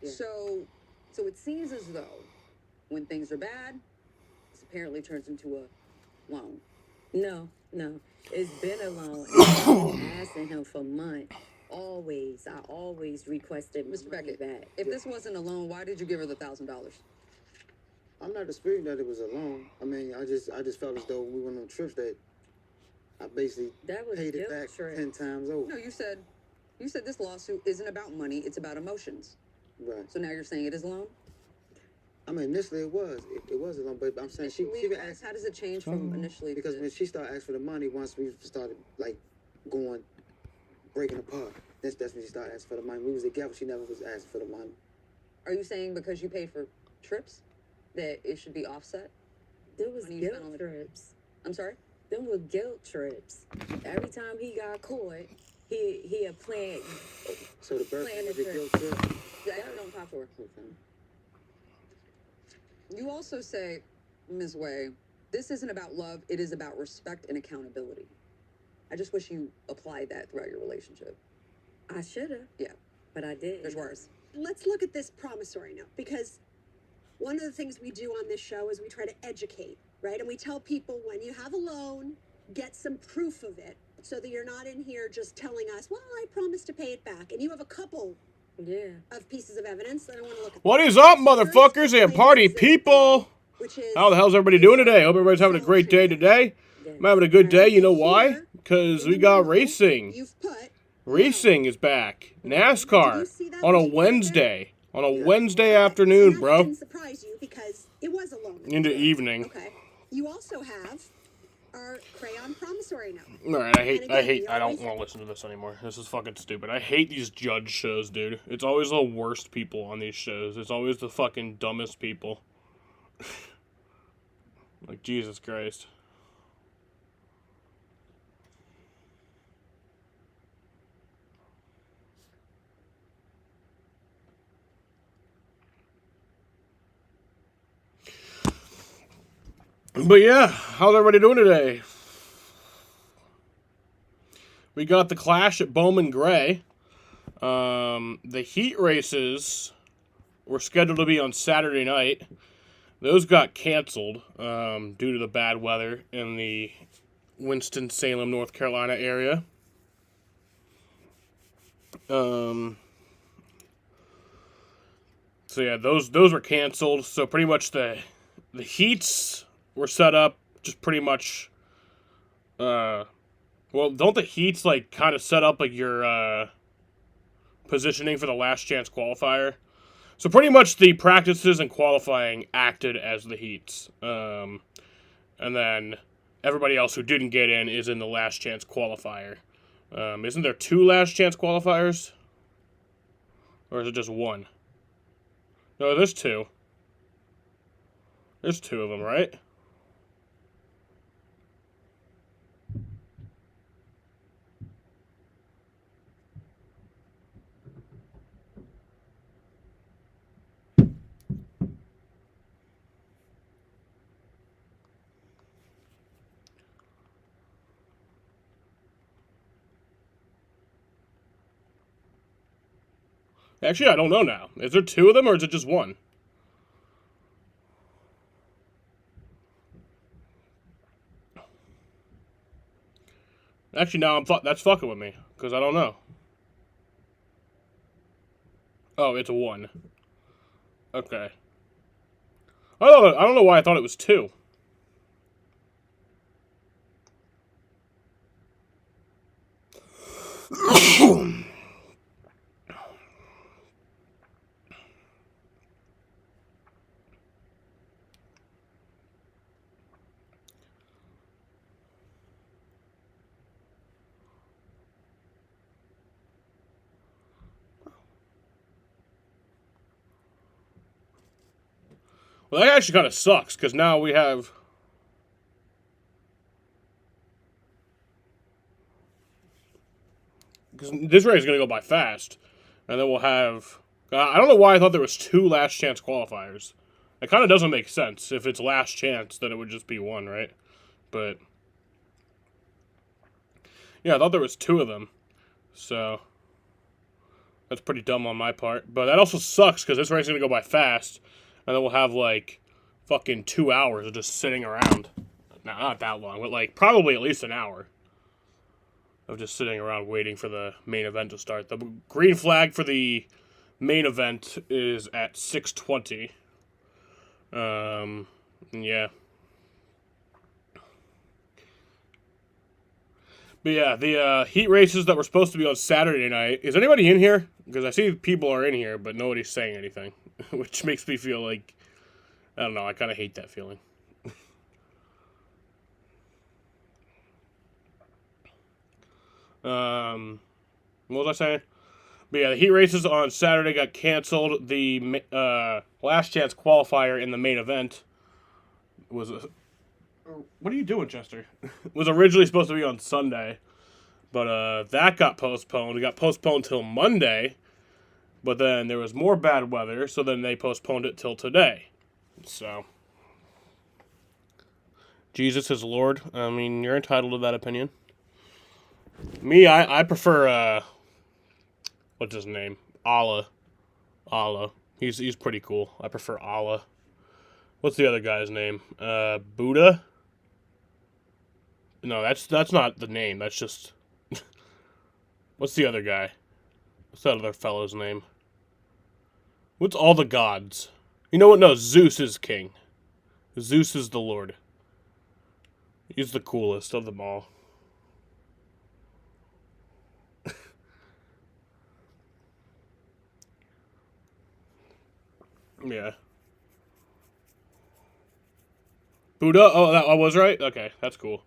Yeah. So it seems as though when things are bad, this apparently turns into a loan. No. It's been a loan. I've been asking him for months. I always requested Mr. money Beckett, back. if this wasn't a loan, why did you give her the $1,000? I'm not disputing that it was a loan. I mean, I just felt as though we went on trips that I basically paid it back 10 times over. No, you said this lawsuit isn't about money, it's about emotions. Right. So now you're saying it is a loan? I mean, initially it was a loan, but I'm saying she been asking. How does it change from initially? Because when she started asking for the money, once we started like breaking apart, that's when she started asking for the money. We was together, she never was asking for the money. Are you saying because you paid for trips that it should be offset? There was guilt trips. I'm sorry? Them were guilt trips. Every time he got caught, he had planned. So the birthday was a guilt trip? Yeah, don't talk to her. You also say, Ms. Way, this isn't about love, it is about respect and accountability. I just wish you applied that throughout your relationship. I should have. Yeah. But I didn't. There's worse. Let's look at this promissory note, because one of the things we do on this show is we try to educate, right? And we tell people when you have a loan, get some proof of it so that you're not in here just telling us, well, I promised to pay it back. And you have a couple of pieces of evidence that I want to look at. What is up, motherfuckers and party people? How the hell's everybody doing today? Hope everybody's having a great day today. I'm having a good day. You know why? Because we got racing. Racing is back. NASCAR on a Wednesday. On a Wednesday afternoon, bro. Didn't surprise you because it was a loan. Into evening. Okay. You also have our crayon promissory note. Alright, I don't want to listen to this anymore. This is fucking stupid. I hate these judge shows, dude. It's always the worst people on these shows. It's always the fucking dumbest people. Like, Jesus Christ. But yeah, how's everybody doing today? We got the Clash at Bowman Gray. The heat races were scheduled to be on Saturday night. Those got canceled due to the bad weather in the Winston-Salem, North Carolina area. So yeah, those were canceled. So pretty much the heats were set up just pretty much. Well, don't the heats like kind of set up like your positioning for the last chance qualifier? So pretty much the practices and qualifying acted as the heats. And then everybody else who didn't get in is in the last chance qualifier. Isn't there 2 last chance qualifiers? Or is it just 1? No, there's 2. There's 2 of them, right? Actually, I don't know now. Is there 2 of them, or is it just 1? Actually, now that's fucking with me, because I don't know. Oh, it's a 1. Okay. I don't know why I thought it was 2. Well, that actually kind of sucks, because now we have... Because this race is going to go by fast. And then we'll have... I don't know why I thought there was 2 last chance qualifiers. It kind of doesn't make sense. If it's last chance, then it would just be 1, right? But... yeah, I thought there was 2 of them. So... That's pretty dumb on my part. But that also sucks because this race is going to go by fast. And then we'll have, like, fucking 2 hours of just sitting around. No, not that long, but, like, probably at least an hour of just sitting around waiting for the main event to start. The green flag for the main event is at 6:20. Yeah. But yeah, the heat races that were supposed to be on Saturday night. Is anybody in here? Because I see people are in here, but nobody's saying anything. Which makes me feel like, I don't know, I kind of hate that feeling. What was I saying? But yeah, the heat races on Saturday got canceled. The last chance qualifier in the main event was... What are you doing, Chester? Was originally supposed to be on Sunday. But that got postponed. It got postponed till Monday. But then there was more bad weather, so then they postponed it till today. So... Jesus is Lord. I mean, you're entitled to that opinion. Me, I prefer, what's his name? Allah. He's pretty cool. I prefer Allah. What's the other guy's name? Buddha? No, that's not the name. That's just... What's the other guy? What's that other fellow's name? What's all the gods? You know what? No, Zeus is king. Zeus is the Lord. He's the coolest of them all. Yeah. Buddha? Oh, I was right? Okay, that's cool.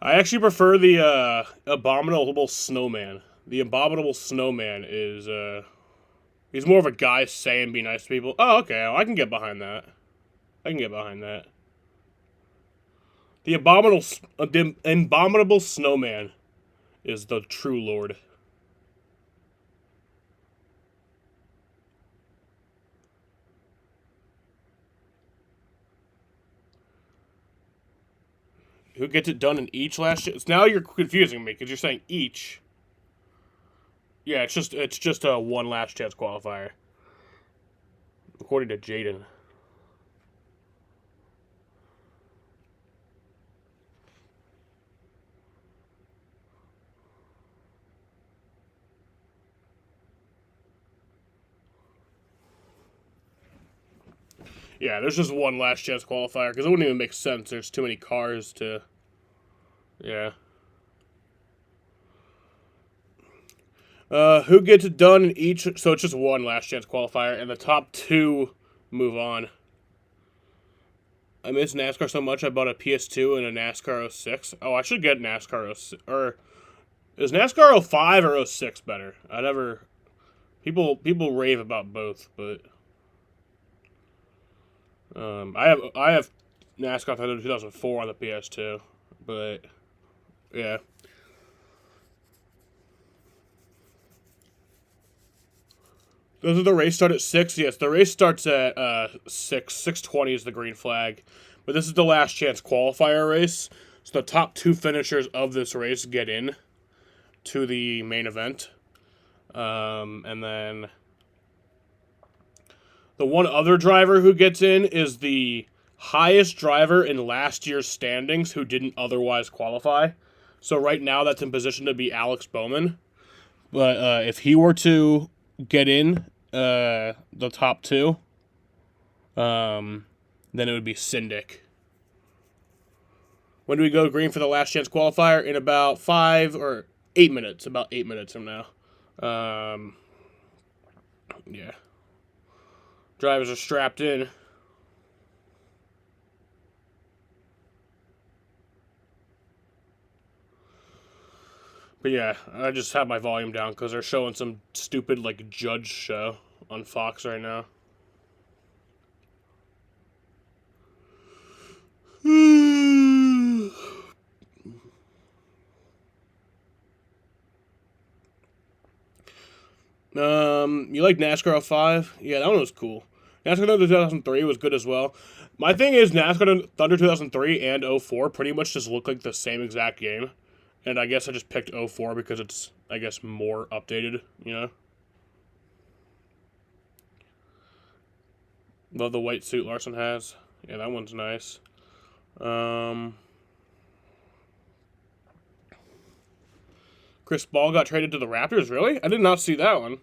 I actually prefer the Abominable Snowman. The Abominable Snowman is, he's more of a guy saying be nice to people. Oh, okay, well, I can get behind that. The Abominable Snowman is the true Lord. Who gets it done in each last year? Now you're confusing me because you're saying each. Yeah, it's just a one last chance qualifier. According to Jaden. Yeah, there's just one last chance qualifier, because it wouldn't even make sense. There's too many cars to... Yeah. Who gets it done in each... So it's just one last chance qualifier, and the top two move on. I miss NASCAR so much, I bought a PS2 and a NASCAR 06. Oh, I should get NASCAR 06. Or, is NASCAR 05 or 06 better? I never... People rave about both, but... I have NASCAR Thunder 2004 on the PS2, but yeah. Does the race start at 6? Yes, the race starts at 6. 6:20 is the green flag, but this is the last chance qualifier race. So the top two finishers of this race get in to the main event, and then. The one other driver who gets in is the highest driver in last year's standings who didn't otherwise qualify. So right now that's in position to be Alex Bowman. But if he were to get in the top two, then it would be Syndic. When do we go green for the last chance qualifier? In about 5 or 8 minutes. About 8 minutes from now. Yeah. Drivers are strapped in. But yeah, I just have my volume down because they're showing some stupid, like, judge show on Fox right now. You like NASCAR 05? Yeah, that one was cool. NASCAR Thunder 2003 was good as well. My thing is NASCAR Thunder 2003 and 04 pretty much just look like the same exact game. And I guess I just picked 04 because it's, I guess, more updated, you know? Love the white suit Larson has. Yeah, that one's nice. Chris Ball got traded to the Raptors, really? I did not see that one.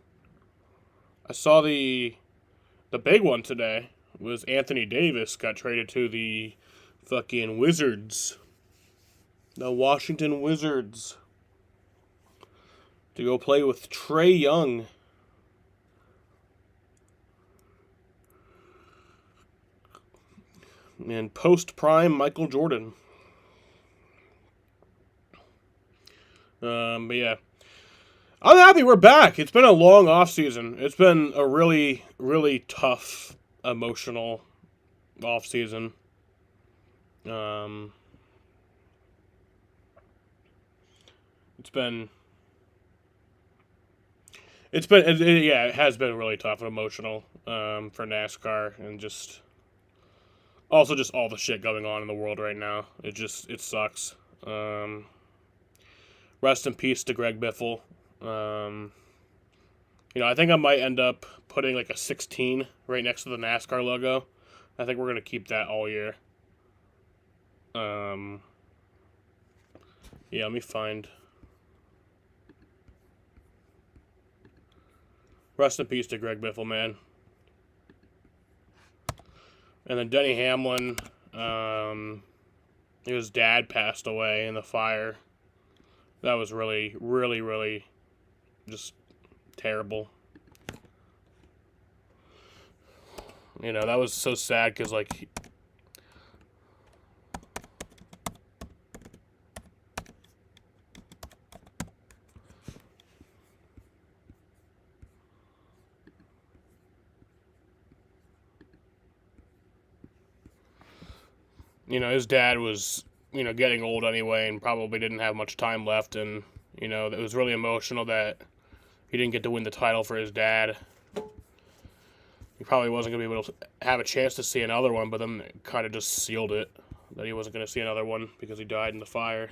I saw the big one today was Anthony Davis got traded to the fucking Wizards. The Washington Wizards. To go play with Trae Young. And post-prime Michael Jordan. But yeah. I'm happy we're back. It's been a long off-season. It's been a really, really tough, emotional off-season. It has been really tough and emotional for NASCAR, and just all the shit going on in the world right now. It sucks. Rest in peace to Greg Biffle. I think I might end up putting like a 16 right next to the NASCAR logo. I think we're gonna keep that all year. Let me find. Rest in peace to Greg Biffle, man. And then Denny Hamlin, his dad passed away in the fire. That was really, really, really just terrible. That was so sad because, like, his dad was, getting old anyway and probably didn't have much time left. And, it was really emotional that he didn't get to win the title for his dad. He probably wasn't going to be able to have a chance to see another one, but then it kind of just sealed it that he wasn't going to see another one because he died in the fire.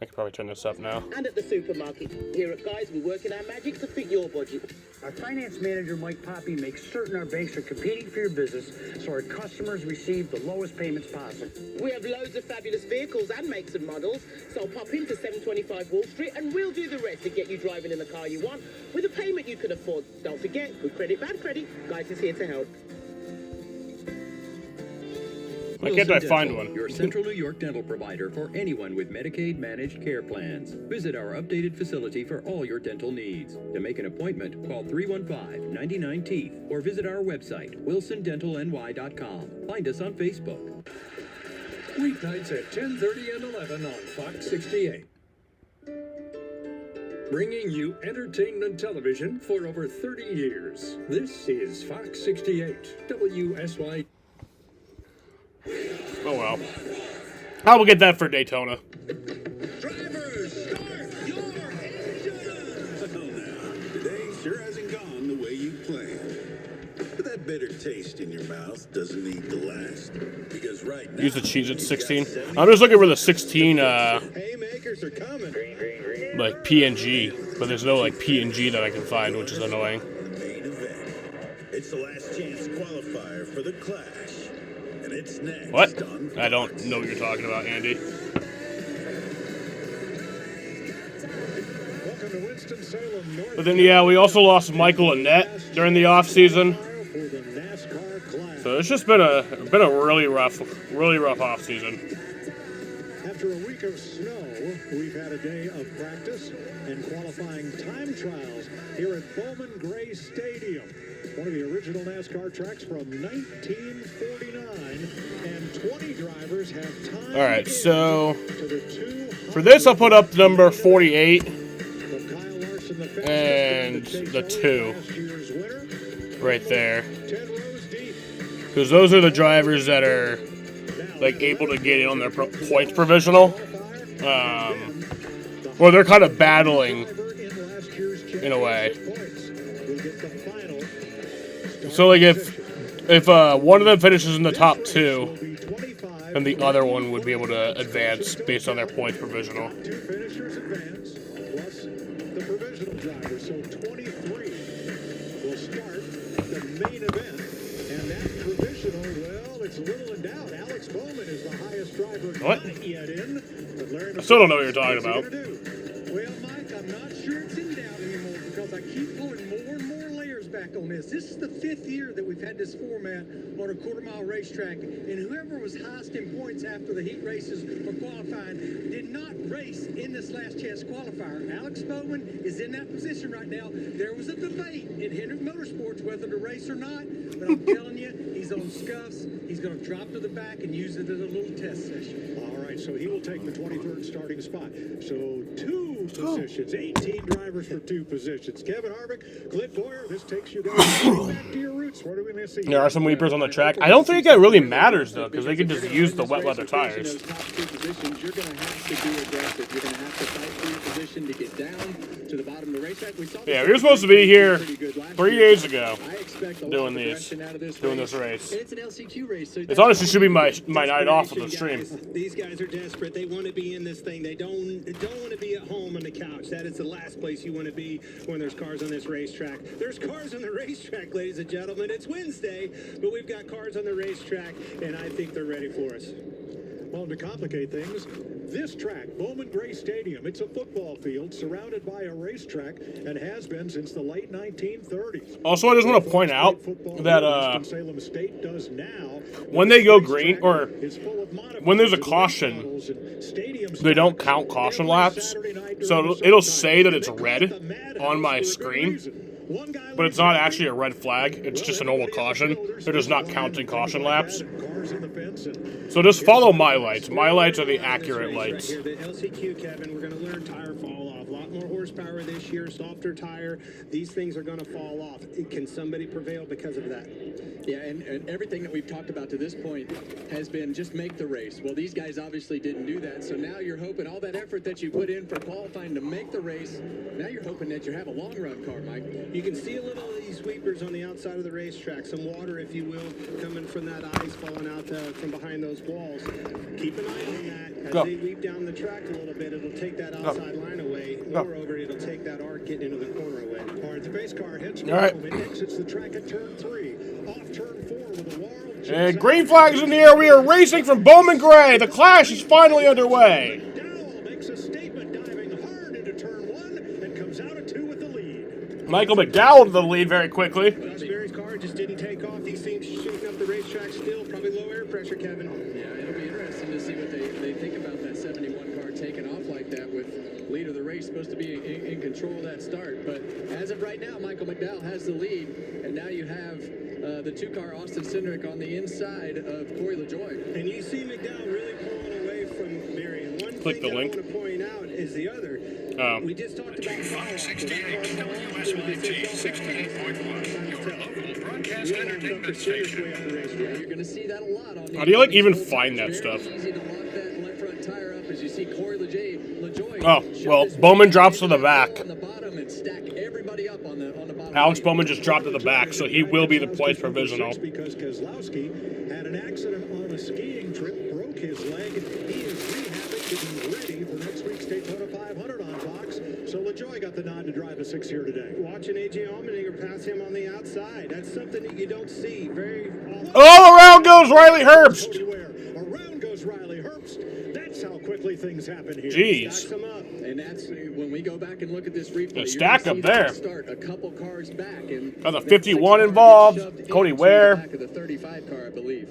I could probably turn this up now. And at the supermarket. Here at Guys, we work in our magic to fit your budget. Our finance manager, Mike Poppy, makes certain our banks are competing for your business so our customers receive the lowest payments possible. We have loads of fabulous vehicles and makes and models, so pop into 725 Wall Street and we'll do the rest to get you driving in the car you want with a payment you can afford. Don't forget, good credit, bad credit. Guys is here to help. Why can't I find one? Your Central New York dental provider for anyone with Medicaid managed care plans. Visit our updated facility for all your dental needs. To make an appointment, call 315-99-TEETH or visit our website, wilsondentalny.com. Find us on Facebook. Weeknights at 10:30 and 11 on Fox 68. Bringing you entertainment television for over 30 years. This is Fox 68, WSY. Oh well. I will get that for Daytona. Drivers, start your engines! Well now, today sure hasn't gone the way you planned. But that bitter taste in your mouth doesn't need to last. Because right now... Use the cheese at 16. I'm just looking for the 16, haymakers are coming. like, PNG. But there's no, like, PNG that I can find, which is annoying. The main event. It's the last chance qualifier for the Clash. And it's next. What? I don't know what you're talking about, Andy. But then, yeah, we also lost Michael Annett during the off-season. So it's just been a really rough off-season. After a week of snow, we've had a day of practice and qualifying time trials here at Bowman Gray Stadium. One of the original NASCAR tracks from 1949, and 20 drivers have time. All right, so for this, I'll put up number 48 and the 2 right there, because those are the drivers that are like able to get in on their points provisional, or they're kind of battling in a way. Points will get the final. So, like, if one of them finishes in the top 2, then the other one would be able to advance based on their points provisional. 2 finishers advance, plus the provisional driver. So 23 will start the main event. And that provisional, well, it's a little in doubt. Alex Bowman is the highest driver What? not yet in. But Larry I still don't know what you're talking what's he about. gonna do? Well, Mike, I'm not sure it's in doubt anymore because I keep pulling more and more layers back on this. This is the 5th year that we've had this format on a quarter-mile racetrack, and whoever was highest in points after the heat races or qualifying did not race in this last chance qualifier. Alex Bowman is in that position right now. There was a debate in Hendrick Motorsports whether to race or not, but I'm telling you, he's on scuffs. He's going to drop to the back and use it as a little test session. All right, so he will take the 23rd starting spot. So 2 positions, 18 drivers for 2 positions. Kevin Harvick, Clint Boyer, this takes you guys back to your roots. What are we going to see? There are some weepers on the track. I don't think that really matters, though, because they can just use the wet leather tires. Those top 2 positions, you're going to have to be aggressive. You're going to have to fight for your position to get down to the bottom of the racetrack. Yeah, we were supposed to be here 3 days ago doing this race. It's an LCQ race. So This honestly should be my night off of the stream. These guys are desperate. They want to be in this thing. They don't want to be at home on the couch. That is the last place you want to be when there's cars on this racetrack. There's cars on the racetrack, ladies and gentlemen. It's Wednesday, but we've got cars on the racetrack, and I think they're ready for us. Well, to complicate things, this track, Bowman Gray Stadium, it's a football field surrounded by a racetrack and has been since the late 1930s. Also, I just want to point out that Salem State does now, when they go green, or when there's a caution, they don't count caution laps. So it'll say that it's red on my screen, but it's not actually a red flag. It's just a normal caution. They're just not counting caution laps. So just follow my lights. My lights are the accurate lights. Right here, the LCQ, Kevin, we're going to learn tire fall off. A lot more horsepower this year, softer tire. These things are going to fall off. Can somebody prevail because of that? Yeah, and everything that we've talked about to this point has been just make the race. Well, these guys obviously didn't do that, so now you're hoping all that effort that you put in for qualifying to make the race, now you're hoping that you have a long-run car, Mike. You can see a little of these sweepers on the outside of the racetrack, some water, if you will, coming from that ice falling out from behind those walls. Keep an eye on that. As they weave down the track a little bit, it'll take that outside line away. Moreover, it'll take that arc getting into the corner away. All right, the base car hits All right. It exits the track at turn 3. Off turn 4 with a Laurel. And green flags in the air. We are racing from Bowman Gray. The clash is finally underway. McDowell makes a statement, diving hard into turn 1 and comes out of 2 with the lead. Michael McDowell to the lead very quickly. Berry's car just didn't take off. He seems shooting up the racetrack still. Probably low air pressure, Kevin. Yeah, it'll be interesting to see what they think about that 71 car taking off like that with lead of the race supposed to be in control of that start. But as of right now, Michael McDowell has the lead, and now you have the 2-car Austin Cindric on the inside of Corey LaJoie. And you see McDowell really pulling away from Berry. And one Click thing the I link. want to point out is the other. We just talked about Fox 68 WSYT 68.1, your local broadcast entertainment station. Yeah, you're going to see that a lot on the How do you, like, even find that stuff? Easy to lock that left front tire up as you see Corey LaJoie. Oh, well, Bowman drops to the back. On the bottom and stack everybody up on the bottom. Alex Bowman just dropped to the back, so he will be the points provisional. Because Keselowski had an accident on a skiing trip, broke his leg. He is rehabbing, getting ready for next week's Daytona 500 on Fox. So LaJoie got the nod to drive a 6 here today. Watching A.J. Allmendinger pass him on the outside. That's something that you don't see very often. Oh, around goes Riley Herbst. Around goes Riley Herbst. That's how quickly things happen here. Jeez. Stacks him up. And that's when we go back and look at this replay. The stack up there. Start a couple cars back and Got the 51 involved. Cody Ware. Back of the 35 car, I believe.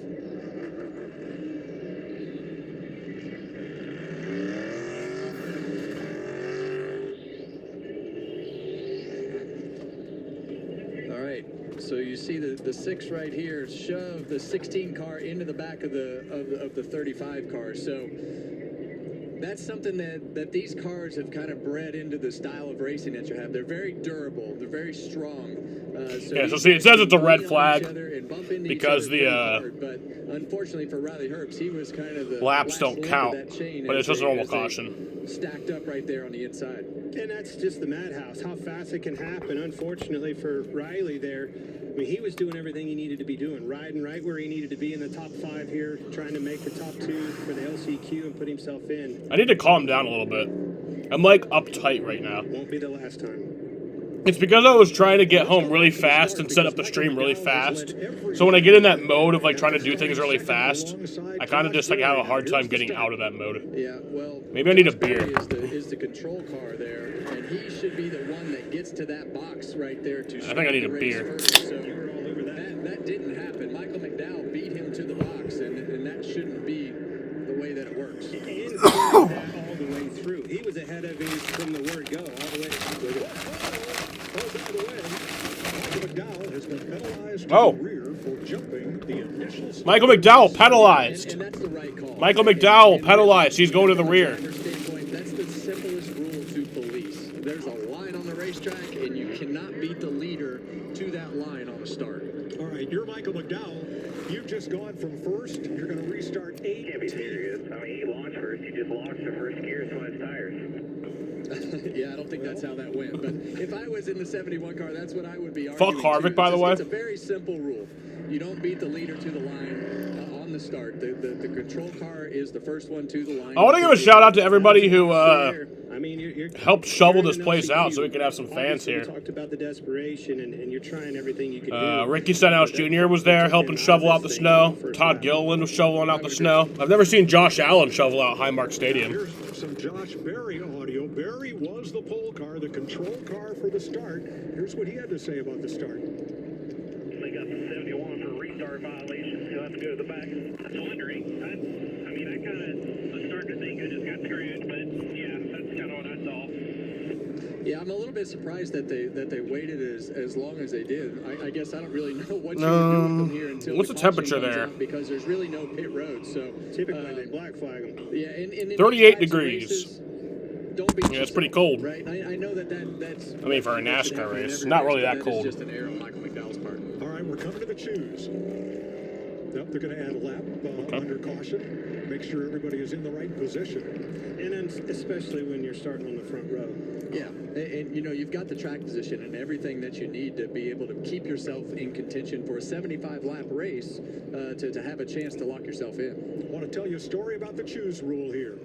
All right. So you see the 6 right here shove the 16 car into the back of the 35 car. So that's something that these cars have kind of bred into the style of racing that you have. They're very durable. They're very strong. So see, it says it's a red flag because the but unfortunately for Riley Herbst, he was kind of the laps don't last link of count, that chain but it's as just a they- normal as they caution. stacked up right there on the inside. And that's just the madhouse, how fast it can happen. Unfortunately for Riley there, I mean, he was doing everything he needed to be doing, riding right where he needed to be in the top 5 here, trying to make the top 2 for the LCQ and put himself in. I need to calm down a little bit. I'm like uptight right now. Won't be the last time. It's because I was trying to get home really fast and set up the stream really fast. So when I get in that mode of like trying to do things really fast, I kind of just like have a hard time getting out of that mode. Yeah, well, maybe I need a beer. Is the control car there, and he should be the one that gets to that box right there to I think I need a beer. So that didn't happen. Michael McDowell beat him to the box, and that shouldn't be the way that it works. And all the way through. He was ahead of him from the word go, all the way through. Oh, by the way, Michael McDowell has been penalized Oh. to the rear for jumping the initial stop. Michael McDowell penalized. And that's the right call. Michael McDowell penalized. He's going to the rear. Standpoint, that's the simplest rule to police. There's a line on the racetrack, and you cannot beat the leader to that line on the start. All right, you're Michael McDowell. You've just gone from first. You're going to restart 8. Can't be serious. I mean, he launched first. He just launched the first gear, so his tires. Yeah, I don't think that's how that went. But if I was in the 71 car, that's what I would be arguing. Fuck Harvick, by the way. It's a very simple rule. You don't beat the leader to the line on the start. The control car is the first one to the line. I want to give a shout out to everybody who I mean, you're helped shovel this place out so we could have some fans obviously here. You talked about the desperation, and you're trying everything you can do. Ricky Stenhouse Jr. was there helping shovel out the snow. Todd Gilliland was shoveling out the snow. I've never seen Josh Allen shovel out Highmark Stadium. Here's some Josh Berry audio. Berry was the pole car, the control car for the start. Here's what he had to say about the start. They got the 71 for restart violations. He'll have to go to the back. I was wondering. I mean, I kind of was starting to think I just got screwed, but yeah, that's kind of what I saw. Yeah, I'm a little bit surprised that they waited as long as they did. I guess I don't really know what you would do with them here until what's the temperature comes there? out, because there's really no pit road. So typically they black flag them. Yeah, and in 38 these types of degrees. races, don't beat Yeah, it's yourself, pretty cold. right? I know that's. I mean, for a that's NASCAR happening in race, every not really but that is cold. just an error on Michael McDowell's part. All right, we're coming to the choose. Nope, they're going to add a lap under caution. Make sure everybody is in the right position. And then especially when you're starting on the front row. Yeah, and you know, you've got the track position and everything that you need to be able to keep yourself in contention for a 75-lap race to have a chance to lock yourself in. I want to tell you a story about the choose rule here.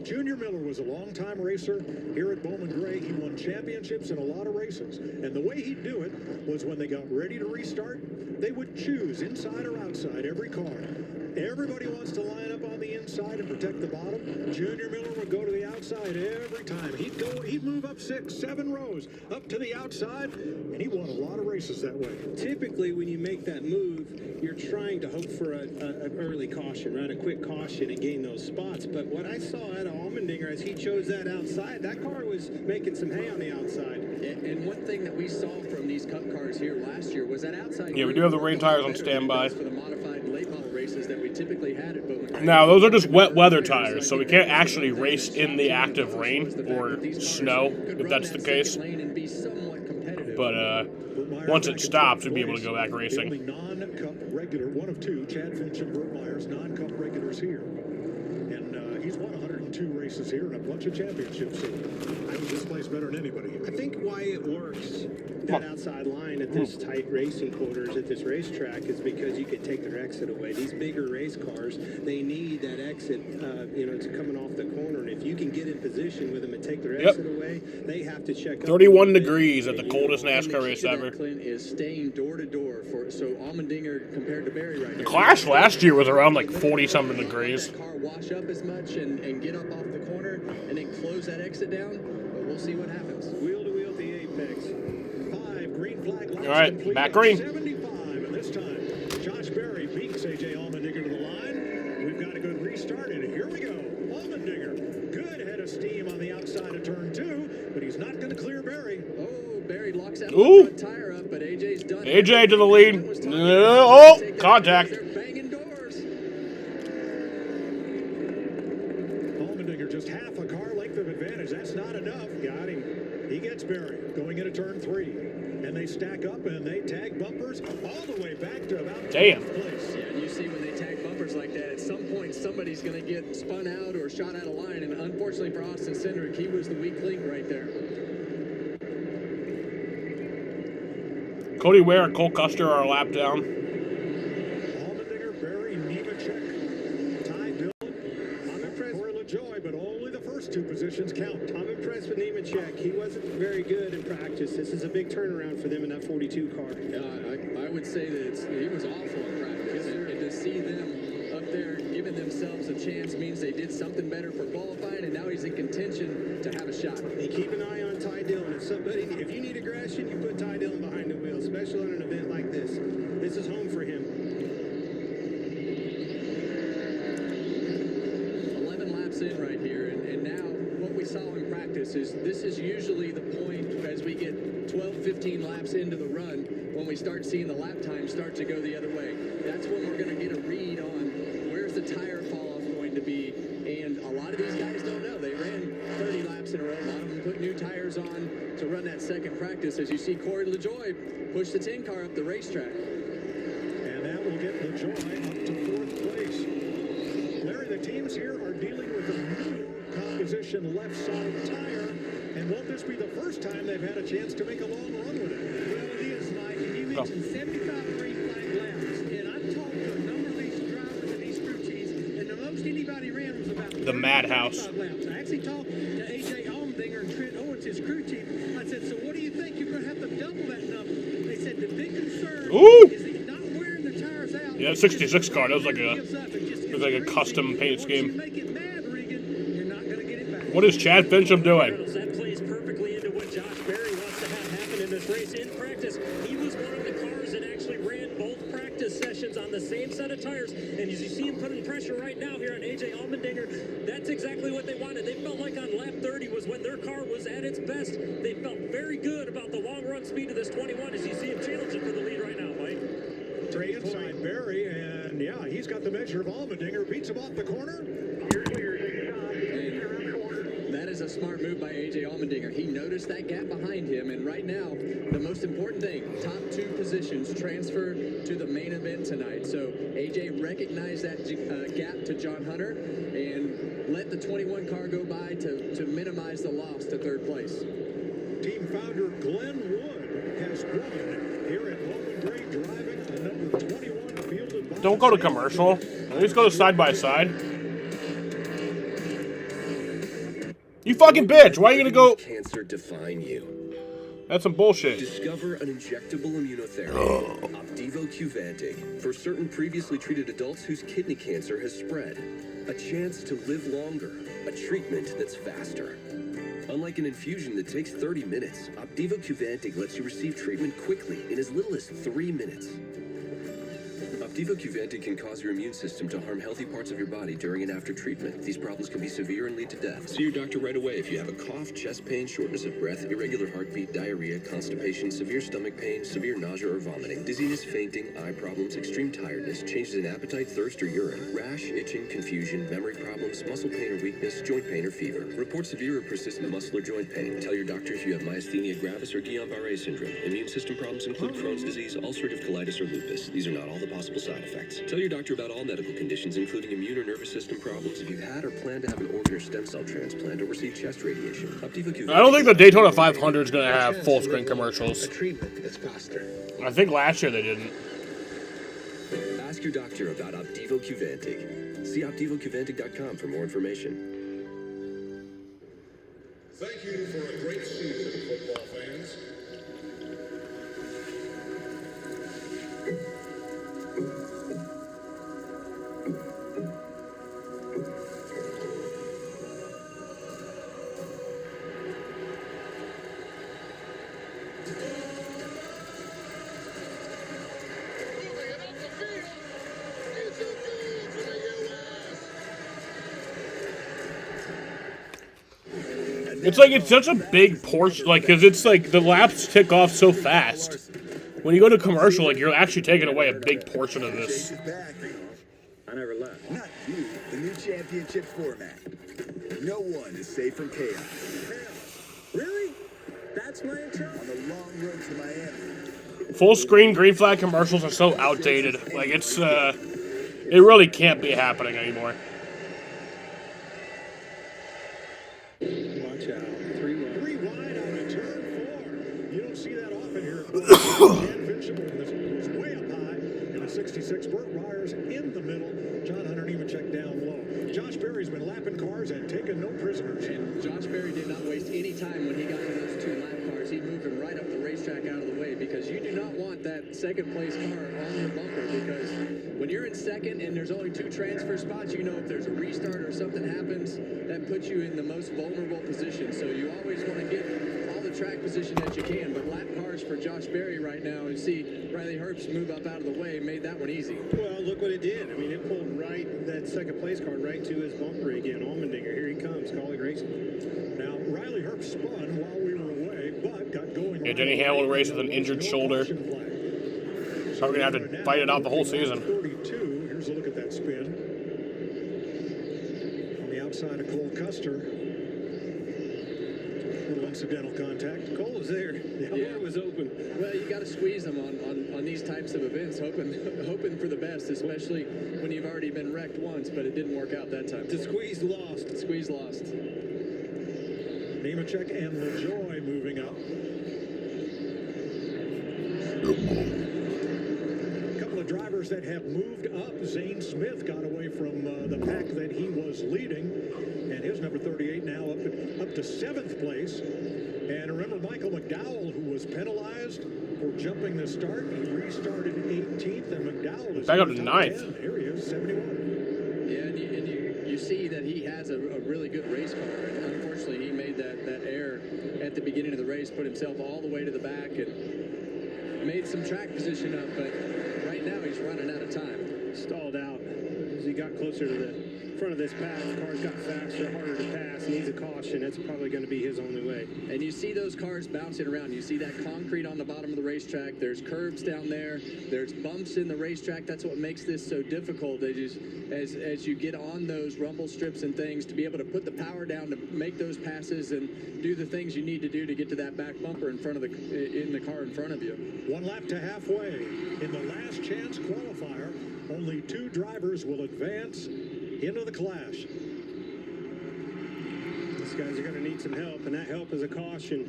Junior Miller was a longtime racer here at Bowman Gray. He won championships in a lot of races. And the way he'd do it was when they got ready to restart, they would choose inside or outside every car. Everybody wants to line up on the inside and protect the bottom. Junior Miller would go to the outside every time. He'd move up 6, 7 rows up to the outside, and he won a lot of races that way. Typically, when you make that move, you're trying to hope for an early caution, right? A quick caution and gain those spots. But what I saw out of Allmendinger as he chose that outside, that car was making some hay on the outside. And one thing that we saw from these Cup cars here last year was that outside. Yeah, we do have the rain tires on standby. For the modified late model races that we typically had at Bowman. Now, those are just wet weather tires, so we can't actually race in the active rain or snow, if that's the case. But once it stops, we'll be able to go back The only racing. non-cup regular, one of 2, Chad Finch and Burt Myers, non-cup regulars here. And he's won 102 races here and a bunch of championships. So I think this place better than anybody. I think why it works, that outside line at this tight racing quarters at this racetrack, is because you can take their exit away. These bigger race cars, they need that exit, it's coming off the corner. And if you can get in position with them and take their exit away, they have to check up. 31 degrees at the coldest NASCAR race ever. Clint is staying door to door so Allmendinger compared to Barry right The now. Clash last year was around like 40-something degrees. That car wash up as much and get up off the corner and then close that exit down. But we'll see what happens. Wheel to wheel at the apex. 5 green flag laps. All right, complete back on green. 75, and this time, Josh Berry beats A.J. Allmendinger to the line. We've got a good restart, and here we go. Allmendinger, good head of steam on the outside of turn 2, but he's not going to clear Berry. Oh, Barry locks that Ooh. front tire up, but AJ's done. AJ to the lead. Oh, contact. They're banging doors. Allmendinger just half a car length of advantage. That's not enough. Got him. He gets Berry going into turn 3. And they stay stack up and they tag bumpers all the way back to about damn. Place. Yeah, and you see when they tag bumpers like that, at some point somebody's going to get spun out or shot out of line. And unfortunately for Austin Cindric, he was the weak link right there. Cody Ware and Cole Custer are a lap down. Allmendinger, Berry, Nemechek, Ty Dillon. I'm impressed with LaJoy, but only the first two positions count. I'm impressed with Nemechek. He wasn't very good in practice. This is a big turnaround for them in that 42 car. I would say that he was awful in practice. And to see them up there giving themselves a chance means they did something better for qualifying, and now he's in contention to have a shot. Hey, keep an eye on Ty Dillon. If you need aggression, you put Ty Dillon behind the wheel, especially on an event like this. This is home for him. 11 laps in right here, and now what we saw in practice is this is usually the point as we get 12, 15 laps into the run when we start seeing the lap time start to go the other way. That's when we're going to get a read on where's the tire fall off going to be, and a lot of these guys don't know. They ran 30 laps in a row. A lot of them put new tires on to run that second practice, as you see Corey LaJoy push the 10 car up the racetrack. And that will get LaJoy up to 4th place. Larry, the teams here are dealing with a new composition left side tire, and won't this be the first time they've had a chance to make a long run with it? Well, it is, Mike, and you mentioned 75 green flag laps, and I've talked to a number of these drivers and these crew chiefs, and the most anybody ran was about The Madhouse. 35 laps. I actually talked to A.J. Allmendinger and Trent Owens, his crew chief. I said, so what do you think? You're going to have to double that number. They said the big concern is he's not wearing the tires out. Yeah, 66 car. That was like a custom paint scheme. What is Chad Fincham doing? That plays perfectly into what Josh Berry wants to have happen in this race. In practice, he was one of the cars that actually ran both practice sessions on the same set of tires. And as you see him putting pressure right now here on A.J. Allmendinger, that's exactly what they wanted. They felt like on lap 30 was when their car was at its best. They felt very good about the long run speed of this 21 as you see him challenging for the lead right now, Mike. Straight inside Berry, and yeah, he's got the measure of Allmendinger. Beats him off the corner. That is a smart move by A.J. Allmendinger. He noticed that gap behind him, and right now, the most important thing, top 2 positions transfer to the main event tonight. So A.J. recognized that gap to John Hunter and let the 21 car go by to minimize the loss to 3rd place. Team founder Glenn Wood has won here at Bowman Gray, driving a number 21 fielded by... Don't go to commercial. At least go to side by side. You fucking bitch! Why are you gonna go? Cancer define you. That's some bullshit. Discover an injectable immunotherapy, Opdivo Qvantig, for certain previously treated adults whose kidney cancer has spread. A chance to live longer, a treatment that's faster. Unlike an infusion that takes 30 minutes, Opdivo Qvantig lets you receive treatment quickly in as little as 3 minutes. Opdivo Qvantig can cause your immune system to harm healthy parts of your body during and after treatment. These problems can be severe and lead to death. See your doctor right away if you have a cough, chest pain, shortness of breath, irregular heartbeat, diarrhea, constipation, severe stomach pain, severe nausea or vomiting, dizziness, fainting, eye problems, extreme tiredness, changes in appetite, thirst, or urine, rash, itching, confusion, memory problems, muscle pain or weakness, joint pain or fever. Report severe or persistent muscle or joint pain. Tell your doctor if you have myasthenia gravis or Guillain-Barré syndrome. Immune system problems include Crohn's disease, ulcerative colitis, or lupus. These are not all the possible side effects. Tell your doctor about all medical conditions, including immune or nervous system problems, if you've had or plan to have an organ or stem cell transplant or receive chest radiation. I don't think the Daytona 500 is going to have full screen commercials. A treatment that's faster. I think last year they didn't. Ask your doctor about Opdivo Qvantig. See OpdivoQvantig.com for more information. Thank you for a great season, football fans. It's like it's such a big portion, like, because it's like the laps tick off so fast. When you go to commercial, like, you're actually taking away a big portion of this. I never left. Not you, the new championship format. No one is safe from chaos. Really? That's my intro? On the long road to Miami, Full screen green flag commercials are so outdated. Like, it's, it really can't be happening anymore. Watch out. Three wide on a turn 4. You don't see that often here at Bowman. Invincible. This was way up high. And a 66 Burt Ryers in the middle. John Hunter Nemechek down low. Josh Berry's been lapping cars and taking no prisoners. And Josh Berry did not waste any time when he got to those 2 lap cars. He moved them right up the racetrack out of the way because you do not want that second place car on your bumper, because when you're in second and there's only 2 transfer spots, you know if there's a restart or something happens, that puts you in the most vulnerable position. So you always want to get all the track position that you can. But lap cars for Josh Berry right now, and see Riley Herbst move up out of the way, made that one easy. Well, look what it did. I mean, it pulled right that second place car right to his bumper again. Allmendinger, here he comes, Colleague Racing. Now, Riley Herbst spun while we were away, but got going. Yeah, Denny Hamlin raced with an injured shoulder. So we're going to have to fight it out the whole season. 32. Here's a look at that spin. On the outside of Cole Custer. Little incidental contact. Cole was there. The door was open. Well, you got to squeeze them on these types of events, hoping for the best, especially when you've already been wrecked once, but it didn't work out that time. The squeeze lost. The squeeze lost. Nemechek and LaJoie moving up. A couple of drivers that have moved up. Zane Smith got away from the pack that he was leading, and his number 38 now up to 7th place. And remember Michael McDowell, who was penalized for jumping the start. He restarted 18th, and McDowell is back up to 9th. 10. Here he is, 71. Yeah, and you see that he has a really good race car. And unfortunately, he made that error at the beginning of the race, put himself all the way to the back, and made some track position up. But right now, he's running out of time. Stalled out as he got closer to the front of this pack. The cars got faster, harder to pass. Needs a caution. That's probably going to be his only way. And you see those cars bouncing around. You see that concrete on the bottom of the racetrack. There's curbs down there. There's bumps in the racetrack. That's what makes this so difficult. As you get on those rumble strips and things, to be able to put the power down to make those passes and do the things you need to do to get to that back bumper in the car in front of you. 1 lap to halfway. In the last chance qualifier, only 2 drivers will advance into the clash. These guys are going to need some help, and that help is a caution.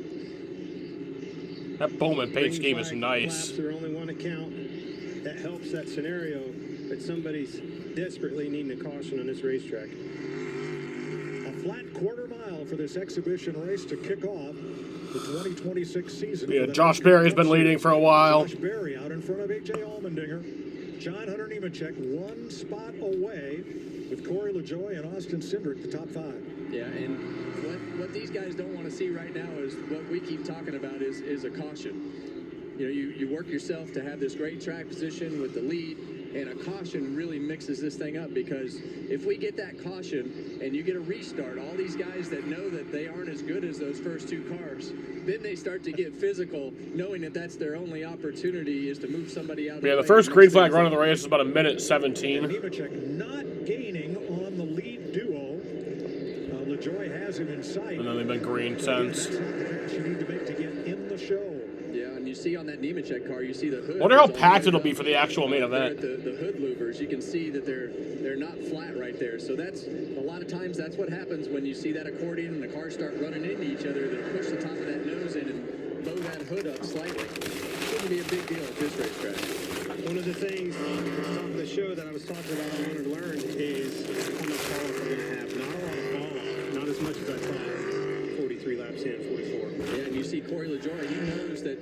That Bowman paint scheme is nice. Laps are only one account. That helps that scenario, but somebody's desperately needing a caution on this racetrack. A flat quarter mile for this exhibition race to kick off the 2026 season. Yeah, Josh Berry's been leading for a while. Josh Berry out in front of A.J. Allmendinger. John Hunter Nemechek 1 spot away with Corey LaJoie and Austin Cindric, the top 5. Yeah, and what these guys don't want to see right now is what we keep talking about is a caution. You know, you work yourself to have this great track position with the lead, and a caution really mixes this thing up, because if we get that caution and you get a restart, all these guys that know that they aren't as good as those first 2 cars, then they start to get physical, knowing that that's their only opportunity is to move somebody out. Yeah, the first green flag run of the race is about 1:17. Nemechek not gaining on the lead duo. LaJoie has him in sight. And then they've been green since. That's not the pass you need to make to get in the show. Yeah, and you see on that Nemechek car, you see the hood. Wonder how packed it'll be for the actual main event. The hood louvers, you can see that they're not flat right there. So that's a lot of times that's what happens when you see that accordion and the cars start running into each other. They push the top of that nose in and blow that hood up slightly. Shouldn't be a big deal at this racetrack. One of the things at the top of the show that I was talking about I wanted to learn is how much fall off we're going to have. Not a lot of fall off. Not as much as I thought. 43 laps in, 44. Yeah, and you see Corey LaJoie, he knows that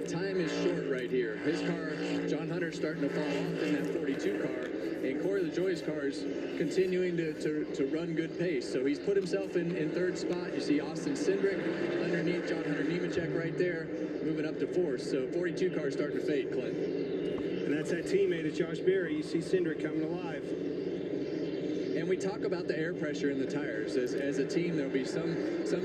time is short right here. His car, John Hunter's starting to fall off in that 42 car, and Corey LaJoie's car is continuing to run good pace. So he's put himself in 3rd spot. You see Austin Cindric underneath John Hunter Nemechek right there, moving up to 4th. So 42 car starting to fade, Clint. And that's that teammate of Josh Berry. You see Cindric coming alive. And we talk about the air pressure in the tires. As a team, there'll be some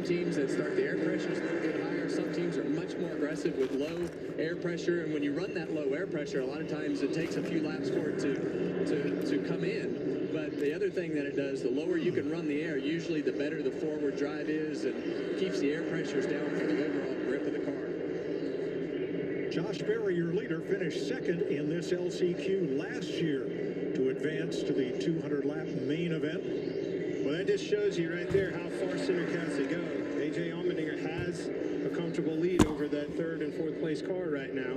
teams that start the air pressures a little bit higher. Some teams are much more aggressive with low air pressure. And when you run that low air pressure, a lot of times it takes a few laps for it to come in. But the other thing that it does, the lower you can run the air, usually the better the forward drive is and keeps the air pressures down for the overall grip of the car. Josh Berry, your leader, finished second in this LCQ last year to advance to the 200-lap main event. Well, that just shows you right there how far Cindric has to go. A.J. Allmendinger has a comfortable lead over that third and fourth place car right now.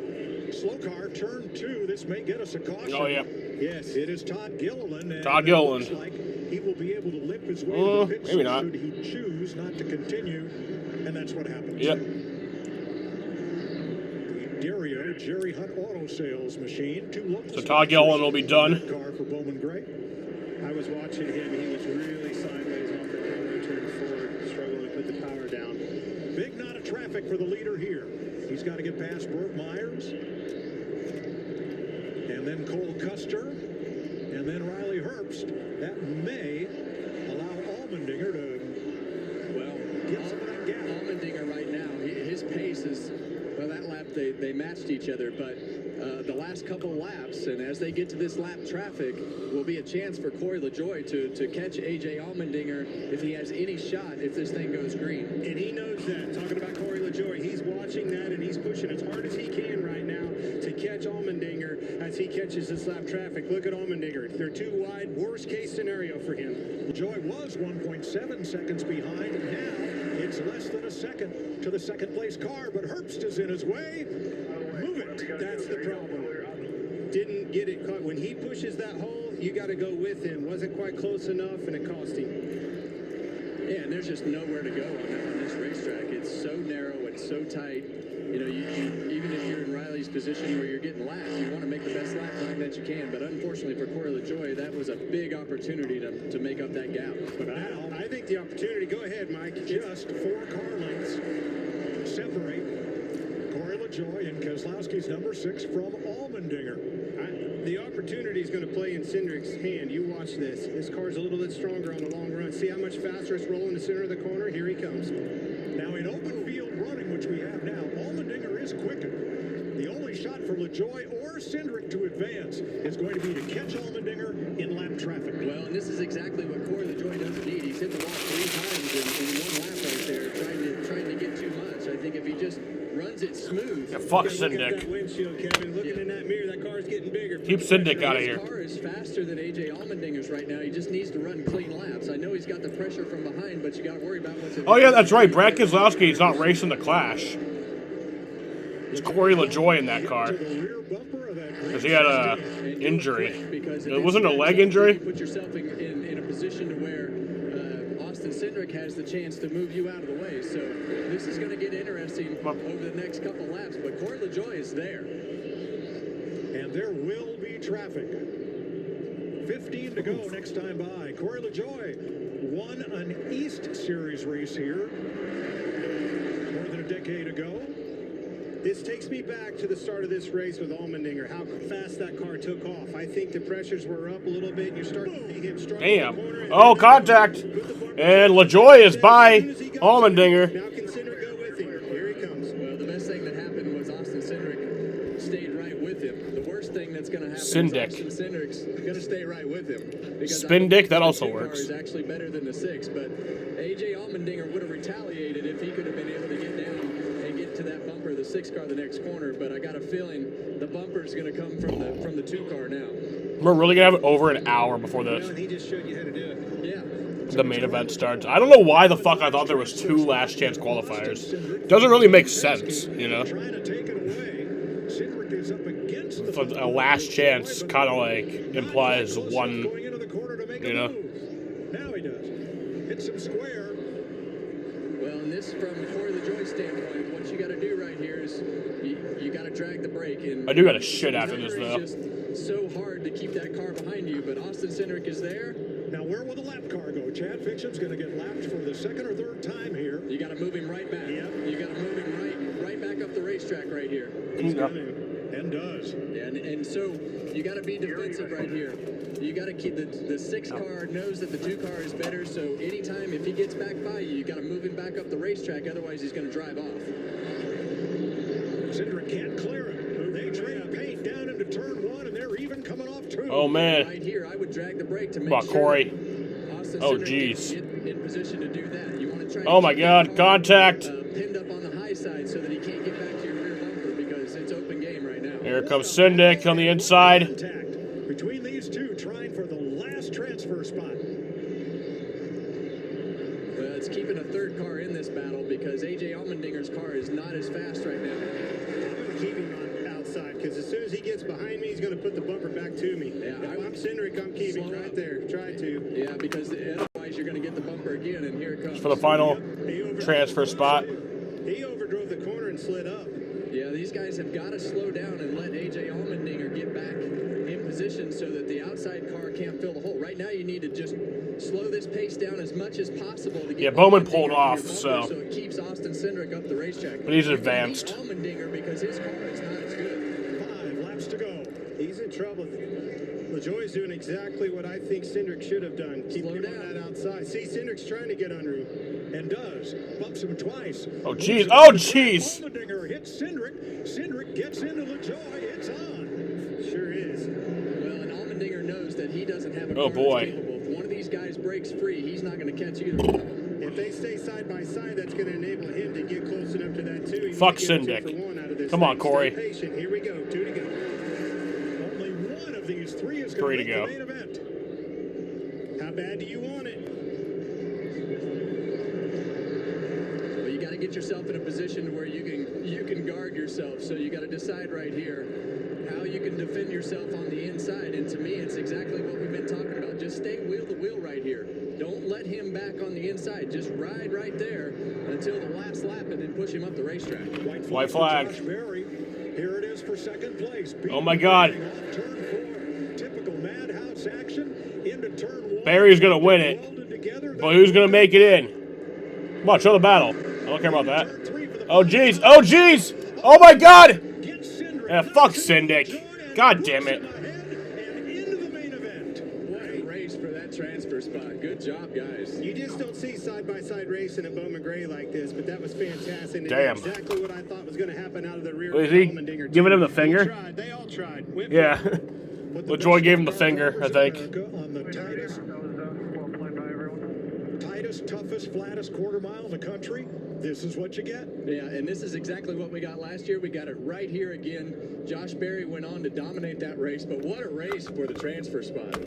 Slow car, turn 2. This may get us a caution. Oh, yeah. Yes, it is Todd Gilliland. And Todd Gilliland. Looks like he will be able to lip his way to the pits maybe not. should he choose not to continue. And that's what happens. Yep. The Dario Jerry Hunt Auto Sales machine. 2 local So Todd Gilliland will be done. Car for Bowman Gray. I was watching him. He was really sideways off the corner, turning forward, struggling to put the power down. Big knot of traffic for the leader here. He's got to get past Burt Myers. And then Cole Custer. And then Riley Herbst. That may allow Allmendinger to get some of that gap. Allmendinger right now, his pace is, well, that lap they matched each other, but the last couple laps, and as they get to this lap traffic, will be a chance for Corey LaJoie to catch A.J. Allmendinger if he has any shot if this thing goes green. And he knows that. Talking about Corey LaJoie, he's watching that and he's pushing as hard as he can right now to catch Allmendinger as he catches this lap traffic. Look at Allmendinger. They're too wide. Worst case scenario for him. LaJoie was 1.7 seconds behind. Now it's less than a second to the second place car, but Herbst is in his way. Move it. That's the problem. Didn't get it caught. When he pushes that hole, you got to go with him. Wasn't quite close enough, and it cost him. Yeah, and there's just nowhere to go on this racetrack. It's so narrow, it's so tight. You know, even if you're in Riley's position where you're getting lapped, you want to make the best lap time that you can. But unfortunately for Corey LaJoie, that was a big opportunity to make up that gap. But I think the opportunity, go ahead, Mike. Just 4 car lengths separate Corey LaJoie and Keselowski's number 6 from Allmendinger. The opportunity is going to play in Cindric's hand. You watch this. This car's a little bit stronger on the long run. See how much faster it's rolling the center of the corner? Here he comes. Now in open field running, which we have now, Allmendinger is quicker. The only shot for LaJoie or Cindric to advance is going to be to catch Allmendinger in lap traffic. Well, and this is exactly what Corey LaJoie doesn't need. He's hit the wall 3 times in one lap right there, trying to get too much. I think if he just runs it smooth. Yeah, fuck Look at Cindric. that windshield, Kevin. Looking in that mirror, that car's getting bigger. Keep Cindric out of here. His car is faster than A.J. Allmendinger's right now. He just needs to run clean laps. I know he's got the pressure from behind, but you got to worry about what's. Oh yeah, that's right. Brad Keselowski is not racing the Clash. It's Corey LaJoie in that car because he had a injury. It wasn't a leg injury. Put yourself in a position to where Austin Cindric has the chance to move you out of the way. So this is going to get interesting over the next couple laps. But Corey LaJoie is there. And there will be traffic. 15 to go next time by. Corey LaJoie won an East Series race here more than a decade ago. This takes me back to the start of this race with Allmendinger, how fast that car took off. I think the pressures were up a little bit, and you're starting to see him struggle. Damn. Oh, contact. And LaJoie is by Allmendinger. Now can Cindric go with him? Here he comes. Well, the best thing that happened was Austin Cindric stayed right with him. The worst thing that's going to happen Cindric. is Austin Cindric's going to stay right with him. Spin Dick, that also the 2 works. car is actually better than the 6, but A.J. Allmendinger would have retaliated if he could have been able to get down and get to that bumper, the 6 car, the next corner. But I got a feeling the bumper is going to come from the 2 car now. We're really gonna have it over an hour before And he just showed you how to do it. Yeah. the main event starts. I don't know why the fuck I thought there was 2 last chance qualifiers. Doesn't really make sense, you know. But a last chance kind of like implies one, you know. Now he does. Hit some square. Well, and this, from Corey LaJoie's standpoint, what you got to do right here is you got to drag the brake. And I do got to shit after this though. It's just so hard to keep that car behind you, but Austin Cindric is there. Now where will the lap car go? Chad Fixham's going to get lapped for the 2nd or 3rd time here. You got to move him right back. Yep. You got to move him right back up the racetrack right here. He's going to, and does. Yeah, and so you got to be defensive right here. You got to keep the 6 car knows that the 2 car is better. So anytime if he gets back by you, you got to move him back up the racetrack. Otherwise, he's going to drive off. Cindric can't clear it. They trade paint down into turn 1, and they're even coming off 2. Oh man. Right here, I would drag the brake to make about sure Corey. Austin Oh Cindric jeez. get in position to do that. You want to try. Oh my God! Contact. Pinned up on the high side so that he can't get back to your rear bumper because it's open Here comes Syndic on the inside. Between these two, trying for the last transfer spot. Well, it's keeping a third car in this battle because A.J. Allmendinger's car is not as fast right now. I'm going to keep him on outside because as soon as he gets behind me, he's going to put the bumper back to me. Yeah, if I'm Cindric, I'm keeping right there. Try to. Yeah, because otherwise you're going to get the bumper again, and here it comes. For the final transfer spot. He overdrove the corner and slid up. Yeah, these guys have got to slow down and let A.J. Allmendinger get back in position so that the outside car can't fill the hole. Right now, you need to just slow this pace down as much as possible to get Bowman pulled off, so it keeps Austin Cindric up the racetrack. But he's advanced. Allmendinger because his car is not as good. 5 laps to go. He's in trouble. LaJoie's doing exactly what I think Cindric should have done. Keep him on that outside. See, Cindric's trying to get under him. And does. Bumps him twice. Oh, jeez. Oh, jeez. Allmendinger hits Cindric. Cindric gets into LaJoie. It's on. Sure is. Well, and Allmendinger knows that he doesn't have a car Oh, boy. that's capable. If one of these guys breaks free, he's not going to catch either one of them. If they stay side by side, that's going to enable him to get close enough to that too. Fuck Syndic. Come on, Corey. Stay patient. Here we go. 2 to go. Only one of these 3 is 3 to going go. to make the main event. How bad do you want it? But you got to get yourself in a position where you can guard yourself. So you got to decide right here how you can defend yourself on the inside. And to me, it's exactly what we've been talking about. Just stay wheel to wheel right here. Don't let him back on the inside. Just ride right there until the last lap and then push him up the racetrack. White flag. Josh Berry. Here it is for second place. Oh, my God. Turn 4. Typical madhouse action into turn 1. Barry's going to win it. But who's going to make it in? Come on, show the battle. I don't care about that. Oh, jeez. Oh, jeez. Oh, my God. Yeah, fuck Syndic. God damn it. What a race for that transfer spot. Good job, guys. You just don't see side-by-side racing at Bowman Gray like this, but that was fantastic. And Damn. exactly what I thought was going to happen out of the rear. Is he Allmendinger giving him the They finger? tried. They all tried. Went Yeah. for LaJoie gave him the finger, I think. On the tightest, toughest, flattest quarter mile in the country. This is what you get. Yeah, and this is exactly what we got last year. We got it right here again. Josh Berry went on to dominate that race, but what a race for the transfer spot.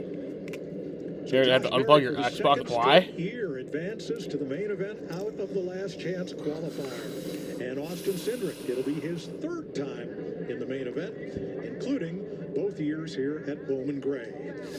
Here, you have to unplug your Xbox. Why? Here advances to the main event out of the last chance qualifier. And Austin Cindric, it'll be his 3rd time in the main event, including both years here at Bowman Gray.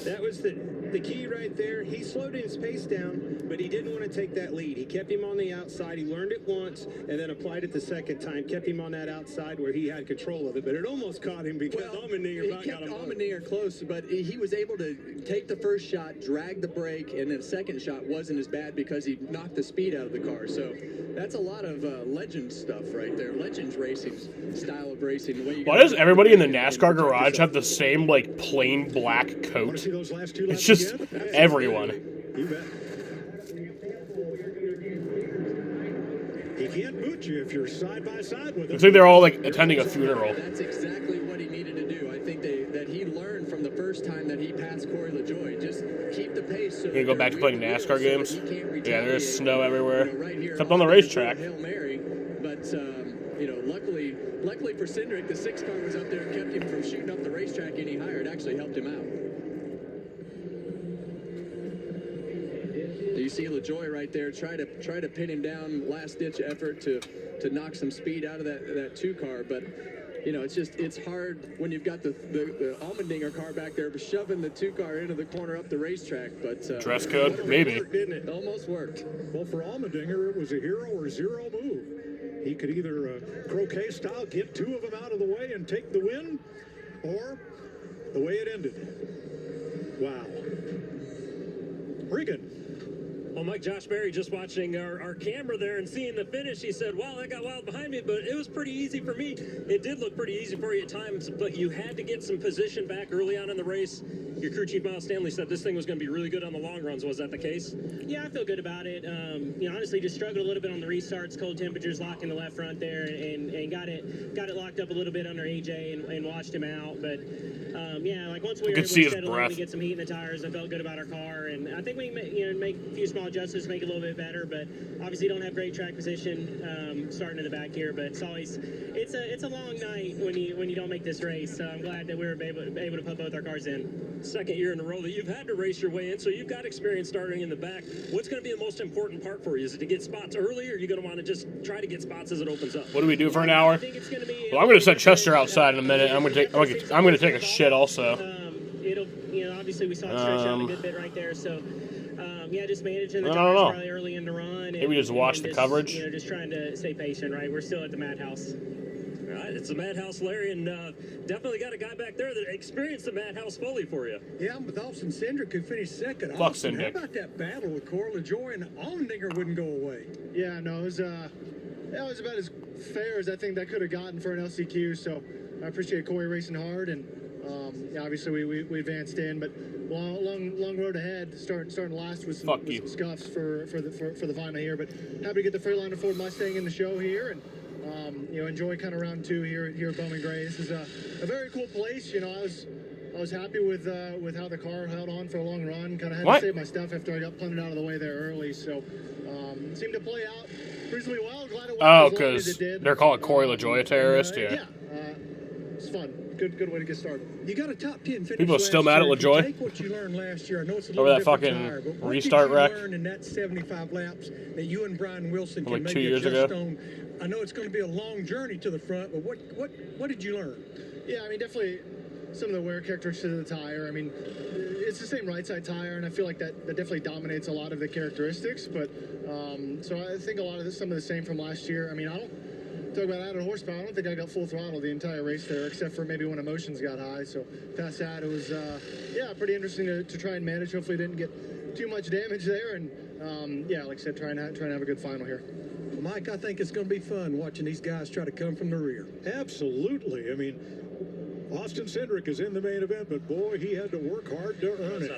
That was the key right there. He slowed his pace down, but he didn't want to take that lead. He kept him on the outside. He learned it once and then applied it the second time. Kept him on that outside where he had control of it, but it almost caught him because Allmendinger He kept Allmendinger close, but he was able to take the first shot, drag the brake, and then the second shot wasn't as bad because he knocked the speed out of the car. So that's a lot of legend stuff right there. Legends racing style of racing. The way you Why does everybody in the NASCAR garage have the same, like, plain black coat? It's just everyone. You bet. He can't boot you if you're side by side with him. Looks like they're all, like, attending a funeral. That's exactly what he needed to do. I think that he learned from the first time that he passed Corey LaJoie. Just keep the pace. So You gonna go back to playing NASCAR games? Yeah, there's snow everywhere. Except on the racetrack. Hail Mary, but luckily for Cindric, the 6 car was up there and kept him from shooting up the racetrack any higher. It actually helped him out. Do you see LaJoie right there try to pin him down, last ditch effort to knock some speed out of that 2 car, but it's hard when you've got the Allmendinger car back there shoving the 2 car into the corner up the racetrack. But Dress code, maybe. It almost worked. Well, for Allmendinger, it was a hero or zero move. He could either croquet style get 2 of them out of the way and take the win, or the way it ended. Wow. Regan. Well, Mike, Josh Berry, just watching our camera there and seeing the finish, he said, wow, that got wild behind me, but it was pretty easy for me. It did look pretty easy for you at times, but you had to get some position back early on in the race. Your crew chief, Miles Stanley, said this thing was going to be really good on the long runs. Was that the case? Yeah, I feel good about it. Honestly, just struggled a little bit on the restarts, cold temperatures, locking the left front there, and got it locked up a little bit under AJ and watched him out. But once we were able to settle in, we get some heat in the tires, I felt good about our car, and I think we make a few small small adjustments to make it a little bit better, but obviously don't have great track position starting in the back here. But it's a long night when you don't make this race. So I'm glad that we were able to put both our cars in. Second year in a row that you've had to race your way in, so you've got experience starting in the back. What's going to be the most important part for you? Is it to get spots early, or are you going to want to just try to get spots as it opens up? What do we do for an hour? Well, I'm going to set Chester outside in a minute. I'm going to take a shit also. Obviously we saw it stretch out a good bit right there. So, just managing the I don't tires know. probably early in the run. Maybe just watch the coverage. Just trying to stay patient, right? We're still at the Madhouse. All right, it's the Madhouse, Larry, and definitely got a guy back there that experienced the Madhouse fully for you. Yeah, I'm with Austin Cindric, who finished second. Fuck Austin, Cindric. how about that battle with Corey LaJoy and Allmendinger wouldn't go away? Yeah, no, it was about as fair as I think that could have gotten for an LCQ. So I appreciate Corey racing hard, and obviously we advanced in, but long road ahead. Starting last with some scuffs for the final here, but happy to get the Freightliner Ford Mustang in the show here, and enjoy kind of round two here at Bowman Gray. This is a very cool place. I was happy with how the car held on for a long run. Kind of had to save my stuff after I got punted out of the way there early. So it seemed to play out reasonably well. Glad it went as long as because it did. they're calling Corey LaJoy a terrorist. Yeah. It's fun. Good way to get started. You got a top 10 finish. People are still mad at LaJoy Take what you learned last year. I know it's a over little that fucking tire, but what restart did you wreck. learn in that 75 laps that you and Brian Wilson Like can 2 maybe years adjust ago. on? I know it's going to be a long journey to the front, but what did you learn? Yeah, I mean, definitely some of the wear characteristics of the tire. I mean, it's the same right side tire, and I feel like that definitely dominates a lot of the characteristics. But so I think a lot of some of the same from last year. I mean, I don't talk about added horsepower. I don't think I got full throttle the entire race there, except for maybe when emotions got high. So past that, it was pretty interesting to try and manage. Hopefully, didn't get too much damage there, and like I said, trying to have a good final here. Well, Mike, I think it's going to be fun watching these guys try to come from the rear. Absolutely. I mean, Austin Cindric is in the main event, but boy, he had to work hard to earn it.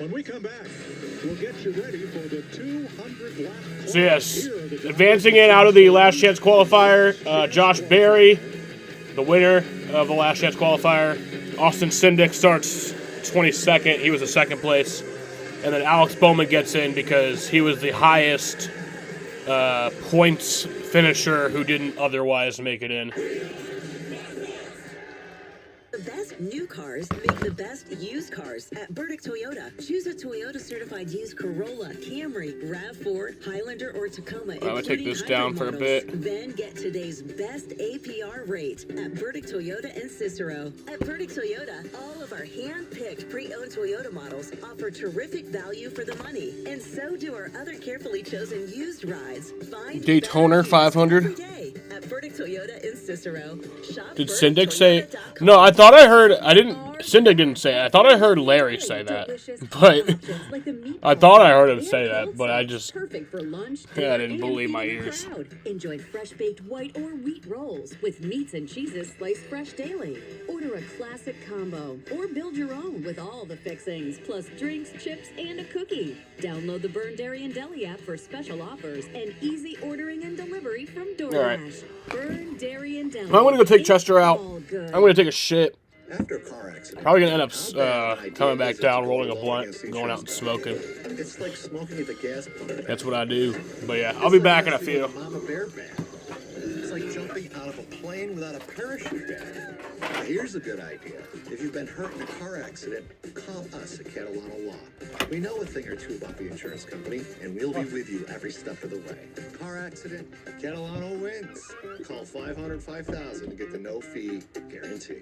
When we come back, we'll get you ready for the 200 lap. So yes, advancing in out of the last chance qualifier, Josh Berry, the winner of the last chance qualifier. Austin Cindric starts 22nd. He was in second place. And then Alex Bowman gets in because he was the highest points finisher who didn't otherwise make it in. The best new cars make the best used cars at Burdick Toyota. Choose a Toyota certified used Corolla, Camry, RAV4, Highlander, or Tacoma. I'm gonna take this down for a bit. Then get today's best APR rate at Burdick Toyota in Cicero. At Burdick Toyota, all of our hand-picked pre-owned Toyota models offer terrific value for the money, and so do our other carefully chosen used rides. Find Daytona 500. every day at Burdick Toyota in Cicero. Shop Did Burdick Cindric say? Toyota.com. No, I thought I heard. I didn't. Cindric didn't say it. I thought I heard Larry say that. But I thought I heard him say that. But I just. Perfect for lunch. I didn't believe my ears. Enjoy fresh baked white or wheat rolls with meats and cheeses sliced fresh daily. Order a classic combo or build your own with all the fixings, plus drinks, chips, and a cookie. Download the Burn Dairy and Deli app for special offers and easy ordering and delivery from DoorDash. All right. Burn Dairy and Deli. I'm gonna go take Chester out. I'm gonna take a shit. After a car accident, Probably gonna end up coming back down, rolling a blunt, going out and smoking. it's like smoking at the gas pump. That's what I do. But yeah, I'll be back in a few. Mama bear bag. It's like jumping out of a plane without a parachute bag. Now, here's a good idea. If you've been hurt in a car accident, call us at Catalano Law. We know a thing or two about the insurance company, and we'll be with you every step of the way. Car accident, Catalano wins. Call 500-5000 to get the no-fee guarantee.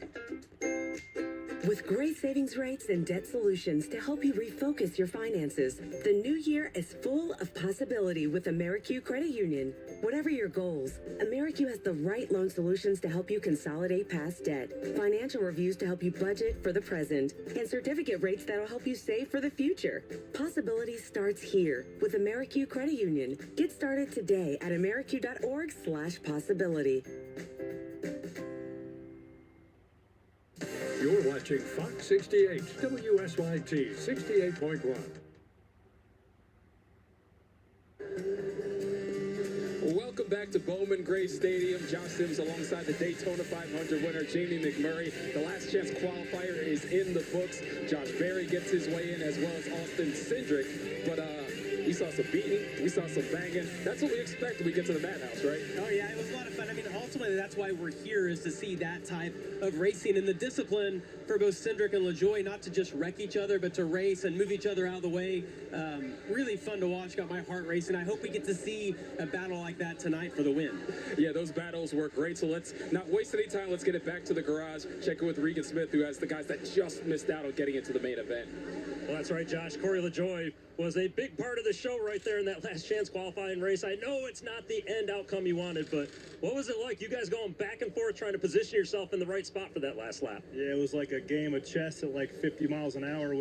With great savings rates and debt solutions to help you refocus your finances, the new year is full of possibility with AmeriQ Credit Union. Whatever your goals, AmeriQ has the right loan solutions to help you consolidate past debt, financial reviews to help you budget for the present, and certificate rates that'll help you save for the future. Possibility starts here with AmeriQ Credit Union. Get started today at ameriq.org/possibility. You're watching Fox 68, WSYT 68.1. Welcome back back to Bowman Gray Stadium. Josh Sims alongside the Daytona 500 winner, Jamie McMurray. The last chance qualifier is in the books. Josh Berry gets his way in, as well as Austin Cindric. But we saw some beating, we saw some banging. That's what we expect when we get to the Madhouse, right? Oh yeah, it was a lot of fun. I mean, ultimately that's why we're here, is to see that type of racing and the discipline for both Cindric and LaJoie, not to just wreck each other, but to race and move each other out of the way. Really fun to watch, got my heart racing. I hope we get to see a battle like that tonight for the win. Yeah, those battles were great. So let's not waste any time. Let's get it back to the garage. Check in with Regan Smith, who has the guys that just missed out on getting into the main event. Well, that's right, Josh. Corey LaJoie was a big part of the show right there in that last chance qualifying race. I know it's not the end outcome you wanted, but what was it like? You guys going back and forth trying to position yourself in the right spot for that last lap? Yeah, it was like a game of chess at like 50 miles an hour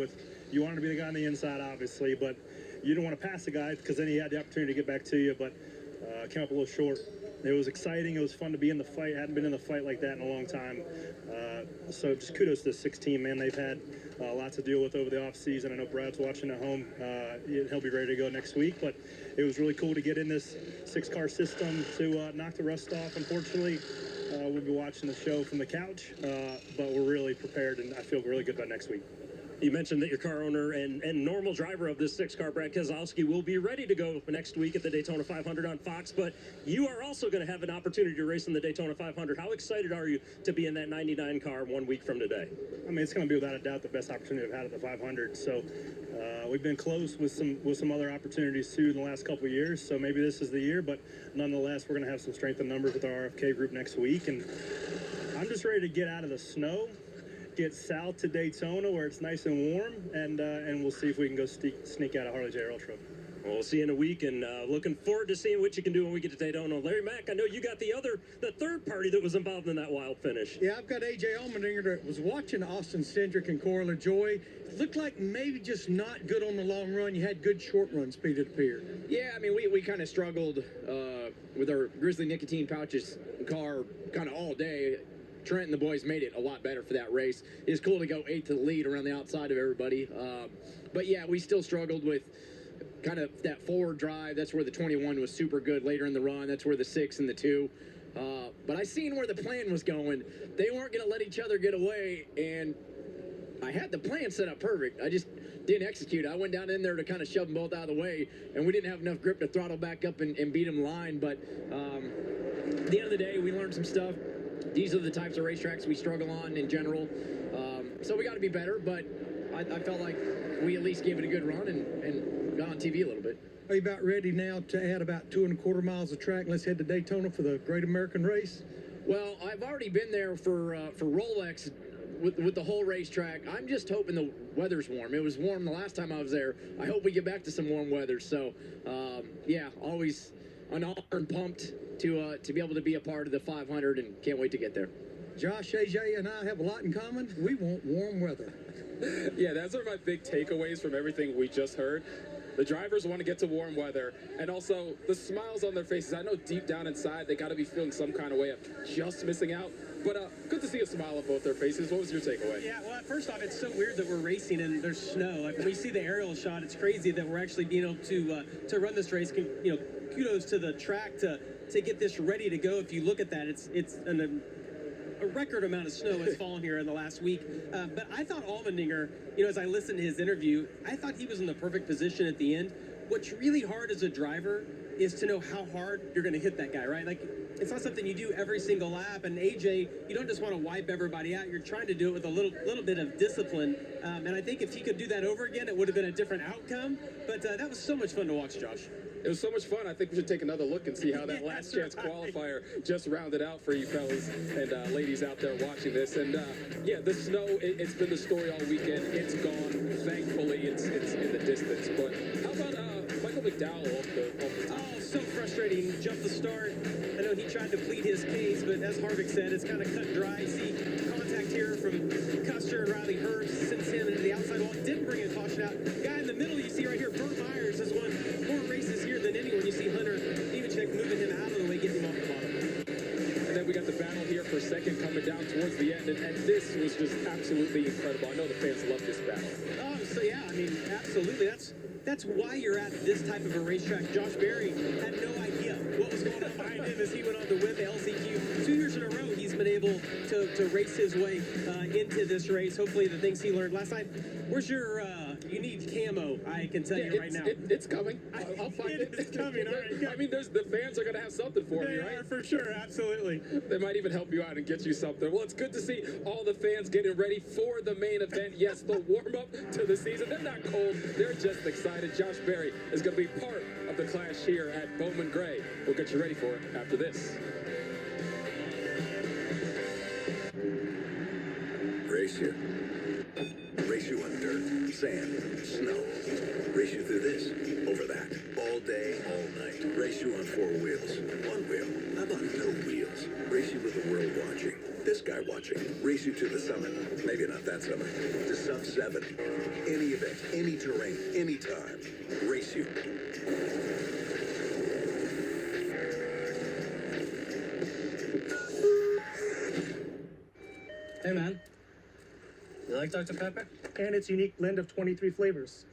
you wanted to be the guy on the inside, obviously, but you don't want to pass the guy because then he had the opportunity to get back to you, but came up a little short. It was exciting. It was fun to be in the fight. Hadn't been in the fight like that in a long time. So just kudos to the 6 team, man. They've had lots to deal with over the offseason. I know Brad's watching at home. He'll be ready to go next week. But it was really cool to get in this 6-car system to knock the rust off. Unfortunately, we'll be watching the show from the couch. But we're really prepared, and I feel really good about next week. You mentioned that your car owner and normal driver of this 6-car, Brad Keselowski, will be ready to go next week at the Daytona 500 on Fox, but you are also going to have an opportunity to race in the Daytona 500. How excited are you to be in that 99 car 1 week from today? I mean, it's going to be without a doubt the best opportunity I've had at the 500. So we've been close with some other opportunities too in the last couple of years. So maybe this is the year, but nonetheless, we're going to have some strength in numbers with our RFK group next week. And I'm just ready to get out of the snow, get south to Daytona where it's nice and warm, and we'll see if we can go sneak out a Harley JRL Trophy. Well, we'll see you in a week, and looking forward to seeing what you can do when we get to Daytona. Larry Mack, I know you got the third party that was involved in that wild finish. Yeah, I've got A.J. Allmendinger that was watching Austin Cindric and Corey LaJoie. Looked like maybe just not good on the long run. You had good short run speed, it appeared. Yeah, I mean, we kind of struggled with our Grizzly nicotine pouches car kind of all day. Trent and the boys made it a lot better for that race. It was cool to go 8th to the lead around the outside of everybody. But yeah, we still struggled with kind of that forward drive. That's where the 21 was super good later in the run. That's where the 6 and the 2. But I seen where the plan was going. They weren't going to let each other get away, and I had the plan set up perfect. I just didn't execute. I went down in there to kind of shove them both out of the way, and we didn't have enough grip to throttle back up and beat them line. But at the end of the day, we learned some stuff. These are the types of racetracks we struggle on in general. So we got to be better, but I felt like we at least gave it a good run and got on TV a little bit. Are you about ready now to add about 2.25 miles of track? Let's head to Daytona for the Great American Race. Well, I've already been there for Rolex with the whole racetrack. I'm just hoping the weather's warm. It was warm the last time I was there. I hope we get back to some warm weather. So, yeah, always an honor and pumped to be able to be a part of the 500, and can't wait to get there. Josh, AJ, and I have a lot in common. We want warm weather. Yeah, those are my big takeaways from everything we just heard. The drivers want to get to warm weather, and also the smiles on their faces. I know deep down inside they got to be feeling some kind of way of just missing out. But good to see a smile on both their faces. What was your takeaway? Yeah, well, first off, it's so weird that we're racing and there's snow. Like, when we see the aerial shot, it's crazy that we're actually being able to run this race. You know, kudos to the track to get this ready to go. If you look at that, it's a record amount of snow has fallen here in the last week. But I thought Allmendinger, you know, as I listened to his interview, I thought he was in the perfect position at the end. What's really hard as a driver is to know how hard you're going to hit that guy, right? Like, it's not something you do every single lap. And AJ, you don't just want to wipe everybody out. You're trying to do it with a little bit of discipline. And I think if he could do that over again, it would have been a different outcome. But that was so much fun to watch, Josh. It was so much fun. I think we should take another look and see how that last chance qualifier just rounded out for you fellas and ladies out there watching this. And yeah, the snow, it's been the story all weekend. It's gone. Thankfully, it's in the distance. But how about Michael McDowell off the top? Oh, so frustrating. Jumped the start. I know he tried to plead his case, but as Harvick said, it's kind of cut and dry. See contact here from Custer and Riley Herbst, sends him into the outside wall. Didn't bring a caution out. Guy in the middle you see right here, Burt Myers, has won more races here than anyone. You see Hunter Nemechek moving him out of the way, getting him off the bottom. And then we got the battle here for second coming down towards the end, and this was just absolutely incredible. I know the fans love this battle. Oh, so yeah, I mean, absolutely. That's why you're at this type of a racetrack. Josh Berry had no idea what was going on behind him as he went on to win the LCQ. 2 years in a row, he's been able to race his way into this race. Hopefully, the things he learned last night. Where's your you need camo? I can tell you right now. It's coming. I'll find it. It's coming. All right. Good. I mean, the fans are going to have something for me, right? For sure, absolutely. They might even help you out and get you something. Well, it's good to see all the fans getting ready for the main event. Yes, the warm-up to the season. They're not cold. They're just excited. Josh Berry is going to be part of the clash here at Bowman Gray. We'll get you ready for it after this. Race you. Race you on dirt, sand, snow. Race you through this, over that, all day, all night. Race you on 4 wheels. 1 wheel. How about no wheels? Race you with the world watching. This guy watching. Race you to the summit. Maybe not that summit. To sub 7. Any event, any terrain, any time. Race you. Hey man, you like Dr. Pepper? And its unique blend of 23 flavors.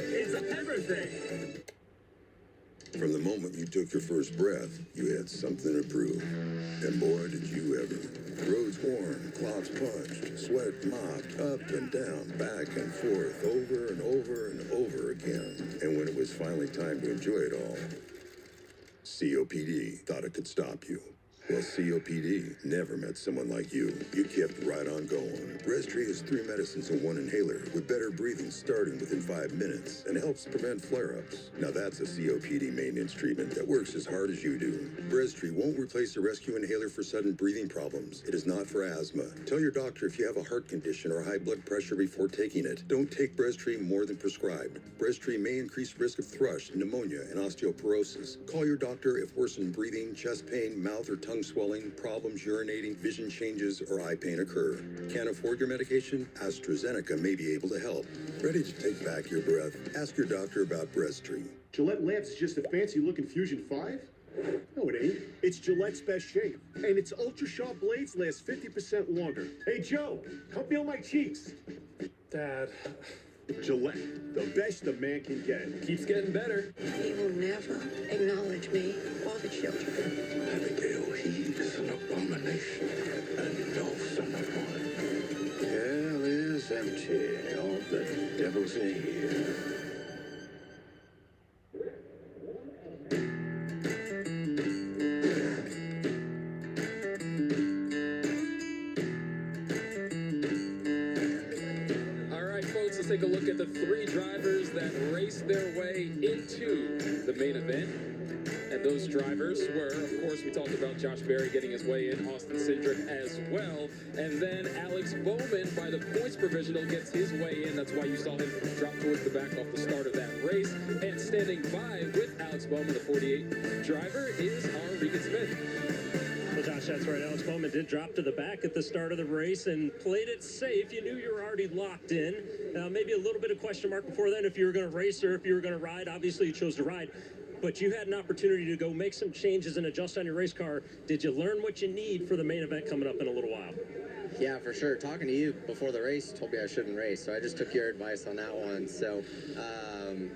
It's everything. From the moment you took your first breath, you had something to prove. And boy, did you ever. Roads worn, clouds punched, sweat mopped, up and down, back and forth, over and over and over again. And when it was finally time to enjoy it all, COPD thought it could stop you. Well, COPD never met someone like you. You kept right on going. Breztri has 3 medicines and 1 inhaler with better breathing starting within 5 minutes and helps prevent flare-ups. Now that's a COPD maintenance treatment that works as hard as you do. Breztri won't replace a rescue inhaler for sudden breathing problems. It is not for asthma. Tell your doctor if you have a heart condition or high blood pressure before taking it. Don't take Breztri more than prescribed. Breztri may increase risk of thrush, pneumonia, and osteoporosis. Call your doctor if worsened breathing, chest pain, mouth or tongue swelling, problems urinating, vision changes, or eye pain occur. Can't afford your medication? AstraZeneca may be able to help. Ready to take back your breath? Ask your doctor about Breztri. Gillette Labs is just a fancy-looking Fusion 5? No, it ain't. It's Gillette's best shave. And its ultra-sharp blades last 50% longer. Hey, Joe, come feel my cheeks. Dad. Gillette, the best a man can get. Keeps getting better. He will never acknowledge me or the children. Abigail, he is an abomination and no son of one. Hell is empty. All the devil's in here. Let's take a look at the 3 drivers that raced their way into the main event. And those drivers were, of course, we talked about Josh Berry getting his way in, Austin Cindric as well. And then Alex Bowman, by the points provisional, gets his way in. That's why you saw him drop towards the back off the start of that race. And standing by with Alex Bowman, the 48 driver, is our Regan Smith. Well, Josh, that's right. Alex Bowman did drop to the back at the start of the race and played it safe. You knew you were already locked in. Maybe a little bit of question mark before then if you were going to race or if you were going to ride. Obviously, you chose to ride. But you had an opportunity to go make some changes and adjust on your race car. Did you learn what you need for the main event coming up in a little while? Yeah, for sure. Talking to you before the race told me I shouldn't race, so I just took your advice on that one. So,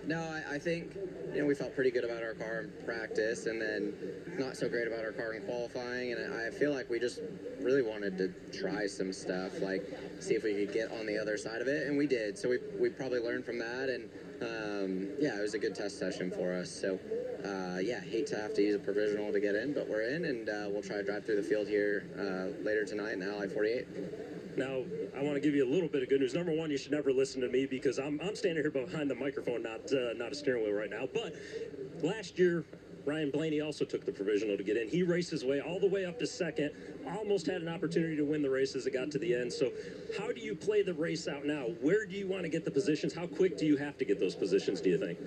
no, I think, we felt pretty good about our car in practice and then not so great about our car in qualifying. And I feel like we just really wanted to try some stuff, like see if we could get on the other side of it, and we did. So we probably learned from that, and yeah, it was a good test session for us. So, yeah, hate to have to use a provisional to get in, but we're in, and we'll try to drive through the field here later tonight in the Ally 48. Now, I want to give you a little bit of good news. Number one, you should never listen to me because I'm standing here behind the microphone, not a steering wheel right now. But last year, Ryan Blaney also took the provisional to get in. He raced his way all the way up to second, almost had an opportunity to win the race as it got to the end. So how do you play the race out now? Where do you want to get the positions? How quick do you have to get those positions, do you think?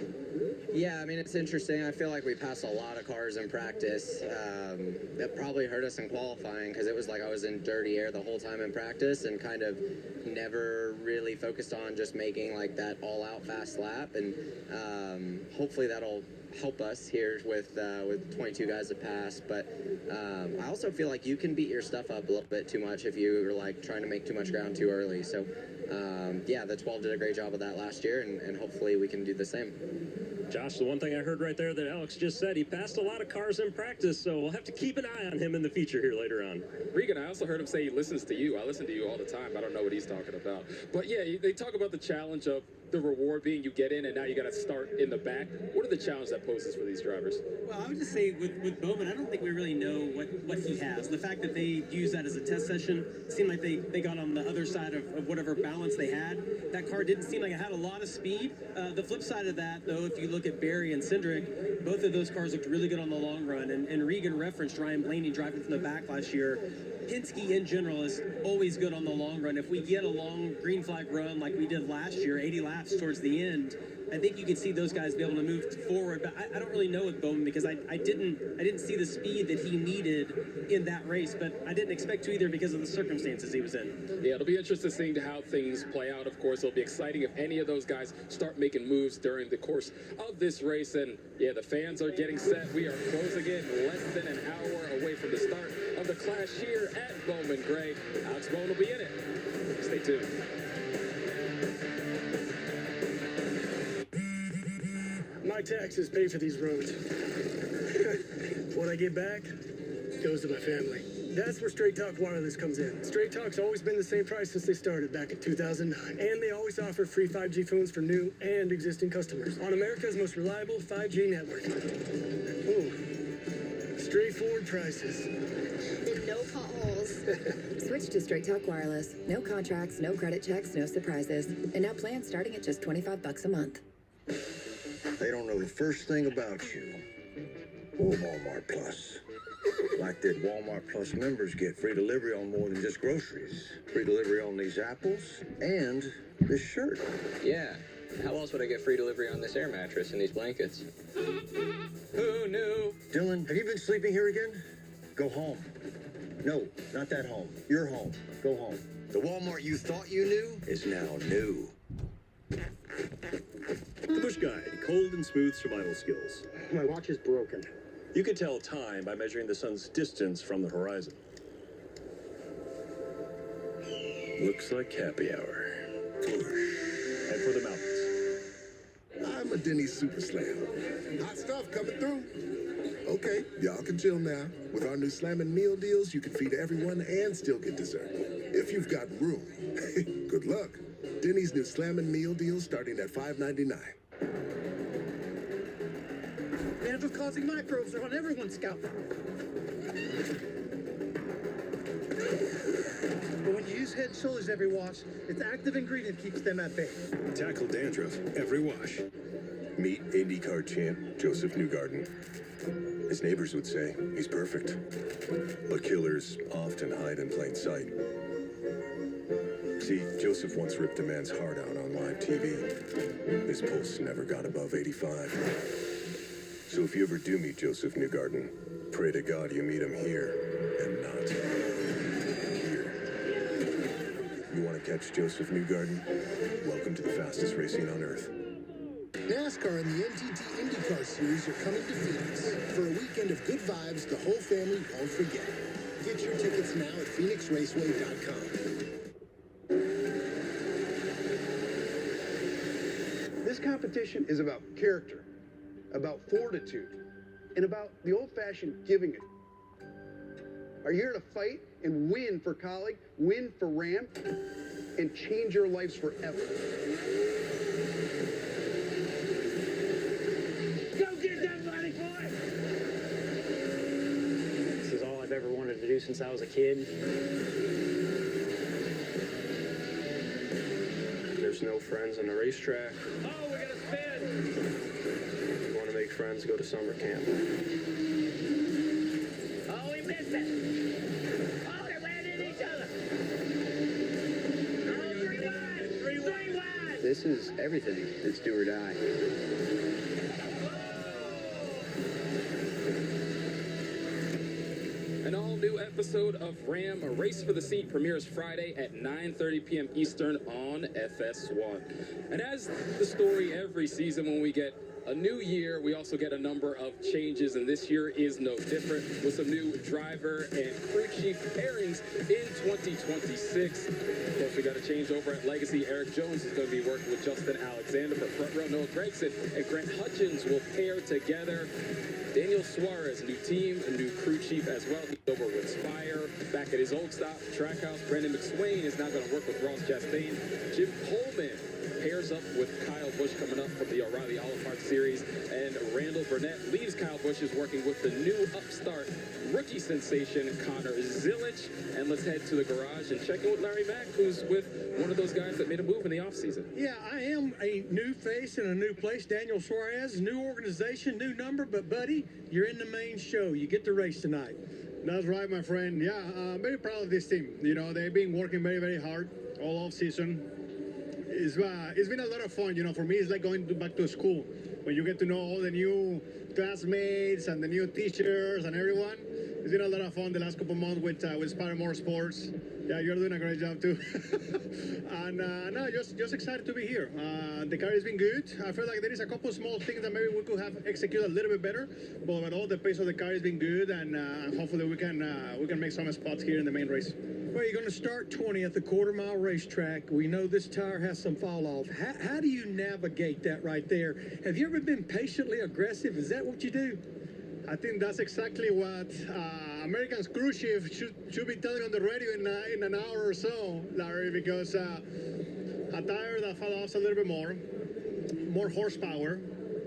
Yeah, I mean, it's interesting. I feel like we passed a lot of cars in practice. That probably hurt us in qualifying because it was like I was in dirty air the whole time in practice and kind of never really focused on just making like that all-out fast lap. And hopefully that'll help us here with 22 guys that passed. But I also feel like you can beat your stuff up a little bit too much if you were like trying to make too much ground too early. So yeah, the 12 did a great job of that last year, and hopefully we can do the same. Josh, the one thing I heard right there that Alex just said, he passed a lot of cars in practice, so we'll have to keep an eye on him in the future here later on. Regan, I also heard him say he listens to you. I listen to you all the time. I don't know what he's talking about. But yeah, they talk about the challenge of the reward being you get in and now you got to start in the back. What are the challenges that poses for these drivers? Well, I would just say with Bowman, I don't think we really know what he has. The fact that they used that as a test session seemed like they got on the other side of whatever balance they had. That car didn't seem like it had a lot of speed. The flip side of that, though, if you look at Barry and Cindric, both of those cars looked really good on the long run. And Regan referenced Ryan Blaney driving from the back last year. Penske in general is always good on the long run. If we get a long green flag run like we did last year, 80 laps towards the end, I think you can see those guys be able to move forward. But I don't really know with Bowman because I didn't see the speed that he needed in that race, but I didn't expect to either because of the circumstances he was in. Yeah, it'll be interesting seeing how things play out. Of course, it'll be exciting if any of those guys start making moves during the course of this race. And yeah, the fans are getting set. We are closing in less than an hour away from the start of the clash here at Bowman Gray. Alex Bowman will be in it. Stay tuned. My taxes pay for these roads. What I get back goes to my family. That's where Straight Talk Wireless comes in. Straight Talk's always been the same price since they started back in 2009. And they always offer free 5G phones for new and existing customers on America's most reliable 5G network. Ooh, straightforward prices. And no potholes. Switch to Straight Talk Wireless. No contracts, no credit checks, no surprises. And now plans starting at just $25 a month. They don't know the first thing about you or Walmart Plus. Like that Walmart Plus members get free delivery on more than just groceries. Free delivery on these apples and this shirt. Yeah. How else would I get free delivery on this air mattress and these blankets? Who knew? Dylan, have you been sleeping here again? Go home. No, not that home. Your home. Go home. The Walmart you thought you knew is now new. The Bush Guide, cold and smooth survival skills. My watch is broken. You can tell time by measuring the sun's distance from the horizon. Looks like happy hour. Head for the mountains. I'm a Denny's Super Slam. Hot stuff coming through. Okay, y'all can chill now. With our new Slammin' Meal Deals, you can feed everyone and still get dessert. If you've got room. Good luck. Denny's new Slammin' Meal Deals starting at $5.99. Cancer-causing microbes are on everyone's scalp. But when you use Head & Shoulders every wash, its active ingredient keeps them at bay. Tackle dandruff every wash. Meet IndyCar champ Joseph Newgarden. His neighbors would say he's perfect. But killers often hide in plain sight. See, Joseph once ripped a man's heart out on live TV. His pulse never got above 85. So if you ever do meet Joseph Newgarden, pray to God you meet him here and not here. You want to catch Joseph Newgarden? Welcome to the fastest racing on Earth. NASCAR and the NTT IndyCar Series are coming to Phoenix. For a weekend of good vibes the whole family won't forget. Get your tickets now at PhoenixRaceway.com. This competition is about character, about fortitude, and about the old-fashioned giving it. Are you here to fight and win for Colleague, win for Ram, and change your lives forever? Go get that money, boy! This is all I've ever wanted to do since I was a kid. There's no friends on the racetrack. Oh, we got a spin! You want to make friends go to summer camp. Oh, we missed it. Oh, they ran into each other. Oh, 3 wide. 3 wide. This is everything. It's do or die. An all-new episode of Ram, A Race for the Seat, premieres Friday at 9:30 p.m. Eastern on FS1. And as the story every season, when we get a new year, we also get a number of changes, and this year is no different, with some new driver and crew chief pairings in 2026. Of course, we got a change over at Legacy. Eric Jones is going to be working with Justin Alexander, but front row Noah Gregson and Grant Hutchins will pair together. Daniel Suarez, new team, a new crew chief as well. He's over with Spire. Back at his old stop, Trackhouse, Brandon McSwain is now going to work with Ross Chastain. Jim Coleman pairs up with Kyle Busch coming up from the O'Reilly Olive Park Series. And Randall Burnett leaves Kyle Busch, is working with the new upstart rookie sensation, Connor Zilic. And let's head to the garage and check in with Larry Mack, who's with one of those guys that made a move in the offseason. Yeah, I am a new face in a new place. Daniel Suarez, new organization, new number, but buddy, you're in the main show. You get to race tonight. That's right, my friend. Yeah, I'm very proud of this team. You know, they've been working very, very hard all off season. It's been a lot of fun. You know, for me, it's like going back to school when you get to know all the new classmates and the new teachers and everyone. It's been a lot of fun the last couple months with Spire Motorsports. Yeah, you're doing a great job too. And no, just excited to be here. The car has been good. I feel like there is a couple small things that maybe we could have executed a little bit better, but overall the pace of the car has been good, and hopefully we can make some spots here in the main race. Well, you're going to start 20 at the quarter-mile racetrack. We know this tire has some fall-off. How do you navigate that right there? Have you ever been patiently aggressive? Is that what you do? I think that's exactly what American's crew chief should be telling on the radio in an hour or so, Larry, because a tire that falls off a little bit more horsepower.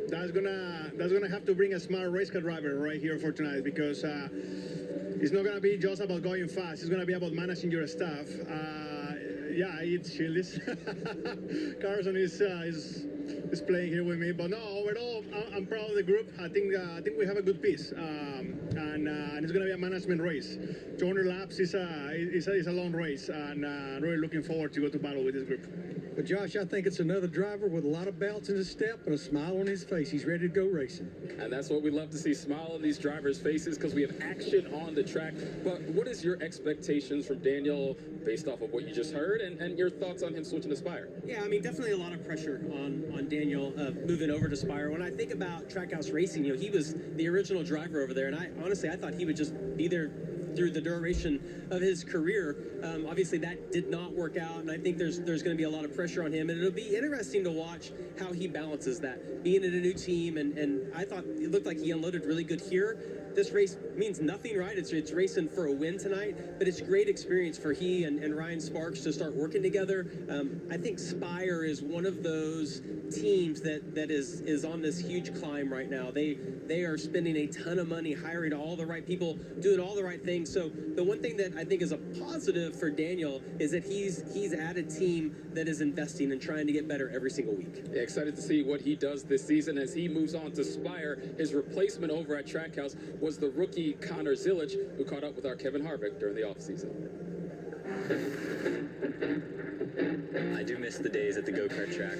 That's gonna have to bring a smart race car driver right here for tonight, because it's not gonna be just about going fast. It's gonna be about managing your stuff. Yeah, it's Chili's. Carson is playing here with me, but no, overall, I'm proud of the group. I think we have a good piece, and it's going to be a management race. 200 laps is a long race, and really looking forward to go to battle with this group. But Josh, I think it's another driver with a lot of bounce in his step and a smile on his face. He's ready to go racing. And that's what we love to see, smile on these drivers' faces, because we have action on the track. But what is your expectations from Daniel based off of what you just heard, and your thoughts on him switching to Spire? Yeah, I mean, definitely a lot of pressure on Daniel moving over to Spire. When I think about Trackhouse Racing, you know, he was the original driver over there, and I thought he would just be there through the duration of his career. Obviously, that did not work out, and I think there's going to be a lot of pressure on him, and it'll be interesting to watch how he balances that, being in a new team, and I thought it looked like he unloaded really good here. This race means nothing, right? It's racing for a win tonight, but it's a great experience for he and Ryan Sparks to start working together. I think Spire is one of those teams that is on this huge climb right now. They are spending a ton of money, hiring all the right people, doing all the right things. So the one thing that I think is a positive for Daniel is that he's at a team that is investing and trying to get better every single week. Yeah, excited to see what he does this season as he moves on to Spire. His replacement over at Trackhouse was the rookie Connor Zilic, who caught up with our Kevin Harvick during the offseason. I do miss the days at the go-kart track.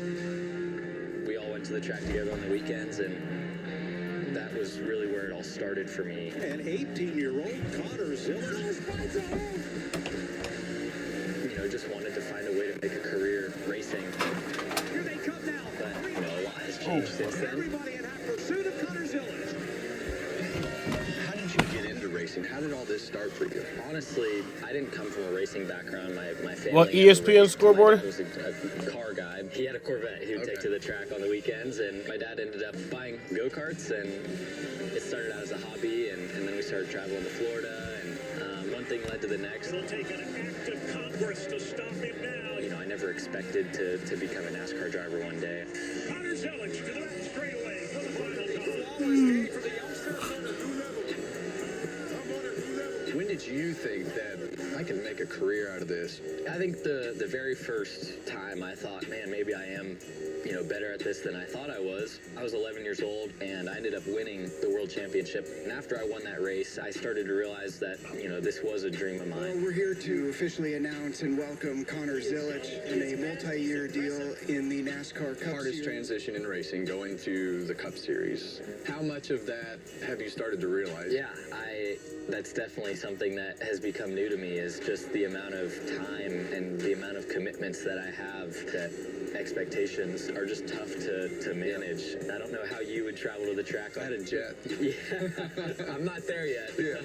We all went to the track together on the weekends, and that was really where it all started for me. And 18-year-old Connor Zilic. You know, just wanted to find a way to make a career racing. Here they come now. But, you know, a lot has changed since then. Everybody in hot pursuit of Connor Zilic. How did you get into racing? How did all this start for you? Honestly, I didn't come from a racing background. My family. What, ESPN scoreboard? Was a car guy. He had a Corvette he would take to the track on the weekends, and my dad ended up buying go-karts, and it started out as a hobby, and then we started traveling to Florida, and one thing led to the next. It'll take an act of Congress to stop him now. You know, I never expected to become a NASCAR driver one day. Connor Zilic to the back straightaway for the final When did you think that I can make a career out of this? I think the very first time I thought, man, maybe I am better at this than I thought I was. I was 11 years old, and I ended up winning the World Championship. And after I won that race, I started to realize that, this was a dream of mine. Well, we're here to officially announce and welcome Connor Zilic in a multi-year deal in the NASCAR Cup Hardest Series. transition in racing, going to the Cup Series. How much of that have you started to realize? Yeah, that's definitely something that has become new to me, is just the amount of time and the amount of commitments that I have, that expectations are just tough to manage. I don't know how you would travel to the track. I had a jet. Yeah, I'm not there yet. Yeah.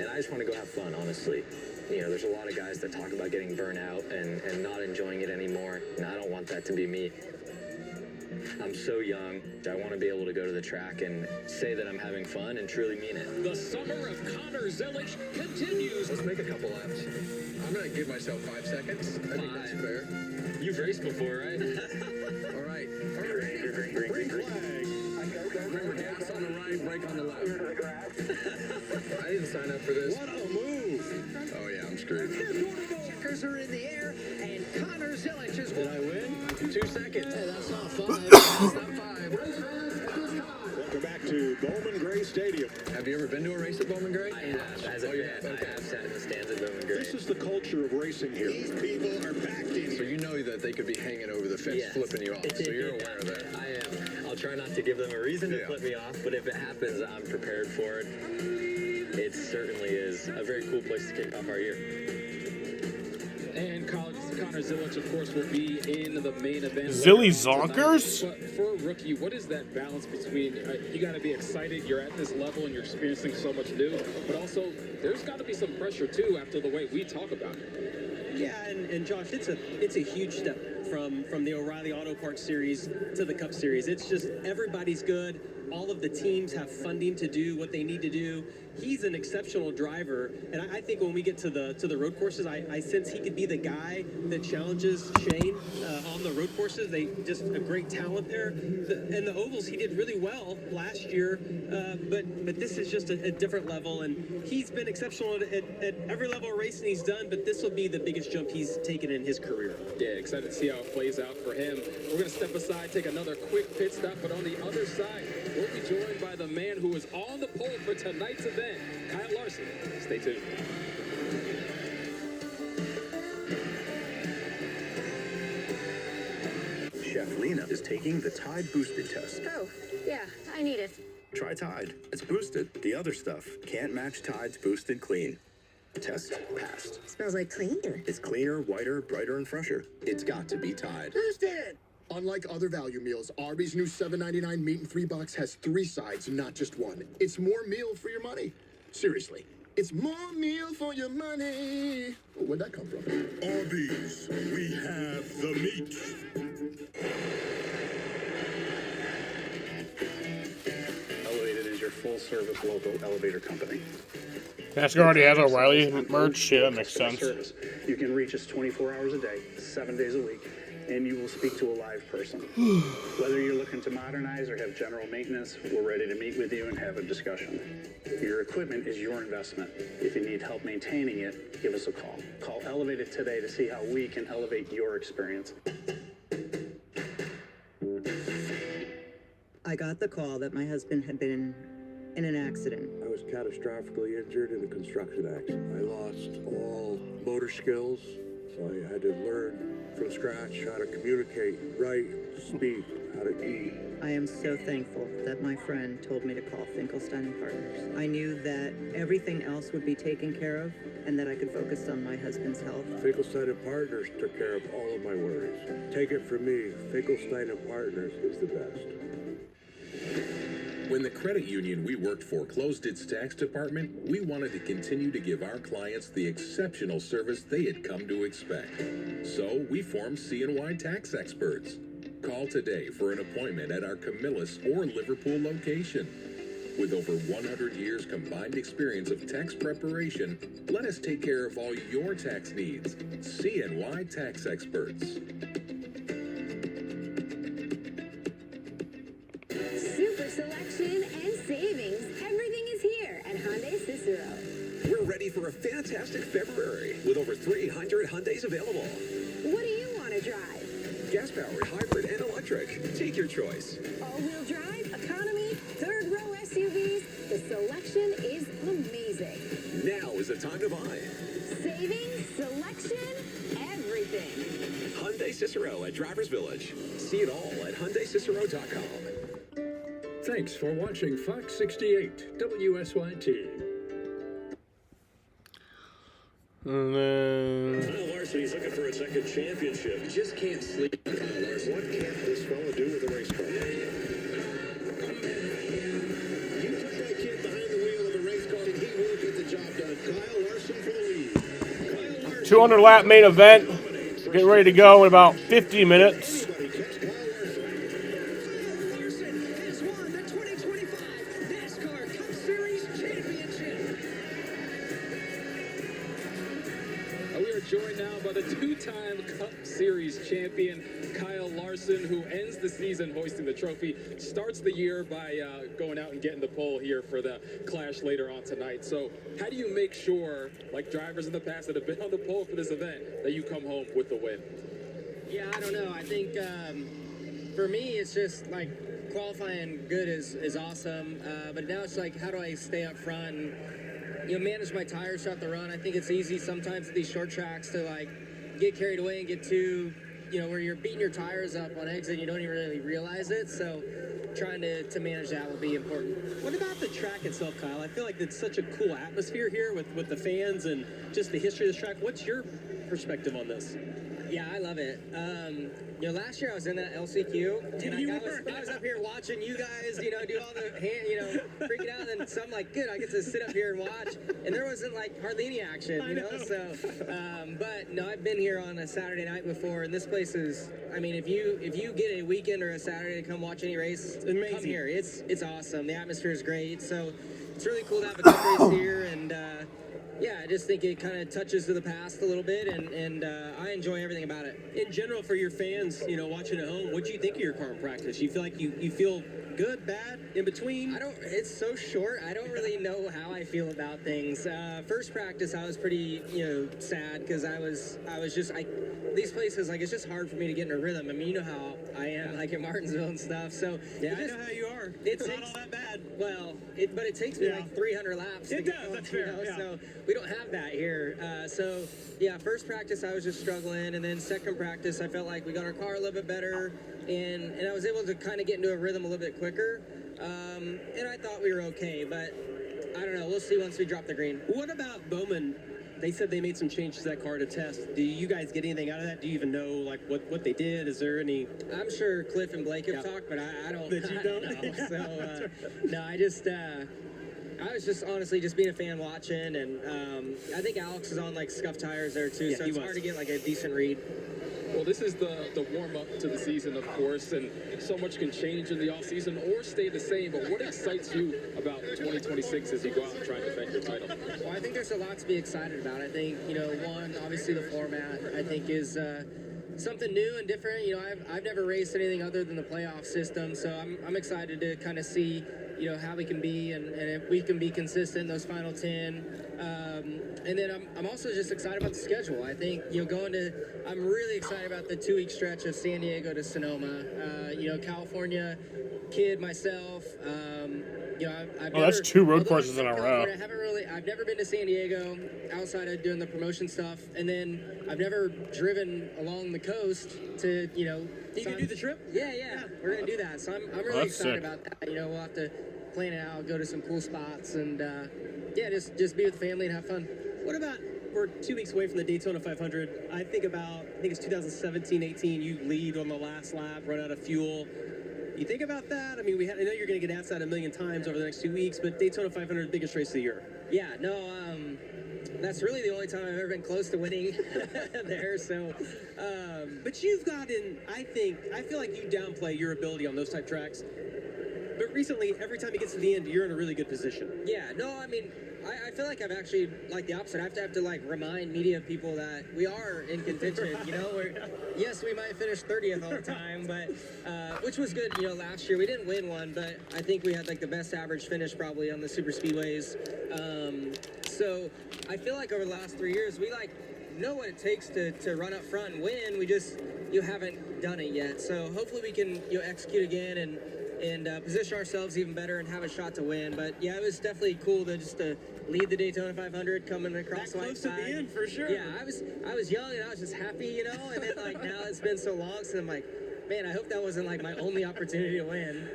And I just want to go have fun, honestly. There's a lot of guys that talk about getting burnt out and not enjoying it anymore, and I don't want that to be me. I'm so young. I want to be able to go to the track and say that I'm having fun and truly mean it. The summer of Connor Zilic continues. Let's make a couple laps. I'm going to give myself 5 seconds. I think that's fair. You've raced before, right? All right. Green flag. Remember, gas on the right, brake on the left. I didn't sign up for this. What a move! Oh, yeah, I'm screwed. Checkers are in the air, and Connor Zilic is Did I win? 2 seconds. Hey, that's not 5. That's not 5. Welcome back to Bowman Gray Stadium. Have you ever been to a race at Bowman Gray? I have. As a fan, I have sat in the stands at Bowman Gray. This is the culture of racing here. These people are backed in. So you know that they could be hanging over the fence, Yes. flipping you off. So you're aware of that. I am. I'll try not to give them a reason to Yeah. flip me off, but if it happens, I'm prepared for it. It certainly is a very cool place to kick off our year. And Connor Zilic, of course, will be in the main event. Zilly tonight. Zonkers? But for a rookie, what is that balance between you got to be excited, you're at this level and you're experiencing so much new, but also there's got to be some pressure too after the way we talk about it. Yeah, and Josh, it's a huge step from the O'Reilly Auto Parts Series to the Cup Series. It's just everybody's good. All of the teams have funding to do what they need to do. He's an exceptional driver, and I think when we get to the road courses, I sense he could be the guy that challenges Shane on the road courses. They just a great talent there. And the ovals, he did really well last year, but this is just a different level, and he's been exceptional at every level of racing he's done. But this will be the biggest jump he's taken in his career. Yeah, excited to see how it plays out for him. We're going to step aside, take another quick pit stop, but on the other side, we'll be joined by the man who is on the pole for tonight's event, Kyle Larson. Stay tuned. Chef Lena is taking the Tide Boosted test. Oh, yeah, I need it. Try Tide. It's boosted. The other stuff can't match Tide's Boosted Clean. Test passed. Smells like cleaner. It's cleaner, whiter, brighter, and fresher. It's got to be Tide. Boosted! Unlike other value meals, Arby's new $7.99 meat and 3 bucks has 3 sides, not just one. It's more meal for your money. Seriously, it's more meal for your money. Where'd that come from? Arby's, we have the meat. Elevated is your full-service local elevator company. NASCAR already has O'Reilly merch. Yeah, that makes sense. Service. You can reach us 24 hours a day, 7 days a week, and you will speak to a live person. Whether you're looking to modernize or have general maintenance, we're ready to meet with you and have a discussion. Your equipment is your investment. If you need help maintaining it, give us a call. Call Elevated today to see how we can elevate your experience. I got the call that my husband had been in an accident. I was catastrophically injured in a construction accident. I lost all motor skills, so I had to learn from scratch how to communicate, write, speak, how to eat. I am so thankful that my friend told me to call Finkelstein & Partners. I knew that everything else would be taken care of and that I could focus on my husband's health. Finkelstein & Partners took care of all of my worries. Take it from me, Finkelstein & Partners is the best. When the credit union we worked for closed its tax department, we wanted to continue to give our clients the exceptional service they had come to expect. So we formed C&Y Tax Experts. Call today for an appointment at our Camillus or Liverpool location. With over 100 years combined experience of tax preparation, let us take care of all your tax needs. C&Y Tax Experts. Super selection and savings. Everything is here at Hyundai Cicero. We're ready for a fantastic February with over 300 Hyundais available. What do you want to drive? Gas-powered, hybrid, and electric. electric. Take your choice. All-wheel drive, economy, third-row SUVs. The selection is amazing. Now is the time to buy. Savings, selection, everything. Hyundai Cicero at Drivers Village. See it all at HyundaiCicero.com. Thanks for watching Fox 68 WSYT. And then Kyle Larson, he's looking for a second championship. He just can't sleep. Kyle Larson. What can't this fella do with a race car? You put that kid behind the wheel of a race car and he will get the job done. Kyle Larson for the lead. Kyle Larson. 200 lap main event. Getting ready to go in about 50 minutes. Joined now by the two-time Cup Series champion, Kyle Larson, who ends the season hoisting the trophy, starts the year by going out and getting the pole here for the Clash later on tonight. So how do you make sure, like drivers in the past that have been on the pole for this event, that you come home with the win? Yeah, I don't know. I think for me, it's just like qualifying good is awesome. But now it's like, how do I stay up front and manage my tires throughout the run? I think it's easy sometimes at these short tracks to like get carried away and get too, where you're beating your tires up on exit and you don't even really realize it. So trying to manage that will be important. What about the track itself, Kyle? I feel like it's such a cool atmosphere here with the fans and just the history of this track. What's your perspective on this? Yeah, I love it. Last year I was in that LCQ, and I was up here watching you guys, do all the hand, freaking out, and so I'm like, good, I get to sit up here and watch, and there wasn't like hardly any action, so, but no, I've been here on a Saturday night before, and this place is, I mean, if you get a weekend or a Saturday to come watch any race, come here. It's awesome. The atmosphere is great, so it's really cool to have a cup race here, and yeah, I just think it kind of touches to the past a little bit, and I enjoy everything about it. In general, for your fans, watching at home, what do you think of your car in practice? You feel like you feel good, bad, in between? It's so short, I don't really know how I feel about things. First practice, I was pretty, sad, because I was just, these places, like, it's just hard for me to get in a rhythm. I mean, you know how I am, like in Martinsville and stuff, so. Yeah, I know how you are. It's not all that bad. Well, but it takes me like 300 laps to get going, that's fair, so we don't have that here. So, yeah, first practice, I was just struggling, and then second practice, I felt like we got our car a little bit better, and I was able to kind of get into a rhythm a little bit quicker, and I thought we were okay, but I don't know. We'll see once we drop the green. What about Bowman? They said they made some changes to that car to test. Do you guys get anything out of that? Do you even know like what they did? Is there any? I'm sure Cliff and Blake have talked, but I don't. That you don't know. So no, I was just honestly just being a fan watching, and I think Alex is on like scuff tires there too, so it's hard to get like a decent read. Well, this is the warm-up to the season, of course, and so much can change in the off-season or stay the same, but what excites you about 2026 as you go out and try and defend your title? Well, I think there's a lot to be excited about. I think, one, obviously the format, I think is something new and different. I've never raced anything other than the playoff system, so I'm excited to kind of see, how we can be and if we can be consistent in those final 10. And then I'm also just excited about the schedule. I think, I'm really excited about the 2-week stretch of San Diego to Sonoma. California kid myself. That's 2 road courses in a row. I've never been to San Diego outside of doing the promotion stuff, and then I've never driven along the coast to, You can do the trip? Yeah, we're gonna do that. So I'm really excited about that. We'll have to plan it out, go to some cool spots, and just be with the family and have fun. What about, we're 2 weeks away from the Daytona 500. I think it's 2017-18. You lead on the last lap, run out of fuel. You think about that? I mean, I know you're going to get asked that a million times over the next 2 weeks, but Daytona 500, biggest race of the year. Yeah, no, that's really the only time I've ever been close to winning there. So, but you've gotten, I feel like you downplay your ability on those type tracks. But recently, every time it gets to the end, you're in a really good position. Yeah, no, I mean, I feel like I've actually, like the opposite. I have to like remind media people that we are in contention, yes, we might finish 30th all the time, but, which was good, last year. We didn't win one, but I think we had like the best average finish probably on the super speedways. So I feel like over the last 3 years, we like know what it takes to run up front and win. We just, you haven't done it yet. So hopefully we can execute again and position ourselves even better and have a shot to win. But yeah, it was definitely cool to just to lead the Daytona 500 coming across the white side. Close to the end for sure. Yeah, I was young and I was just happy, you know. And then like now it's been so long, so I'm like, man, I hope that wasn't like my only opportunity to win.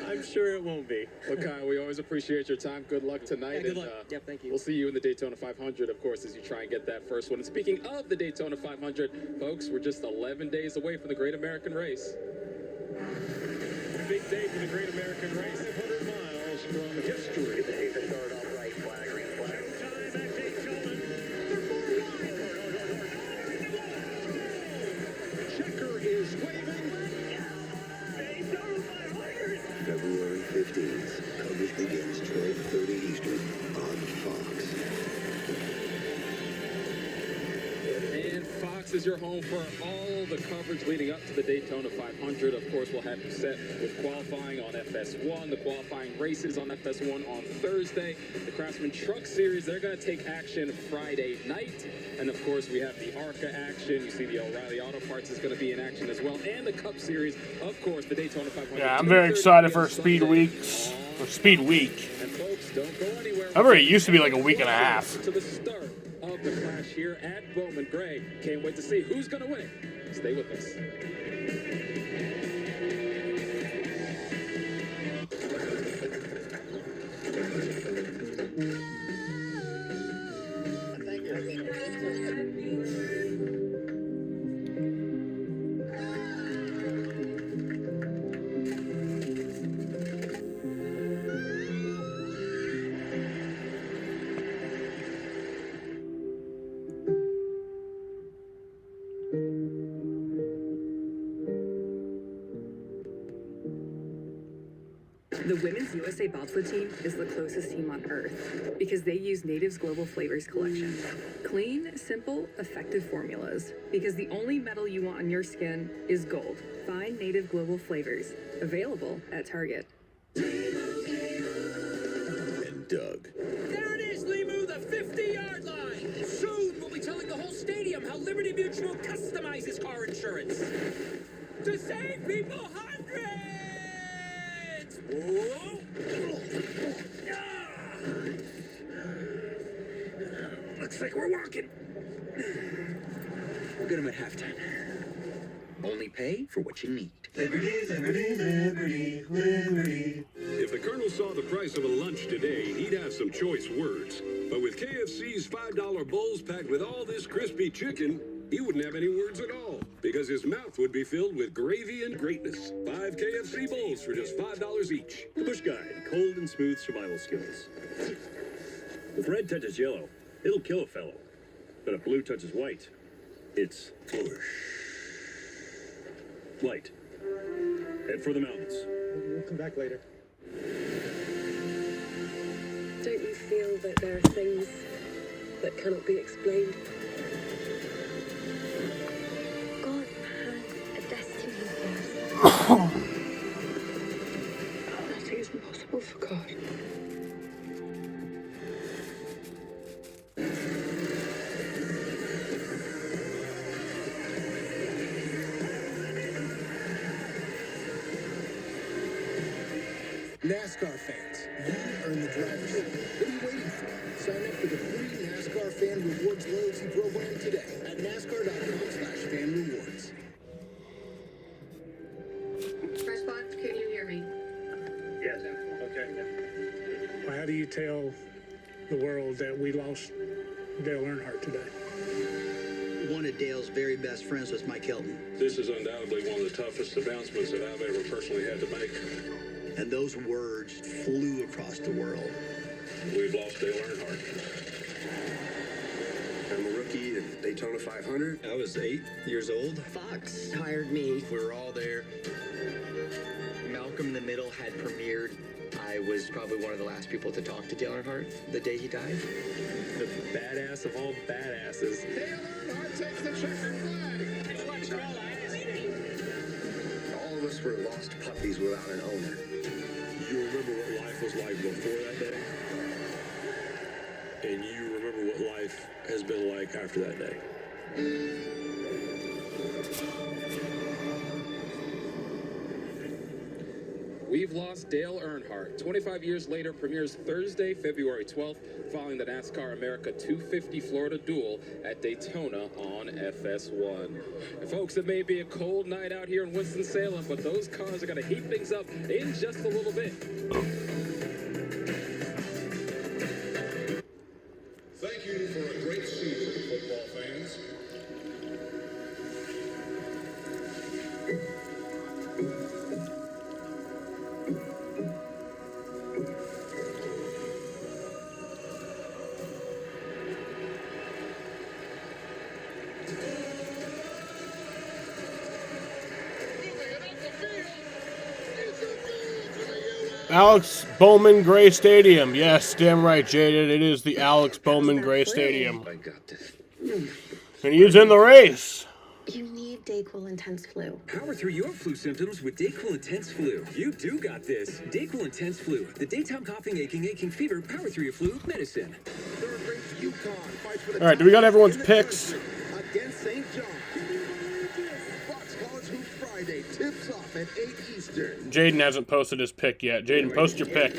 I'm sure it won't be. Well, Kyle, we always appreciate your time. Good luck tonight. Yeah, good luck. Yep, thank you. We'll see you in the Daytona 500, of course, as you try and get that first one. And speaking of the Daytona 500, folks, we're just 11 days away from the Great American Race. Big day for the Great American Race. 500 miles from history. Start off right, flag, green flag. Time at Daytona. Checker is waving. February 15th. Coverage begins 12:30 Eastern on Fox. And Fox is your home for all the coverage leading up to the Daytona 500. Of course, we'll have you set with qualifying on FS1, the qualifying races on FS1 on Thursday. The Craftsman Truck Series, they're going to take action Friday night. And of course, we have the ARCA action. You see the O'Reilly Auto Parts is going to be in action as well. And the Cup Series, of course, the Daytona 500. Yeah, I'm very excited for Speed Weeks. Or Speed Week. And folks, don't go anywhere. I remember it used to be like a week and a half. To the start of the clash here at Bowman. Greg, can't wait to see who's going to win it. Stay with us. The Women's USA Bobsled team is the closest team on earth because they use Native's Global Flavors collection. Clean, simple, effective formulas. Because the only metal you want on your skin is gold. Find Native Global Flavors. Available at Target. And Doug. There it is, Limu, the 50-yard line. Soon we'll be telling the whole stadium how Liberty Mutual customizes car insurance to save people hundreds. Whoa. Looks like we're walking. We'll get them at halftime. Only pay for what you need. Liberty, liberty, liberty, liberty. If the Colonel saw the price of a lunch today, he'd have some choice words. But with KFC's $5 bowls packed with all this crispy chicken, he wouldn't have any words at all, because his mouth would be filled with gravy and greatness. 5 KFC bowls for just $5 each. The Bush Guide, cold and smooth survival skills. If red touches yellow, it'll kill a fellow. But if blue touches white, it's light. Head for the mountains. We'll come back later. Don't you feel that there are things that cannot be explained? God has a destiny. Nothing is impossible for God. NASCAR fans, you earn the driver's seat. What are you waiting for? Sign up for the free NASCAR Fan Rewards loyalty program today at NASCAR.com/fanrewards. Response, can you hear me? Yes. Okay. Well, how do you tell the world that we lost Dale Earnhardt today? One of Dale's very best friends was Mike Hilton. This is undoubtedly one of the toughest announcements that I've ever personally had to make. And those words flew across the world. We've lost Dale Earnhardt. I'm a rookie at Daytona 500. I was 8 years old. Fox hired me. We were all there. Malcolm in the Middle had premiered. I was probably one of the last people to talk to Dale Earnhardt the day he died. The badass of all badasses. Dale Earnhardt takes the checkered flag. All of us were lost puppies without an owner. You remember what life was like before that day? And you remember what life has been like after that day. we've lost Dale Earnhardt. 25 years later, premieres Thursday, February 12th, following the NASCAR America 250 Florida Duel at Daytona on FS1. And folks, it may be a cold night out here in Winston-Salem, but those cars are going to heat things up in just a little bit. Thank you for a great season, football fans. Alex Bowman Gray Stadium. Yes, damn right, Jaden. It is the Alex Bowman Gray Stadium. I got this. And he's in the race. You need Dayquil Intense Flu. Power through your flu symptoms with Dayquil Intense Flu. You do got this. Dayquil Intense Flu. The daytime coughing, aching fever. Power through your flu medicine. All right, do we got everyone's picks? Against St. John. Fox College Hoop Friday tips off at 8 Eastern. Jaden hasn't posted his pick yet. Jaden, post your pick.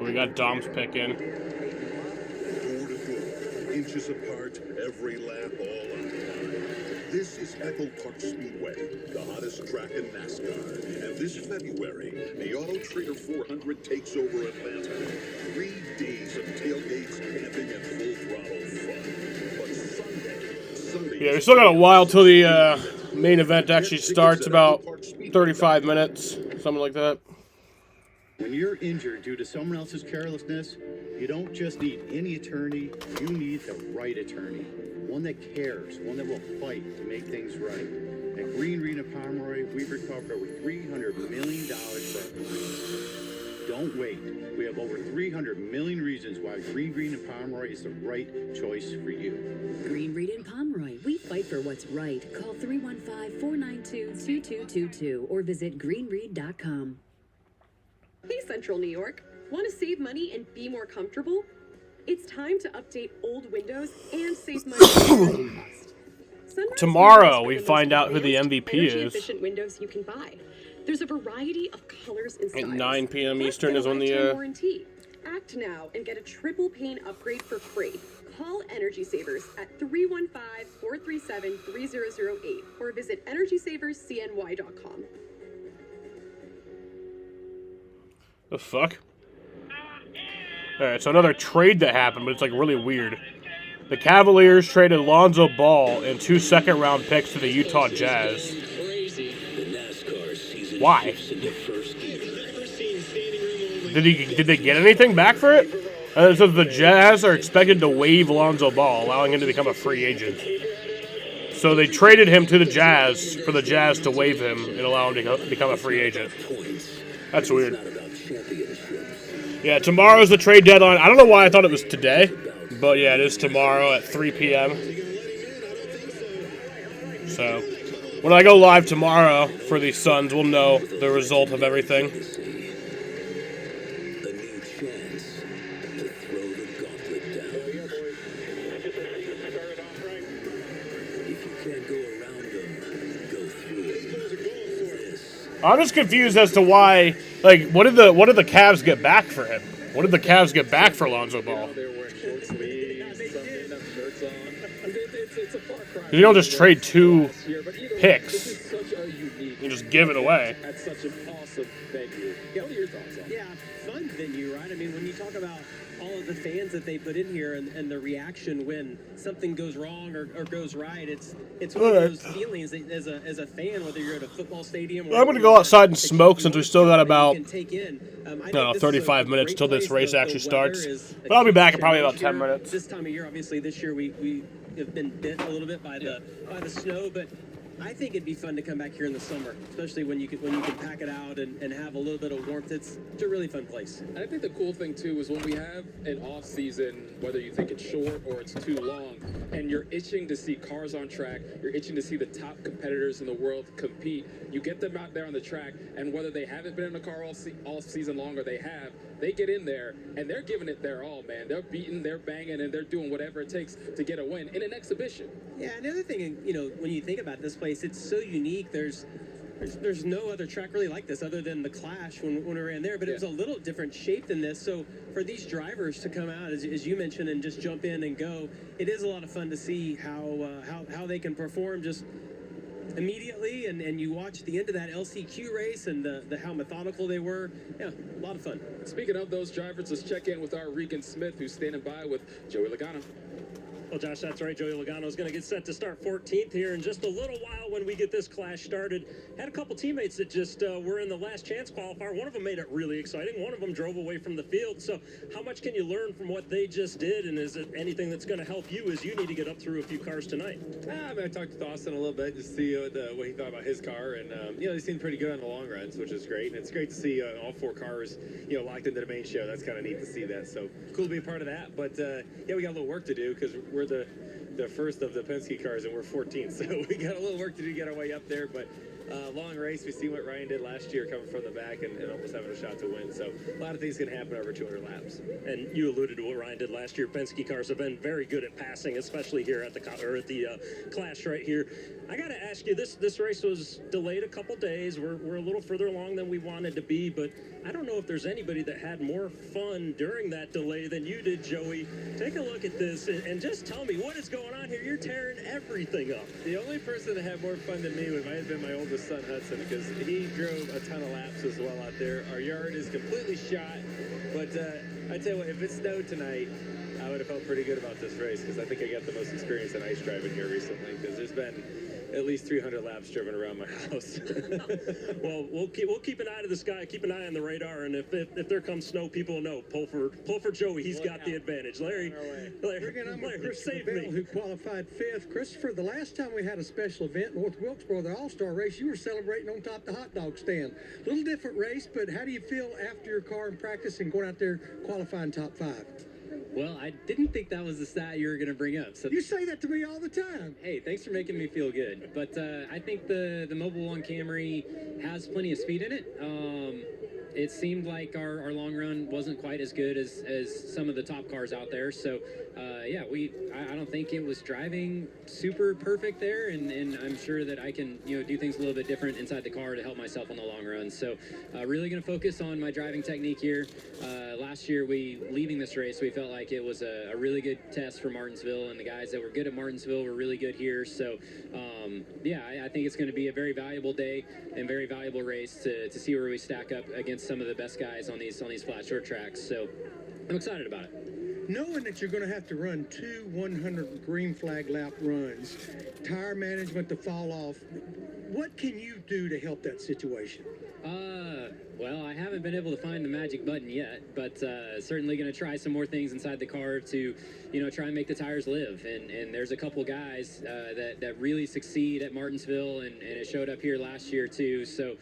We got Dom's pick in. Door to door, inches apart, every lap all on the line. This is Echo Park Speedway, the hottest track in NASCAR. And this February, the Auto Trader 400 takes over Atlanta. 3 days of tailgates, camping, and full throttle fun. But Sunday. Yeah, we still got a while till the main event actually starts, about 35 minutes, something like that. When you're injured due to someone else's carelessness, you don't just need any attorney, you need the right attorney. One that cares, one that will fight to make things right. At Green Reed and Pomeroy, we've recovered over $300 million for our clients. Don't wait. We have over 300 million reasons why Green Reed and Pomeroy is the right choice for you. Green Reed and Pomeroy, we fight for what's right. Call 315-492-2222 or visit greenreed.com. Hey, Central New York. Want to save money and be more comfortable? It's time to update old windows and save money on energy cost. Sunrise Tomorrow Windows we are the find most out who the advanced, MVP is. energy-efficient windows you can buy. There's a variety of colors and styles. At 9 p.m. Plus, Eastern get a is when lifetime the warranty. Act now and get a triple pane upgrade for free. Call Energy Savers at 315-437-3008 or visit energysaverscny.com. The fuck? Alright, so another trade that happened, but it's like really weird. The Cavaliers traded Lonzo Ball and 2 second-round picks to the Utah Jazz. Why? Did they get anything back for it? It says the Jazz are expected to waive Lonzo Ball, allowing him to become a free agent. So they traded him to the Jazz for the Jazz to waive him and allow him to become a free agent. That's weird. Yeah, tomorrow's the trade deadline. I don't know why I thought it was today, but yeah, it is tomorrow at 3 p.m. So when I go live tomorrow for the Suns, we'll know the result of everything. I'm just confused as to why. Like, what did the Cavs get back for him? What did the Cavs get back for Lonzo Ball? You don't just trade 2 picks. You just give it away. That's such an awesome venue. What are your thoughts on it? Yeah, fun venue, right? I mean, when you talk about all of the fans that they put in here and the reaction when something goes wrong or goes right, it's one of those feelings that as a fan, whether you're at a football stadium or I'm going to go outside and smoke since we still got about, I think 35 minutes till this race actually starts. But I'll be back in probably about 10 minutes. This time of year, obviously, this year we have been bit a little bit by the snow, but I think it'd be fun to come back here in the summer, especially when you can pack it out and have a little bit of warmth. It's a really fun place. And I think the cool thing too is when we have an off season, whether you think it's short or it's too long, and you're itching to see cars on track, you're itching to see the top competitors in the world compete. You get them out there on the track, and whether they haven't been in a car all season long or they have, they get in there and they're giving it their all, man. They're beating, they're banging, and they're doing whatever it takes to get a win in an exhibition. Yeah, and the other thing, when you think about this place, it's so unique. There's There's no other track really like this other than the Clash when we ran there, but it was a little different shape than this. So for these drivers to come out, as you mentioned, and just jump in and go, it is a lot of fun to see how they can perform just immediately, and you watch the end of that LCQ race and the how methodical they were. Yeah, a lot of fun. Speaking of those drivers, let's check in with our Regan Smith, who's standing by with Joey Logano. Well, Josh, that's right. Joey Logano is going to get set to start 14th here in just a little while when we get this Clash started. Had a couple teammates that just were in the last chance qualifier. One of them made it really exciting. One of them drove away from the field. So how much can you learn from what they just did? And is it anything that's going to help you as you need to get up through a few cars tonight? I talked to Dawson a little bit just to see what he thought about his car. And, they seemed pretty good on the long runs, which is great. And it's great to see all 4 cars, locked into the main show. That's kind of neat to see that. So cool to be a part of that. But, we got a little work to do because we're the first of the Penske cars, and we're 14th, so we got a little work to do to get our way up there. But long race, we see what Ryan did last year coming from the back and almost having a shot to win. So a lot of things can happen over 200 laps. And you alluded to what Ryan did last year. Penske cars have been very good at passing, especially here at the Clash right here. I got to ask you, this race was delayed a couple days. We're a little further along than we wanted to be, but I don't know if there's anybody that had more fun during that delay than you did, Joey. Take a look at this and just tell me what is going on here. You're tearing everything up. The only person that had more fun than me might have been my oldest son, Hudson, because he drove a ton of laps as well out there. Our yard is completely shot, but I tell you what, if it snowed tonight, I would have felt pretty good about this race because I think I got the most experience in ice driving here recently because there's been at least 300 laps driven around my house. Well, we'll keep an eye to the sky, keep an eye on the radar, and if there comes snow, people will know. Pull for Joey. He's got the advantage. Larry, I'm with Christopher Bell, who qualified 5th. Christopher, the last time we had a special event, North Wilkesboro, the All-Star race, you were celebrating on top of the hot dog stand. A little different race, but how do you feel after your car and practice and going out there qualifying top 5? Well, I didn't think that was the stat you were going to bring up. So you say that to me all the time. Hey, thanks for making me feel good. But I think the Mobil 1 Camry has plenty of speed in it. It seemed like our long run wasn't quite as good as some of the top cars out there. So, I don't think it was driving super perfect there, and I'm sure that I can do things a little bit different inside the car to help myself on the long run. So, really going to focus on my driving technique here. Last year, leaving this race, we felt like it was a really good test for Martinsville, and the guys that were good at Martinsville were really good here. So, I think it's going to be a very valuable day and very valuable race to see where we stack up against some of the best guys on these flat short tracks. So I'm excited about it. Knowing that you're going to have to run 2 100 green flag lap runs, tire management to fall off, what can you do to help that situation? Well, I haven't been able to find the magic button yet, but certainly going to try some more things inside the car to, try and make the tires live. And there's a couple guys that really succeed at Martinsville, and it showed up here last year too. So,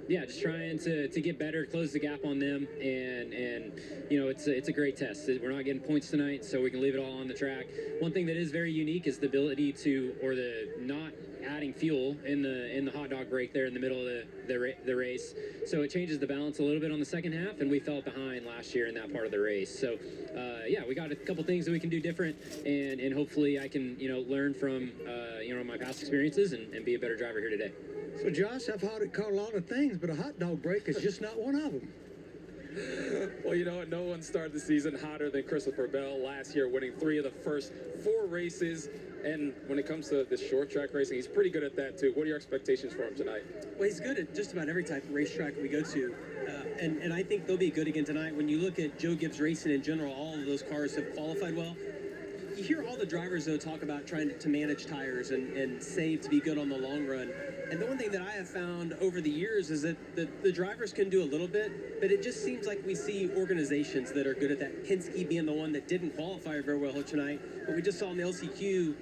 just trying to get better, close the gap on them, and it's a great test. We're not getting points tonight, so we can leave it all on the track. One thing that is very unique is the ability or the not adding fuel in the hot dog break there in the middle of the race. So it changes the balance a little bit on the second half, and we fell behind last year in that part of the race. So we got a couple things that we can do different, and hopefully I can learn from my past experiences and be a better driver here today. So Josh, I've heard it called a lot of things, but a hot dog break is just not one of them. Well, you know what? No one started the season hotter than Christopher Bell last year, winning 3 of the first 4 races. And when it comes to this short track racing, he's pretty good at that too. What are your expectations for him tonight? Well, he's good at just about every type of racetrack we go to. And I think they'll be good again tonight. When you look at Joe Gibbs Racing in general, all of those cars have qualified well. You hear all the drivers, though, talk about trying to manage tires and save to be good on the long run. And the one thing that I have found over the years is that the drivers can do a little bit, but it just seems like we see organizations that are good at that. Penske being the one that didn't qualify very well tonight. But we just saw in the LCQ,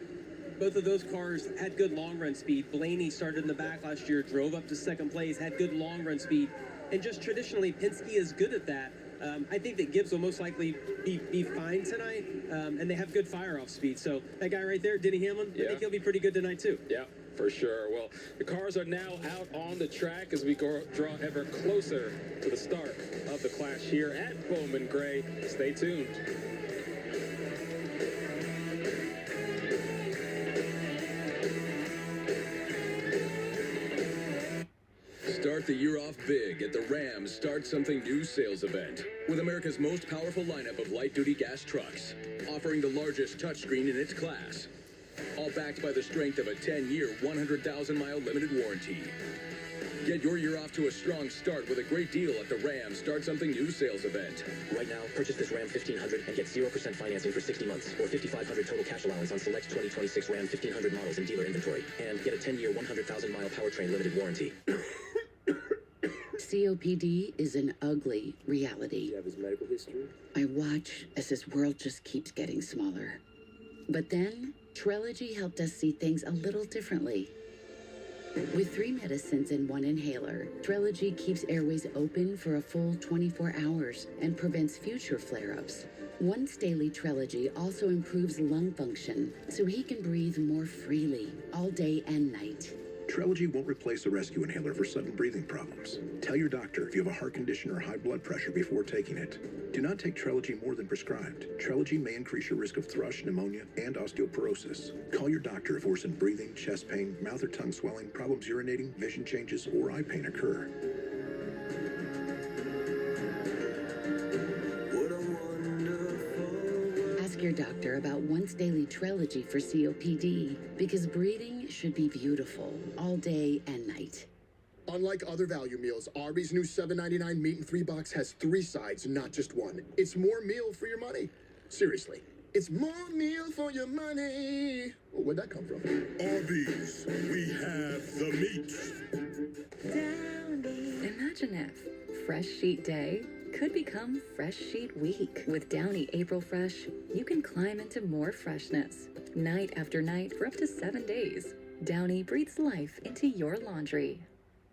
both of those cars had good long run speed. Blaney started in the back last year, drove up to second place, had good long run speed. And just traditionally, Penske is good at that. I think that Gibbs will most likely be fine tonight, and they have good fire-off speed. So that guy right there, Denny Hamlin, I think he'll be pretty good tonight too. Yeah, for sure. Well, the cars are now out on the track as we draw ever closer to the start of the Clash here at Bowman Gray. Stay tuned. the year off big at the Ram Start Something New sales event with America's most powerful lineup of light-duty gas trucks, offering the largest touchscreen in its class, all backed by the strength of a 10-year, 100,000-mile limited warranty. Get your year off to a strong start with a great deal at the Ram Start Something New sales event. Right now, purchase this Ram 1500 and get 0% financing for 60 months or $5,500 total cash allowance on select 2026 Ram 1500 models in dealer inventory. And get a 10-year, 100,000-mile powertrain limited warranty. COPD is an ugly reality. Do you have his medical history? I watch as this world just keeps getting smaller. But then, Trelegy helped us see things a little differently. With 3 medicines and 1 inhaler, Trelegy keeps airways open for a full 24 hours and prevents future flare-ups. Once daily Trelegy also improves lung function, so he can breathe more freely all day and night. Trelegy won't replace a rescue inhaler for sudden breathing problems. Tell your doctor if you have a heart condition or high blood pressure before taking it. Do not take Trelegy more than prescribed. Trelegy may increase your risk of thrush, pneumonia, and osteoporosis. Call your doctor if worsened breathing, chest pain, mouth or tongue swelling, problems urinating, vision changes, or eye pain occur. Ask your doctor about once daily Trelegy for COPD, because breathing should be beautiful all day and night. Unlike other value meals, Arby's new $7.99 meat and 3 box has 3 sides, not just one. It's more meal for your money. Seriously, it's more meal for your money. Well, where'd that come from? Arby's, we have the meat. Imagine if Fresh Sheet Day could become Fresh Sheet Week. With Downy April Fresh, you can climb into more freshness, night after night for up to 7 days. Downy breathes life into your laundry.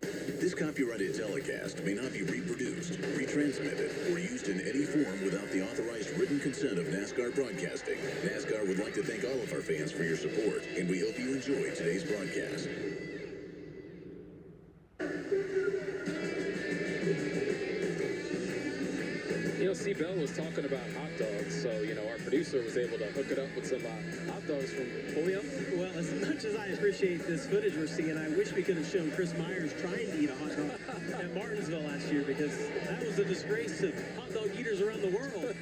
This copyrighted telecast may not be reproduced, retransmitted, or used in any form without the authorized written consent of NASCAR Broadcasting. NASCAR would like to thank all of our fans for your support, and we hope you enjoyed today's broadcast. You know, C. Bell was talking about hot dogs, so, you know, our producer was able to hook it up with some hot dogs from Julio. Well, as much as I appreciate this footage we're seeing, I wish we could have shown Chris Myers trying to eat a hot dog at Martinsville last year, because that was a disgrace to hot dog eaters around the world.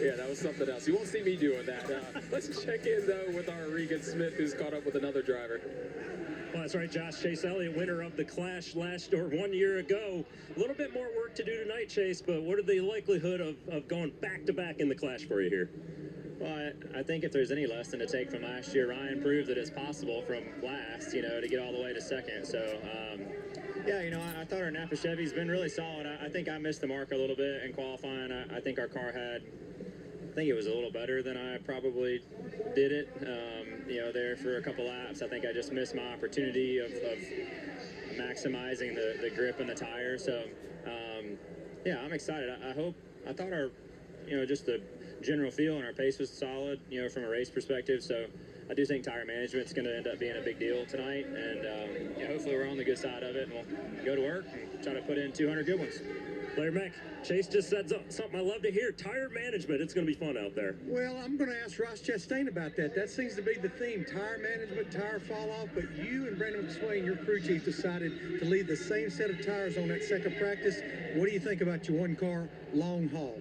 Yeah, that was something else. You won't see me doing that. Let's check in, though, with our Regan Smith, who's caught up with another driver. Well, that's right, Josh. Chase Elliott, winner of the Clash 1 year ago. A little bit more work to do tonight, Chase, but what are the likelihood of going back-to-back in the Clash for you here? Well, I think if there's any lesson to take from last year, Ryan proved that it's possible from last, you know, to get all the way to second. So, yeah, you know, I thought our Napa Chevy's been really solid. I think I missed the mark a little bit in qualifying. I think our car had, I think it was a little better than I probably did it, you know, there for a couple laps. I think I just missed my opportunity of maximizing the grip and the tire. So, yeah, I'm excited. I thought our, you know, just the general feel and our pace was solid, you know, from a race perspective. So I do think tire management's going to end up being a big deal tonight. And yeah, hopefully we're on the good side of it, and we'll go to work and try to put in 200 good ones. Larry Mack, Chase just said something I love to hear. Tire management. It's going to be fun out there. Well, I'm going to ask Ross Chastain about that. That seems to be the theme. Tire management, tire fall off. But you and Brandon McSwain, your crew chief, decided to leave the same set of tires on that second practice. What do you think about your one car long haul?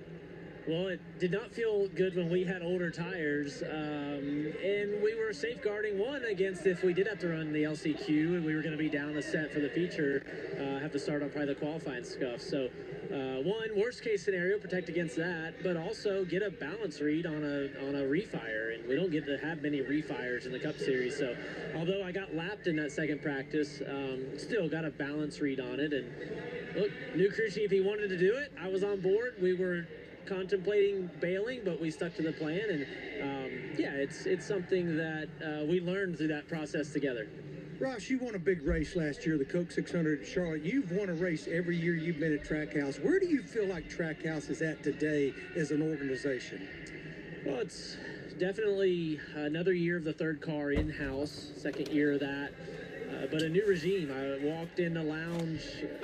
Well, it did not feel good when we had older tires, and we were safeguarding one against if we did have to run the LCQ and we were going to be down the set for the feature, have to start on probably the qualifying stuff. So, one, worst case scenario, protect against that, but also get a balance read on a refire, and we don't get to have many refires in the Cup Series. So, although I got lapped in that second practice, still got a balance read on it. And look, new crew chief, he wanted to do it. I was on board. We were contemplating bailing, but we stuck to the plan, and yeah, it's something that we learned through that process together. Ross, you won a big race last year, the Coke 600 at Charlotte. You've won a race every year you've been at Trackhouse. Where do you feel like Trackhouse is at today as an organization? Well, it's definitely another year of the third car in-house, second year of that. but a new regime. I walked in the lounge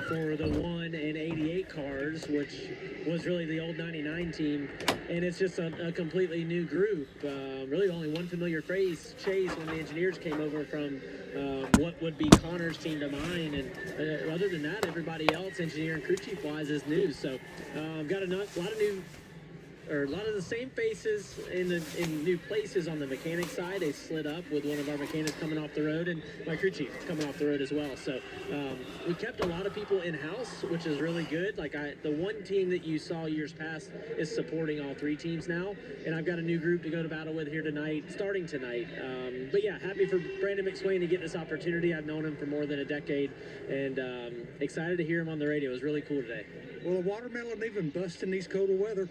for the 1 and 88 cars, which was really the old 99 team, and it's just a completely new group. Really only one familiar face, Chase, when the engineers came over from what would be Connor's team to mine, and other than that, everybody else, engineer and crew chief wise, is new. So I've got a lot of the same faces in new places on the mechanic side. They slid up with one of our mechanics coming off the road, and my crew chief coming off the road as well. So we kept a lot of people in-house, which is really good. Like the one team that you saw years past is supporting all 3 teams now, and I've got a new group to go to battle with here tonight, starting tonight. But yeah, happy for Brandon McSwain to get this opportunity. I've known him for more than a decade, and excited to hear him on the radio. It was really cool today. Well, a watermelon even bust in these colder weather.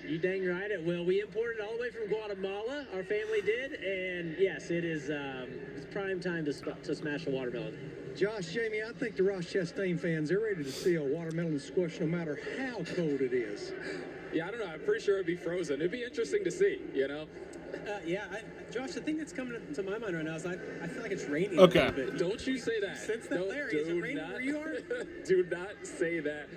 You dang right it will. We imported it all the way from Guatemala. Our family did, and yes, it is. It's prime time to smash a watermelon. Josh, Jamie, I think the Ross Chastain fans, they're ready to see a watermelon squash no matter how cold it is. Yeah, I don't know. I'm pretty sure it'd be frozen. It'd be interesting to see, you know? Josh, the thing that's coming to my mind right now is I feel like it's raining. Okay. A little bit. Don't you say that. Sense that, Larry? Is it raining where you are? Do not say that.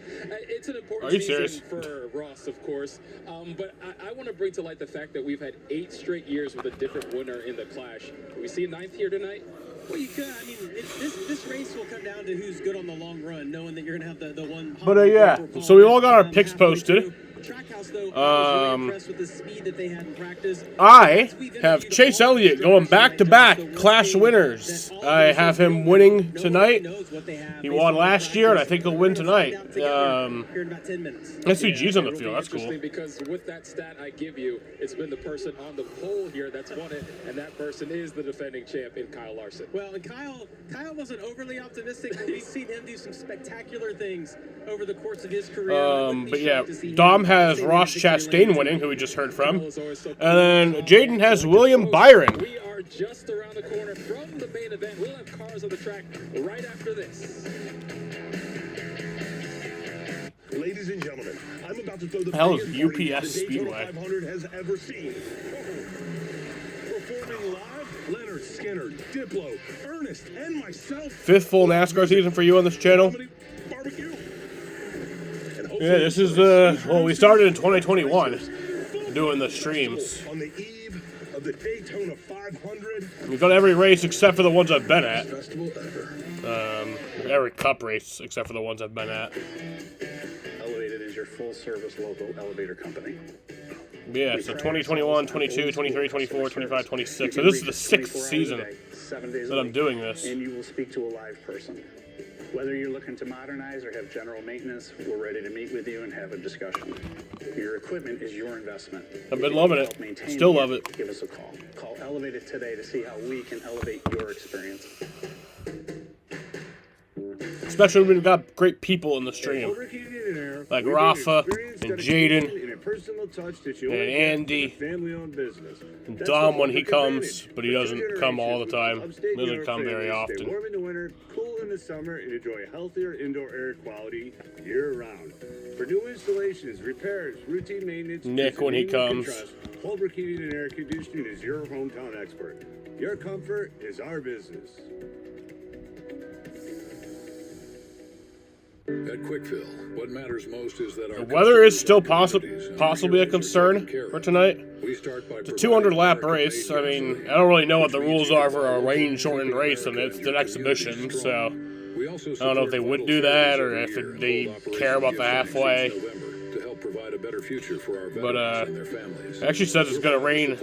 It's an Are important you season serious? for Ross, of course. But I want to bring to light the fact that we've had 8 straight years with a different winner in the Clash. We see a 9th here tonight. Well, you could. I mean, this race will come down to who's good on the long run, knowing that you're going to have the one. But yeah, so we all got our picks posted. Trackhouse, though, I was really impressed with the speed that they had in practice. I have Chase Elliott going back-to-back Clash winners. I have him winning tonight. He won last year, and I think he'll win tonight. SCG's on the field. That's cool. Interesting, because with that stat I give you, it's been the person on the pole here that's won it, and that person is the defending champion, Kyle Larson. Well, and Kyle wasn't overly optimistic, but we've seen him do some spectacular things over the course of his career. But yeah, Dom has Ross Chastain winning, who we just heard from. And then Jaden has William Byron. We are just around the corner from the main event. We'll have cars on the track right after this. Ladies and gentlemen, I'm about to throw the Hell is biggest party UPS the Daytona Speedway? 500 has ever seen. Performing live, Leonard Skinner, Diplo, Ernest, and myself. 5th full NASCAR season for you on this channel. Barbecue. Yeah, this is, well, we started in 2021 doing the streams. On the eve of the Daytona 500. We've done every race except for the ones I've been at. Festival ever. Every cup race except for the ones I've been at. Elevated is your full-service local elevator company. Yeah, so 2021, 22, 23, 24, 25, 26. So this is the 6th season that I'm doing this. And you will speak to a live person. Whether you're looking to modernize or have general maintenance, we're ready to meet with you and have a discussion. Your equipment is your investment. I've been loving it. Still love it. Give us a call. Call Elevated today to see how we can elevate your experience. Especially when we've got great people in the stream. Like Rafa and Jaden and Andy and Dom when he comes, but he doesn't come all the time. Doesn't come very often. Warm in the winter, cool in the summer, and enjoy healthier indoor air quality year-round. For new installations, repairs, routine maintenance, Nick when he comes. Holbrook Heating and Air Conditioning is your hometown expert. Your comfort is our business. At Quickfill, what matters most is that our The weather is still possibly a concern for tonight. It's a 200-lap race. I mean, I don't really know what the rules are for a rain-shortened race, and it's an exhibition, so I don't know if they would do that or if they care about the halfway. to help provide a better future for our But veterans and their families. it actually says it's going to rain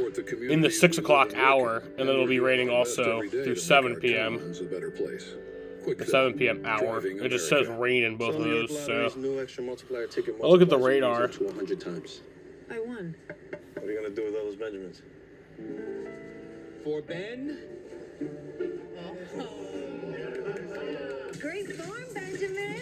in the 6 o'clock hour, and then it'll be raining also through 7 p.m. A better place. The 7 p.m. hour. It just says rain in both of those, so I'll look at the radar. 100 times. I won. What are you going to do with all those Benjamins? For Ben. Great form, Benjamin.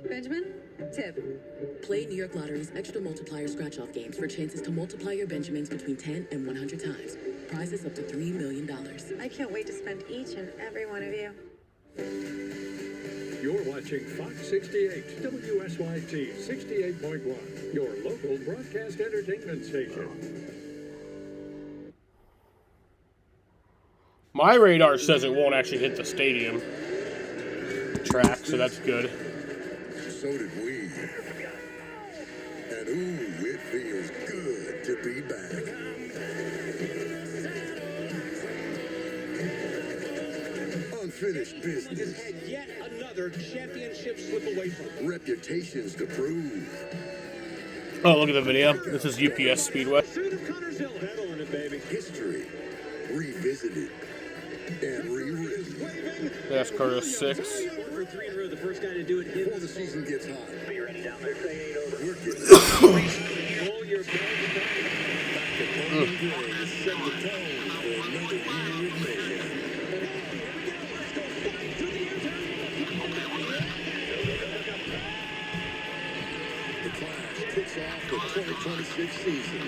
Benjamin, tip. Play New York Lottery's extra multiplier scratch-off games for chances to multiply your Benjamins between 10 and 100 times. Prizes up to $3 million. I can't wait to spend each and every one of you. You're watching Fox 68, WSYT 68.1, your local broadcast entertainment station. My radar says it won't actually hit the stadium track, so that's good. So did we. And ooh, it feels good to be back. Unfinished business. Had yet another championship slip away from him. Reputations to prove. Oh, look at the video. This is UPS Speedway. Pedal on it, baby. History revisited and rewritten. That's car 6. For 3 in a row, the first guy to do it Before the season gets hot, Be ready down there, say 8 over. we're getting Roll your belt back to Bowman Gray to set the tone for another year of mayhem. The Clash kicks off the 2026 season.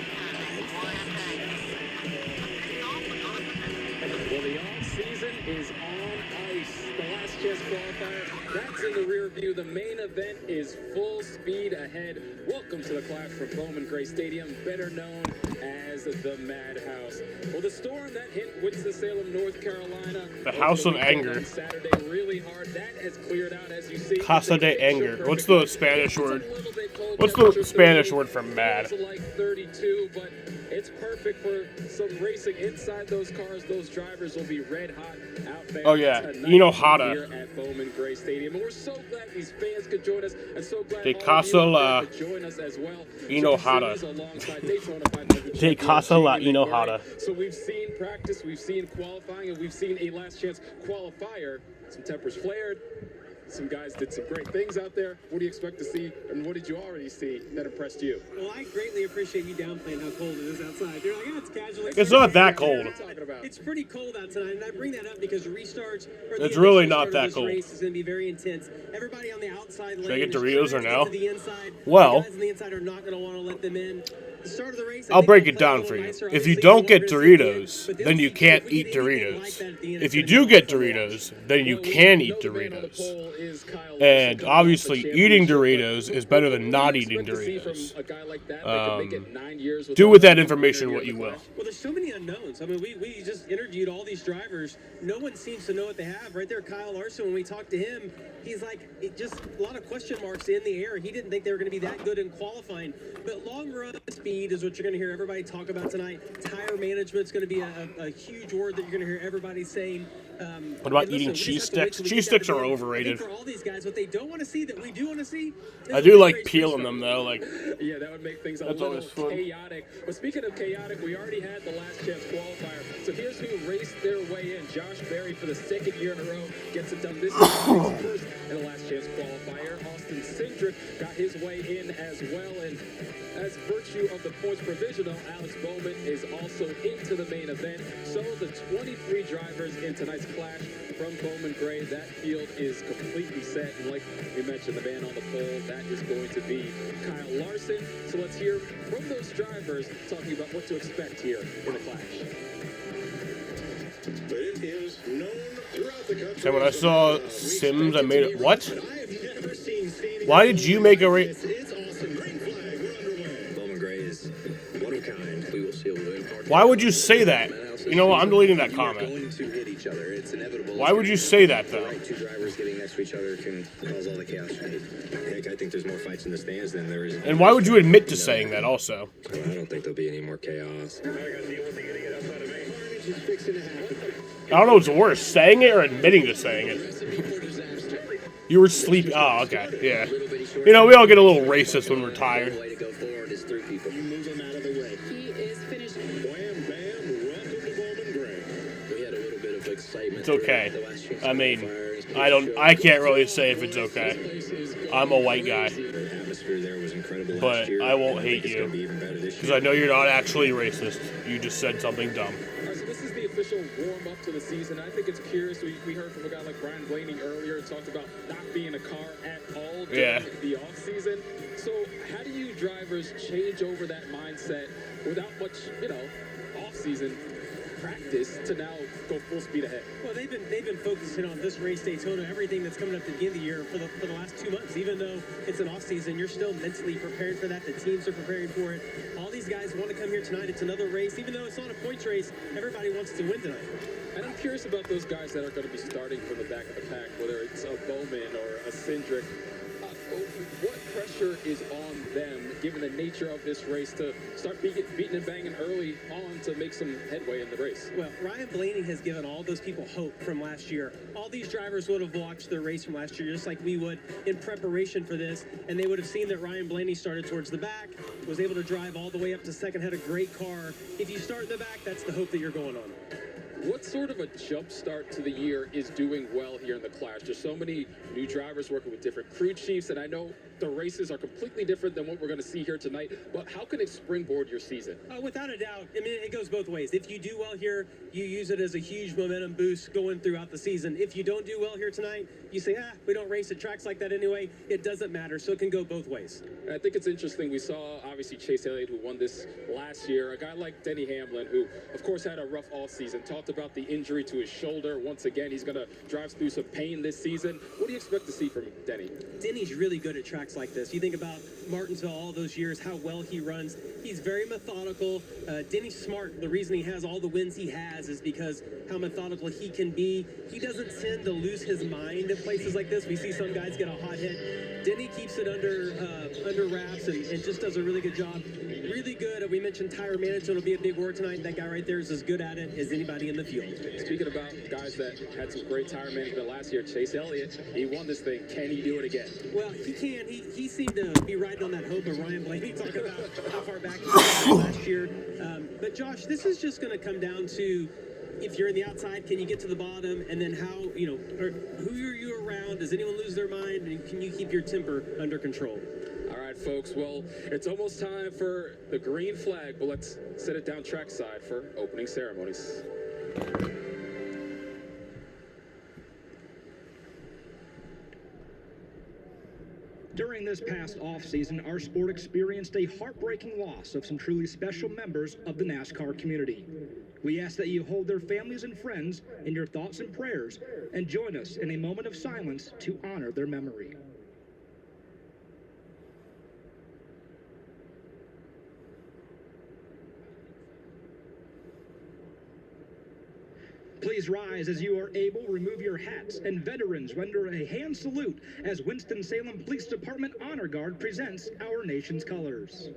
Well, the off-season is on ice. The last chance qualifier, that's in the rear view. The main event is full speed ahead. Welcome to the Clash from Bowman Gray Stadium, better known as the Madhouse. Well, the storm that hit Winston-Salem, North Carolina. The House of Anger. Saturday, really hard. That has cleared out, as you see. Casa de Anger. What's the Spanish word? What's the Spanish word for mad? Like 32, but it's perfect for some racing inside those cars. Those drivers will be red hot out there. Oh, yeah. Tonight Hinojada. here at Bowman Gray Stadium. And we're so glad these fans could join us, and so glad De all Casa of you la could join us as well. Hinojada. Alongside Daytona 500 De Casa la champion Jamie Hinojada. Murray. So we've seen practice, we've seen qualifying, and we've seen a last chance qualifier. Some tempers flared. Some guys did some great things out there. What do you expect to see, and what did you already see that impressed you? Well, I greatly appreciate you downplaying how cold it is outside. You're like, it's casual. It's not that cold. It's pretty cold out tonight, and I bring that up because restarts. It's really not that cold. Race is going to be very intense. Everybody on the outside lane. Should I get Doritos or no? The inside. Well, the guys on the inside are not going to want to let them in. The start of the race, I'll break it down for you. If you don't get Doritos, then you can't eat Doritos. If you do get Doritos, then you can eat Doritos. And obviously, eating Doritos is better than not eating Doritos. Do with that information what you will. Well, there's so many unknowns. I mean, we just interviewed all these drivers. No one seems to know what they have. Right there, Kyle Larson, when we talked to him, he's like, just a lot of question marks in the air. He didn't think they were going to be that good in qualifying. But long run speed is what you're going to hear everybody talk about tonight. Tire management's going to be a huge word that you're going to hear everybody saying. What about eating cheese sticks? Cheese sticks are overrated. For all these guys, what they don't want to see that we do want to see. I do like peeling them though. Like, yeah, that would make things a little chaotic. But speaking of chaotic, we already had the last chance qualifier. So here's who raced their way in. Josh Berry, for the second year in a row, gets it done this year. First in the last chance qualifier. Austin Cindric got his way in as well. And as virtue of the points provisional, Alex Bowman is also into the main event. So the 23 drivers in tonight's clash from Bowman Gray, that field is completely set. And like we mentioned, the man on the pole, that is going to be Kyle Larson. So let's hear from those drivers talking about what to expect here in the clash. But it is known throughout the country. so when I saw Sims, I made it. What? Why did you make a race? Bowman Gray is one of a kind. We will see a win. Why would you say that? You know what? I'm deleting that comment. Going to hit each other. It's inevitable. Why would you say that though? Right, two drivers getting next to each other can cause all the chaos. Heck, I think there's more fights in the stands than there is. And why would you admit to saying that also? I don't think there'll be any more chaos. I don't know what's worse, saying it or admitting to saying it. You were sleeping. Oh, okay. Yeah. You know, we all get a little racist when we're tired. The way to go forward is through people. You move them out of the way. He is finished. Wham, bam, welcome to Bowman Gray. We had a little bit of excitement. It's okay. I mean, I can't really say if it's okay. I'm a white guy. The atmosphere there was incredible. But I won't hate you. Because I know you're not actually racist. You just said something dumb. This is the official warm-up to the season. I think it's curious. We heard from a guy like Brian Blaney earlier talked about not being a car at all during the off-season. So how do you drivers change over that mindset without much, off-season practice to now go full speed ahead? Well, they've been focusing on this race, Daytona, everything that's coming up at the beginning of the year for the last 2 months. Even though it's an off season, you're still mentally preparing for that. The teams are preparing for it. All these guys want to come here tonight. It's another race, even though it's not a points race. Everybody wants to win tonight. And I'm curious about those guys that are going to be starting from the back of the pack, whether it's a Bowman or a Cindric. What pressure is on them, given the nature of this race, to start beating and banging early on to make some headway in the race? Well, Ryan Blaney has given all those people hope from last year. All these drivers would have watched the race from last year just like we would in preparation for this, and they would have seen that Ryan Blaney started towards the back, was able to drive all the way up to second, had a great car. If you start in the back, that's the hope that you're going on. What sort of a jump start to the year is doing well here in the Clash? There's so many new drivers working with different crew chiefs, and I know the races are completely different than what we're going to see here tonight, but how can it springboard your season? Without a doubt. I mean, it goes both ways. If you do well here, you use it as a huge momentum boost going throughout the season. If you don't do well here tonight, you say, we don't race at tracks like that anyway. It doesn't matter, so it can go both ways. I think it's interesting. We saw, obviously, Chase Elliott, who won this last year. A guy like Denny Hamlin, who, of course, had a rough offseason, talked about the injury to his shoulder. Once again, he's going to drive through some pain this season. What do you expect to see from Denny? Denny's really good at tracks like this. You think about Martinsville all those years, how well he runs. He's very methodical. Denny's smart. The reason he has all the wins he has is because how methodical he can be. He doesn't tend to lose his mind at places like this. We see some guys get a hot hit. Denny keeps it under wraps and just does a really good job. Really good. We mentioned tire management will be a big word tonight. That guy right there is as good at it as anybody in the field. Speaking about guys that had some great tire management last year, Chase Elliott, he won this thing. Can he do it again? Well, he can. He seemed to be riding on that hope of Ryan Blaney, talking about how far back he was last year. But Josh, this is just going to come down to, if you're in the outside, can you get to the bottom? And then how, who are you around? Does anyone lose their mind? And can you keep your temper under control? All right, folks. Well, it's almost time for the green flag, but let's set it down trackside for opening ceremonies. During this past off-season, our sport experienced a heartbreaking loss of some truly special members of the NASCAR community. We ask that you hold their families and friends in your thoughts and prayers and join us in a moment of silence to honor their memory. Please rise as you are able, remove your hats, and veterans render a hand salute as Winston-Salem Police Department Honor Guard presents our nation's colors.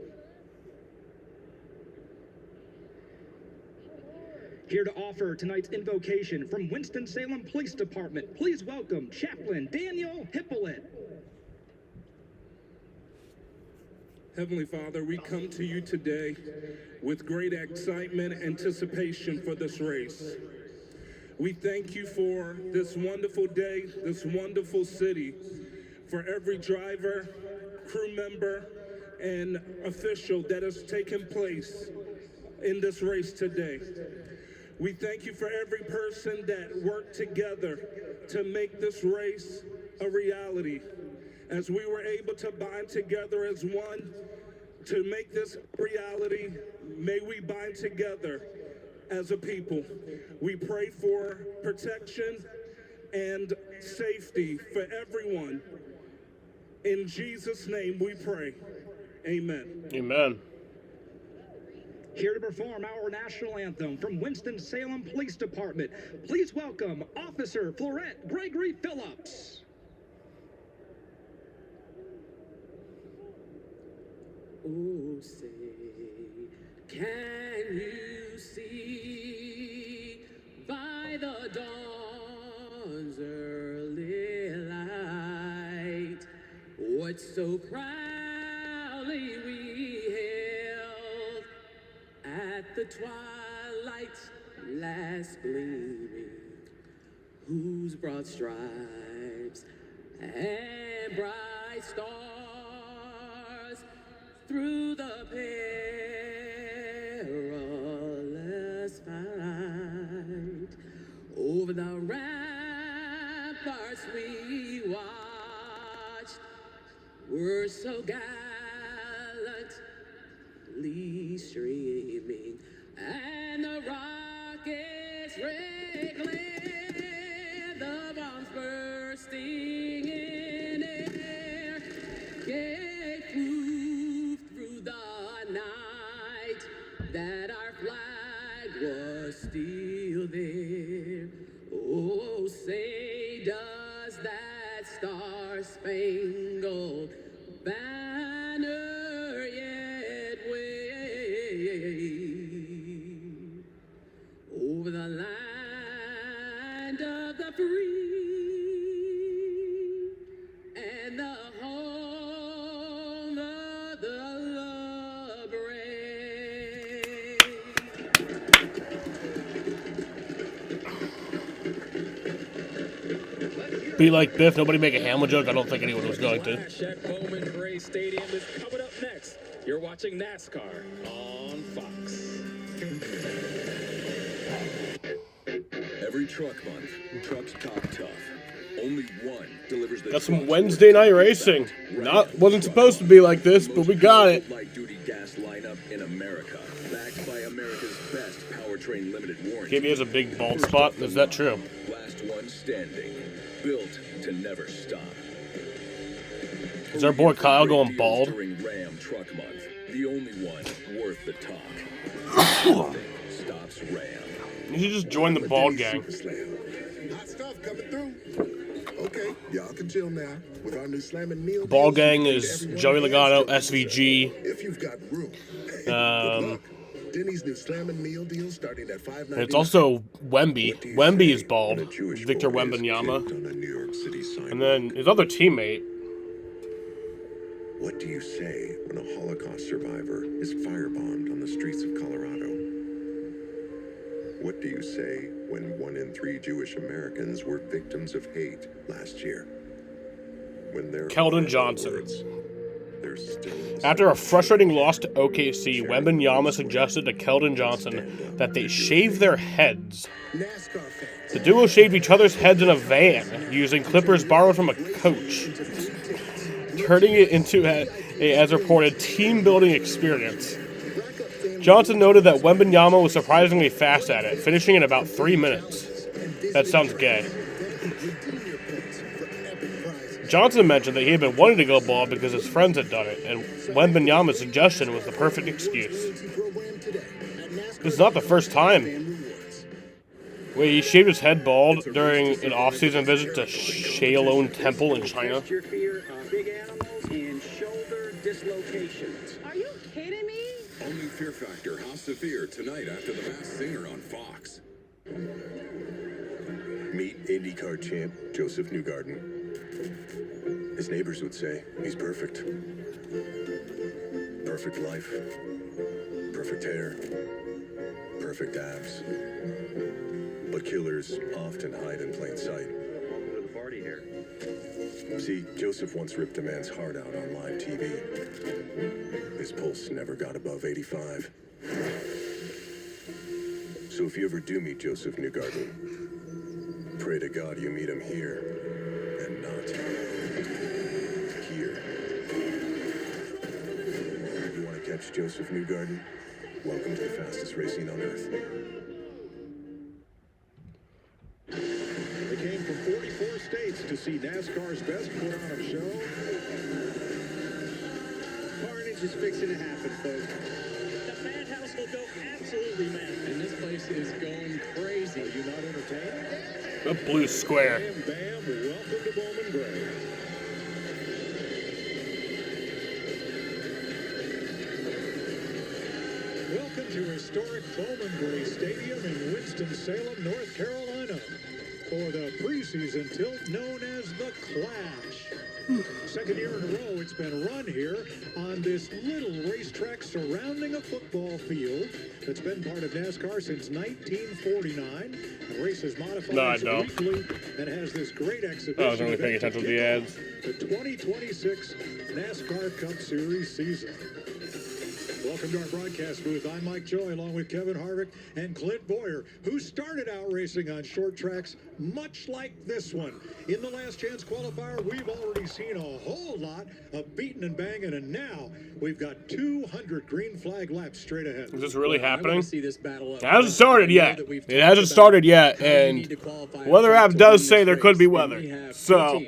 Here to offer tonight's invocation from Winston-Salem Police Department, please welcome Chaplain Daniel Hippolyte. Heavenly Father, we come to you today with great excitement and anticipation for this race. We thank you for this wonderful day, this wonderful city, for every driver, crew member, and official that has taken place in this race today. We thank you for every person that worked together to make this race a reality. As we were able to bind together as one to make this reality, may we bind together as a people. We pray for protection and safety for everyone. In Jesus' name we pray. Amen. Amen. Here to perform our national anthem from Winston-Salem Police Department, please welcome Officer Florette Gregory Phillips. Oh, say, can you see by the dawn's early light what so proudly we hailed at the twilight's last gleaming, whose broad stripes and bright stars through the perilous fight over the ramparts we watched were so gallantly streaming, and the rockets rockets rattling, the bombs bursting in air, gave proof through the night that our flag was still there. Oh, say does that star-spangled banner yet wave over the land of the free and the home of the brave. Be like Biff, nobody make a Hamlet joke. I don't think anyone was going to. Flash at Bowman Gray Stadium is coming up next. You're watching NASCAR on Fox. Every truck month, trucks talk tough. Only one delivers the Got some Wednesday night racing. Wasn't supposed to be like this, but we got it. light duty gas lineup in America, backed by America's best powertrain limited warranty. KB has a big bald spot. Is that true? Last one standing, built to never stop. Is our boy Kyle going bald? During Ram Truck Month, the only one worth the talk. Nothing stops Ram. You should just join the bald gang. Hot stuff coming through. Okay, y'all can chill now with our new slamming meal. Ball gang is Joey Logano, SVG. If you've got room. Denny's new slamming meal deal starting at $5.99. And it's also Wemby. Wemby is bald. Victor Wembanyama. And then his other teammate. What do you say when a Holocaust survivor is firebombed on the streets of Colorado? What do you say when 1 in 3 Jewish Americans were victims of hate last year? When they're Keldon Johnson. words, they're still After a frustrating loss to OKC, Wembanyama suggested to Keldon Johnson that they shave their heads. The duo shaved each other's heads in a van using clippers borrowed from a coach, turning it into a, as reported, team-building experience. Johnson noted that Wembanyama was surprisingly fast at it, finishing in about 3 minutes. That sounds gay. Johnson mentioned that he had been wanting to go bald because his friends had done it, and Wembanyama's suggestion was the perfect excuse. This is not the first time. Wait, he shaved his head bald during an off-season visit to Shaolin Temple in China? Your fear of big animals and shoulder dislocations. Are you kidding me? Only Fear Factor House of Fear tonight after The Masked Singer on Fox. Meet IndyCar champ Joseph Newgarden. His neighbors would say he's perfect. Perfect life. Perfect hair. Perfect abs. But killers often hide in plain sight. Welcome to the party here. See, Joseph once ripped a man's heart out on live TV. His pulse never got above 85. So if you ever do meet Joseph Newgarden, pray to God you meet him here and not here. You want to catch Joseph Newgarden? Welcome to the fastest racing on earth. They came from 44 states to see NASCAR's best put on a show. Carnage is fixing to happen, folks. The madhouse will go absolutely mad. And this place is going crazy. Are you not entertained? The blue square. Bam, bam, welcome to Bowman Gray. Welcome to historic Bowman Gray Stadium in Winston-Salem, North Carolina, for the preseason tilt known as the Clash. Second year in a row it's been run here on this little racetrack surrounding a football field that's been part of NASCAR since 1949. The race is modified weekly and has this great exhibition. I was only paying attention to the ads. The 2026 NASCAR Cup Series season. Welcome to our broadcast booth. I'm Mike Joy, along with Kevin Harvick and Clint Boyer, who started out racing on short tracks much like this one. In the last chance qualifier, we've already seen a whole lot of beating and banging, and now we've got 200 green flag laps straight ahead. Is this really happening? See this battle It hasn't started yet. It hasn't started yet, and weather app does say there could be weather. So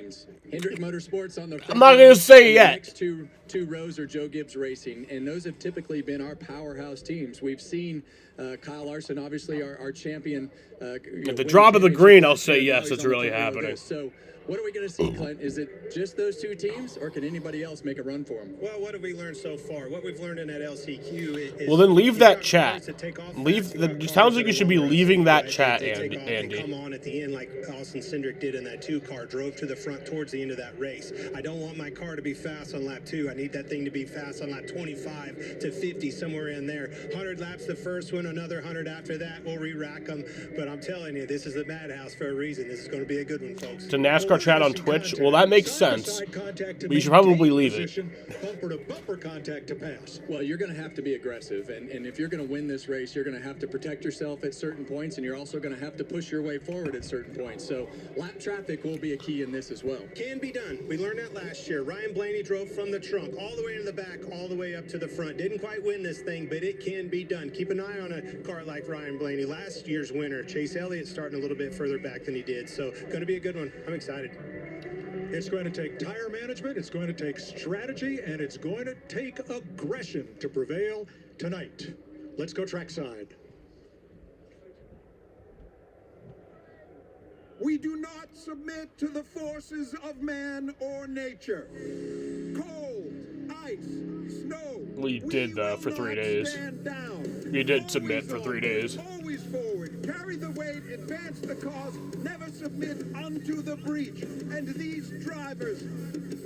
Hendrick Motorsports on the front I'm not going to say yet. Next two rows are Joe Gibbs Racing, and those have typically been our powerhouse teams. We've seen Kyle Larson, obviously our champion. At the drop of the green, I'll say yes, it's really happening. So what are we going to see, Clint? Is it just those two teams, or can anybody else make a run for them? Well, what have we learned so far? What we've learned in that LCQ is... Well, then leave that chat. It sounds like you should be leaving that chat, Andy. Come on at the end like Austin Cindric did in that 2-car, drove to the front towards the end of that race. I don't want my car to be fast on lap 2. I need that thing to be fast on lap 25 to 50, somewhere in there. 100 laps the first one, another 100 after that. We'll re-rack them. But I'm telling you, this is the madhouse for a reason. This is going to be a good one, folks. It's a NASCAR chat on Twitch. Well, that makes sense. But you should probably leave it. Bumper to bumper contact to pass. Well, you're going to have to be aggressive, and if you're going to win this race, you're going to have to protect yourself at certain points, and you're also going to have to push your way forward at certain points. So lap traffic will be a key in this as well. Can be done. We learned that last year. Ryan Blaney drove from the trunk all the way to the back, all the way up to the front. Didn't quite win this thing, but it can be done. Keep an eye on a car like Ryan Blaney. Last year's winner, Chase Elliott, starting a little bit further back than he did. So going to be a good one. I'm excited. It's going to take tire management, it's going to take strategy, and it's going to take aggression to prevail tonight. Let's go trackside. We do not submit to the forces of man or nature. Cold, ice, snow. We did for 3 days. You did submit for 3 days. Always forward, carry the weight, advance the cause, never submit unto the breach. And these drivers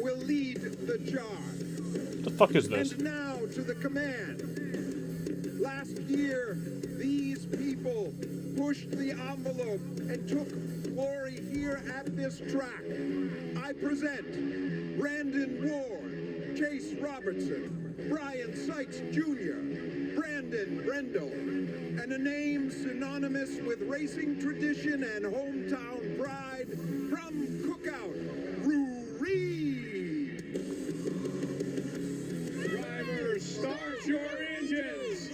will lead the charge. What the fuck is this? And now to the command. Last year, these people pushed the envelope and took glory here at this track. I present Brandon Ward, Chase Robertson, Brian Sykes Jr., Brandon Brendel, and a name synonymous with racing tradition and hometown pride from Cookout, Rue Reed. Drivers, start your engines.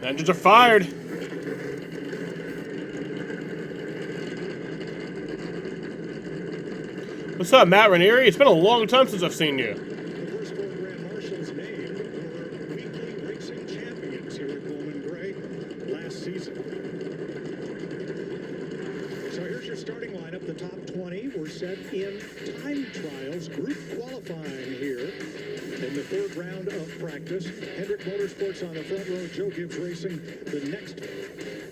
Engines are fired. What's up, Matt Ranieri? It's been a long time since I've seen you. The first four Grand Marshals named were weekly racing champions here at Bowman Gray last season. So here's your starting lineup. The top 20 were set in time trials, group qualifying here in the third round of practice. Hendrick Motorsports on the front row, Joe Gibbs Racing the next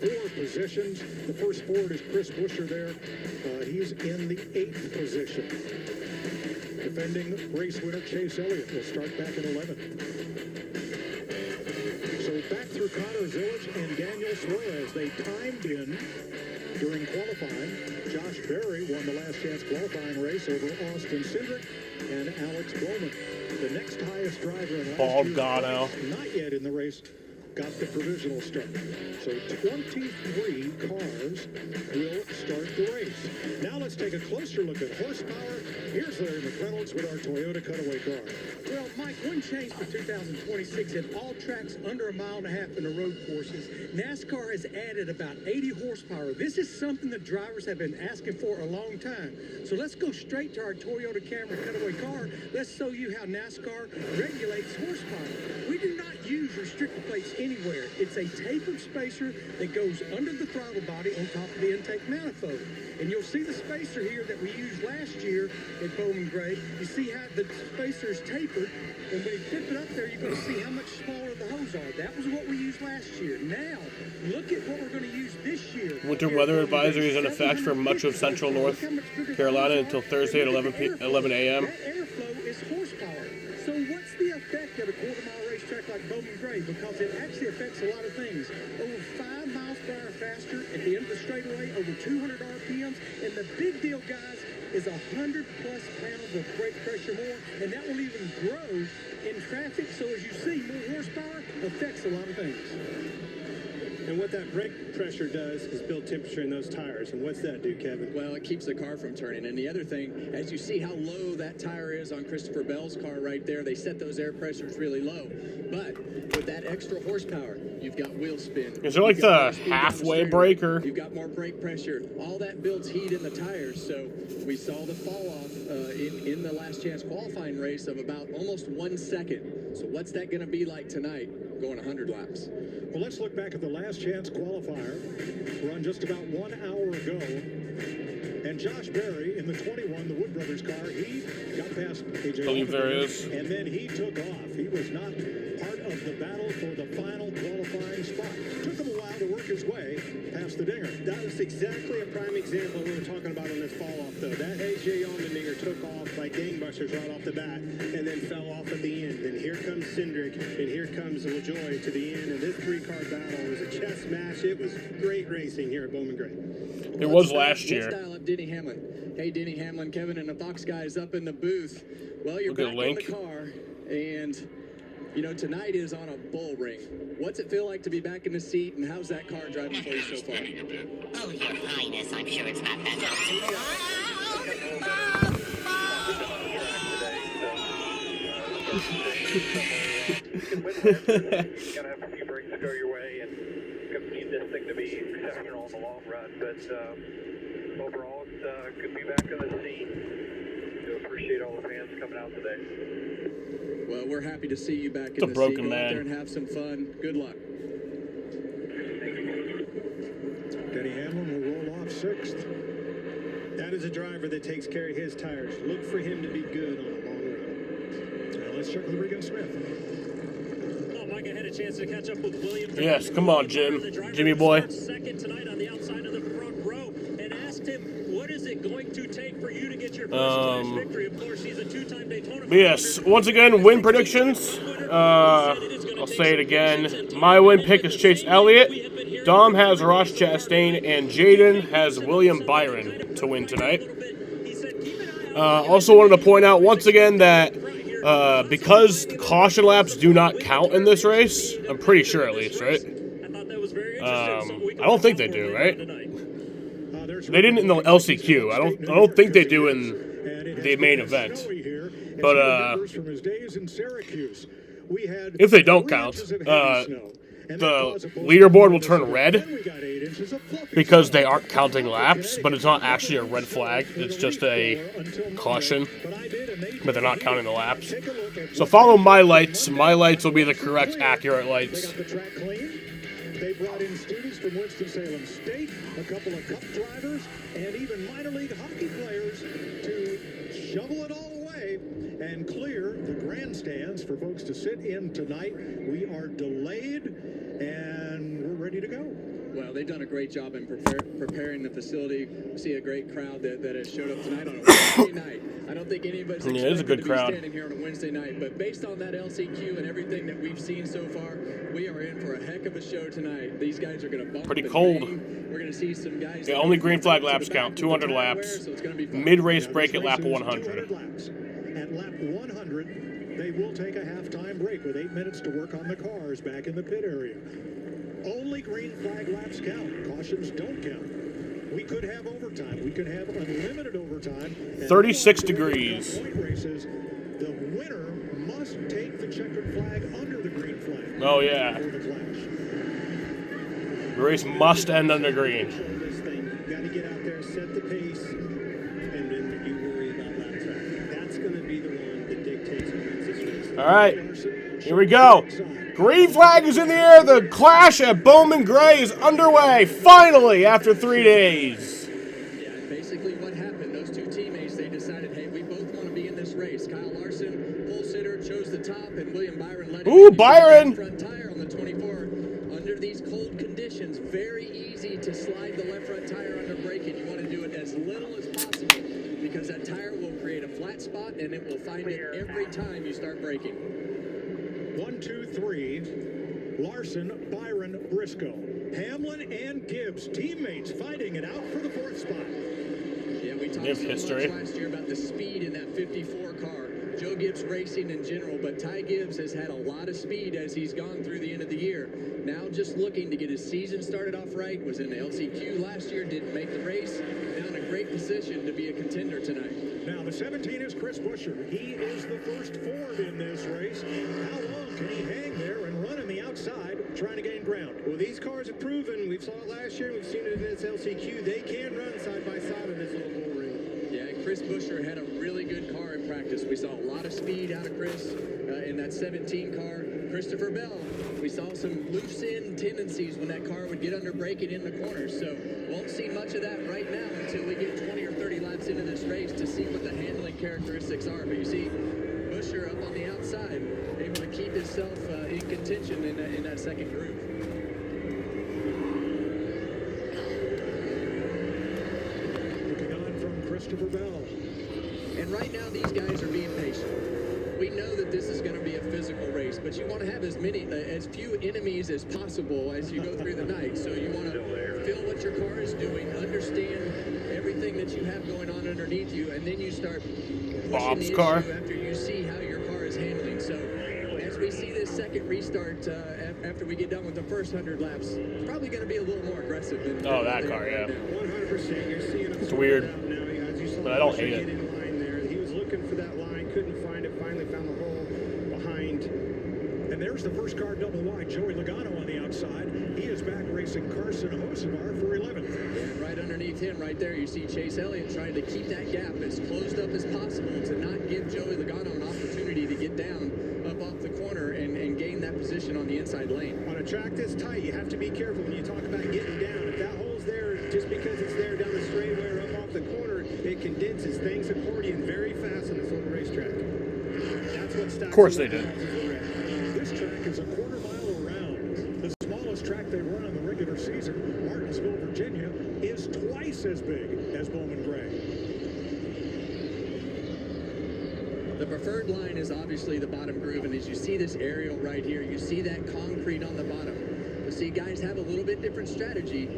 4 positions. The first forward is Chris Buescher there. He's in the 8th position. Defending race winner Chase Elliott will start back in 11th. So back through Connors Village and Daniel Suarez. They timed in during qualifying. Josh Berry won the last chance qualifying race over Austin Cindric and Alex Bowman. The next highest driver in last year's race, not yet in the race, got the provisional start. So 23 cars will start the race. Now let's take a closer look at horsepower. Here's Larry McReynolds with our Toyota Cutaway car. Well, Mike, one change for 2026 at all tracks under a mile and a half in the road courses. NASCAR has added about 80 horsepower. This is something the drivers have been asking for a long time. So let's go straight to our Toyota Camry Cutaway car. Let's show you how NASCAR regulates horsepower. We do not use restrictor plates anywhere. It's a tapered spacer that goes under the throttle body on top of the intake manifold. And you'll see the spacer here that we used last year at Bowman Gray. You see how the spacer is tapered, and when you flip it up there, you're going to see how much smaller the hose are. That was what we used last year. Now, look at what we're going to use this year. Winter weather advisory is in effect for much of central North Carolina until Thursday at 11 a.m. That airflow is horsepower. So what's the effect of a quarter-mile racetrack like Bowman Gray? Because it actually affects a lot of things. Over 5 miles per hour faster at the end of the straightaway, over 200 RPMs, and the big deal, guys, is 100+ pounds of brake pressure more, and that will even grow in traffic. So as you see, more horsepower affects a lot of things. And what that brake pressure does is build temperature in those tires. And what's that do, Kevin? Well, it keeps the car from turning. And the other thing, as you see how low that tire is on Christopher Bell's car right there, they set those air pressures really low. But with that extra horsepower, you've got wheel spin. Is there like the halfway breaker? You've got more brake pressure. All that builds heat in the tires. So we saw the fall off in the last chance qualifying race of about almost 1 second. So what's that going to be like tonight going 100 laps? Well, let's look back at the last chance qualifier run just about 1 hour ago. And Josh Berry in the 21, the Wood Brothers car, he got past AJ. I believe there is. And then he took off. He was not part of the battle for the final qualifying spot. Took him a while to work his way past the dinger. That was exactly a prime example we were talking about on this fall off, though. That AJ Allmendinger took off like gangbusters right off the bat and then fell off at the end. And here comes Cindric, and here comes LaJoy to the end. And this three-car battle was a chess match. It was great racing here at Bowman Gray. It was last year. Let's dial up Denny Hamlin. Hey, Denny Hamlin, Kevin and the Fox guys up in the booth. Well, you're back in the car, and you know tonight is on a bull ring. What's it feel like to be back in the seat, and how's that car driving for you so far? Oh, Your Highness, I'm sure it's not that Gonna have a few breaks go your way, and gonna need this thing to be exceptional in the long run. But overall, it's good to be back in the seat. Do appreciate all the fans coming out today. Well, we're happy to see you back in the the broken seat. Go man. out there and have some fun. Good luck. Denny Hamlin will roll off 6th. That is a driver that takes care of his tires. Look for him to be good on a long run. Now let's check with Regan Smith. Oh, Mike, I had a chance to catch up with William. Yes, come on, Jim. Jimmy boy. Second tonight on the outside of the front row, and asked him, what is it going to take for you to get your first victory? Of course, he's a two-time Daytona. But yes, once again, win predictions. I'll say it again. My win pick is Chase Elliott. Dom has Ross Chastain, and Jaden has William Byron to win tonight. Also wanted to point out once again that because caution laps do not count in this race, I'm pretty sure at least, right? I don't think they do, right? They didn't in the LCQ. I don't think they do in the main event. But if they don't count, the leaderboard will turn red because they aren't counting laps, but it's not actually a red flag. It's just a caution, but they're not counting the laps. So follow my lights. My lights will be the correct, accurate lights. They brought in students from Winston-Salem State, a couple of cup drivers, and even minor league hockey players to shovel it all away and clear the grandstands for folks to sit in tonight. We are delayed, and we're ready to go. Well, they've done a great job in preparing the facility. We see a great crowd that has showed up tonight on a Wednesday night. I don't think anybody's expected to be standing here on a Wednesday night, but based on that LCQ and everything that we've seen so far, we are in for a heck of a show tonight. These guys are going to bump. Pretty cold. We're going to see some guys. Yeah, only green flag laps count. 200 laps. Mid-race break at lap 100. At lap 100, they will take a halftime break with 8 minutes to work on the cars back in the pit area. Only green flag laps count. Cautions don't count. We could have overtime. We could have unlimited overtime. 36 degrees. Point races, the winner must take the checkered flag under the green flag. Oh, yeah. The race must end under green. This thing, you got to get out there, set the pace, and then you worry about lap traffic. That's going to be the one that dictates who wins this race. All right, here we go. Green flag is in the air. The clash at Bowman Gray is underway, finally, after 3 days. Yeah, basically what happened, those two teammates, they decided, hey, we both want to be in this race. Kyle Larson, pole sitter, chose the top, and William Byron led it. Ooh, Byron! Front tire on the 24. Under these cold conditions, very easy to slide the left front tire under braking. You want to do it as little as possible because that tire will create a flat spot and it will find it every time you start braking. 1, 2, 3. Larson, Byron, Briscoe. Hamlin and Gibbs, teammates fighting it out for the 4th spot. Yeah, we talked so much last year about the speed in that 54 car. Joe Gibbs Racing in general, but Ty Gibbs has had a lot of speed as he's gone through the end of the year. Now just looking to get his season started off right, was in the LCQ last year, didn't make the race. Now in a great position to be a contender tonight. Now the 17 is Chris Buescher. He is the first Ford in this race. How long can he hang there and run on the outside trying to gain ground? Well, these cars have proven, we saw it last year, we've seen it in this LCQ, they can run side by side in this little bull ring. Yeah, Chris Buescher had a really good car in practice. We saw a lot of speed out of Chris in that 17 car. Christopher Bell, we saw some loose end tendencies when that car would get under braking in the corners. So won't see much of that right now until we get 20 or 30 laps into this race to see what the handling characteristics are. But you see Buescher up on the outside, able to keep himself in contention in that second group. Looking on from Christopher Bell. And right now, these guys are being patient. We know that this is going to be a physical race, but you want to have as few enemies as possible as you go through the night. So you want to feel what your car is doing, understand everything that you have going on underneath you, and then you start pushing the issue after you see how your car is handling. So as we see this second restart, after we get done with the first 100 laps, it's probably going to be a little more aggressive than that car, yeah. 100%. You're seeing him. It's weird, but I don't hate it. He was looking for that line, couldn't find it, finally found the hole behind. And there's the first car double wide, Joey Logano on the outside. He is back racing Carson Hocevar for 11th. Yeah, right underneath him, right there, you see Chase Elliott trying to keep that gap as closed up as possible to not give Joey Logano an opportunity to get down up off the corner and gain that position on the inside lane. On a track this tight, you have to be careful when you talk about getting down. If that hole's there, just because it's there down the straightaway or up off the corner, it condenses things accordion very fast on this little racetrack. That's what stops. Of course they did. This track is a quarter mile around. The smallest track they run in the regular season, Martinsville, Virginia, is twice as big as Bowman Gray. The preferred line is obviously the bottom groove, and as you see this aerial right here, you see that concrete on the bottom. You see guys have a little bit different strategy,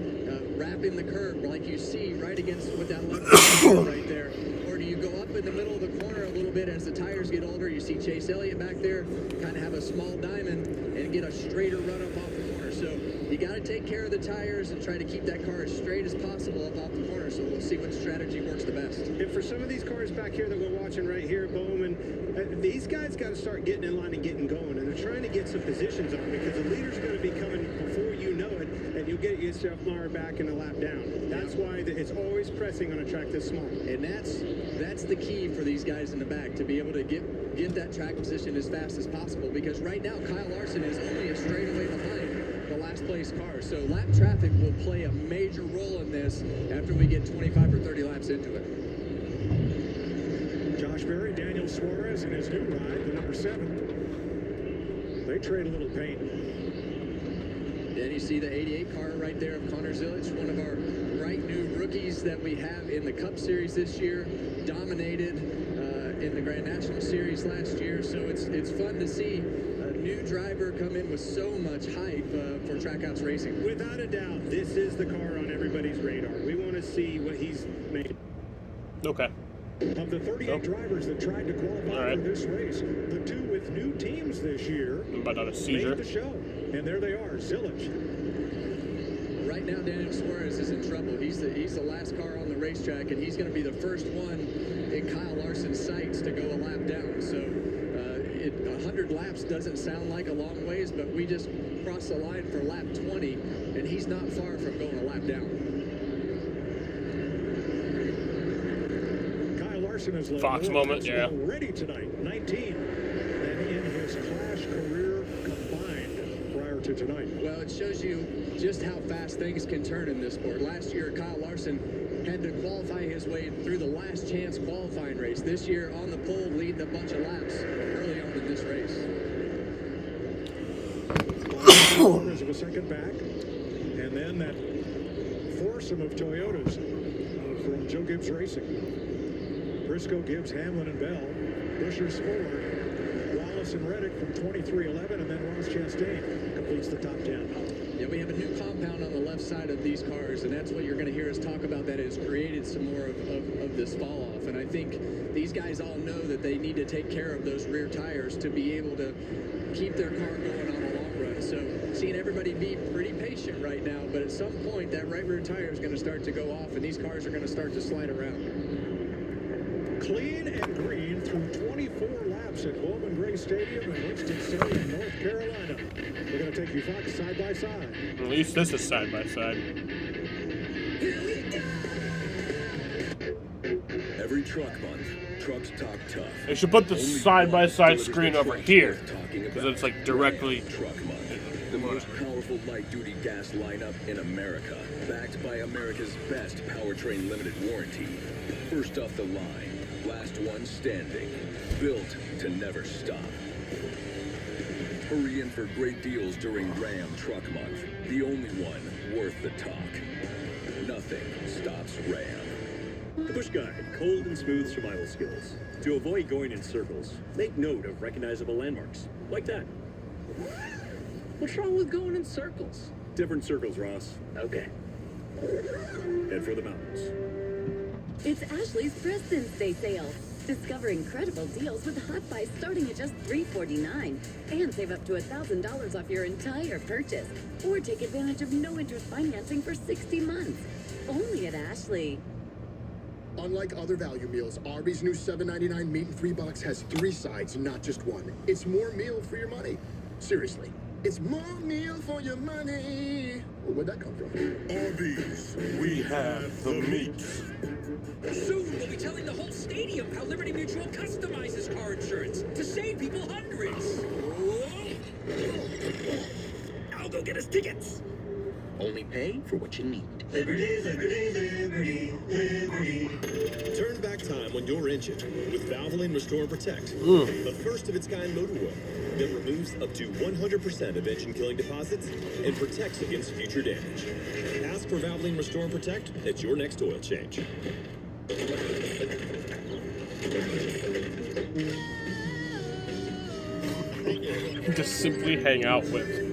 wrapping the curb like you see right against with that left right there. Or do you go up in the middle of the corner a little bit as the tires get older? You see Chase Elliott back there kind of have a small diamond and get a straighter run up off the corner. So you got to take care of the tires and try to keep that car as straight as possible up off the corner. So we'll see what strategy works the best. And for some of these cars back here that we're watching right here, Bowman, these guys got to start getting in line and getting going. And they're trying to get some positions on because the leader's going to be coming before you know it, and you'll get yourself mired back in a lap down. That's why it's always pressing on a track this small. And that's the key for these guys in the back, to be able to get that track position as fast as possible, because right now Kyle Larson is only a straightaway behind the last place car. So lap traffic will play a major role in this after we get 25 or 30 laps into it. Josh Berry, Daniel Suarez, and his new ride, the number 7. They trade a little paint. Then you see the 88 car right there of Connor Zilic, one of our bright new rookies that we have in the Cup Series this year, dominated in the Grand National Series last year. So it's fun to see a new driver come in with so much hype for Trackhouse Racing. Without a doubt, this is the car on everybody's radar. We want to see what he's made. Okay. Of the 38 drivers that tried to qualify for this race, the 2 with new teams this year but not a seizure. made the show. And there they are, Zilic. Right now, Daniel Suarez is in trouble. He's the last car on the racetrack, and he's going to be the first one in Kyle Larson's sights to go a lap down. So 100 laps doesn't sound like a long ways, but we just crossed the line for lap 20, and he's not far from going a lap down. Larson has led Fox moment, yeah. already tonight, 19, and in his Clash career combined prior to tonight. Well, it shows you just how fast things can turn in this sport. Last year, Kyle Larson had to qualify his way through the last chance qualifying race. This year, on the pole, leading a bunch of laps early on in this race. There's a second back, and then that foursome of Toyotas from Joe Gibbs Racing. Briscoe, Gibbs, Hamlin, and Bell. Buescher's 4. Allison Reddick from 2311, and then Ross Chastain completes the top 10. Yeah, we have a new compound on the left side of these cars, and that's what you're going to hear us talk about that has created some more of this fall off. And I think these guys all know that they need to take care of those rear tires to be able to keep their car going on a long run. So seeing everybody be pretty patient right now, but at some point that right rear tire is going to start to go off, and these cars are going to start to slide around. Clean and green through 24 laps at Bowman Gray Stadium in Winston-Salem, North Carolina. We're going to take you Fox side by side. At least this is side by side. Every truck month, trucks talk tough. They should put the side by side screen over here, because it's like directly. Truck month, the most powerful light-duty gas lineup in America, backed by America's best powertrain limited warranty. First off the line, last one standing, built to never stop. Hurry in for great deals during Ram Truck Month, the only one worth the talk. Nothing stops Ram. The Bush Guide, cold and smooth survival skills. To avoid going in circles, make note of recognizable landmarks, like that. What's wrong with going in circles? Different circles, Ross. Okay. Head for the mountains. It's Ashley's President's Day sale. Discover incredible deals with Hot Buys starting at just $3.49 and save up to $1,000 off your entire purchase. Or take advantage of no-interest financing for 60 months. Only at Ashley. Unlike other value meals, Arby's new $7.99 meat and 3 bucks has 3 sides, not just one. It's more meal for your money. Seriously, it's more meal for your money. Where'd that come from? Arby's, we have the meat. Soon we'll be telling the whole stadium how Liberty Mutual customizes car insurance to save people hundreds. I'll go get us tickets. Only pay for what you need. Liberty, liberty, liberty, liberty. Turn back time when you're injured with Valvoline Restore and Protect. The first of its kind motor oil that removes up to 100% of engine-killing deposits and protects against future damage. Ask for Valvoline Restore and Protect at your next oil change. Just simply hang out with.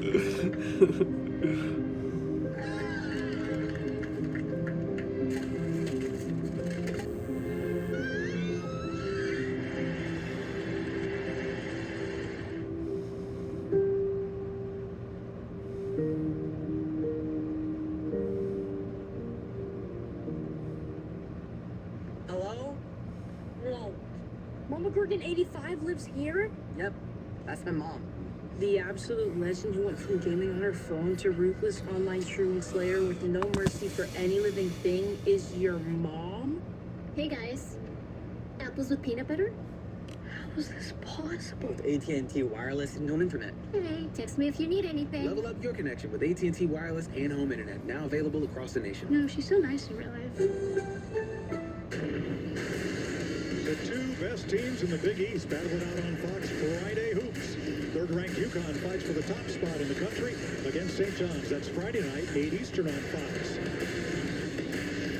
Hello? Whoa. Mama Gordon 85 lives here? Yep, that's my mom. The absolute legend who went from gaming on her phone to ruthless online truant slayer with no mercy for any living thing is your mom? Hey guys, apples with peanut butter? How is this possible? With AT&T Wireless and home internet. Hey, text me if you need anything. Level up your connection with AT&T Wireless and home internet, now available across the nation. No, she's so nice in real life. The 2 best teams in the Big East battling out on Fox Friday Hoops. Third-ranked UConn fights for the top spot in the country against St. John's. That's Friday night, 8 Eastern on Fox.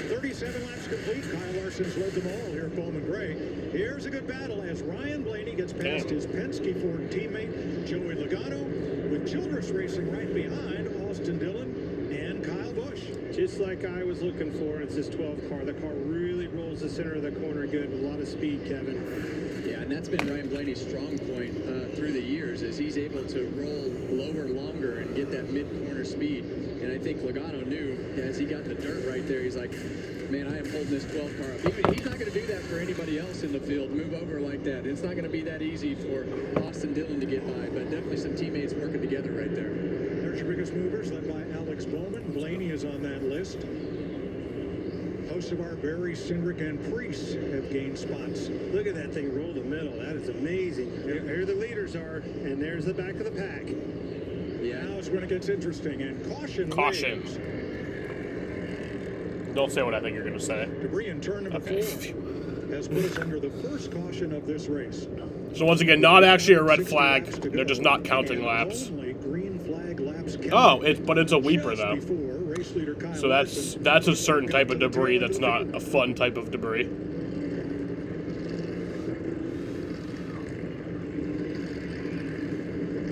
37 laps complete. Kyle Larson's led them all here at Bowman Gray. Here's a good battle as Ryan Blaney gets past his Penske Ford teammate, Joey Logano, with Childress racing right behind Austin Dillon and Kyle Busch. Just like I was looking for, it's this 12 car. The car really rolls the center of the corner good with a lot of speed, Kevin. Yeah, and that's been Ryan Blaney's strong point through the years, is he's able to roll lower, longer, and get that mid-corner speed. And I think Logano knew, as he got the dirt right there, he's like, man, I am holding this 12 car up. He's not going to do that for anybody else in the field, move over like that. It's not going to be that easy for Austin Dillon to get by, but definitely some teammates working together right there. There's your biggest movers, led by Alex Bowman. Blaney is on that list. Hosts of our Barry, Cindric, and Priest have gained spots. Look at that thing roll the middle. That is amazing. Here the leaders are, and there's the back of the pack. Yeah, now is when it gets interesting, and caution. Caution. Waves. Don't say what I think you're going to say. Debris in turn number 4 has put us under the first caution of this race. So once again, not actually a red flag. They're just not counting laps. Green flag laps oh, but it's a weeper though. So that's a certain type of debris. That's not a fun type of debris.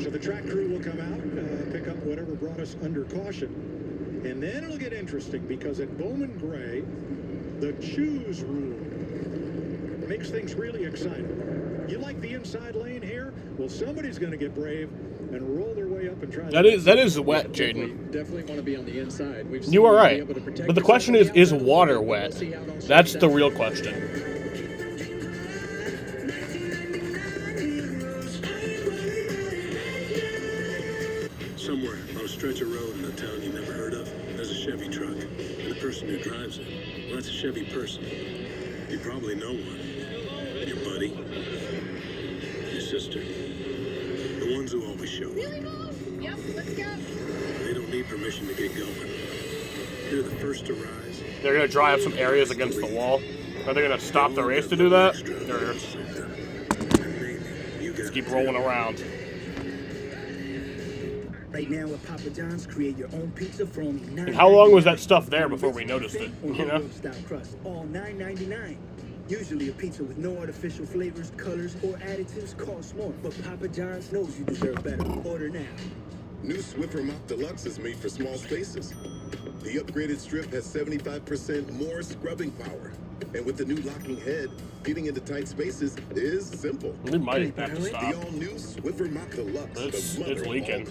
So the track crew will come out, pick up whatever brought us under caution. And then it'll get interesting because at Bowman Gray, the choose rule makes things really exciting. You like the inside lane here? Well, somebody's going to get brave and roll their way up and try. That is wet, Jaden. Definitely want to be on the inside. You are right. But the question is water wet? That's the real question. Somewhere on a stretch of road in a town you never heard of, there's a Chevy truck. And the person who drives it, well, that's a Chevy person. You probably know one. Your buddy. Your sister. The ones who always show up. Really, Mom? Yep, let's go. They don't need permission to get going. They're the first to rise. They're going to dry up some areas against the wall. Are they going to stop the race to do that? Or just keep rolling around? Right now at Papa John's, create your own pizza for only $9.99. And how long was that stuff there before we noticed it? You know? Style crust, all $9.99. Usually a pizza with no artificial flavors, colors, or additives costs more. But Papa John's knows you deserve better. Order now. New Swiffer Mop Deluxe is made for small spaces. The upgraded strip has 75% more scrubbing power. And with the new locking head, getting into tight spaces is simple. We might have to stop. The all-new Swiffer Mop Deluxe. It's leaking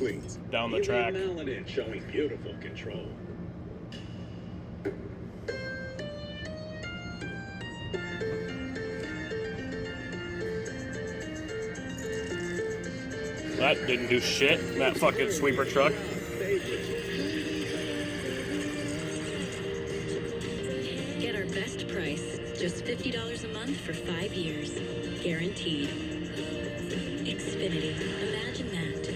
down the track. Melanin showing beautiful control. That didn't do shit, that fucking sweeper truck. Get our best price, just $50 a month for 5 years. Guaranteed. Xfinity. Imagine that.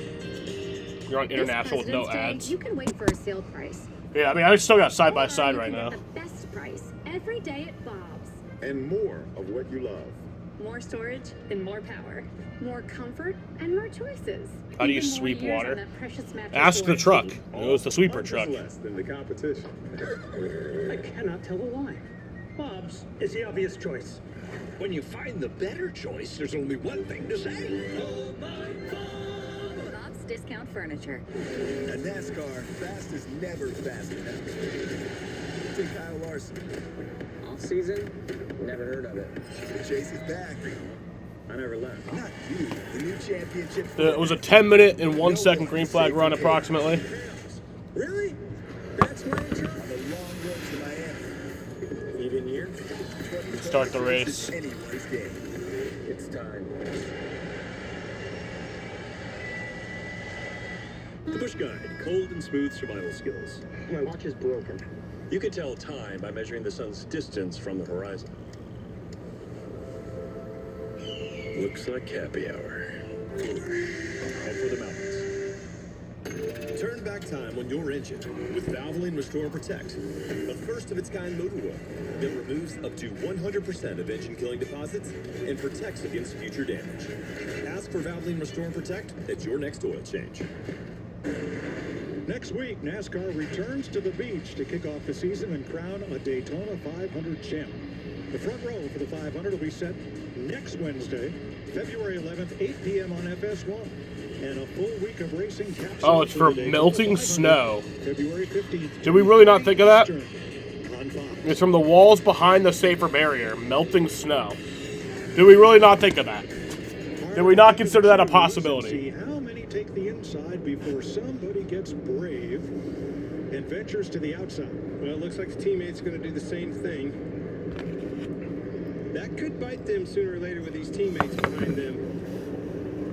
You're on international with no ads. You can wait for a sale price. Yeah, I mean, I still got side by side right now. The best price every day at Bob's. And more of what you love. More storage and more power. More comfort and more choices. How do you sweep water? Ask the truck. It was the sweeper truck. Less than the competition. I cannot tell a lie. Bob's is the obvious choice. When you find the better choice, there's only one thing to say. Bob's Discount Furniture. A NASCAR fast is never fast enough. Take Kyle Larson. Off season? Never heard of it. Chase is back. I never left. Not you. The new championship. It was a 10-minute and 1-second green flag run, approximately. Really? That's my intro. On the long road to Miami. Even year? Start the race. Anyone's game. It's time. The Bush Guide, cold and smooth survival skills. My watch is broken. You can tell time by measuring the sun's distance from the horizon. Looks like happy hour. Head for the mountains. Turn back time on your engine with Valvoline Restore and Protect, a first-of-its-kind motor oil that removes up to 100% of engine-killing deposits and protects against future damage. Ask for Valvoline Restore and Protect at your next oil change. Next week, NASCAR returns to the beach to kick off the season and crown a Daytona 500 champ. The front row for the 500 will be set next Wednesday, February 11th, 8 p.m. on FS1. And a full week of racing captured. Oh, it's for melting snow. February 15th. Did we really not think of that? It's from the walls behind the safer barrier, melting snow. Did we really not think of that? Did we not consider that a possibility? How many take the inside before somebody gets brave and ventures to the outside? Well, it looks like the teammate's going to do the same thing. That could bite them sooner or later with these teammates behind them.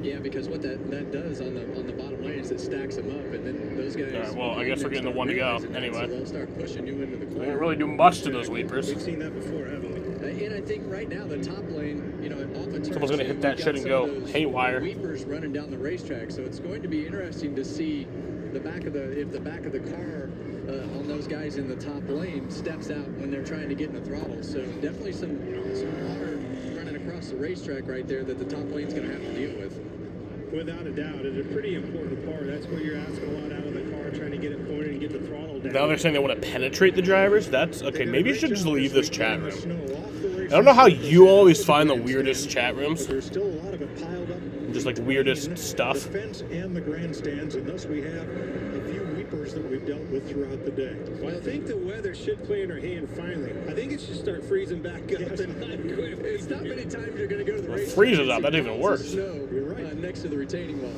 Yeah, because what that does on the bottom lane is it stacks them up, and then those guys. All right, well, I guess we're getting the one to go anyway. So they'll start pushing you into the corner. They didn't really do much to those weepers. We've seen that before, haven't we? And I think right now the top lane, off of turn Someone's gonna hit that shit and go haywire. Weepers running down the racetrack, so it's going to be interesting to see if the back of the car on those guys in the top lane steps out when they're trying to get in the throttle. So definitely some water running across the racetrack right there that the top lane's going to have to deal with. Without a doubt, it's a pretty important part. That's where you're asking a lot out of the car, trying to get it pointed and get the throttle down. Now they're saying they want to penetrate the drivers? That's okay. Maybe you should just leave this chat room. don't know how you always find the weirdest chat rooms. But there's still a lot of it piled up. Just like weirdest stuff. The fence and the grandstands, and thus we have a few weepers that we've dealt with throughout the day. Well, I think the weather should play in our hand finally. I think it should start freezing back up. It's not many times you're going to go to the race. It freezes up. That's even worse. You're right. Next to the retaining wall.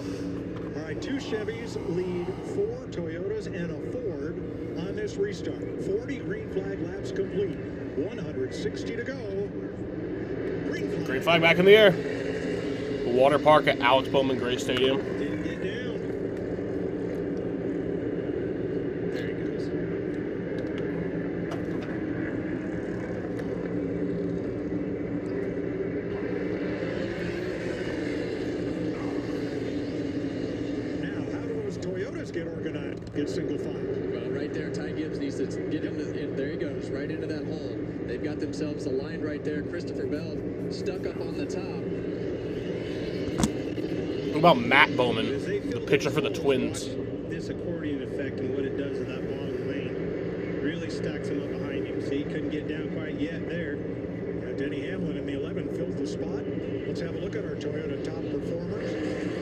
All right, 2 Chevys lead 4 Toyotas and a Ford on this restart. 40 green flag laps complete. 160 to go. Green flag back in the air. Water park at Alex Bowman Gray Stadium. Didn't get down. There he goes. Now, how do those Toyotas get organized? Get single file. Well, right there, Ty Gibbs needs to get into. There he goes, right into that hole. They've got themselves aligned right there. Christopher Bell stuck up on the top. What about Matt Bowman, the pitcher for the Twins? This accordion effect and what it does in that long lane really stacks him up behind him. See, he couldn't get down quite yet there. Denny Hamlin in the 11 fills the spot. Let's have a look at our Toyota top performers.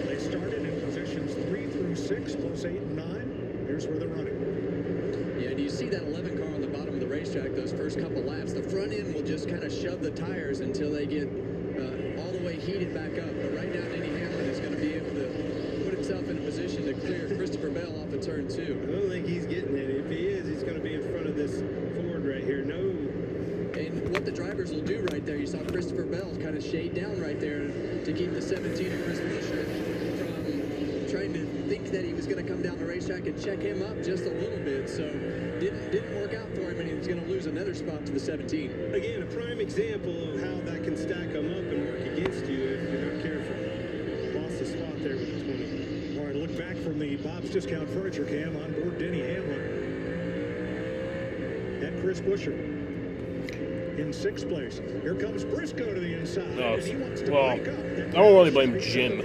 They started in positions 3 through 6, plus 8 and 9. Here's where they're running. Yeah, do you see that 11 car on the bottom of the racetrack, those first couple laps? The front end will just kind of shove the tires until they get all the way heated back up. But right now, Denny Hamlin is going to be able to put himself in a position to clear Christopher Bell off of turn 2. I don't think he's getting it. If he is, he's going to be in front of this Ford right here. No. And what the drivers will do right there, you saw Christopher Bell kind of shade down right there to keep the 17 of Chris Buescher from trying to think that he was going to come down the racetrack and check him up just a little bit. So didn't work out for him, and he's going to lose another spot to the 17. Again, a prime example of how that can stack them up and work against you if you're not careful. Lost the spot there with the 20. All right, look back from the Bob's Discount Furniture Cam on board Denny Hamlin and Chris Buescher. In 6th place. Here comes Briscoe to the inside. No, and he wants to well, break up. I don't really blame Jim.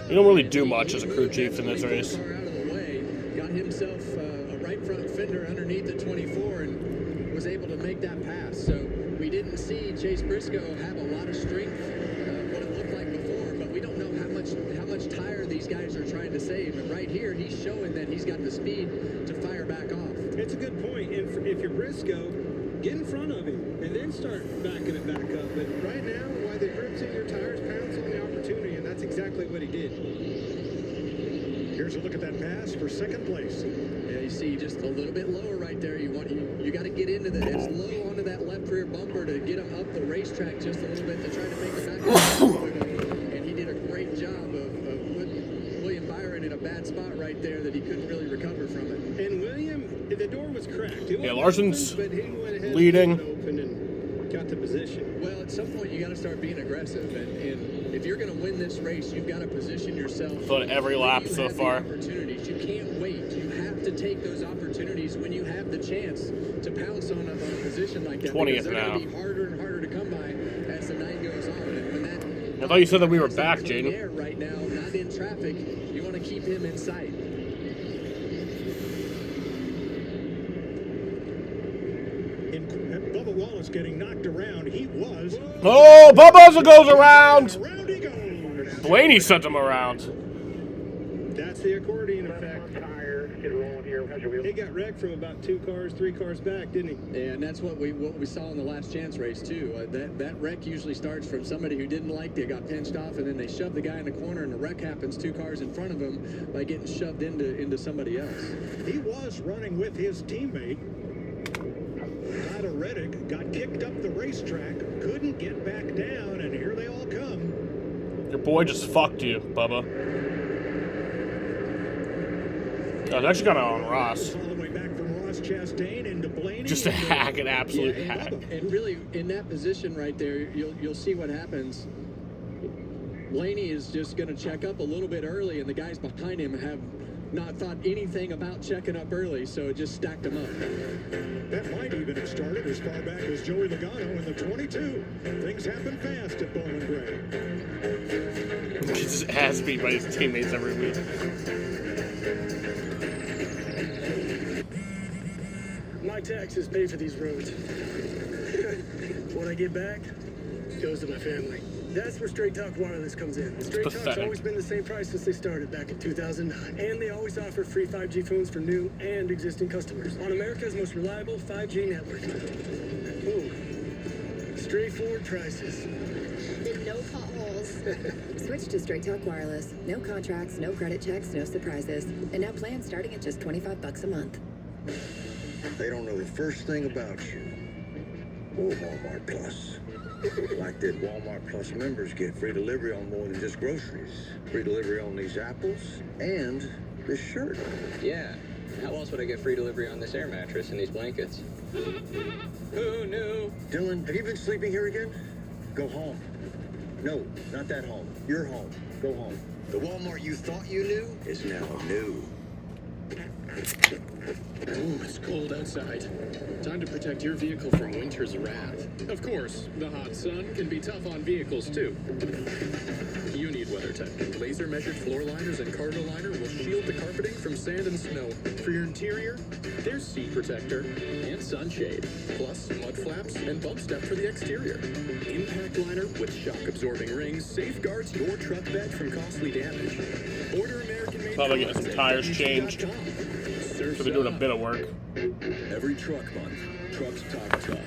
You don't really do much as a crew chief in this race. Out of the way, got himself a right front fender underneath the 24 and was able to make that pass. So we didn't see Chase Briscoe have a lot of strength, what it looked like before, but we don't know how much tire these guys are trying to save. And right here, he's showing that he's got the speed to fire back off. It's a good point. And if you're Briscoe, get in front of him and then start backing it back up. But right now, while the grip's in your tires, pounce on the opportunity, and that's exactly what he did. Here's a look at that pass for 2nd place. Yeah, you see just a little bit lower right there. You got to get into that. It's low onto that left rear bumper to get him up the racetrack just a little bit to try to make it back. And he did a great job of putting William Byron in a bad spot right there that he couldn't really recover from it. And William, the door was cracked. Yeah, Larson's open, but he went ahead leading. And open and got the position. Well, at some point you got to start being aggressive, and if you're going to win this race, you've got to position yourself. But every lap so far. Opportunities. You can't wait. You have to take those opportunities when you have the chance to pounce on a position like that. 20th they're now. going to be harder and harder to come by as the night goes on. And when that I thought you said that we were back, Jaden. Right now, not in traffic. You want to keep him in sight. Bubba Wallace getting knocked around. He was. Oh, Bubba goes around. Blaney sent him around. That's the accordion effect. He got wrecked from about 3 cars back, didn't he? Yeah, and that's what we saw in the last chance race too. That wreck usually starts from somebody who didn't like they got pinched off, and then they shove the guy in the corner, and the wreck happens 2 cars in front of him by getting shoved into somebody else. He was running with his teammate. Tyler Reddick got kicked up the racetrack, couldn't get back down, and here they all come. Your boy just fucked you, Bubba. Oh, it's actually kind of on Ross. All the way back from Ross Chastain into Blaney. Just a hack, an absolute hack. And really, in that position right there, you'll see what happens. Blaney is just going to check up a little bit early, and the guys behind him have not thought anything about checking up early, so it just stacked them up. That might even have started as far back as Joey Logano in the 22. Things happen fast at Bowman Gray. He's just ass beat by his teammates every week. My taxes pay for these roads. What what I get back goes to my family. That's where Straight Talk Wireless comes in. Straight Talk's always been the same price since they started back in 2009. And they always offer free 5G phones for new and existing customers on America's most reliable 5G network. Ooh. Straightforward prices. And no potholes. Switch to Straight Talk Wireless. No contracts, no credit checks, no surprises. And now plans starting at just $25 a month. They don't know the first thing about you. Or Walmart Plus. Like that, Walmart Plus members get free delivery on more than just groceries. Free delivery on these apples and this shirt. Yeah. How else would I get free delivery on this air mattress and these blankets? Who knew? Dylan, have you been sleeping here again? Go home. No, not that home. Your home. Go home. The Walmart you thought you knew is now new. Ooh, it's cold outside. Time to protect your vehicle from winter's wrath. Of course, the hot sun can be tough on vehicles too. You need WeatherTech. Laser-measured floor liners and cargo liner will shield the carpeting from sand and snow. For your interior, there's seat protector and sunshade, plus mud flaps and bump step for the exterior. Impact liner with shock-absorbing rings safeguards your truck bed from costly damage. Order American-made. Probably getting some tires changed. So they're doing a bit of work. Every truck month, trucks talk tough.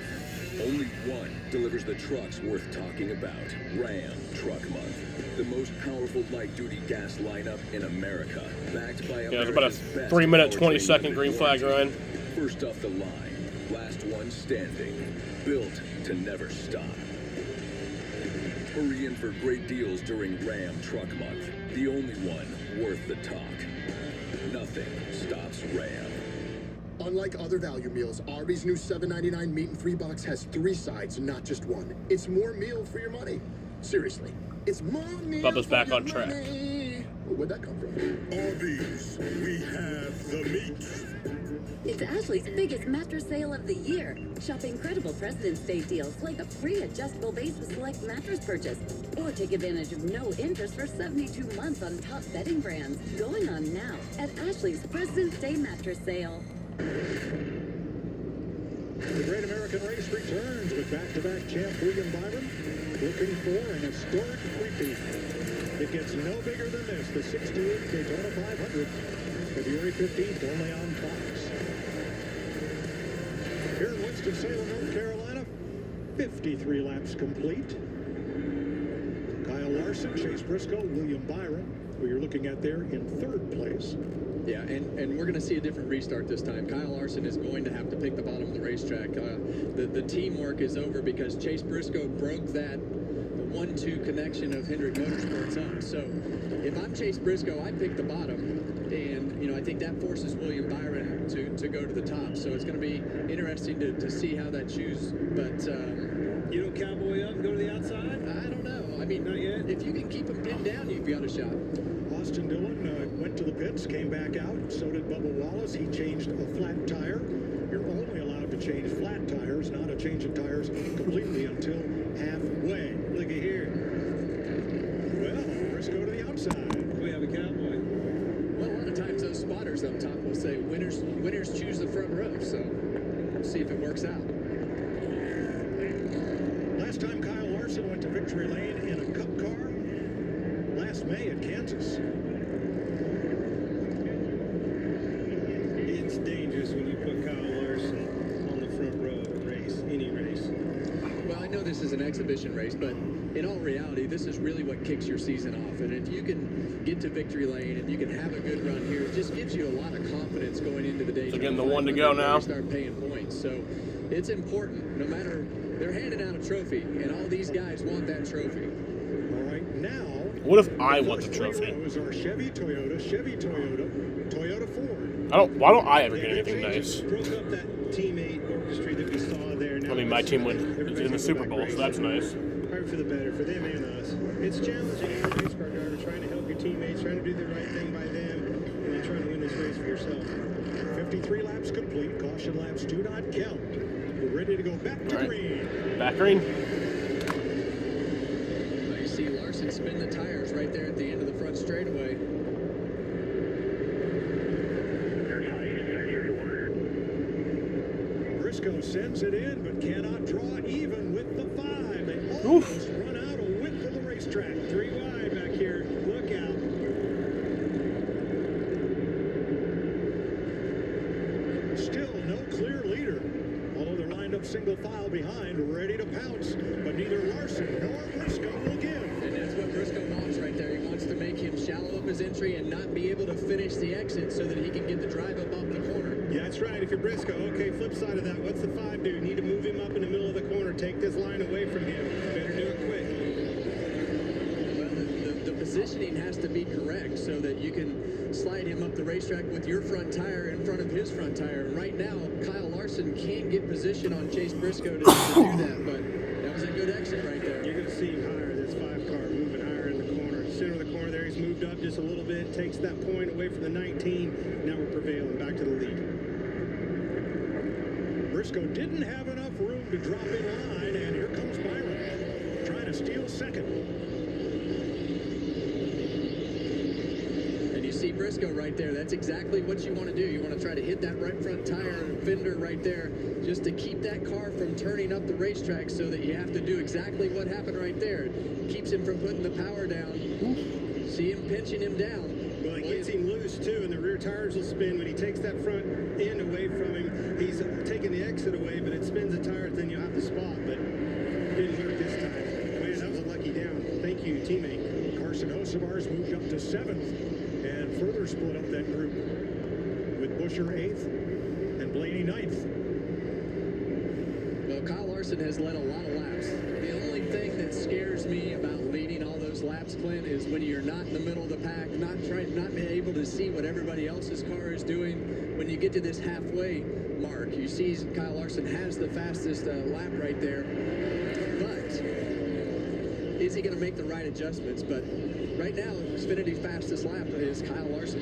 Only one delivers the trucks worth talking about. Ram Truck Month. The most powerful light-duty gas lineup in America. Backed by yeah, it was about a 3-minute, 20-second green flag run. First off the line, last one standing. Built to never stop. Hurry in for great deals during Ram Truck Month. The only one worth the talk. Nothing stops Ram. Unlike other value meals, Arby's new $7.99 meat and 3 box has 3 sides, not just one. It's more meal for your money. Seriously, it's more meal. Bubba's back on track. Where'd that come from? Arby's, we have the meat. It's Ashley's biggest mattress sale of the year. Shop incredible President's Day deals like a free adjustable base with select mattress purchase. Or take advantage of no interest for 72 months on top bedding brands. Going on now at Ashley's President's Day mattress sale. The Great American Race returns with back-to-back champ William Byron looking for an historic repeat. It gets no bigger than this, the 68 Daytona 500, February 15th, only on Fox. Here in Winston-Salem, North Carolina, 53 laps complete. Kyle Larson, Chase Briscoe, William Byron, who you're looking at there in 3rd place. Yeah, and we're going to see a different restart this time. Kyle Larson is going to have to pick the bottom of the racetrack. The teamwork is over because Chase Briscoe broke that 1-2 connection of Hendrick Motorsports up. So if I'm Chase Briscoe, I pick the bottom. And, you know, I think that forces William Byron to go to the top. So it's going to be interesting to see how that choose. But you don't cowboy up and go to the outside? I don't know. I mean, not yet. If you can keep him pinned down, you've got a shot. Austin Dillon went to the pits, came back out. So did Bubba Wallace. He changed a flat tire. You're only allowed to change flat tires, not a change of tires completely until halfway. Look at here. Well, Briscoe to the outside. We have a cowboy. Well, a lot of times those spotters up top will say winners choose the front row. So we'll see if it works out. Last time Kyle Larson went to victory lane in a Cup car, last May at Kansas. It's dangerous when you put Kyle Larson on the front row of a race, any race. Well, I know this is an exhibition race, but in all reality, this is really what kicks your season off. And if you can get to victory lane and you can have a good run here, it just gives you a lot of confidence going into the day. So getting the one to go now. Start paying points. So it's important. No matter, they're handing out a trophy, and all these guys want that trophy. All right, now. What if I want the trophy? Are Chevy, Toyota, Toyota Ford. Why don't I ever get anything nice? Broke up that teammate orchestra that we saw there. Now I mean, my team is in the Super Bowl, so that's nice. Probably for the better, for them and us. It's challenging as a race car driver, trying to help your teammates, trying to do the right thing by them, and then trying to win this race for yourself. 53 laps complete. Caution laps do not count. We're ready to go back to green. Back green. You see Larson spin the tires right there at the end of the front straightaway. Briscoe sends it in, but cannot draw even with the Oof. Run out a width of the racetrack. 3 wide back here. Look out. Still no clear leader. Although they're lined up single file behind, ready to pounce. But neither Larson nor Briscoe will give. And that's what Briscoe wants right there. He wants to make him shallow up his entry and not be able to finish the exit so that he can get the drive up off the corner. Yeah, that's right. If you're Briscoe, okay, flip side of that. What's the 5 do? Need to move him up in the middle of the corner. Take this line away from him. Better do it quick. Well, the positioning has to be correct so that you can slide him up the racetrack with your front tire in front of his front tire. Right now, Kyle Larson can't get position on Chase Briscoe to do that, but that was a good exit right there. You're going to see him higher. This 5 car moving higher in the corner. Center of the corner there. He's moved up just a little bit. Takes that point away from the 19. Now we're prevailing. Back to the lead. Briscoe didn't have enough room to drop in line, and here comes Byron, trying to steal second. And you see Briscoe right there. That's exactly what you want to do. You want to try to hit that right front tire and fender right there just to keep that car from turning up the racetrack so that you have to do exactly what happened right there. It keeps him from putting the power down. See him pinching him down. Well, it gets him loose, too, and the rear tires will spin. When he takes that front end away from him, he's taking the exit away, but it spins the tires, then you'll have to spot, but it didn't work this time. Man, that was a lucky down. Thank you, teammate. Carson Osabar's moved up to 7th and further split up that group with Busher 8th and Blaney 9th. Well, Kyle Larson has led a lot of laps. The only thing that scares me about leading all those laps, Clint, is when you're not in the middle of the pack, not being able to see what everybody else's car is doing. When you get to this halfway mark, you see Kyle Larson has the fastest lap right there. But is he going to make the right adjustments? But right now, Xfinity's fastest lap is Kyle Larson.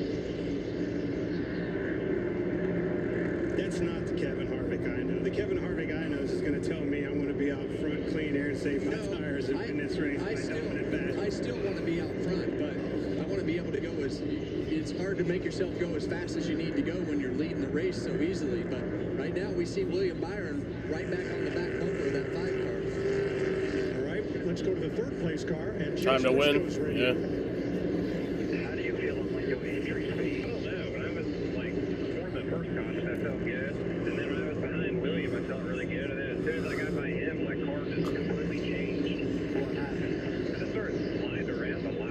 That's not the Kevin Harvick I know. The Kevin Harvick I know is going to tell me I want to be out front, clean air, and save my tires in this race. I still want to be out front, but I want to be able to go it's hard to make yourself go as fast as you need to go when you're leading the race so easily. But right now, we see William Byron right back on the back bumper of that 5 car. All right, let's go to the 3rd place car. And time to win. Yeah. How do you feel on like your entry speed? I don't know, but I was like before the first caution, I felt good, and then when I was behind William, I felt really good, and then as soon as I got by him, my car just completely changed. What happened? I just started sliding around a lot.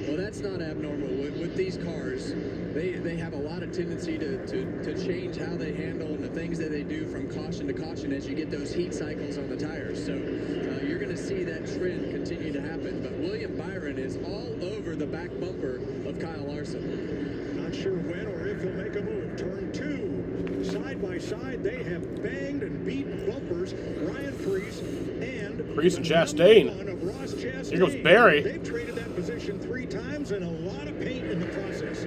Well, that's not abnormal. With these cars, they have a lot of tendency to change how they handle and the things that they do from caution to caution as you get those heat cycles on the tires. So you're going to see that trend continue to happen. But William Byron is all over the back bumper of Kyle Larson. Not sure when or if he'll make a move. Turn 2. Side by side, they have banged and beat bumpers. Ryan Preece and Chastain. Here goes Barry. They've traded that position 3 times and a lot of paint in the process.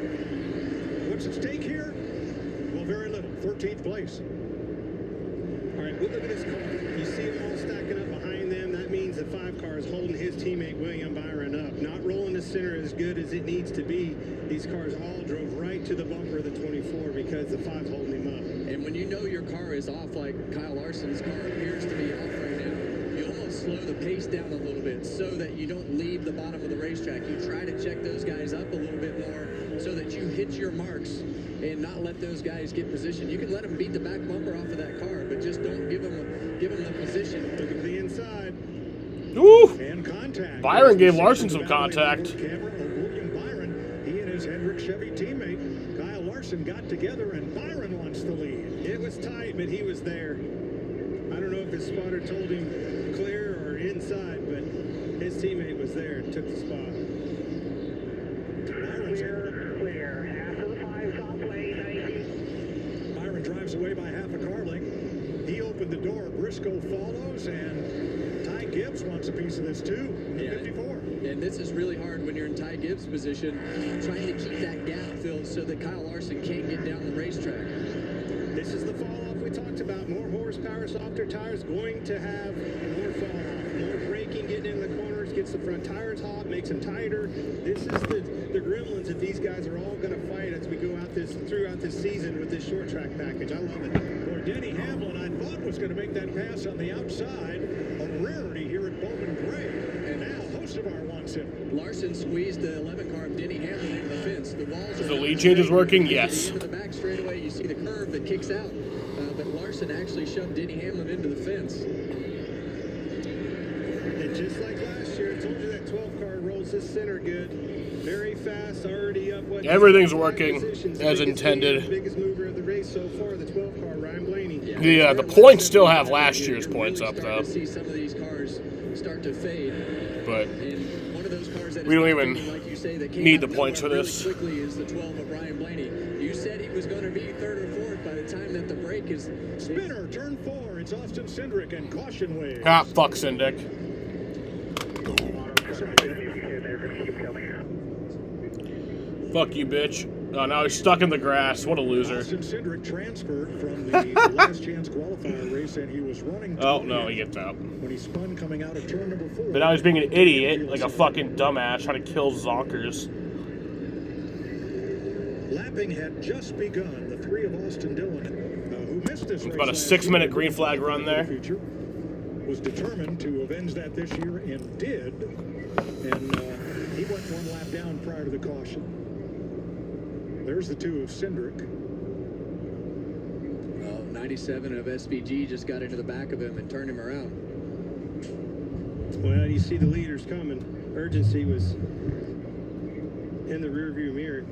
What's at stake here? Well, very little. 13th place. All right, look at this car. You see them all stacking up behind them. That means the 5 car is holding his teammate William Byron up. Not rolling the center as good as it needs to be. These cars all drove right to the bumper of the 24 because the 5's holding him up. And when you know your car is off, like Kyle Larson's car appears to be off right now, you almost slow the pace down a little bit so that you don't leave the bottom of the racetrack. You try to check those guys up a little bit more so that you hit your marks and not let those guys get position. You can let them beat the back bumper off of that car, but just don't give them the position. Look at the inside. Ooh! And contact. Byron gave Larson some contact. William Byron, he and his Hendrick Chevy teammate Kyle Larson got together, and Byron wants the lead. It was tight, but he was there. I don't know if his spotter told him clear or inside, but his teammate was there and took the spot. Clear. Half of the 5 top lane, thank you. Byron drives away by half a car length. He opened the door. Briscoe follows, and Ty Gibbs wants a piece of this too. 54. And this is really hard when you're in Ty Gibbs' position, trying to keep that gap filled so that Kyle Larson can't get down the racetrack. This is the fall off we talked about. More horsepower, softer tires, going to have more fall off. More braking, getting in the corners, gets the front tires hot, makes them tighter. This is the gremlins that these guys are all going to fight as we go out throughout this season with this short track package. I love it. Boy, Denny Hamlin, I thought was going to make that pass on the outside. A rarity here at Bowman Gray. And now Hocevar wants him. Larson squeezed the 11 car of Denny Hamlin into the fence. The walls Is the lead change is working? Yes. Into the back straightaway, you see the curve that kicks out. But Larson actually shoved Denny Hamlin into the fence. And just like last year, I told you that 12 car rolls this center good. Very fast, already up. Everything's working as intended. Biggest mover of the race so far, the 12 car, Ryan Blaney. Yeah, the points still have last year's points up though. See some of these cars start to fade. But one of those cars that we don't even need the points for really this. Quickly is the 12 of Ryan Blaney. You said he was going to be third or fourth by the time that the break is. Spinner, turn 4. It's Austin Cindric and caution wave. Ah, fuck Cindric. Fuck you, bitch. Oh, now he's stuck in the grass. What a loser. Austin Cindric transferred from the last chance qualifier race, and he was running. Oh, no, he gets out. When he spun coming out of turn number 4. But now he's being an idiot, like a fucking dumbass, trying to kill Zonkers. Lapping had just begun. The 3 of Austin Dillon, who missed this race About a 6-minute green flag run there. Was determined to avenge that this year and did. And he went 1 lap down prior to the caution. There's the 2 of Cindric. Well, 97 of SVG just got into the back of him and turned him around. Well, you see the leaders coming. Urgency was in the rearview mirror.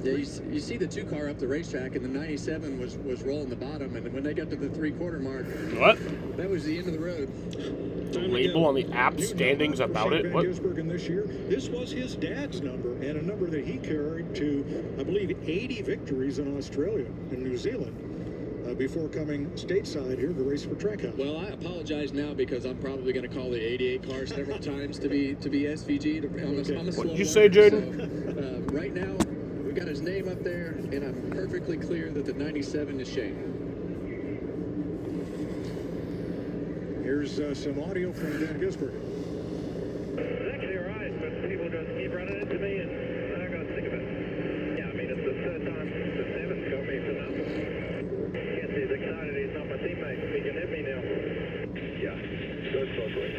Yeah, you see the 2 car up the racetrack, and the 97 was rolling the bottom, and when they got to the 3/4 mark, what? That was the end of the road. The label on the app standings about it. What? This year, this was his dad's number, and a number that he carried to, I believe, 80 victories in Australia and New Zealand before coming stateside here to race for Trackhouse. Well, I apologize now because I'm probably going to call the 88 car several times to be SVG. I'm a slow what did you say, Jaden? So, right now, we got his name up there, and I'm perfectly clear that the 97 is Shane. Here's some audio from Dan Gisbergen. It's actually alright, but people just keep running into me, and I got sick of it. Yeah, I mean, it's the 3rd time the 7th got me for nothing. Gets he's excited he's not my teammate. He can hit me now. Yeah, good closely.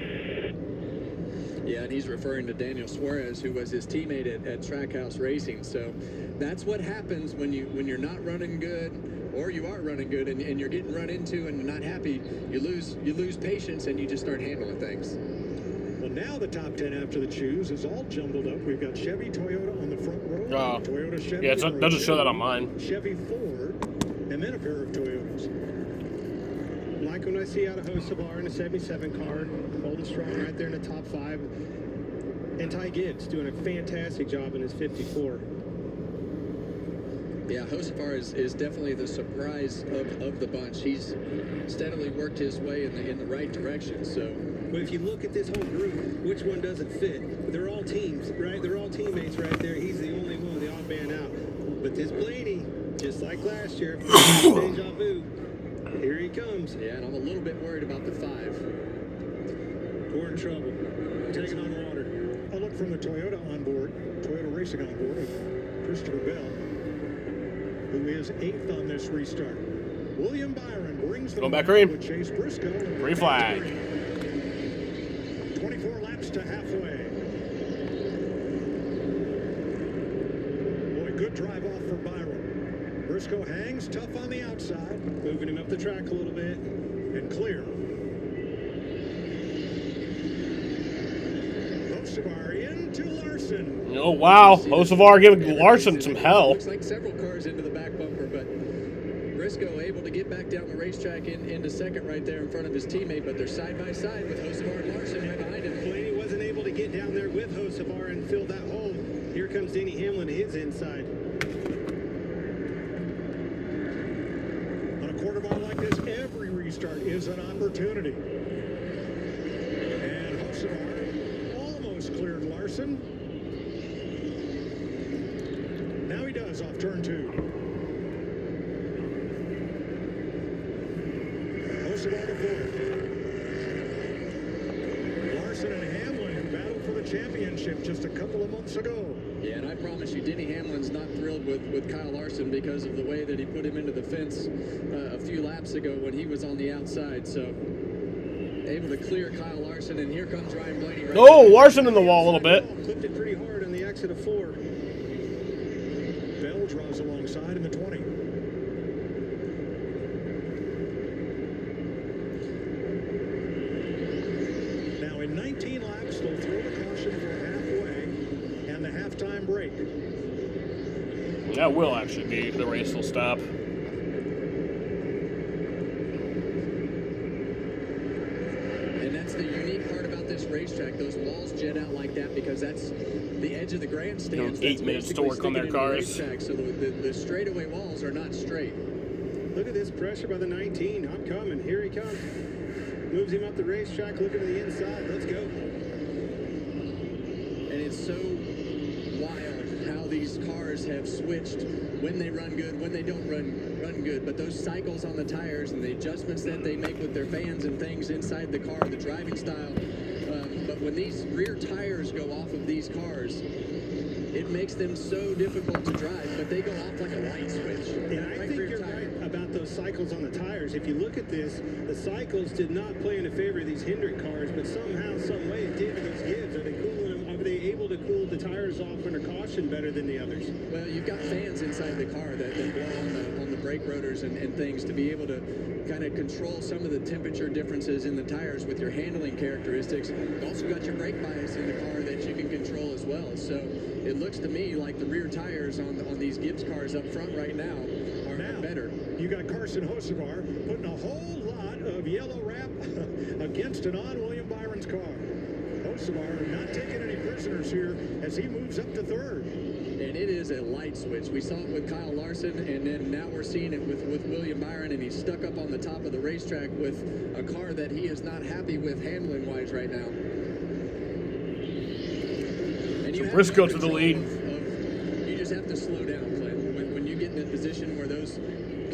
Yeah, and he's referring to Daniel Suarez, who was his teammate at Trackhouse Racing. So that's what happens when you're not running good, or you are running good and you're getting run into and you're not happy. You lose patience and you just start handling things. Well, now the top 10 after the choose is all jumbled up. We've got Chevy, Toyota on the front row. Toyota, Chevy. Yeah, it doesn't show that on mine. Chevy, Ford, and then a pair of Toyotas. Like when I see out of Hocevar in a 77 car, holding strong right there in the top 5. And Ty Gibbs doing a fantastic job in his 54. Yeah, Hocevar is definitely the surprise of the bunch. He's steadily worked his way in the right direction. So, but if you look at this whole group, which one doesn't fit? They're all teams, right? They're all teammates right there. He's the only one, the odd man out. But this Blaney, just like last year, deja vu. Here he comes. Yeah, and I'm a little bit worried about the 5. We're in trouble. Taking on water. A look from the Toyota onboard, Toyota Racing onboard, of Christopher Bell, who is 8th on this restart. William Byron brings them back green. with Chase Briscoe. Green flag. 24 laps to halfway. Boy, good drive off for Byron. Briscoe hangs tough on the outside, moving him up the track a little bit, and clear. Hocevar into Larson. Oh, wow. Hocevar giving Larson some hell. Looks like several cars into the back bumper, but Briscoe able to get back down the racetrack into second right there in front of his teammate, but they're side by side with Hocevar and Larson right behind him. Blaney wasn't able to get down there with Hocevar and fill that hole. Here comes Denny Hamlin to his inside. On a quarter mile like this, every restart is an opportunity. And Hocevar almost cleared Larson. Now he does off turn 2. Hocevar to 4th. championship just a couple of months ago. Yeah, and I promise you, Denny Hamlin's not thrilled with Kyle Larson because of the way that he put him into the fence a few laps ago when he was on the outside. So able to clear Kyle Larson, and here comes Ryan Blaney. Right oh, Larson in the wall a little bit. Clipped it pretty hard on the exit of 4. Bell draws alongside in the 20. Now in 19 laps, they'll throw the caution for halfway and the halftime break. That will actually be the race will stop. And that's the unique part about this racetrack. Those walls jet out like that because that's the edge of the grandstands. 8 minutes to work on their cars. So the straightaway walls are not straight. Look at this pressure by the 19. I'm coming. Here he comes. Moves him up the racetrack, looking to the inside. Let's go. And it's so wild how these cars have switched when they run good, when they don't run good. But those cycles on the tires and the adjustments that they make with their fans and things inside the car, the driving style. But when these rear tires go off of these cars, it makes them so difficult to drive, but they go off like a light switch. And I think you're right about those cycles on the tires. If you look at this, the cycles did not play in the favor of these Hendrick cars, but somehow, some way, it did with these Gibbs. Are they cooling them? Are they able to cool the tires off under caution better than the others? Well, you've got fans inside the car that blow on the brake rotors and things to be able to kind of control some of the temperature differences in the tires with your handling characteristics. You've also got your brake bias in the car that you can control as well. So it looks to me like the rear tires on these Gibbs cars up front right now are better. You got Carson Hocevar putting a whole lot of yellow wrap against and on William Byron's car. Hocevar not taking any prisoners here as he moves up to third. And it is a light switch. We saw it with Kyle Larson, and then now we're seeing it with William Byron, and he's stuck up on the top of the racetrack with a car that he is not happy with handling-wise right now. And so Briscoe to the lead. You just have to slow down, Clint. When you get in a position where those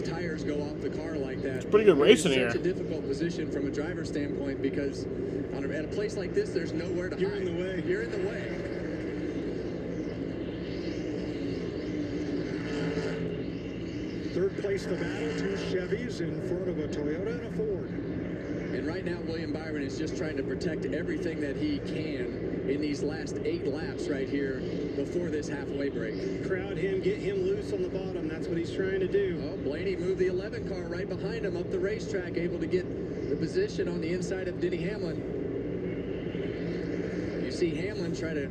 tires go off the car like that, it's pretty good racing here. It's such a difficult position from a driver's standpoint because at a place like this, there's nowhere to hide. You're in the way. You're in the way. Third place the battle, 2 Chevys in front of a Toyota and a Ford. And right now, William Byron is just trying to protect everything that he can in these last 8 laps right here before this halfway break. Crowd him, get him loose on the bottom. That's what he's trying to do. Oh, Blaney moved the 11 car right behind him up the racetrack, able to get the position on the inside of Denny Hamlin. You see Hamlin try to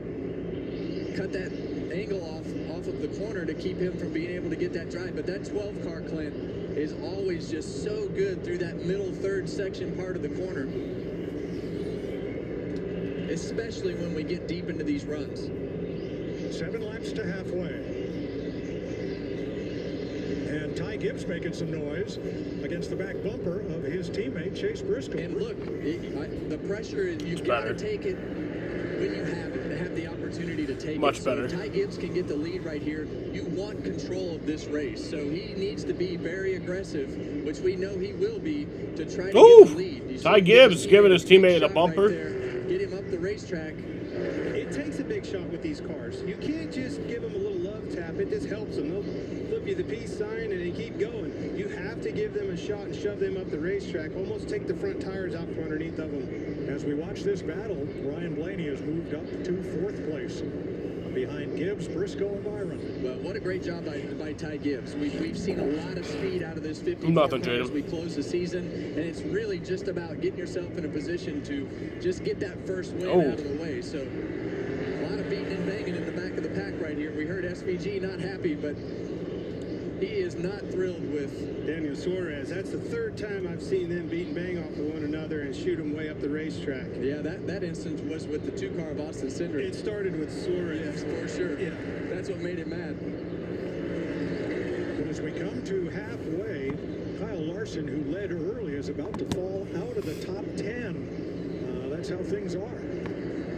cut that angle off of the corner to keep him from being able to get that drive. But that 12 car, Clint, is always just so good through that middle third section part of the corner. Especially when we get deep into these runs. 7 laps to halfway. And Ty Gibbs making some noise against the back bumper of his teammate Chase Briscoe. And look, the pressure, you've got to take it when you have the opportunity to take much it. better. So Ty Gibbs can get the lead right here. You want control of this race, so he needs to be very aggressive, which we know he will be, to try to get the lead. Ty Gibbs giving his teammate a bumper. Right, get him up the racetrack. It takes a big shot with these cars. You can't just give them a little love tap. It just helps them. They'll flip you the peace sign and they keep going. You have to give them a shot and shove them up the racetrack. Almost take the front tires out from underneath of them. As we watch this battle, Ryan Blaney has moved up to 4th place behind Gibbs, Briscoe, and Byron. Well, what a great job by Ty Gibbs. We've seen a lot of speed out of this 50 as we close the season, and it's really just about getting yourself in a position to just get that first win out of the way. So a lot of beating and banging in the back of the pack right here. We heard SVG not happy, but he is not thrilled with Daniel Suarez. That's the 3rd time I've seen them beat and bang off of one another and shoot them way up the racetrack. Yeah, that instance was with the 2-car of Austin Cindric. It started with Suarez. Yes, for sure. Yeah. That's what made him mad. But as we come to halfway, Kyle Larson, who led early, is about to fall out of the top 10. That's how things are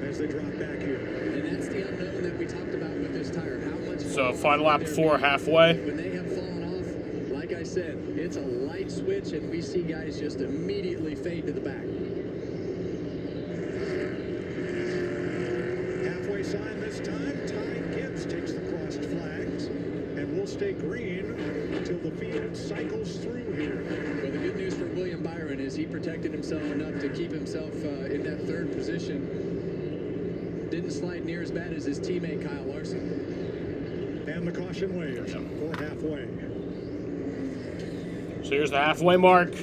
as they drop back here. And that's the unknown that we talked about with this tire. How much? So final lap before halfway. When they have fallen off, like I said, it's a light switch, and we see guys just immediately fade to the back. field cycles through here. Well, the good news for William Byron is he protected himself enough to keep himself in that third position. Didn't slide near as bad as his teammate Kyle Larson. And the caution waves for halfway. So here's the halfway mark.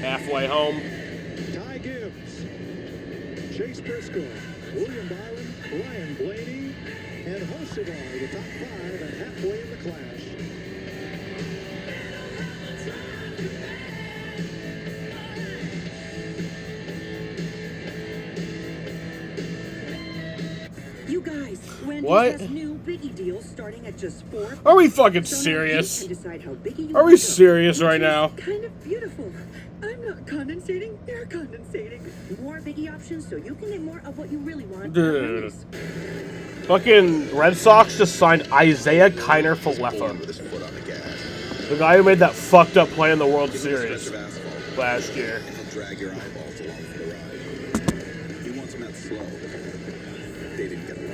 Halfway home. Ty Gibbs, Chase Briscoe, William Byron, Ryan Blaney, and Hocevar, the top 5 and halfway in the clash. You guys, Wendy's What? has new Biggie deals starting at just $4. Are we fucking So now serious? you can decide how Biggie you Are we want to go, serious right which now? is kind of beautiful. I'm not condensating, they're condensating. More Biggie options so you can get more of what you really want. at Dude. Wendy's. Fucking Red Sox just signed Isaiah Kiner Falefa. The guy who made that fucked up play in the World Series last year. Drag your eyeballs along for the ride. He wants them out slow. They didn't get along.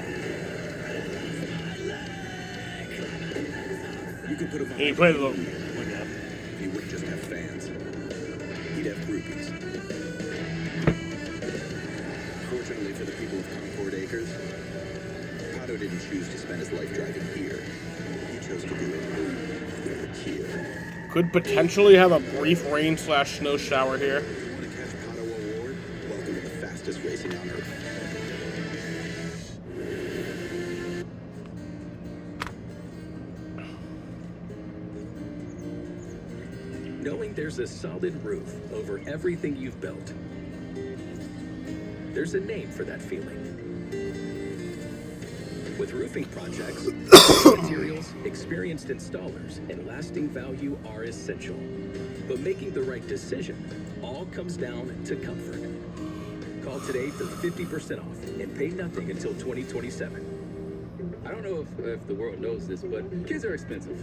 You could put him on. He played the. He wouldn't just have fans. He'd have groupies. Fortunately for the people of Concord Acres, Pato didn't choose to spend his life driving here. He chose to do it here. Could potentially have a brief rain/snow shower here. Want to catch Pato Award? Welcome to the fastest racing on Earth. Knowing there's a solid roof over everything you've built. There's a name for that feeling. With roofing projects, materials, experienced installers, and lasting value are essential. But making the right decision all comes down to comfort. Call today for 50% off and pay nothing until 2027. I don't know if the world knows this, but kids are expensive.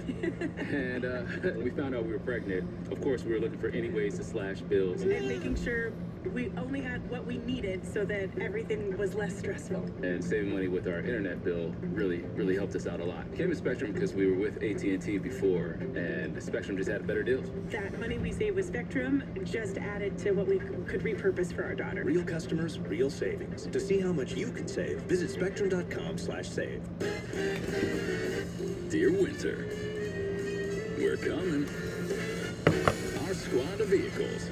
And when we found out we were pregnant, of course, we were looking for any ways to slash bills. And making sure we only had what we needed so that everything was less stressful. And saving money with our internet bill really helped us out a lot. Came to Spectrum because we were with AT&T before, and Spectrum just had better deals. That money we saved with Spectrum just added to what we could repurpose for our daughter. Real customers, real savings. To see how much you can save, visit spectrum.com/save. Dear Winter, we're coming. Our squad of vehicles,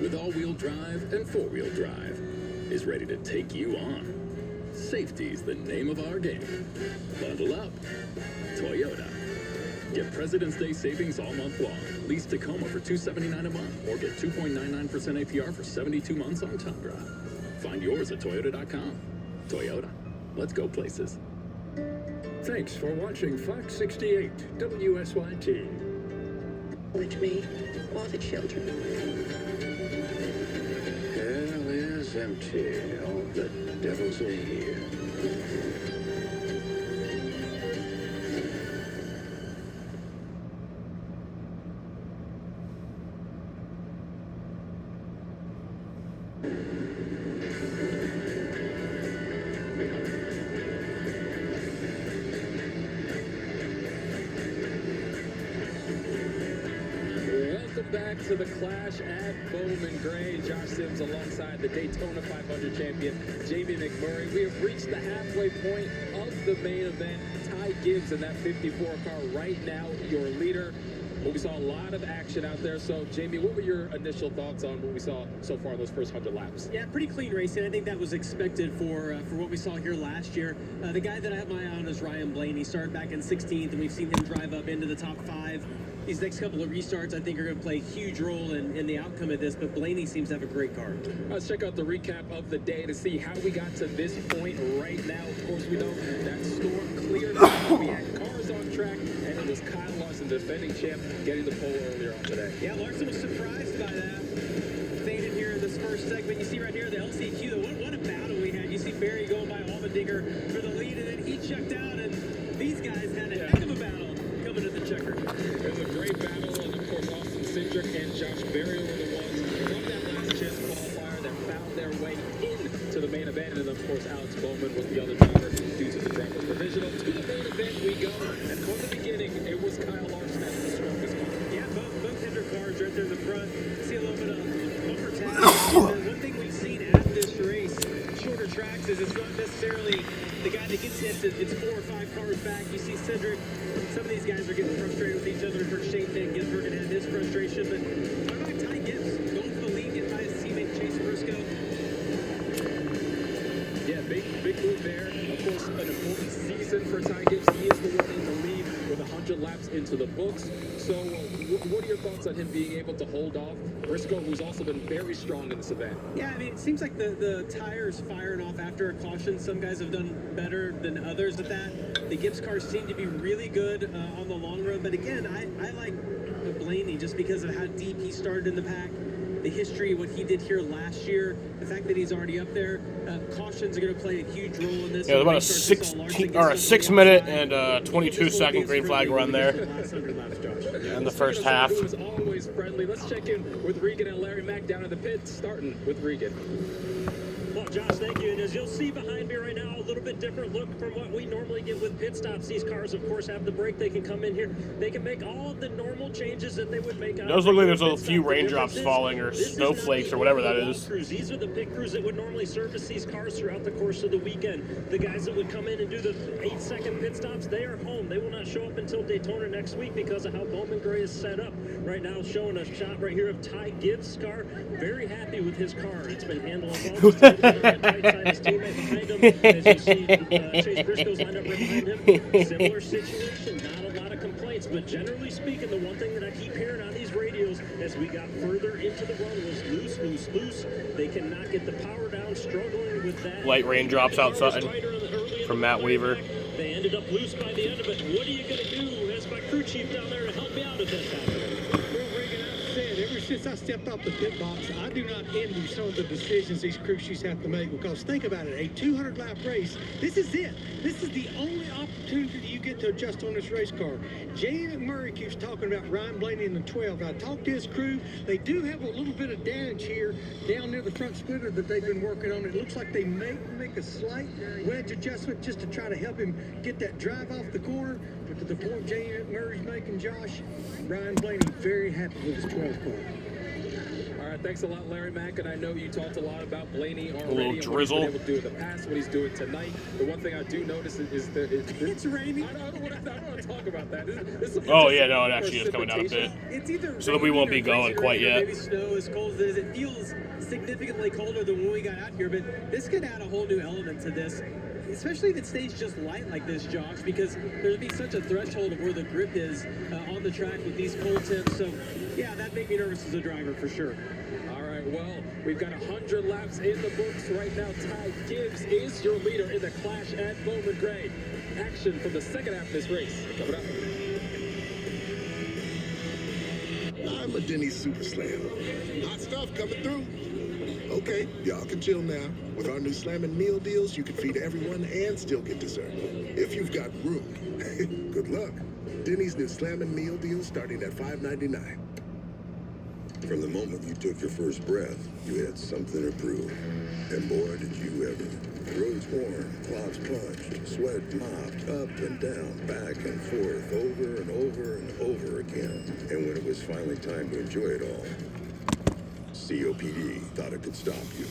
with all-wheel drive and four-wheel drive, is ready to take you on. Safety's the name of our game. Bundle up. Toyota. Get President's Day savings all month long. Lease Tacoma for $279 a month, or get 2.99% APR for 72 months on Tundra. Find yours at Toyota.com. Toyota. Let's go places. Thanks for watching Fox 68 WSYT. With me, all the children. Hell is empty. All the devils are here. Back to the clash at Bowman Gray. Josh Sims alongside the Daytona 500 champion, Jamie McMurray. We have reached the halfway point of the main event. Ty Gibbs in that 54 car right now, your leader. Well, we saw a lot of action out there. So, Jamie, what were your initial thoughts on what we saw so far in those first 100 laps? Yeah, pretty clean racing. I think that was expected for what we saw here last year. The guy that I have my eye on is Ryan Blaney. He started back in 16th, and we've seen him drive up into the top 5. These next couple of restarts, I think, are going to play a huge role in the outcome of this, but Blaney seems to have a great car. Let's check out the recap of the day to see how we got to this point right now. Of course, we know that storm cleared out. We had cars on track, and it was Kyle Larson, defending champ, getting the pole earlier on today. Yeah, Larson was surprised by that. Faded here in this first segment. You see right here the LCQ, though, what a battle we had. You see Barry going by Allmendinger for the lead, and then he checked out, and these guys had a heck of a battle coming to the checker. It was a great battle, and of course, Austin Cindric and Josh Berry were the ones from that last chance qualifier that found their way into the main event. And of course, Alex Bowman was the other driver due to the driver's provisional. To the main event we go, and from the beginning, it was Kyle Larson See a little bit of bumper tax. One thing we've seen at this race, shorter tracks, is it's not necessarily the guy that gets hit. It's 4 or 5 cars back. You see Cedric. Some of these guys are getting frustrated with each other. For Shane Van Gisbergen had his frustration, but how about Ty Gibbs going for the lead, getting by his teammate Chase Briscoe? Yeah, big move there. Of course, an important season for Ty Gibbs. He is the one in the lead with 100 laps into the books. So, what are your thoughts on him being able to hold off Briscoe, who's also been very strong in this event? Yeah, I mean, it seems like the tires firing off after a caution. Some guys have done better than others at that. The Gibbs cars seem to be really good on the long run. But again, I like Blaney just because of how deep he started in the pack. The history, what he did here last year, the fact that he's already up there, cautions are going to play a huge role in this. Yeah, about a 6 minute and 22-second green flag run there in the first half. It was always friendly. Let's check in with Regan and Larry Mack down in the pit, starting with Regan. Well, Josh, thank you. And as you'll see behind me right now, a little bit different look from what we normally get with pit stops. These cars, of course, have the brake. They can come in here. They can make all of the normal changes that they would make. It does look like there's a few raindrops falling or snowflakes or whatever that is. These are the pit crews that would normally service these cars throughout the course of the weekend. The guys that would come in and do the 8-second pit stops, they are home. They will not show up until Daytona next week because of how Bowman Gray is set up. Right now, showing a shot right here of Ty Gibbs' car. Very happy with his car. It's been handling well. His teammate behind him, as you see, Chase Briscoe's lined up right behind him. Similar situation, not a lot of complaints, but generally speaking, the one thing that I keep hearing on these radios as we got further into the run was loose, loose, loose. They cannot get the power down, struggling with that. Light raindrops outside from Matt Weaver. They ended up loose by the end of it. What are you going to do as my crew chief down there to help me out if that's happening? Ever since I stepped off the pit box, I do not envy some of the decisions these crew chiefs have to make, because think about it, a 200-lap race, this is it. This is the only opportunity you get to adjust on this race car. Jamie McMurray keeps talking about Ryan Blaney in the 12. I talked to his crew. They do have a little bit of damage here down near the front splitter that they've been working on. It looks like they may make a slight wedge adjustment just to try to help him get that drive off the corner. But to the point Jamie McMurray's making, Josh, Ryan Blaney very happy with his 12 car. All right, thanks a lot, Larry Mack. And I know you talked a lot about Blaney already. A little drizzle. And what he's been able to do in the past, what he's doing tonight. The one thing I do notice is that it's raining. I don't want to talk about that. Oh yeah, no, it actually is coming down a bit. It's either so that we won't be going quite yet. Maybe snow, as cold as it is. It feels significantly colder than when we got out here, but this could add a whole new element to this. Especially if it stays just light like this, Josh, because there'd be such a threshold of where the grip is on the track with these cold temps. So, yeah, that'd make me nervous as a driver for sure. All right, well, we've got 100 laps in the books right now. Ty Gibbs is your leader in the clash at Bowman Gray. Action from the second half of this race coming up. I'm a Denny's Super Slam. Hot stuff coming through. Okay, y'all can chill now. With our new Slammin' meal deals, you can feed everyone and still get dessert. If you've got room. Good luck. Denny's new Slammin' meal deals starting at $5.99. From the moment you took your first breath, you had something to prove. And boy, did you ever. Roads worn, clouds plunged, sweat mopped, up and down, back and forth, over and over and over again. And when it was finally time to enjoy it all, COPD thought it could stop you.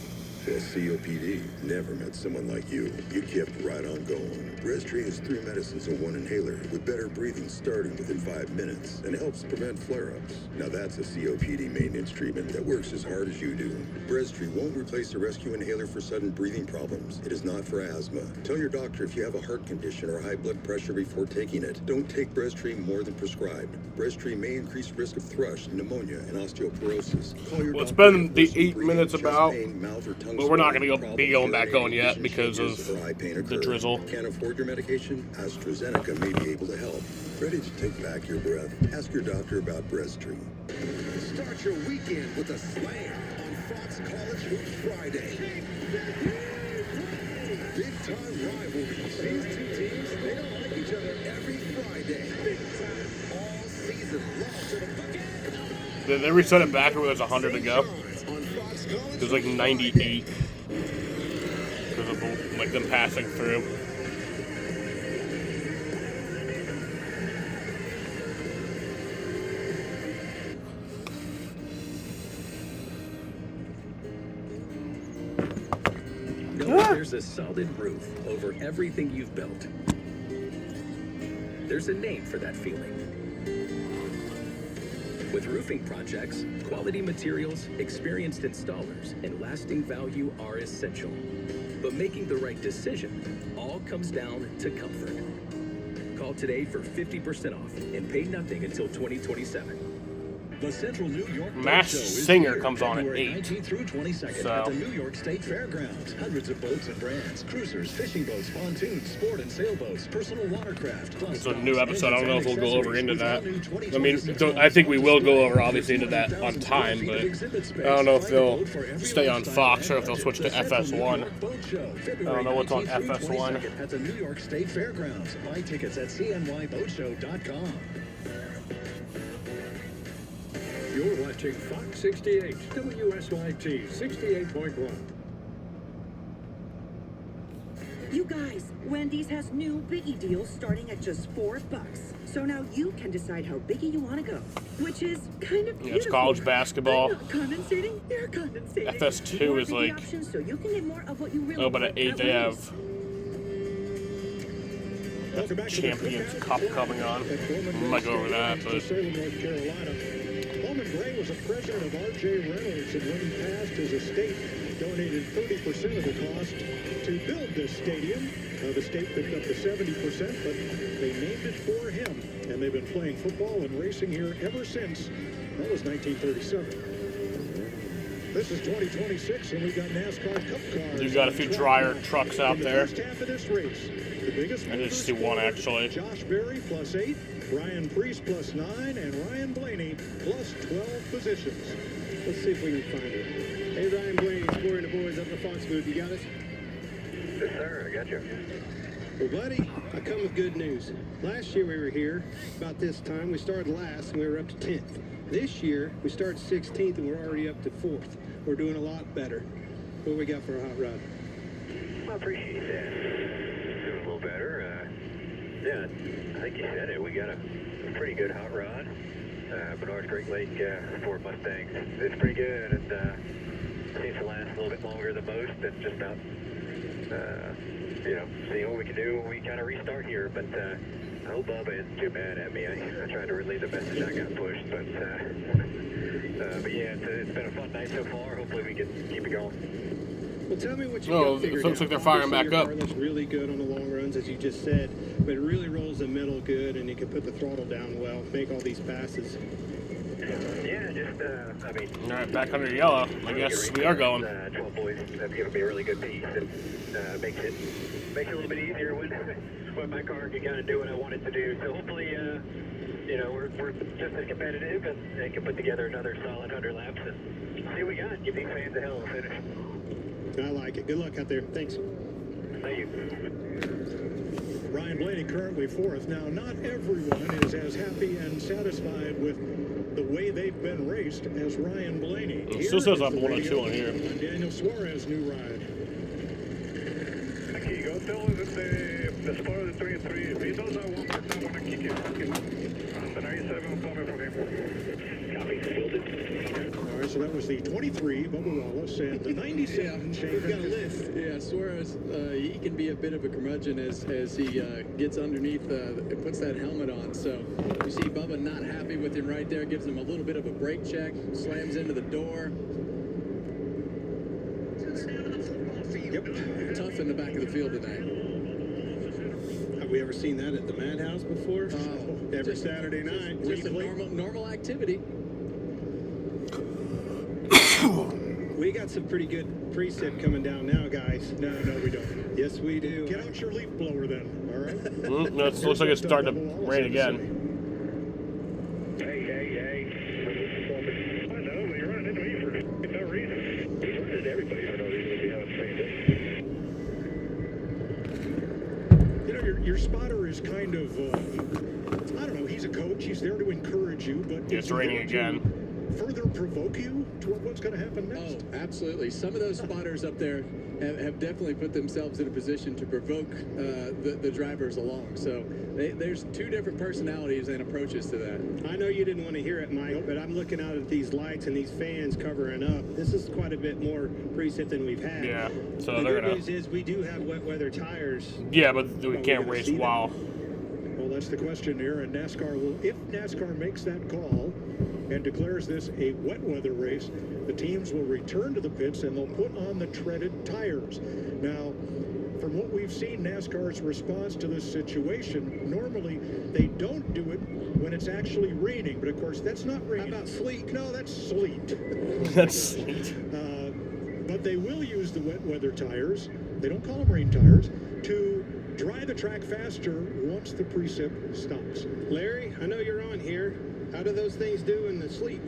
Well, COPD never met someone like you. You kept right on going. Breztri is 3 medicines in 1 inhaler with better breathing starting within 5 minutes and helps prevent flare-ups. Now that's a COPD maintenance treatment that works as hard as you do. Breztri won't replace a rescue inhaler for sudden breathing problems. It is not for asthma. Tell your doctor if you have a heart condition or high blood pressure before taking it. Don't take Breztri more than prescribed. Breztri may increase risk of thrush, pneumonia, and osteoporosis. Call your well, it's doctor been the 8 minutes about. But we're not going to be going back on yet because of the drizzle. Can't afford your medication? AstraZeneca may be able to help. Ready to take back your breath? Ask your doctor about Breztri. Start your weekend with a slam on Fox College Hoops Friday. Big-time rivalry. These two teams, they don't like each other every Friday. Big time all season long to the bucket. Did they reset it back where there's 100 to go? It was like 98 because of like them passing through. Know that there's a solid roof over everything you've built. There's a name for that feeling. With roofing projects, quality materials, experienced installers, and lasting value are essential. But making the right decision all comes down to comfort. Call today for 50% off and pay nothing until 2027. The Central New York Masked Boat Show is Singer here, comes on at February 8. 19th through 22nd So. at the New York State Fairgrounds. Hundreds of boats and brands, cruisers, fishing boats, pontoons, sport and sailboats, personal watercraft. Plus It's a new episode. I don't know if we'll go over into that. accessories. I mean, I think we will go over, obviously, into that on time, but I don't know if they'll stay on Fox or if they'll switch to FS1. I don't know what's on FS1. At the New York State Fairgrounds. Buy tickets at cnyboatshow.com. You're watching Fox 68, WSYT 68.1. You guys, Wendy's has new Biggie deals starting at just $4. So now you can decide how biggie you want to go, which is kind of beautiful. Yeah, it's college basketball. I'm not condensating, you're condensating. FS2 More is biggie like, options so you can get more of what you really oh, but at want 8 they Wendy's. have the Champions Cup coming on. We might go over that, but Salem, North Carolina. Bowman Gray was a president of R.J. Reynolds, and when he passed his estate, donated 30% of the cost to build this stadium. The state picked up the 70%, but they named it for him, and they've been playing football and racing here ever since. That was 1937. This is 2026, and we got NASCAR Cup cars. you've got a few dryer trucks out there. First half of this race, the biggest I just see one actually. Josh Berry plus 8, Ryan Priest plus 9, and Ryan Blaney plus 12 positions. Let's see if we can find it. Hey, Ryan Blaney, scoring the boys up in the Fox booth. You got us? Yes, sir. I got you. Well, buddy, I come with good news. Last year we were here about this time. We started last and we were up to 10th. This year we started 16th and we're already up to 4th. We're doing a lot better. What we got for a hot rod? I appreciate that. Doing a little better. Yeah, I think you said it. We got a pretty good hot rod. Bernard's Great Lake Ford Mustangs. It's pretty good, and seems to last a little bit longer than most. And just about, seeing what we can do when we kind of restart here. But I hope Bubba isn't too mad at me. I tried to relay the message I got pushed, but yeah, it's been a fun night so far. Hopefully we can keep it going. Well, tell me what you Oh, got figured it looks out. like they're firing Obviously, back your up. car looks really good on the long runs, as you just said, but it really rolls the middle good, and you can put the throttle down well, make all these passes. Yeah, just, I mean... All right, back under yellow. I guess we are going. 12 boys have given me a really good piece, and makes it a little bit easier when my car can kind of do what I want it to do. So hopefully, we're just as competitive and can put together another solid 100 laps and see what we got. Give these fans a hell of a finish. I like it. Good luck out there. Thanks. Thank you. Ryan Blaney currently 4th. Now, not everyone is as happy and satisfied with the way they've been raced as Ryan Blaney. It still says I'm 102 on here. Daniel Suarez' new ride. Aquí yo tengo the score of the 3 and 3. If he does that one more time, I want to kick it. The 97 coming from him. Copy. All right, so that was the 23, Bubba Wallace, and the 97, Shane. We've got a list. Yeah, Suarez, he can be a bit of a curmudgeon as he gets underneath, puts that helmet on. So you see Bubba not happy with him right there, gives him a little bit of a brake check, slams into the door. Yep. Tough in the back of the field tonight. Have we ever seen that at the Madhouse before? Oh, Every Saturday night. Just a normal activity. We got some pretty good preset coming down now, guys. No, we don't. Yes, we do. Get out your leaf blower then, all right? It looks like it's starting to rain again. Hey. I know, but you're running into me for no reason. You're running into everybody for no reason if you haven't paid You know, your spotter is kind of, I don't know, he's a coach. He's there to encourage you, but It's raining again. further provoke you to what's going to happen next? Oh, absolutely. Some of those spotters up there have definitely put themselves in a position to provoke the drivers along. So there's two different personalities and approaches to that. I know you didn't want to hear it, Mike, but I'm looking out at these lights and these fans covering up. This is quite a bit more precip than we've had. Yeah, so the they're good gonna. news is we do have wet weather tires. Yeah, but we can't race while. Well, that's the question here, and NASCAR will, if NASCAR makes that call and declares this a wet weather race, the teams will return to the pits and they'll put on the treaded tires. Now, from what we've seen, NASCAR's response to this situation, normally they don't do it when it's actually raining, but of course that's not raining. How about sleet? No, that's sleet. That's sleet. But they will use the wet weather tires, they don't call them rain tires, to dry the track faster once the precip stops. Larry, I know you're on here. How do those things do in the sleet?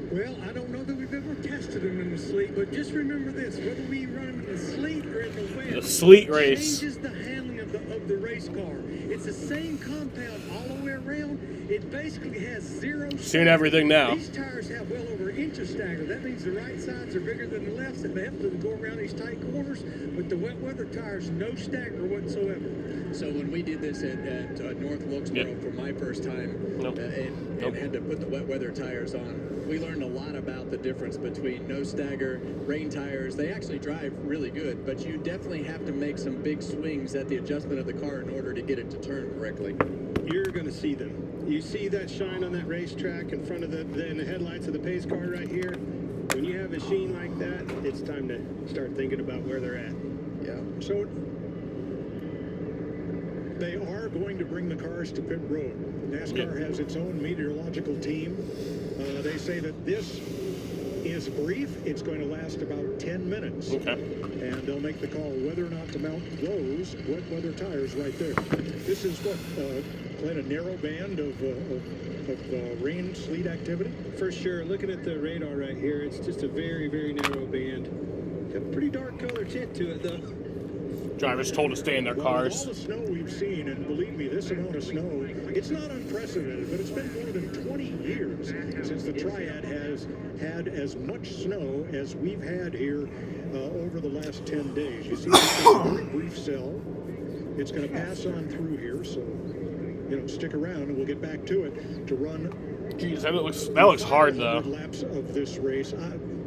Well, I don't know that we've ever tested them in the sleet, but just remember this: whether we run them in the sleet or in the wet, The sleet race. changes the handling of the race car. It's the same compound all the way around. It basically has zero. Seeing everything now. These tires have well over an inch of stagger. That means the right sides are bigger than the left, and they have to go around these tight corners. But the wet weather tires, no stagger whatsoever. So when we did this at North Wilkesboro for my first time and had to put the wet weather tires on, we learned a lot about the difference between no stagger, rain tires. They actually drive really good, but you definitely have to make some big swings at the adjustment of the car in order to get it to turn correctly. You're going to see them. You see that shine on that racetrack in front of in the headlights of the pace car right here? When you have a sheen like that, it's time to start thinking about where they're at. Yeah. So they are going to bring the cars to pit road. NASCAR has its own meteorological team. They say that this is brief. It's going to last about 10 minutes. Okay. And they'll make the call whether or not to mount those wet weather tires right there. This is what, quite a narrow band of rain, sleet activity? For sure. Looking at the radar right here, it's just a very, very narrow band. Got a pretty dark color tint to it, though. Drivers told to stay in their cars. All the snow we've seen, and believe me, this amount of snow, it's not unprecedented, but it's been more than 20 years since the Triad has had as much snow as we've had here over the last 10 days. You see, this is a very brief cell. It's going to pass on through here, so stick around, and we'll get back to it to run. Jeez, that looks hard though. Laps of this race.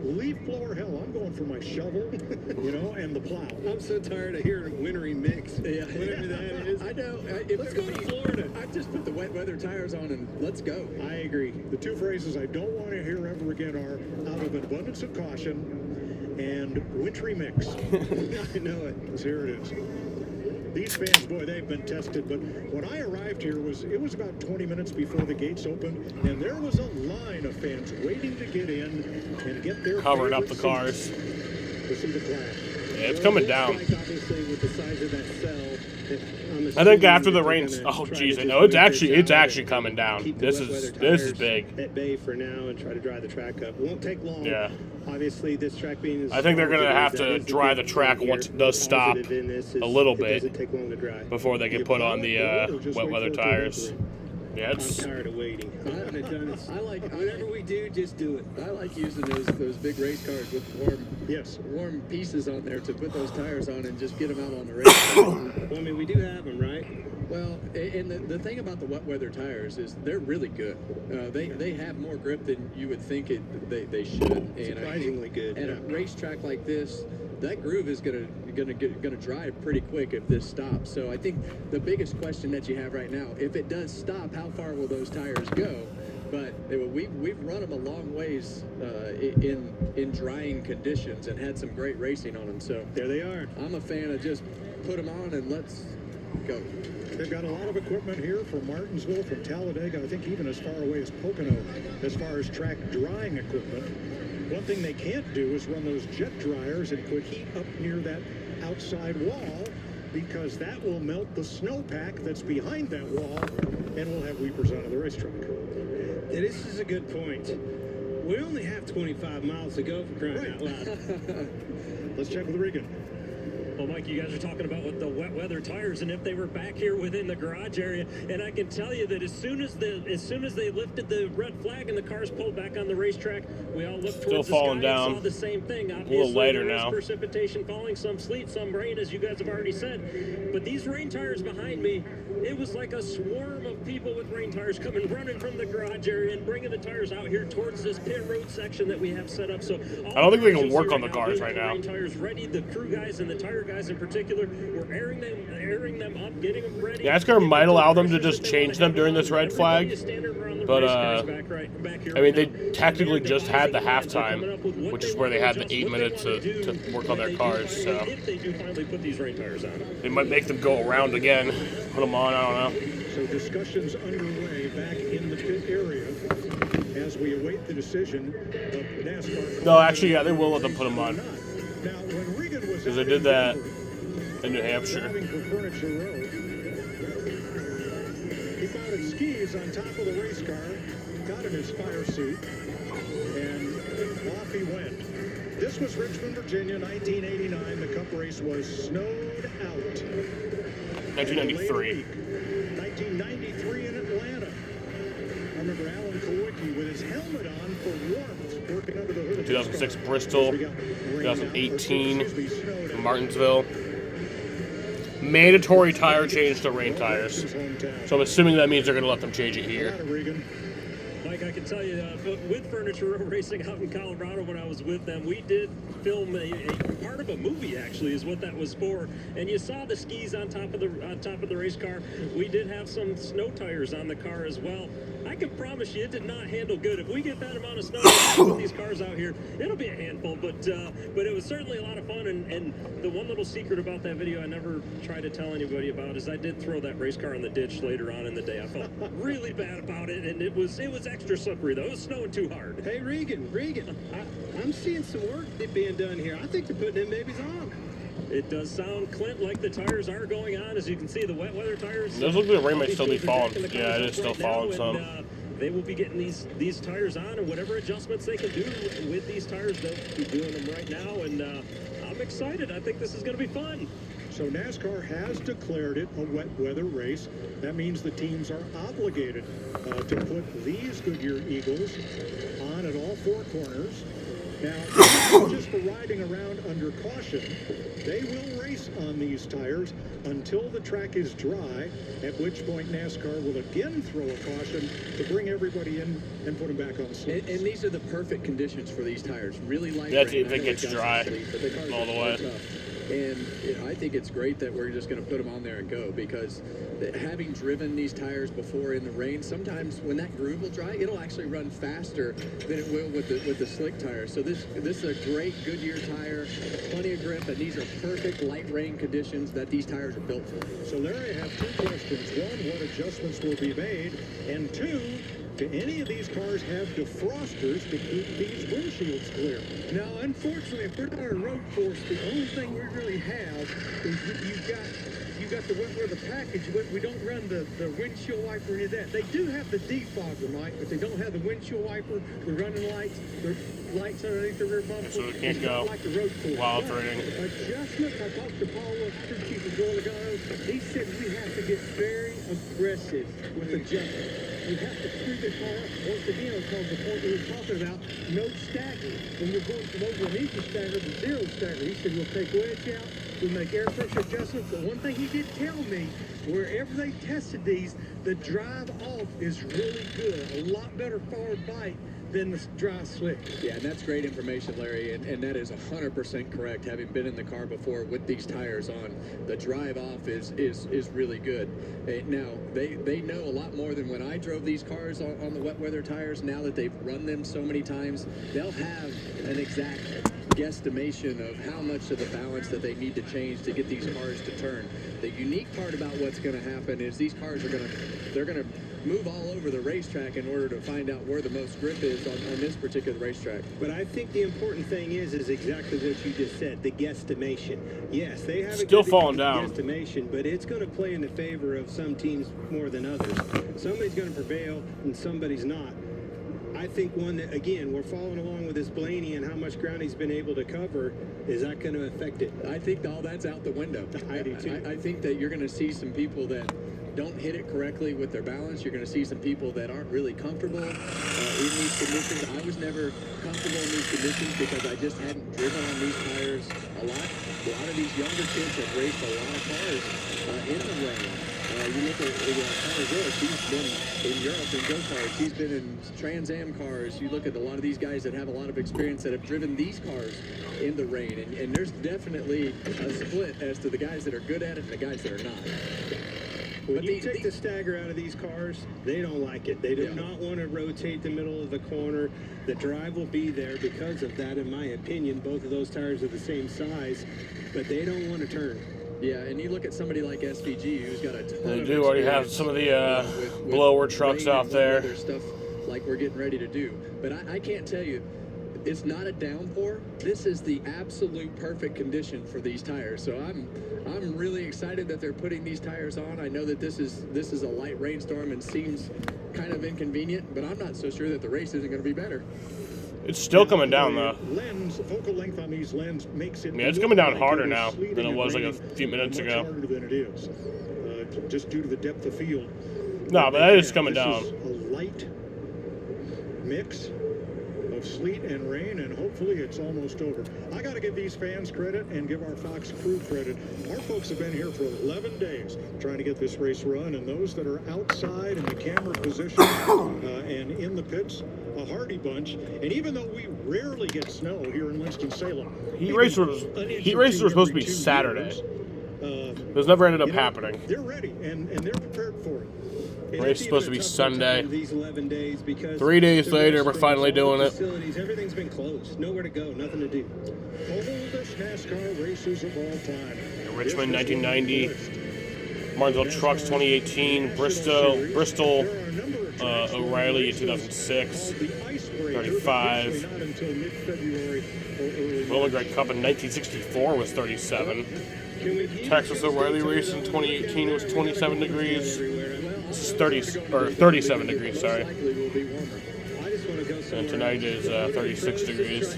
Leaf blower, hell, I'm going for my shovel, and the plow. I'm so tired of hearing wintry mix. Yeah. Whatever that is. I know. Let's go to Florida. I just put the wet weather tires on and let's go. I agree. The two phrases I don't want to hear ever again are out of an abundance of caution and wintry mix. I know it. Because here it is. These fans, boy, they've been tested, but when I arrived here, it was about 20 minutes before the gates opened, and there was a line of fans waiting to get in and get their covering up the cars. To see the clash. Yeah, it's coming down. Obviously, with the size of that cell, I think after the rains, oh geez, I know it's actually coming down. This is big. At bay for now and try to dry the track up. It won't take long. Yeah. Obviously, this track being. I think they're gonna have to dry the track once it does stop a little bit before they can put on the wet weather tires. Yeah, I'm tired of waiting. I haven't done it. Whatever we do, just do it. I like using those big race cars with warm pieces on there to put those tires on and just get them out on the race. Well, I mean, we do have them, right? Well, and the thing about the wet weather tires is they're really good. They have more grip than you would think they should. And surprisingly good. At a racetrack like this, that groove is gonna drive pretty quick if this stops. So I think the biggest question that you have right now, if it does stop, how far will those tires go? But we've run them a long ways in drying conditions and had some great racing on them. So there they are. I'm a fan of just put them on and let's go. They've got a lot of equipment here from Martinsville, from Talladega, I think even as far away as Pocono, as far as track drying equipment. One thing they can't do is run those jet dryers and put heat up near that outside wall, because that will melt the snowpack that's behind that wall, and we'll have weepers out of the racetrack. Yeah, this is a good point. We only have 25 miles to go, for crying out loud. Let's check with Regan. Well, Mike, you guys are talking about with the wet weather tires, and if they were back here within the garage area, and I can tell you that as soon as they lifted the red flag and the cars pulled back on the racetrack, we all looked towards the sky and saw the same thing. Obviously, a little lighter there was now. Precipitation falling, some sleet, some rain, as you guys have already said. But these rain tires behind me, it was like a swarm of people with rain tires coming running from the garage area and bringing the tires out here towards this pit road section that we have set up. So I don't think we can work on the cars right now. Rain tires ready. The crew guys and the tire guys in particular, we're airing them up, getting them ready. NASCAR might allow them to just change them during this red flag, but I mean, they technically just had the halftime, which is where they had the 8 minutes to work on their cars. So if they do finally put these rain tires on, they might make them go around again, put them on. I don't know. So discussions underway back in the pit area as we await the decision of NASCAR. No, actually, yeah, they will let them put them on. Now, when Regan was Because they did that in New Hampshire. driving for Furniture Row, he mounted skis on top of the race car, got in his fire suit, and off he went. This was Richmond, Virginia, 1989. The Cup race was snowed out. 1993. 1993 in Atlanta. I remember Alan Kowicki with his helmet on for warmth, working under the hood of 2006 Bristol, 2018 Martinsville. Mandatory tire change to rain tires. So I'm assuming that means they're going to let them change it here. Mike, I can tell you, with Furniture Row Racing out in Colorado when I was with them, we did film a part of a movie, actually, is what that was for. And you saw the skis on top of the race car. We did have some snow tires on the car as well. I can promise you, it did not handle good. If we get that amount of snow with these cars out here, it'll be a handful. But it was certainly a lot of fun. And the one little secret about that video I never try to tell anybody about is I did throw that race car in the ditch later on in the day. I felt really bad about it, and it was extra slippery though. It was snowing too hard. Hey, Regan, I'm seeing some work being done here. I think they're putting them babies on. It does sound, Clint, like the tires are going on. As you can see, the wet weather tires. Those look like the rain might still be falling. Yeah, it is still falling some. They will be getting these tires on, and whatever adjustments they can do with these tires, they'll be doing them right now. And I'm excited. I think this is going to be fun. So NASCAR has declared it a wet weather race. That means the teams are obligated to put these Goodyear Eagles on at all four corners. Now, not just for riding around under caution, they will race on these tires until the track is dry, at which point NASCAR will again throw a caution to bring everybody in and put them back on slicks. And these are the perfect conditions for these tires. Really light. That's if it gets dry all the way. And I think it's great that we're just going to put them on there and go, because having driven these tires before in the rain, sometimes when that groove will dry, it'll actually run faster than it will with the slick tires. So this is a great Goodyear tire, plenty of grip, and these are perfect light rain conditions that these tires are built for. So Larry, I have two questions. One, what adjustments will be made? And two, do any of these cars have defrosters to keep these windshields clear? Now, unfortunately, if we're on a road course, the only thing we really have is you got the wet weather package, but we don't run the windshield wiper or any of that. They do have the defogger, Mike, but they don't have the windshield wiper, the running lights, the lights underneath the rear bumper. So it can't go like the road course. while it's raining. Adjustments, I talked to Paul, crew chief of Gorlagano. He said we have to get very aggressive with adjustments. You have to screw the car up once again, because the point we were talking about, no stagger. When you're going from over an easy stagger to zero stagger, he said we'll take wedge out, we'll make air pressure adjustments. But one thing he did tell me, wherever they tested these, the drive off is really good. A lot better forward bite than the dry slick. Yeah, and that's great information, Larry, and that is 100% correct. Having been in the car before with these tires on, the drive off is really good. Now, they know a lot more than when I drove these cars on the wet weather tires. Now that they've run them so many times, they'll have an exact guesstimation of how much of the balance that they need to change to get these cars to turn. The unique part about what's going to happen is these cars are going to move all over the racetrack in order to find out where the most grip is on this particular racetrack. But I think the important thing is exactly what you just said, the guesstimation. Yes, they have still falling down. Guesstimation, but it's going to play in the favor of some teams more than others. Somebody's going to prevail and somebody's not. I think one that, again, we're following along with this Blaney and how much ground he's been able to cover. Is that going to affect it? I think all that's out the window. I do too. I think that you're going to see some people that don't hit it correctly with their balance. You're going to see some people that aren't really comfortable in these conditions. I was never comfortable in these conditions because I just hadn't driven on these tires a lot. A lot of these younger kids have raced a lot of cars in the rain. You look at Connor Willis, he's been in Europe in go-karts. He's been in Trans Am cars. You look at a lot of these guys that have a lot of experience that have driven these cars in the rain. And there's definitely a split as to the guys that are good at it and the guys that are not. When you take the stagger out of these cars, they don't like it. They do not want to rotate the middle of the corner. The drive will be there because of that, in my opinion. Both of those tires are the same size, but they don't want to turn. Yeah, and you look at somebody like SVG, who's got a ton They of do already have some of the blower trucks out there. Stuff like we're getting ready to do. But I can't tell you, it's not a downpour. This is the absolute perfect condition for these tires. So I'm really excited that they're putting these tires on. I know that this is a light rainstorm and seems kind of inconvenient, but I'm not so sure that the race isn't going to be better. It's still coming down though. Lens, focal length on these lens makes it. Yeah, it's coming down harder now than it was like a few minutes ago. Harder than it is, just due to the depth of field. No, but that is coming down. This is a light mix of sleet and rain, and hopefully it's almost over. I got to give these fans credit and give our Fox crew credit. Our folks have been here for 11 days trying to get this race run, and those that are outside in the camera position and in the pits, a hardy bunch. And even though we rarely get snow here in Winston-Salem, Heat races were supposed to be Saturday. Those never ended up happening. They're ready, and they're prepared for it. Race is supposed to be Sunday. These 11 days because 3 days later, we're finally doing it. Everything's been closed. Nowhere to go. Nothing to do. Oldest NASCAR races of all time. Richmond, 1990. Martinsville Trucks, 2018. Bristol, O'Reilly, 2006. 35. Bowman Gray Cup in 1964 was 37. Texas O'Reilly race in 2018 was 27 degrees. This is 37 degrees, sorry. And tonight is 36 degrees.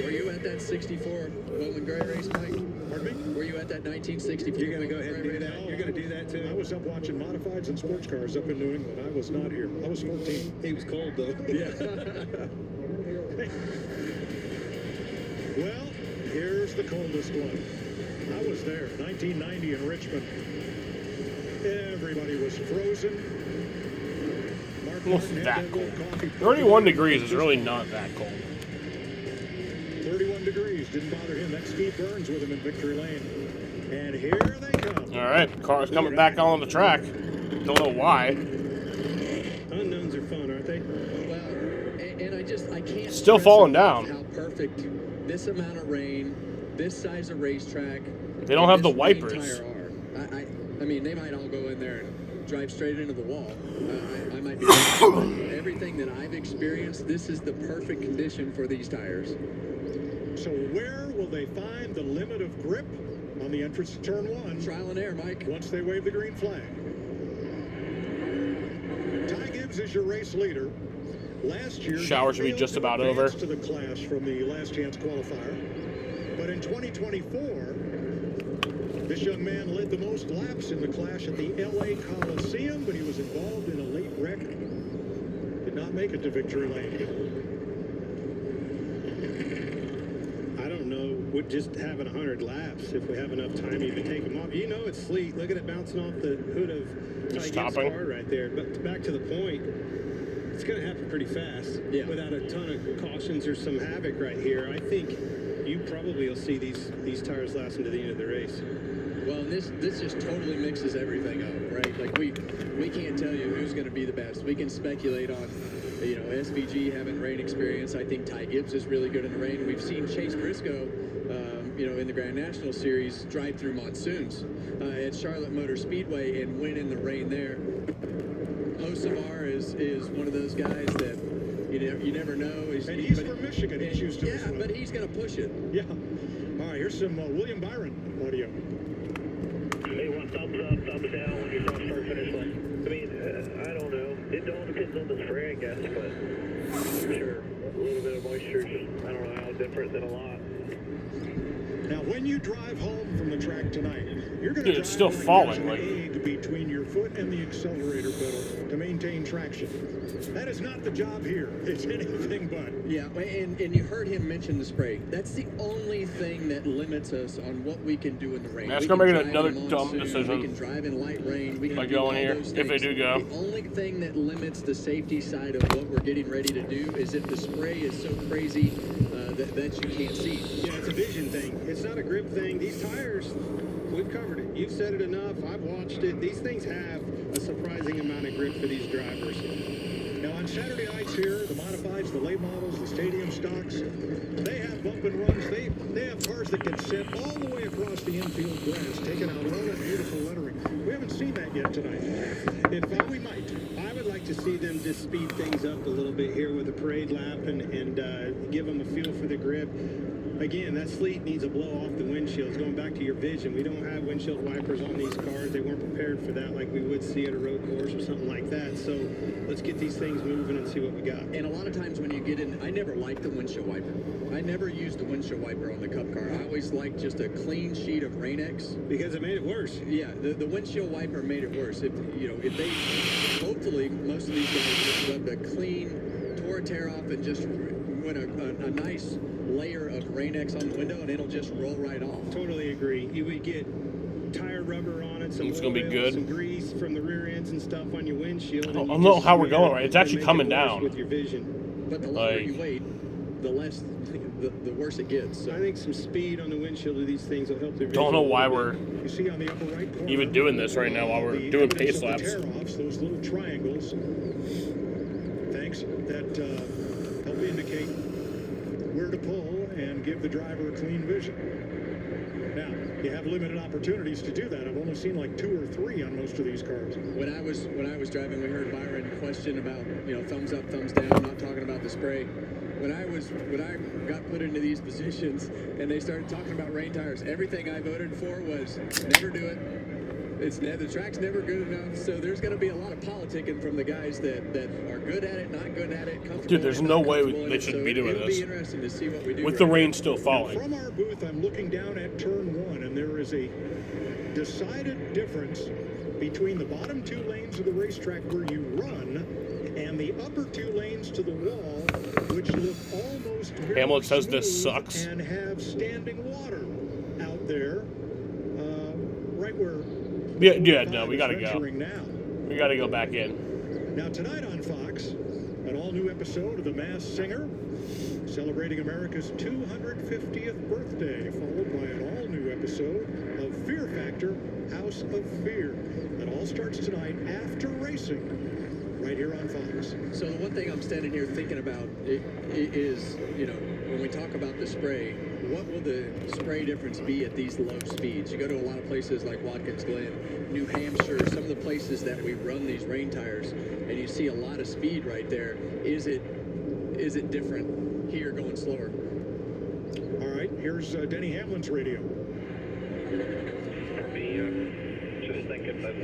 Were you at that 64 Bowman Gray race, Mike? Pardon me? Were you at that 1964? You're going to go ahead and do that? You're going to do that too? I was up watching modifieds and sports cars up in New England. I was not here. I was 14. He was cold though. Yeah. Well, here's the coldest one. I was there, 1990 in Richmond. Everybody was frozen. Well, it's that cold. 31 degrees is really not that cold. 31 degrees, didn't bother him. That's Steve Burns with him in victory lane. And here they come. All right, car's coming back on the track. Don't know why. Unknowns are fun, aren't they? Well, and I can't. Still falling down. How perfect this amount of rain, this size of racetrack. They don't have the wipers. I mean, they might all go in there and drive straight into the wall. I might be wrong. Everything that I've experienced, this is the perfect condition for these tires. So where will they find the limit of grip on the entrance to turn one? Trial and error, Mike. Once they wave the green flag. Ty Gibbs is your race leader. Last year, shower should be just about over. To the clash from the last chance qualifier. But in 2024, this young man led the most laps in the clash at the LA Coliseum, but he was involved in a late wreck. Did not make it to victory lane. I don't know. Would just having 100 laps, if we have enough time to even take them off. You know it's sleet. Look at it bouncing off the hood of Ty Gibbs' car right there. But back to the point, it's going to happen pretty fast without a ton of cautions or some havoc right here. I think you probably will see these tires lasting to the end of the race. Well, this just totally mixes everything up, right? Like we can't tell you who's going to be the best. We can speculate on, SVG having rain experience. I think Ty Gibbs is really good in the rain. We've seen Chase Briscoe, in the Grand National Series drive through monsoons at Charlotte Motor Speedway and win in the rain there. Hocevar is one of those guys that you never know. He's from Michigan. He's used to this one. But he's going to push it. Yeah. All right, here's some William Byron audio. Hey, one thumbs up, thumbs down when you cross start finish line. I mean, I don't know. It all depends on the spray, I guess, but sure, a little bit of moisture, I don't know how different than a lot. Now, when you drive home from the track tonight, you're going to Dude, it's still falling. like egg between your foot and the accelerator pedal to maintain traction. That is not the job here. It's anything but. Yeah, and you heard him mention the spray. That's the only thing that limits us on what we can do in the rain. NASCAR making another dumb decision. We can drive in light rain. We can by do going all here, those if they things. do go. The only thing that limits the safety side of what we're getting ready to do is if the spray is so crazy that you can't see. Yeah, it's a vision thing. It's not a grip thing. These tires, we've covered it. You've said it enough. I've watched it. These things have a surprising amount of grip for these drivers. Now, on Saturday nights here, the modifieds, the late models, the stadium stocks, they have bump and runs. They have cars that can set all the way across the infield grass, taking out all that beautiful lettering. We haven't seen that yet tonight. In fact, we might. I would like to see them just speed things up a little bit here with a parade lap and give them a feel for the grip. Again, that sleet needs a blow off the windshields. Going back to your vision, we don't have windshield wipers on these cars. They weren't prepared for that like we would see at a road course or something like that. So let's get these things moving and see what we got. And a lot of times when you get in, I never liked the windshield wiper. I never used the windshield wiper on the Cup car. I always liked just a clean sheet of Rain-X. Because it made it worse. Yeah, the windshield wiper made it worse. If they, hopefully, most of these guys just rubbed a clean, tore a tear off and just went a nice layer of Rain-X on the window and it'll just roll right off. Totally agree. You would get tire rubber on it, some It's gonna be oil, good. some grease from the rear ends and stuff on your windshield. I don't know how we're going right. It's actually coming down. With your vision. But the longer you wait, the less, the worse it gets. So. I think some speed on the windshield of these things will help their vision. Don't know why we're You see on the upper right corner, even doing this right now while we're the doing evidence pace of the laps. tear-offs, those little triangles. Thanks. That help indicate where to pull and give the driver a clean vision. Now, you have limited opportunities to do that. I've only seen like 2 or 3 on most of these cars. When I was driving, we heard Byron question about, thumbs up, thumbs down, not talking about the spray. When I got put into these positions and they started talking about rain tires, everything I voted for was never do it. The track's never good enough, so there's going to be a lot of politicking from the guys that are good at it, not good at it, comfortable. Dude, there's no way they should should be doing it'll this. Be interesting to see what we do With the right rain now. still falling. From our booth, I'm looking down at turn 1, and there is a decided difference between the bottom 2 lanes of the racetrack where you run and the upper 2 lanes to the wall, which look almost very Hamlet says this smooth sucks. and have standing water out there, right where. Yeah, no, we gotta go. venturing now. We gotta go back in. Now tonight on Fox, an all-new episode of The Masked Singer, celebrating America's 250th birthday, followed by an all-new episode of Fear Factor, House of Fear. That all starts tonight after racing, right here on Fox. So the one thing I'm standing here thinking about is, when we talk about the spray, what will the spray difference be at these low speeds? You go to a lot of places like Watkins Glen, New Hampshire, some of the places that we run these rain tires, and you see a lot of speed right there. Is it different here going slower? All right, here's Denny Hamlin's radio. For me, just thinking that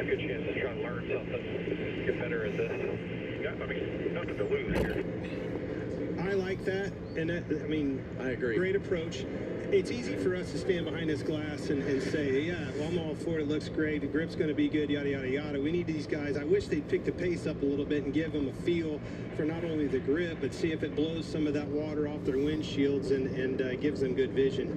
a good chance to try to learn something, get better at this. Nothing to lose here. I like that, and I agree. Great approach. It's easy for us to stand behind this glass and say, yeah, well, I'm all for it. It looks great. The grip's going to be good, yada, yada, yada. We need these guys. I wish they'd pick the pace up a little bit and give them a feel for not only the grip, but see if it blows some of that water off their windshields and gives them good vision.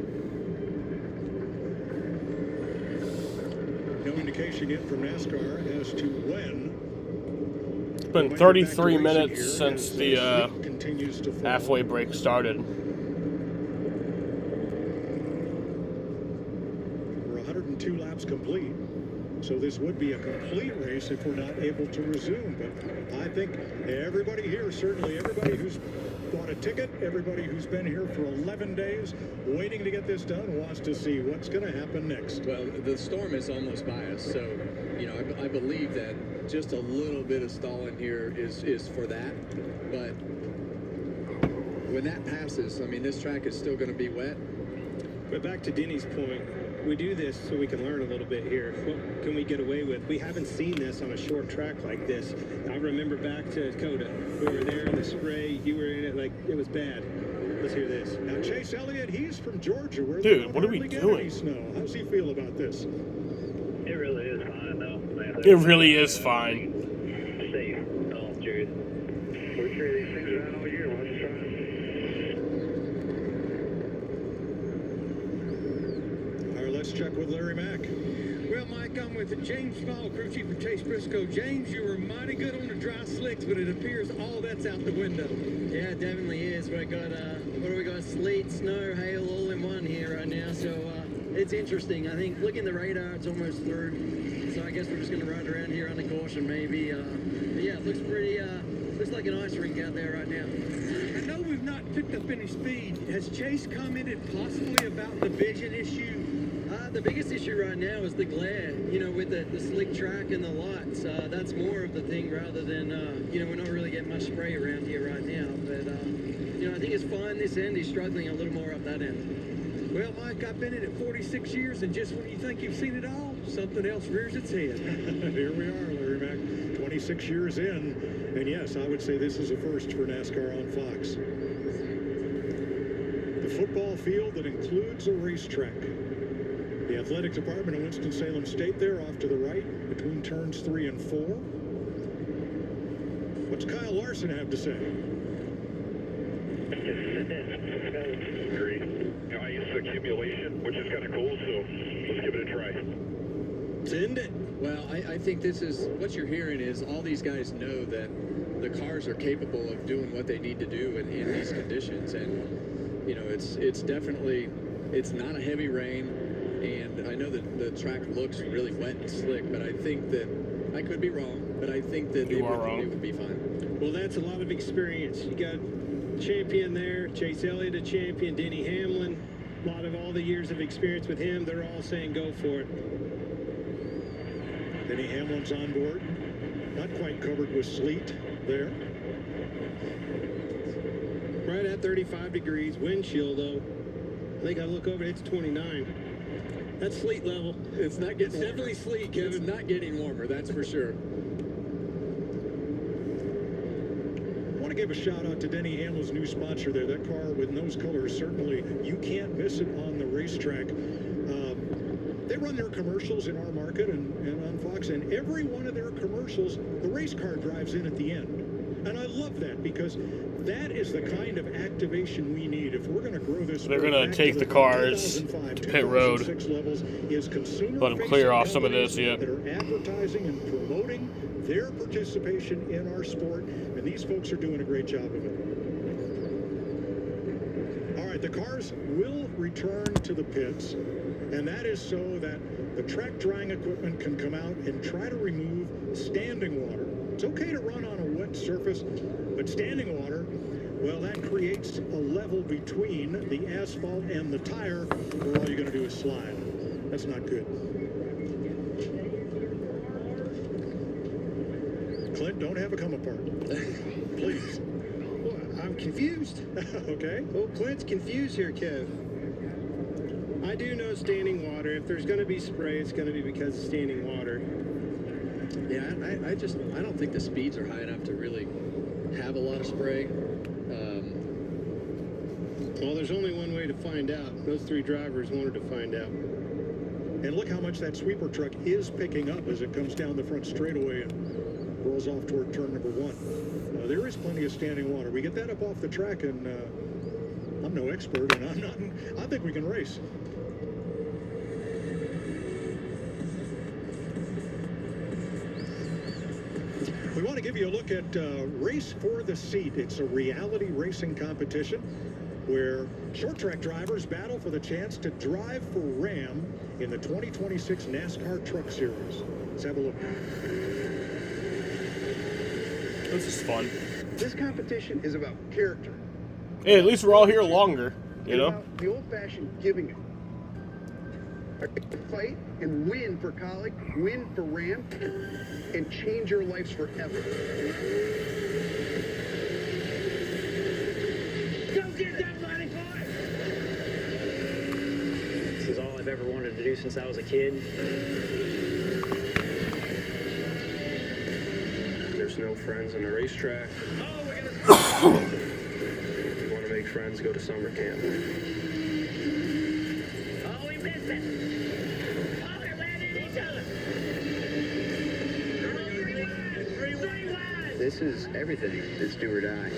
No indication yet from NASCAR as to when. It's been 33 minutes since the halfway break started. We're 102 laps complete, so this would be a complete race if we're not able to resume. But I think everybody here, certainly everybody who's bought a ticket, everybody who's been here for 11 days waiting to get this done wants to see what's going to happen next. Well, the storm is almost by us, so I believe that just a little bit of stalling here is for that. But when that passes, this track is still going to be wet. But back to Denny's point, we do this so we can learn a little bit here. What can we get away with? We haven't seen this on a short track like this. I remember back to Dakota. We were there in the spray. You were in it like it was bad. Let's hear this. Now, Chase Elliott, he's from Georgia. Where Dude, what are we doing? Snow. How does he feel about this? It really is fine, though. Man, It really is fine. safe. Oh, Jared. We carry these things around all year. Why don't you try it? All right, let's check with Larry Mack. Well, Mike, I'm with James Small, crew chief for Chase Briscoe. James, you were mighty good on the dry slicks, but it appears all that's out the window. Yeah, it definitely is. We got what do we got? Sleet, snow, hail, all in one here right now. So it's interesting. I think looking at the radar, it's almost through. So I guess we're just going to ride around here under caution, maybe. But yeah, it looks pretty. Looks like an ice rink out there right now. I know we've not picked up any speed. Has Chase commented possibly about the vision issue? The biggest issue right now is the glare, you know, with the slick track and the lights. That's more of the thing rather than, you know, we're not really getting much spray around here right now. But, you know, I think it's fine this end. He's struggling a little more up that end. Well, Mike, I've been in it 46 years, and just when you think you've seen it all, something else rears its head. Here we are, Larry Mack, 26 years in. And yes, I would say this is a first for NASCAR on Fox. The football field that includes a racetrack. The athletic department of Winston-Salem State there off to the right between turns 3 and 4. What's Kyle Larson have to say? Great. You know, I use accumulation, which is kind of cool, so let's give it a try. Send it. Well, I think this is what you're hearing is all these guys know that the cars are capable of doing what they need to do in these conditions, and you know it's definitely not a heavy rain. And I know that the track looks really wet and slick, but I think that I could be wrong, but I think that it would be fine. Well, that's a lot of experience. You got champion there, Chase Elliott, a champion, Denny Hamlin, a lot of all the years of experience with him. They're all saying go for it. Denny Hamlin's on board. Not quite covered with sleet there. Right at 35 degrees. Wind chill, though. I think I look over, it's 29. That's sleet level. It's not getting. It's definitely sleet, Kevin. It's not getting warmer, that's for sure. I want to give a shout out to Denny Hamlin's new sponsor there. That car with nose colors, certainly you can't miss it on the racetrack. They run their commercials in our market and on Fox, and every one of their commercials, the race car drives in at the end. And I love that because that is the kind of activation we need if we're going to grow this. They're going to take the cars to pit road. Let them clear off some of this, yeah. That are advertising and promoting their participation in our sport, and these folks are doing a great job of it. All right, the cars will return to the pits, and that is so that the track drying equipment can come out and try to remove standing water. It's okay to run on a wet surface, but standing water, well, that creates a level between the asphalt and the tire where all you're going to do is slide. That's not good. Clint, don't have a come apart. Please. Well, I'm confused. Okay. Well, Clint's confused here, Kev. I do know standing water. If there's going to be spray, it's going to be because of standing water. Yeah, I don't think the speeds are high enough to really have a lot of spray. Well, there's only one way to find out. Those three drivers wanted to find out. And look how much that sweeper truck is picking up as it comes down the front straightaway and rolls off toward turn number 1. There is plenty of standing water. We get that up off the track, and I'm no expert, and I think we can race. We want to give you a look at Race for the Seat. It's a reality racing competition where short track drivers battle for the chance to drive for Ram in the 2026 NASCAR Truck Series. Let's have a look. This is fun. This competition is about character. Hey, at least we're all here longer, you know? About the old-fashioned giving it. Fight and win for Colleague, win for Ram, and change your lives forever. Go get that 95! This is all I I've ever wanted to do since I was a kid. There's no friends on the racetrack. If you want to make friends, go to summer camp. Oh, we missed it. Oh, they're landing each other. This is everything. It's do or die.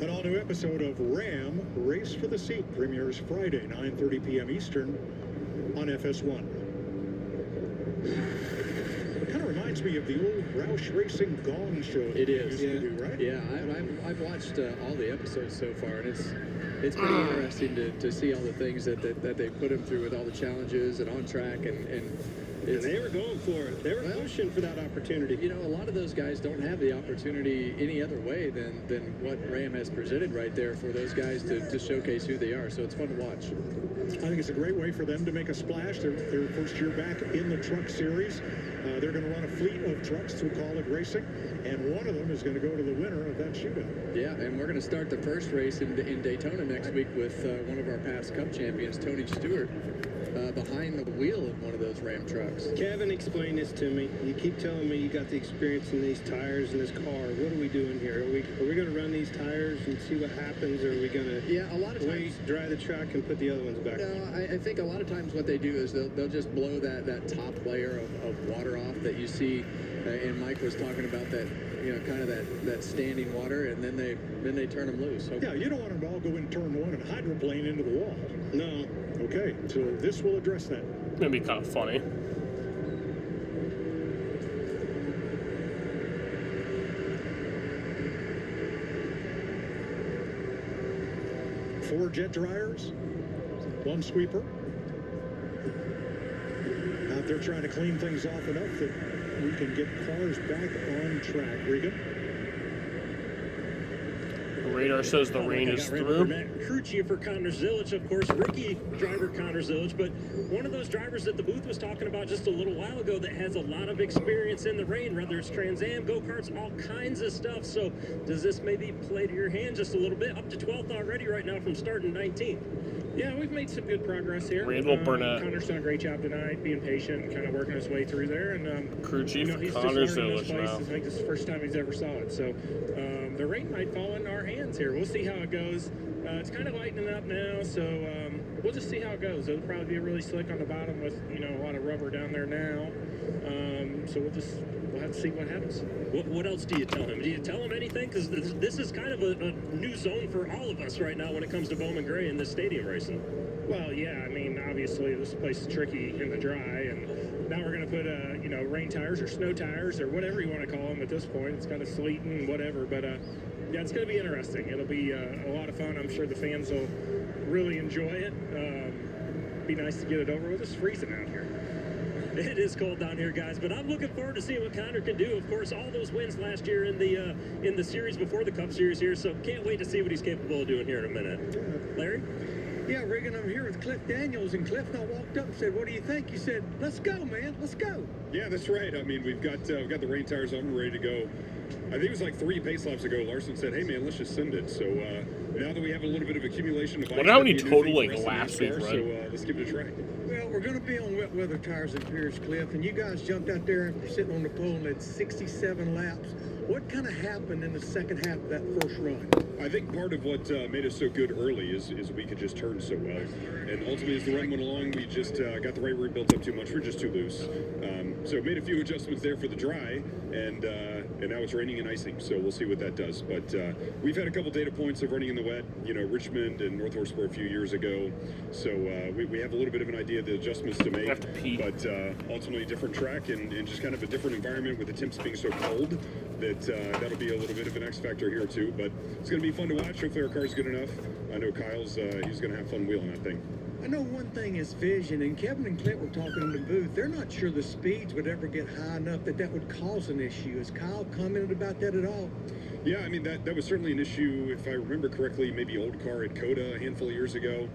An all-new episode of Ram Race for the Seat premieres Friday, 9:30 p.m. Eastern on FS1. It kind of reminds me of the old Roush Racing Gong show. It is. Used to do, right? Yeah, I've watched all the episodes so far, and it's pretty interesting to see all the things that they put him through with all the challenges and on track and they were going for it. They were pushing for that opportunity. You know, a lot of those guys don't have the opportunity any other way than what Ram has presented right there for those guys to showcase who they are. So it's fun to watch. I think it's a great way for them to make a splash. Their first year back in the truck series. They're going to run a fleet of trucks through college racing, and one of them is going to go to the winner of that shootout. Yeah, and we're going to start the first race in Daytona next week with one of our past Cup champions, Tony Stewart, behind the wheel of one of those Ram trucks. Kevin, explain this to me. You keep telling me you got the experience in these tires in this car. What are we doing here? Are we going to run these tires and see what happens, or are we going to a lot of times dry the track and put the other ones back? No, I think a lot of times what they do is they'll just blow that top layer of water off that you see, and Mike was talking about that, you know, kind of that standing water, and then they turn them loose. Yeah, you don't want them to all go in turn one and hydroplane into the wall. No. Okay, so this will address that. It'd be kind of funny. Four jet dryers, one sweeper. Out there trying to clean things off enough that we can get cars back on track. Regan? The radar says the rain is through. Crew chief for Connor Zilic, of course, rookie driver Connor Zilic, but one of those drivers that the booth was talking about just a little while ago that has a lot of experience in the rain, whether it's Trans Am, go-karts, all kinds of stuff. So does this maybe play to your hand just a little bit? Up to 12th already right now from starting 19th. Yeah, we've made some good progress here. Randall Burnett. Connor's done a great job tonight, being patient and kind of working his way through there. And crew chief he's Connor just learning Zilic this place. now. I think this is the first time he's ever saw it. So the rain might fall into our hands here. We'll see how it goes. It's kind of lightening up now, so we'll just see how it goes. It'll probably be really slick on the bottom with a lot of rubber down there now. So we'll have to see what happens. What else do you tell him? Do you tell him anything? Because this is kind of a new zone for all of us right now when it comes to Bowman Gray in this stadium racing. Well, yeah, I mean, obviously this place is tricky in the dry, and now we're going to put, rain tires or snow tires or whatever you want to call them at this point. It's kind of sleeting, whatever, but yeah, it's going to be interesting. It'll be a lot of fun. I'm sure the fans will really enjoy it. Be nice to get it over with. It's freezing out here. It is cold down here, guys, but I'm looking forward to seeing what Connor can do. Of course, all those wins last year in the series before the Cup Series here, so can't wait to see what he's capable of doing here in a minute. Larry? Yeah, Regan, I'm here with Cliff Daniels, and Cliff and I walked up and said, "What do you think?" You said, "Let's go, man, let's go." Yeah, that's right. I mean, we've got the rain tires on, we're ready to go. I think it was like 3 pace laps ago. Larson said, "Hey, man, let's just send it." So now that we have a little bit of accumulation of ice, wonder how many total laps we've run. So let's give it a try. Well, we're going to be on wet weather tires at Pierce Cliff, and you guys jumped out there and sitting on the pole and had 67 laps. What kind of happened in the second half of that first run? I think part of what made us so good early is we could just turn so well. And ultimately, as the run went along, we just got the right rear built up too much. We're just too loose. So made a few adjustments there for the dry, and now it's raining and icing. So we'll see what that does. But we've had a couple data points of running in the wet, Richmond and North Horseburg a few years ago. So we have a little bit of an idea of the adjustments to make. But ultimately, different track and just kind of a different environment with the temps being so cold that that'll be a little bit of an X factor here too. But it's going to be fun to watch. Hopefully our car's good enough. I know Kyle's he's going to have fun wheeling that thing. I know one thing is vision, and Kevin and Clint were talking in the booth. They're not sure the speeds would ever get high enough that would cause an issue. Has Kyle commented about that at all? Yeah, I mean, that was certainly an issue, if I remember correctly, maybe old car at Coda a handful of years ago,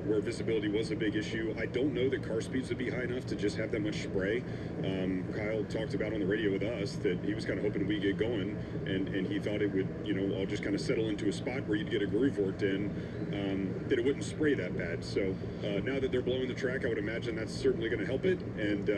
where visibility was a big issue. I don't know that car speeds would be high enough to just have that much spray. Kyle talked about on the radio with us that he was kind of hoping we get going, and he thought it would, all just kind of settle into a spot where you'd get a groove worked in, that it wouldn't spray that bad. So now that they're blowing the track, I would imagine that's certainly going to help it. And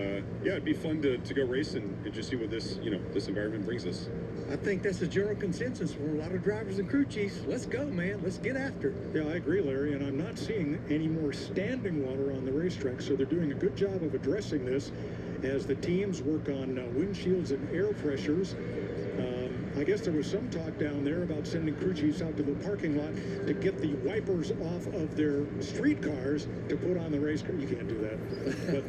yeah, it'd be fun to go race and just see what this, this environment brings us. I think that's a general consensus for a lot of drivers and crew chiefs. Let's go, man. Let's get after it. Yeah, I agree, Larry, and I'm not seeing any more standing water on the racetrack, so they're doing a good job of addressing this as the teams work on windshields and air pressures. I guess there was some talk down there about sending crew chiefs out to the parking lot to get the wipers off of their street cars to put on the race car. You can't do that, but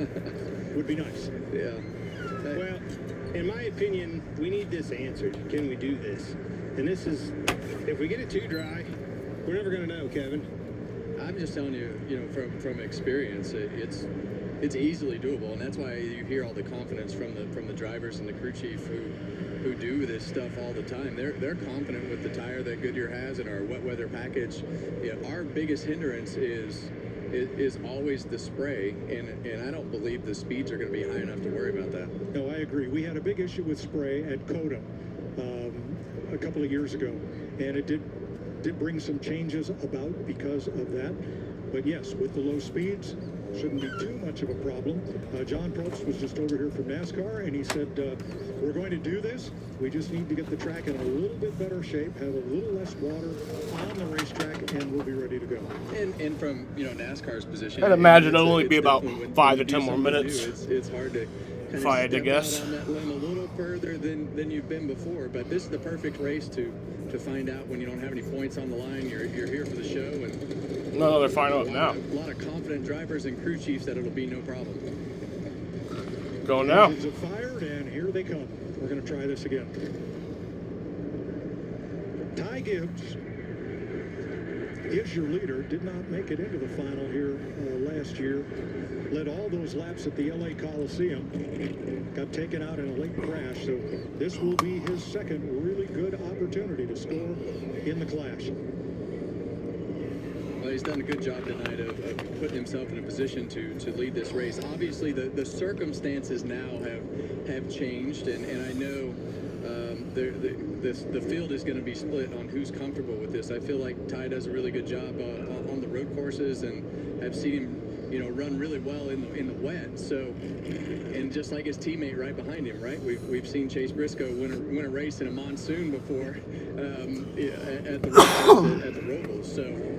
would be nice. Yeah. Well, in my opinion, we need this answered. Can we do this? And this is, if we get it too dry, we're never going to know, Kevin. I'm just telling you, from experience, it's easily doable, and that's why you hear all the confidence from the drivers and the crew chief who do this stuff all the time. They're confident with the tire that Goodyear has and our wet weather package. Yeah, our biggest hindrance is always the spray, and I don't believe the speeds are going to be high enough to worry about that. No, I agree. We had a big issue with spray at Coda a couple of years ago, and it did bring some changes about because of that. But yes, with the low speeds, shouldn't be too much of a problem. John Probst was just over here from NASCAR, and he said, we're going to do this. We just need to get the track in a little bit better shape, have a little less water on the racetrack, and we'll be ready to go. And from NASCAR's position, I'd imagine it'll only be about 5 to 10 more minutes. It's hard to if I had to guess. Out on that limb a little further than you've been before, but this is the perfect race to find out when you don't have any points on the line. You're here for the show, and no, they're finding out now. A lot of confident drivers and crew chiefs that it'll be no problem. Going now. Engines are fired, and here they come. We're going to try this again. Ty Gibbs is your leader. Did not make it into the final here last year. Led all those laps at the LA Coliseum. Got taken out in a late crash, so this will be his second really good opportunity to score in the Clash. Well, he's done a good job tonight of putting himself in a position to lead this race. Obviously, the circumstances now have changed, and I know the field is going to be split on who's comfortable with this. I feel like Ty does a really good job on the road courses, and I've seen him run really well in the wet. So, and just like his teammate right behind him, right? We've seen Chase Briscoe win a race in a monsoon before at the Roval. So.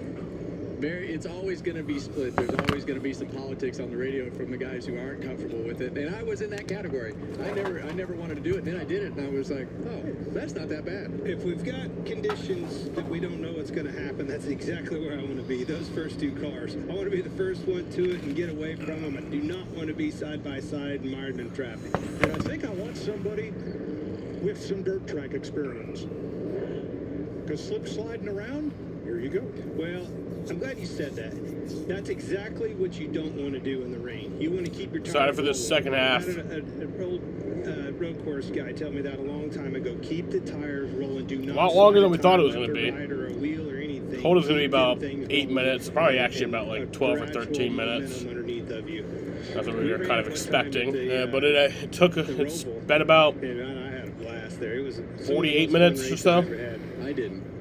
It's always going to be split. There's always going to be some politics on the radio from the guys who aren't comfortable with it. And I was in that category. I never wanted to do it. And then I did it, and I was like, oh, that's not that bad. If we've got conditions that we don't know what's going to happen, that's exactly where I want to be. Those first two cars. I want to be the first one to it and get away from them. I do not want to be side by side mired in traffic. And I think I want somebody with some dirt track experience. Because slip sliding around, here you go. Well, I'm glad you said that. That's exactly what you don't want to do in the rain. You want to keep your tires excited for this second half. I had an old road course guy tell me that a long time ago. Keep the tires rolling. Do not. A lot longer than we thought it was going to be. Or a wheel or anything. Told us it was going to be about 8 minutes. Probably actually about like 12 or 13 minutes. Underneath of you. That's what we were kind of expecting. But it's been about 48 minutes or so. I didn't.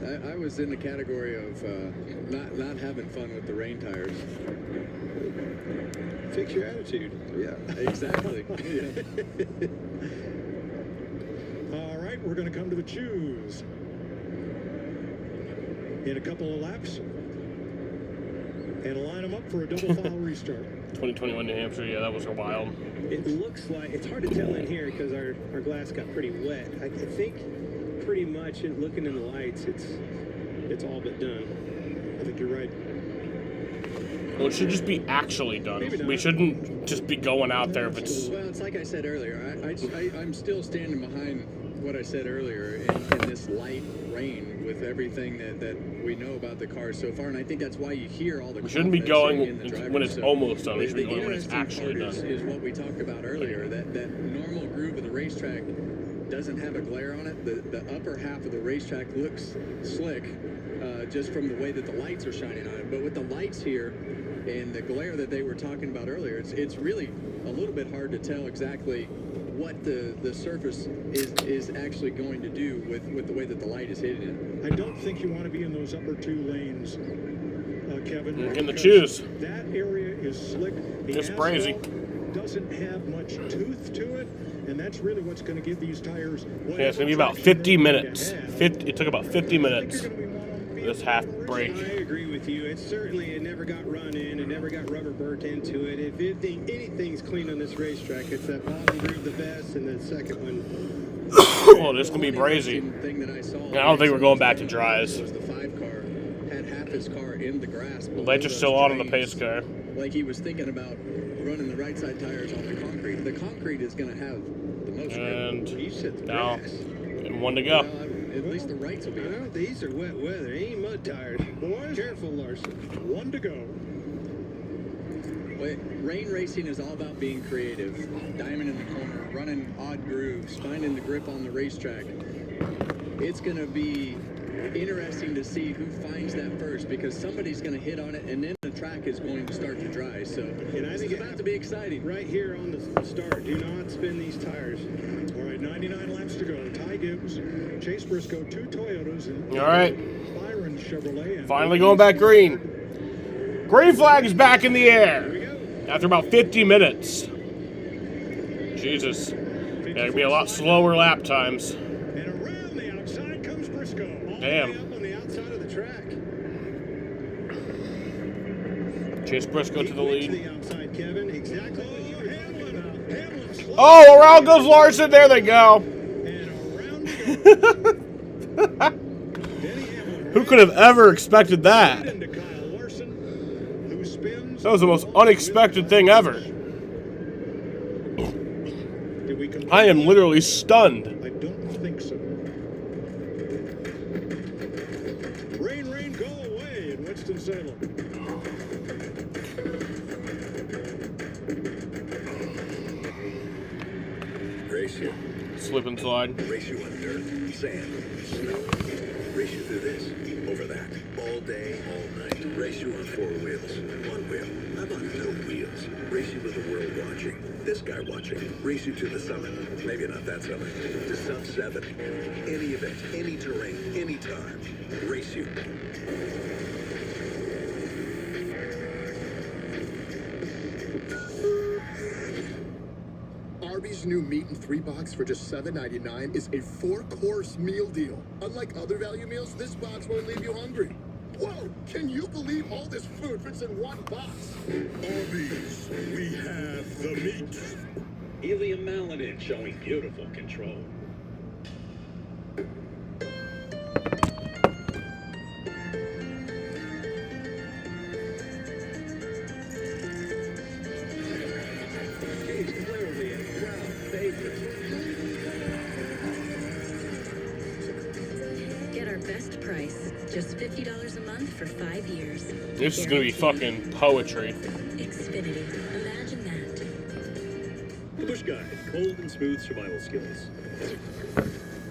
I was in the category of not having fun with the rain tires. Fix your attitude. Yeah, exactly. Yeah. All right, we're going to come to the choose. In a couple of laps. And line them up for a double foul restart. 2021 New Hampshire, yeah, that was a wild. It looks like, it's hard to tell in here because our glass got pretty wet. I think pretty much looking in the lights, it's all but done. I think you're right. Well, it should just be actually done. We shouldn't just be going out there if it's... Well, it's like I said earlier. I'm still standing behind what I said earlier in this light rain with everything that we know about the car so far, and I think that's why you hear all the... We shouldn't be going when it's almost done. We should be going when it's actually done. Is what we talked about earlier, that normal groove of the racetrack. doesn't have a glare on it. The upper half of the racetrack looks slick just from the way that the lights are shining on it. But with the lights here and the glare that they were talking about earlier, it's really a little bit hard to tell exactly what the surface is actually going to do with the way that the light is hitting it. I don't think you want to be in those upper 2 lanes, Kevin. You're getting the choose. That area is slick. The It's crazy. doesn't have much tooth to it, and that's really what's going to give these tires. Yeah, it's gonna be about 50 minutes. It took about 50 minutes. This half break. I agree with you. It never got run in. It never got rubber burnt into it. If anything's clean on this racetrack, it's that bottom groove the best, and the second one. Oh, this is gonna be brazy. I don't think we're going back to dries. The 5 car had half his car in the grass. The lights are still on the pace car. Like he was thinking about running the right side tires on the concrete. The concrete is going to have the most grip. And now, and 1 to go. At least the rights will be out. These are wet weather. Ain't mud tires. Boys, careful, Larson. 1 to go. Rain racing is all about being creative. Diamond in the corner, running odd grooves, finding the grip on the racetrack. It's going to be interesting to see who finds that first, because somebody's going to hit on it, and then the track is going to start to dry. So this is about to be exciting. Right here on the start, do not spin these tires. All right, 99 laps to go. Ty Gibbs, Chase Briscoe, 2 Toyotas, and All right. Byron Chevrolet. And Finally going back green. Green flag is back in the air after about 50 minutes. Jesus. There'll be a lot slower lap times. And around the outside comes Briscoe. Damn. On the outside of the track. Chase Briscoe to the lead. The outside, Kevin. Exactly what you were talking about. Oh, around goes Larson. There they go. Who could have ever expected that? That was the most unexpected thing ever. I am literally stunned. I don't think so. Rain, go away in Winston-Salem. Race you. Slip and slide. Race you on dirt, sand, snow. Race you through this, over that, all day, all night. Race you on 4 wheels, 1 wheel. How about no wheels? Race you with the world watching, this guy watching. Race you to the summit, maybe not that summit, to sub 7. Any event, any terrain, any time. Race you. Arby's new meat and 3 box for just $7.99 is a 4-course meal deal. Unlike other value meals, this box won't leave you hungry. Whoa, can you believe all this food fits in 1 box? Arby's, we have the meat. Helium melanin showing beautiful control. Get our best price, just $50 a month for 5 years. This is gonna be fucking poetry. Xfinity, imagine that. The Bush Guide, cold and smooth survival skills.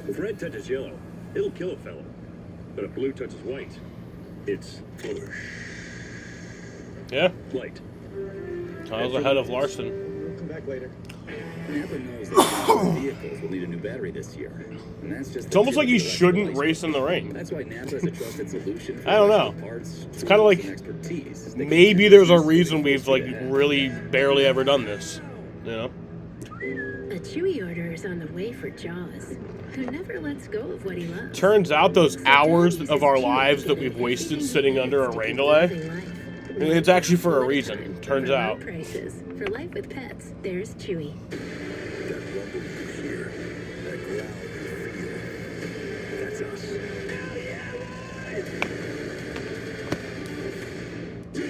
If red touches yellow, it'll kill a fellow. But if blue touches white, it's bush. Yeah. Light. I was ahead of Larson. We'll come back later. Napa knows that vehicles will need a new battery this year. And that's just It's almost like you shouldn't race in the rain. That's why Napa is a trusted solution for I don't know. parts, It's kind of like maybe there's a reason we've like really barely ever done this. You know? A Chewy order is on the way for Jaws, who never lets go of what he loves. Turns out those hours of our lives that we've wasted sitting under a rain delay, it's actually for a reason. Turns out. Prices. For life with pets, there's Chewy. That rumble you hear, that growl you feel, that's us. And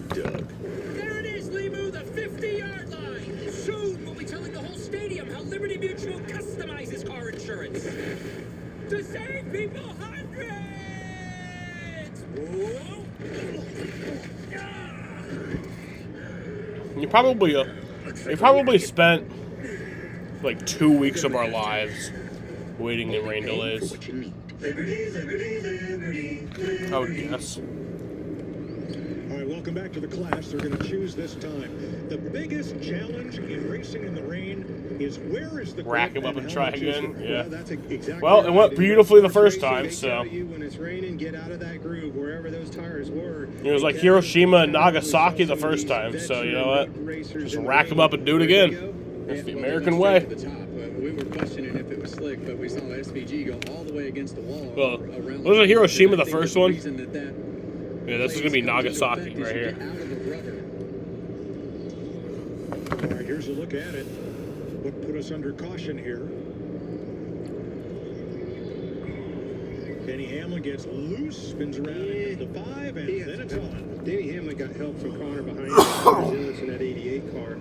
Doug. There it is, Limu, the 50-yard line. Soon we'll be telling the whole stadium how Liberty Mutual customizes car insurance. To save people hundreds! Whoa. You probably spent like 2 weeks of our lives waiting in rain delays. I would guess. All right, welcome back to the clash. They're going to choose this time. The biggest challenge in racing in the rain is where is the rack him up and try again. Yeah. Well, that's exactly well, it went beautifully the first time, so. When it's raining, get out of that groove wherever those tires were. It was like Hiroshima and Nagasaki the first time, so you know what? Just rack them up and do it again. It's the American way. We were questioning if it was slick, but we saw SVG go all the way against the wall. Well, wasn't Hiroshima the first one? Yeah, this is going to be Nagasaki right here. All right, here's a look at it. What put us under caution here? Denny Hamlin gets loose, spins around into the 5, and then it's on. Denny Hamlin got help from Connor behind him in that 88 car.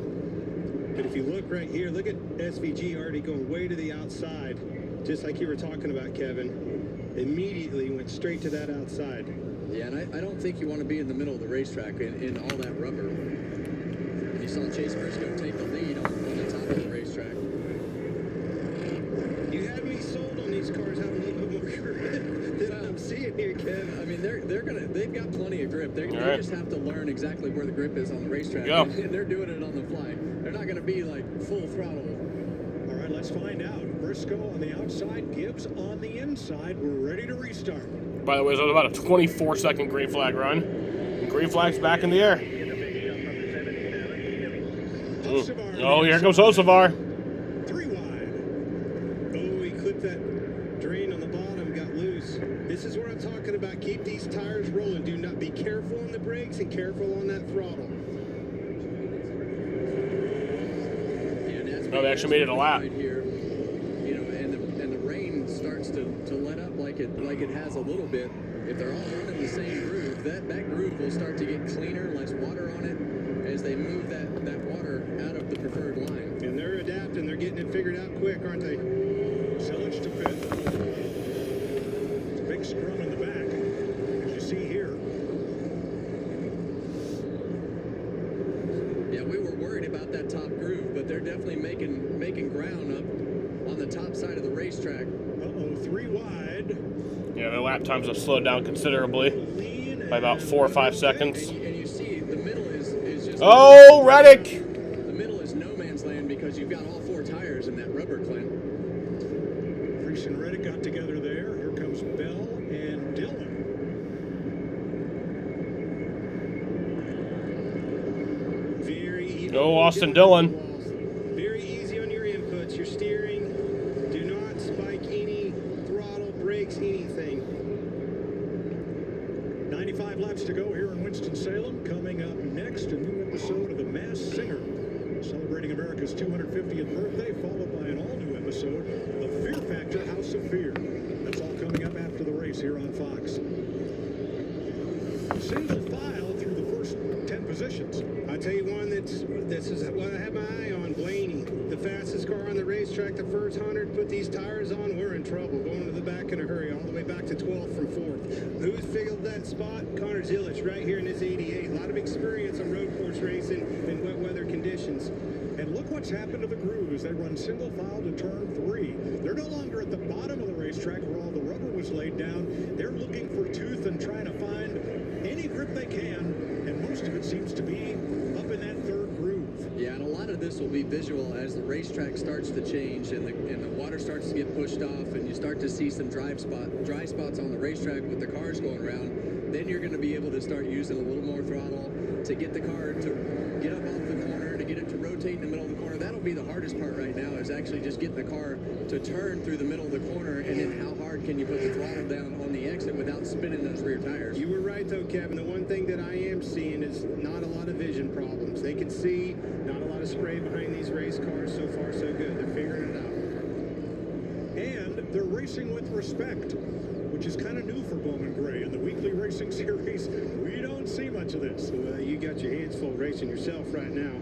But if you look right here, look at SVG already going way to the outside, just like you were talking about, Kevin. Immediately went straight to that outside. Yeah, and I don't think you want to be in the middle of the racetrack in all that rubber. You saw Chase Briscoe take the lead on the top of the racetrack. You had me sold on these cars having a little bit more grip than I'm seeing here, Kev. I mean, they've got plenty of grip. They just have to learn exactly where the grip is on the racetrack, and they're doing it on the fly. They're not going to be like full throttle. All right, let's find out. Briscoe on the outside, Gibbs on the inside. We're ready to restart. By the way, it was about a 24-second green flag run. And green flag's back in the air. Oh, here comes Hocevar. 3 wide. Oh, he clipped that drain on the bottom, got loose. This is what I'm talking about. Keep these tires rolling. Do not be careful on the brakes and careful on that throttle. Oh, they actually made it a lap. Right here, you know, and the rain starts to let up like it has a little bit. If they're all running the same groove, that groove will start to get cleaner, less water on it, as they move that water out of the preferred line. And they're adapting. They're getting it figured out quick, aren't they? Silage to pit. Big scrum in the back, as you see here. Yeah, we were worried about that top groove, but they're definitely making ground up on the top side of the racetrack. Uh-oh, 3 wide. Yeah, their lap times have slowed down considerably by about 4 or 5 seconds. And you see the middle is just... Oh, Reddick! The middle is no man's land because you've got all 4 tires in that rubber, Clint. Reese and Reddick got together there. Here comes Bell and Dillon. Go, Austin Dillon. Very easy on your inputs. Your steering. Do not spike any throttle, brakes, anything. 95 laps to go here in Winston-Salem. Coming up next, a new episode of The Masked Singer, celebrating America's 250th birthday, followed by an all-new episode of Fear Factor House of Fear. That's all coming up after the race here on Fox. Single file through the first 10 positions. I tell you one this is what I have my eye on. Blaney, the fastest car on the racetrack, the first 100. Put these tires on, we're in trouble. Going to the back in a hurry, all the way back to 12th from 4th. Who's filled that spot? Connor Zillich, right here in this 88. A lot of experience on road course racing in wet weather conditions. And look what's happened to the groove as they run single file to turn 3. They're no longer at the bottom of the racetrack where all the rubber was laid down. They're looking for tooth and trying to find any grip they can, and most of it seems to be up in that 3rd groove. Yeah, and a lot of this will be visual as the racetrack starts to change and the water starts to get pushed off, and you start to see some dry spots on the racetrack with the cars going around. Then you're going to be able to start using a little more throttle to get the car to get up off the corner, to get it to rotate in the middle of the corner. That'll be the hardest part right now, is actually just getting the car to turn through the middle of the corner, and then how hard can you put the throttle down on the exit without spinning those rear tires. You were right though, Kevin. The one thing that I am seeing is not a lot of vision problems. They can see, not a lot of spray behind these race cars. So far so good. They're figuring it out. And they're racing with respect, which is kind of new for Bowman Gray. In the weekly racing series, we don't see much of this. Well, you got your hands full racing yourself right now.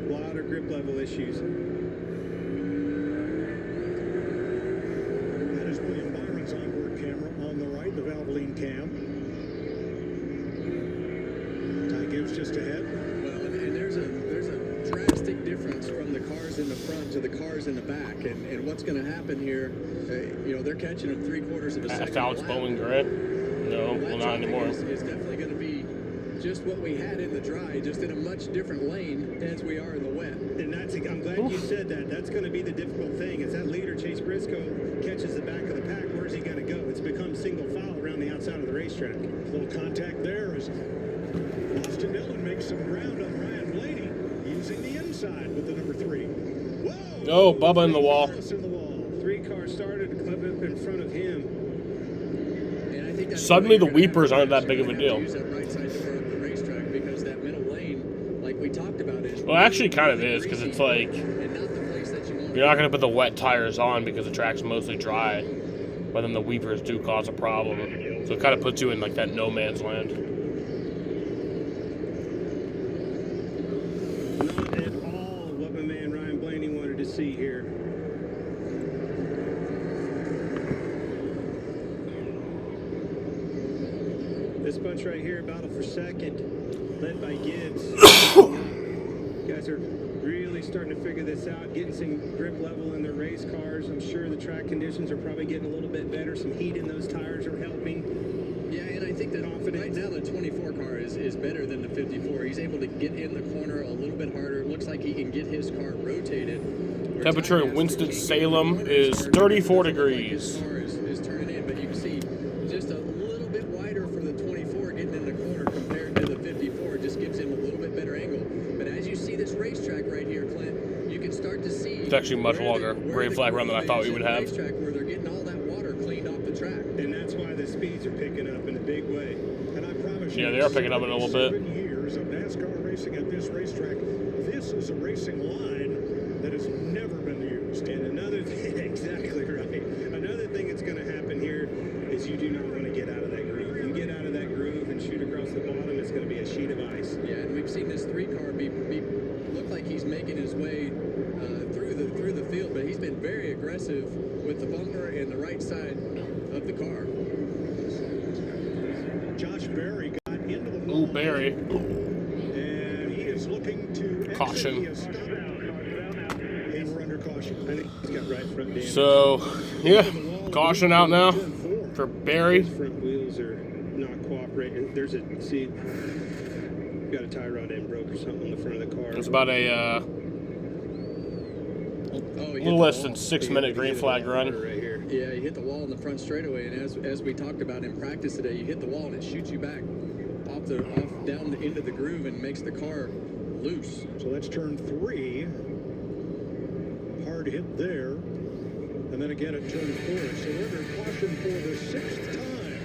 A lot of grip level issues. That is William Byron's onboard camera on the right, the Valvoline cam. Ty Gibbs just ahead. Well, and there's a drastic difference from the cars in the front to the cars cars in the back, and what's going to happen here? You know, they're catching them 3/4 of a second. Alex Bowman grit? No, well, not anymore. Is definitely going to be just what we had in the dry, just in a much different lane as we are in the wet. And I'm glad you said that. That's going to be the difficult thing. As that leader, Chase Briscoe, catches the back of the pack, where's he going to go? It's become single file around the outside of the racetrack. A little contact there as Austin Dillon makes some ground on Ryan Blaney, using the inside with the number 3. Whoa! Oh, Bubba in the wall. 3 cars started to club up in front of him. Suddenly the weepers aren't that big of a deal. Well, actually it kind of is, because it's like, you're not going to put the wet tires on because the track's mostly dry, but then the weepers do cause a problem. So it kind of puts you in like that no man's land. Not at all what my man Ryan Blaney wanted to see here. This bunch right here, battle for second, led by Gibbs. Guys are really starting to figure this out, getting some grip level in their race cars. I'm sure the track conditions are probably getting a little bit better. Some heat in those tires are helping. Yeah, and I think that right now the 24 car is better than the 54. He's able to get in the corner a little bit harder. It looks like he can get his car rotated. Temperature in Winston-Salem is 34 degrees. Is turning in, but you can see just a little bit wider for the 24 getting in the corner compared to the 54. It just gives him a little bit better angle. But as you see this racetrack right here, Clint, you can start to see it's actually much longer green flag run than I thought we would have. Where they're getting all that water cleaned off the track. And that's why the speeds are picking up in a big way. And I promise you, yeah, they are picking up in a little bit. 7 years of NASCAR racing at this racetrack, this is a racing line that has never been used. And another thing, exactly right. Another thing that's going to happen here is you do not want to get out of that groove. You get out of that groove and shoot across the bottom, it's going to be a sheet of ice. Yeah, and we've seen this 3 car look like he's making his way through the field, but he's been very aggressive with the bumper and the right side of the car. Josh Berry got into the wall. Ooh, Berry. And he is looking to caution. And we're under caution. I think he's got right front damage. So, yeah, caution out now for Berry. His front wheels are not cooperating. There's a, see, got a tie rod end broke or something on the front of the car. It's about a little less than 6-minute green flag run. Yeah, you hit the wall in the front straightaway, and as we talked about in practice today, you hit the wall and it shoots you back down into the groove and makes the car loose. So that's turn 3. Hard hit there. And then again at turn 4. So we're under caution for the 6th time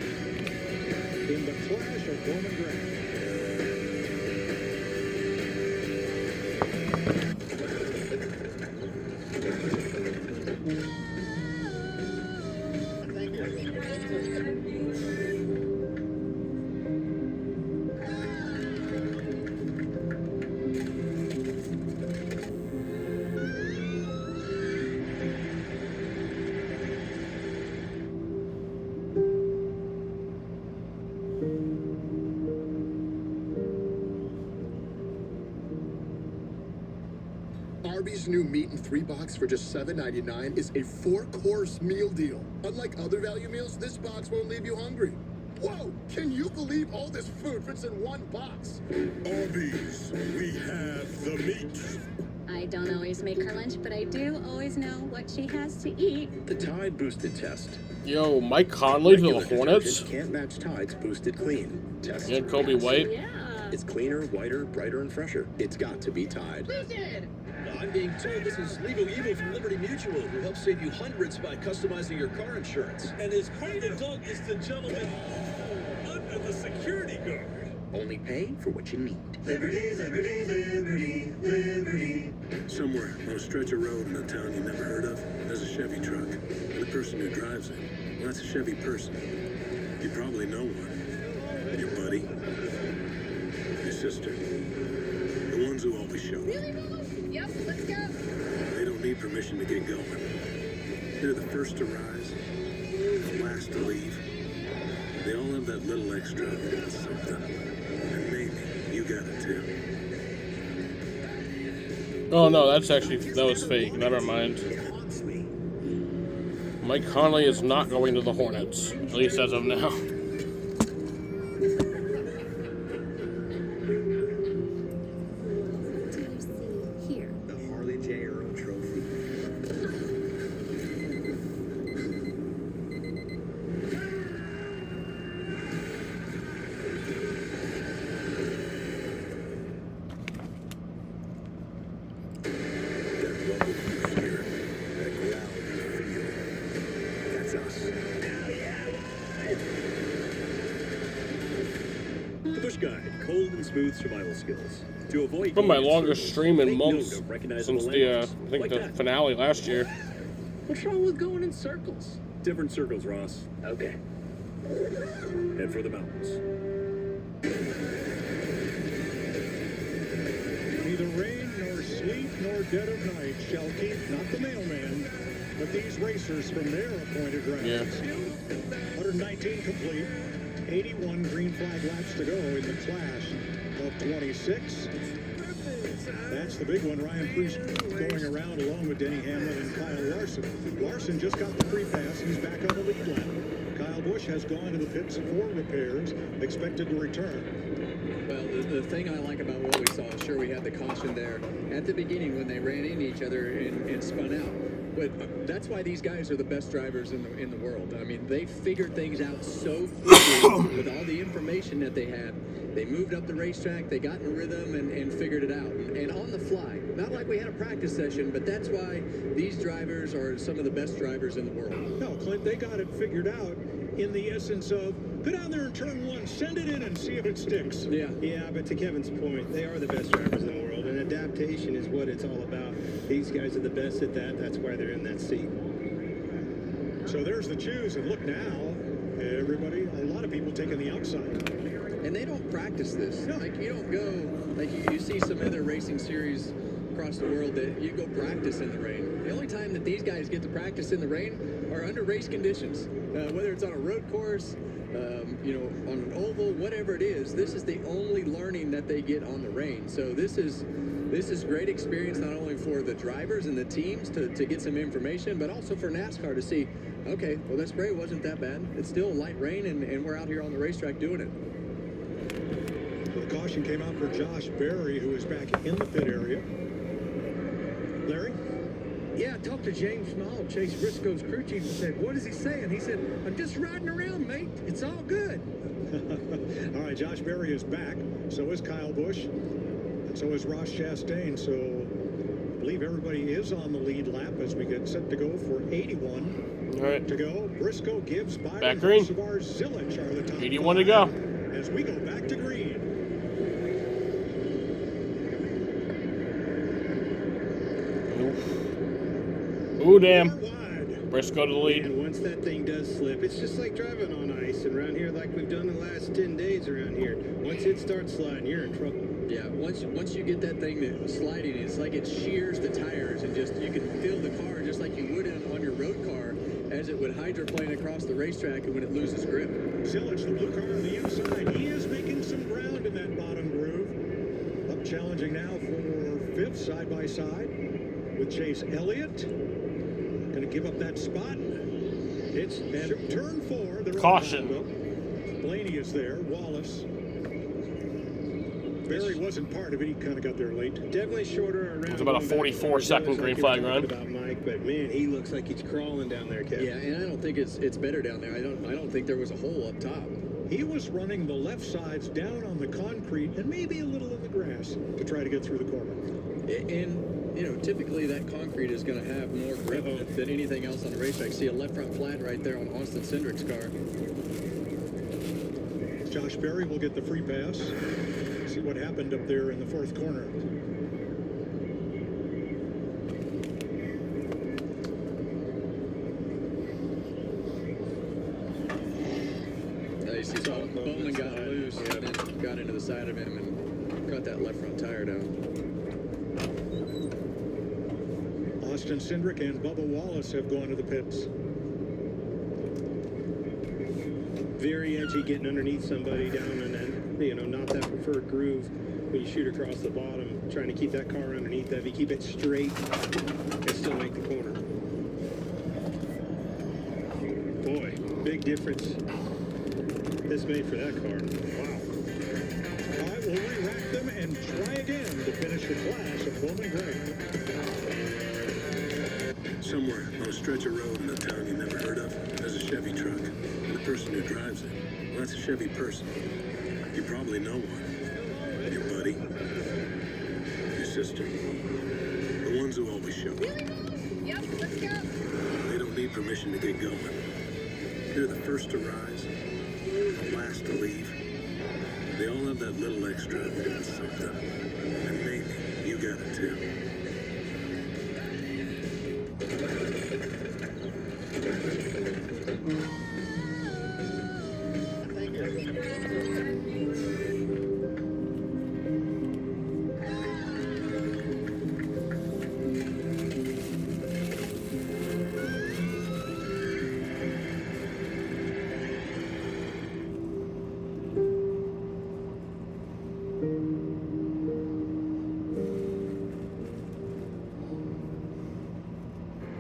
in the clash of Bowman Grant. Arby's new meat and 3 box for just $7.99 is a 4-course meal deal. Unlike other value meals, this box won't leave you hungry. Whoa! Can you believe all this food fits in one box? Arby's, we have the meat. I don't always make her lunch, but I do always know what she has to eat. The Tide Boosted Test. Yo, Mike Conley to the Hornets. Can't match Tide's Boosted Clean. Test. Yeah, Kobe White. Yeah. It's cleaner, whiter, brighter, and fresher. It's got to be Tide. Boosted! I'm being told this is Legal Evil from Liberty Mutual, who helps save you hundreds by customizing your car insurance. And his partner, Doug, is the gentleman under the security guard. Only pay for what you need. Liberty, liberty, liberty, liberty. Somewhere on a stretch of road in a town you never heard of, there's a Chevy truck. And the person who drives it, well, that's a Chevy person. You probably know one. Your buddy. Your sister. The ones who always show up. Really, Mom? Yep, let's go. They don't need permission to get going. They're the first to rise, the last to leave. They all have that little extra something. And maybe you got it too. Oh no, that was fake. Never mind. Mike Conley is not going to the Hornets, at least as of now. Here. The Harley J. Earl Trophy. The Bush Guide, cold and smooth survival skills. To avoid From my longest stream in months note of recognizable since the landmarks, I think like the that. finale last year. What's wrong with going in circles? Different circles, Ross. Okay. Head for the mountains. Neither rain nor sleet nor dead of night shall keep not the mailman, but these racers from their appointed routes. Yeah. 119 complete, 81 green flag laps to go in the clash of 26. That's the big one. Ryan Preece going around along with Denny Hamlin and Kyle Larson. Larson just got the free pass. He's back on the lead lap. Kyle Busch has gone to the pits for repairs, expected to return. Well, the thing I like about what we saw, sure, we had the caution there at the beginning when they ran into each other and spun out. But that's why these guys are the best drivers in the world. I mean, they figured things out so quickly with all the information that they had. They moved up the racetrack, they got in a rhythm and figured it out. And on the fly, not like we had a practice session, but that's why these drivers are some of the best drivers in the world. No, Clint, they got it figured out in the essence of go down there in turn one, send it in and see if it sticks. Yeah, but to Kevin's point, they are the best drivers in the world, and adaptation is what it's all about. These guys are the best at that. That's why they're in that seat. So there's the choose, and look now, everybody, a lot of people taking the outside. And they don't practice this. No. Like, you don't go, like you see some other racing series across the world that you go practice in the rain. The only time that these guys get to practice in the rain are under race conditions. Whether it's on a road course, you know, on an oval, whatever it is, this is the only learning that they get on the rain. So this is great experience not only for the drivers and the teams to get some information, but also for NASCAR to see, okay, well, that spray wasn't that bad. It's still light rain, and we're out here on the racetrack doing it. The caution came out for Josh Berry, who is back in the pit area. Larry? Yeah, I talked to James Small, Chase Briscoe's crew chief, and said, what is he saying? He said, I'm just riding around, mate. It's all good. All right, Josh Berry is back. So is Kyle Busch. And so is Ross Chastain. So I believe everybody is on the lead lap as we get set to go for 81 to go. Briscoe, Gibbs, Byron, back green. Savar, Zilich are the top 81 to go. as we go back to green. Ooh, damn. Briscoe to the lead. And once that thing does slip, it's just like driving on ice around here, like we've done the last 10 days around here. Once it starts sliding, you're in trouble. Yeah, once you get that thing sliding, it's like it shears the tires, and just you can feel the car just like you would on your road car as it would hydroplane across the racetrack and when it loses grip. Zilich, the blue car on the inside, he is making some ground in that bottom groove. Up challenging now for fifth side by side with Chase Elliott. Going to give up that spot. It's and turn 4. Caution. Blaney is there. Wallace. Barry wasn't part of it. He kind of got there late. Definitely shorter around. It was about a 44-second green flag run. About Mike, but man, he looks like he's crawling down there, Kevin. Yeah, and I don't think it's better down there. I don't think there was a hole up top. He was running the left sides down on the concrete and maybe a little in the grass to try to get through the corner. And you know, typically that concrete is going to have more grip than anything else on the racetrack. See a left front flat right there on Austin Cindric's car. Josh Berry will get the free pass. See what happened up there in the fourth corner. You see, Bowman got loose and then got into the side of him and cut that left front tire down. Austin Cindric and Bubba Wallace have gone to the pits. Very edgy, getting underneath somebody down in that, you know, not that preferred groove. when you shoot across the bottom, trying to keep that car underneath that. If you keep it straight and still make the corner. Boy, big difference this made for that car. Wow. All right, we'll re-rack them and try again to finish the clash of Bowman Gray. Somewhere on a stretch of road in a town you never heard of, there's a Chevy truck. And the person who drives it, well, that's a Chevy person. You probably know one. Your buddy. Your sister. The ones who always show up. Yep, let's go. They don't need permission to get going. They're the first to rise, the last to leave. They all have that little extra something. And maybe you got it too.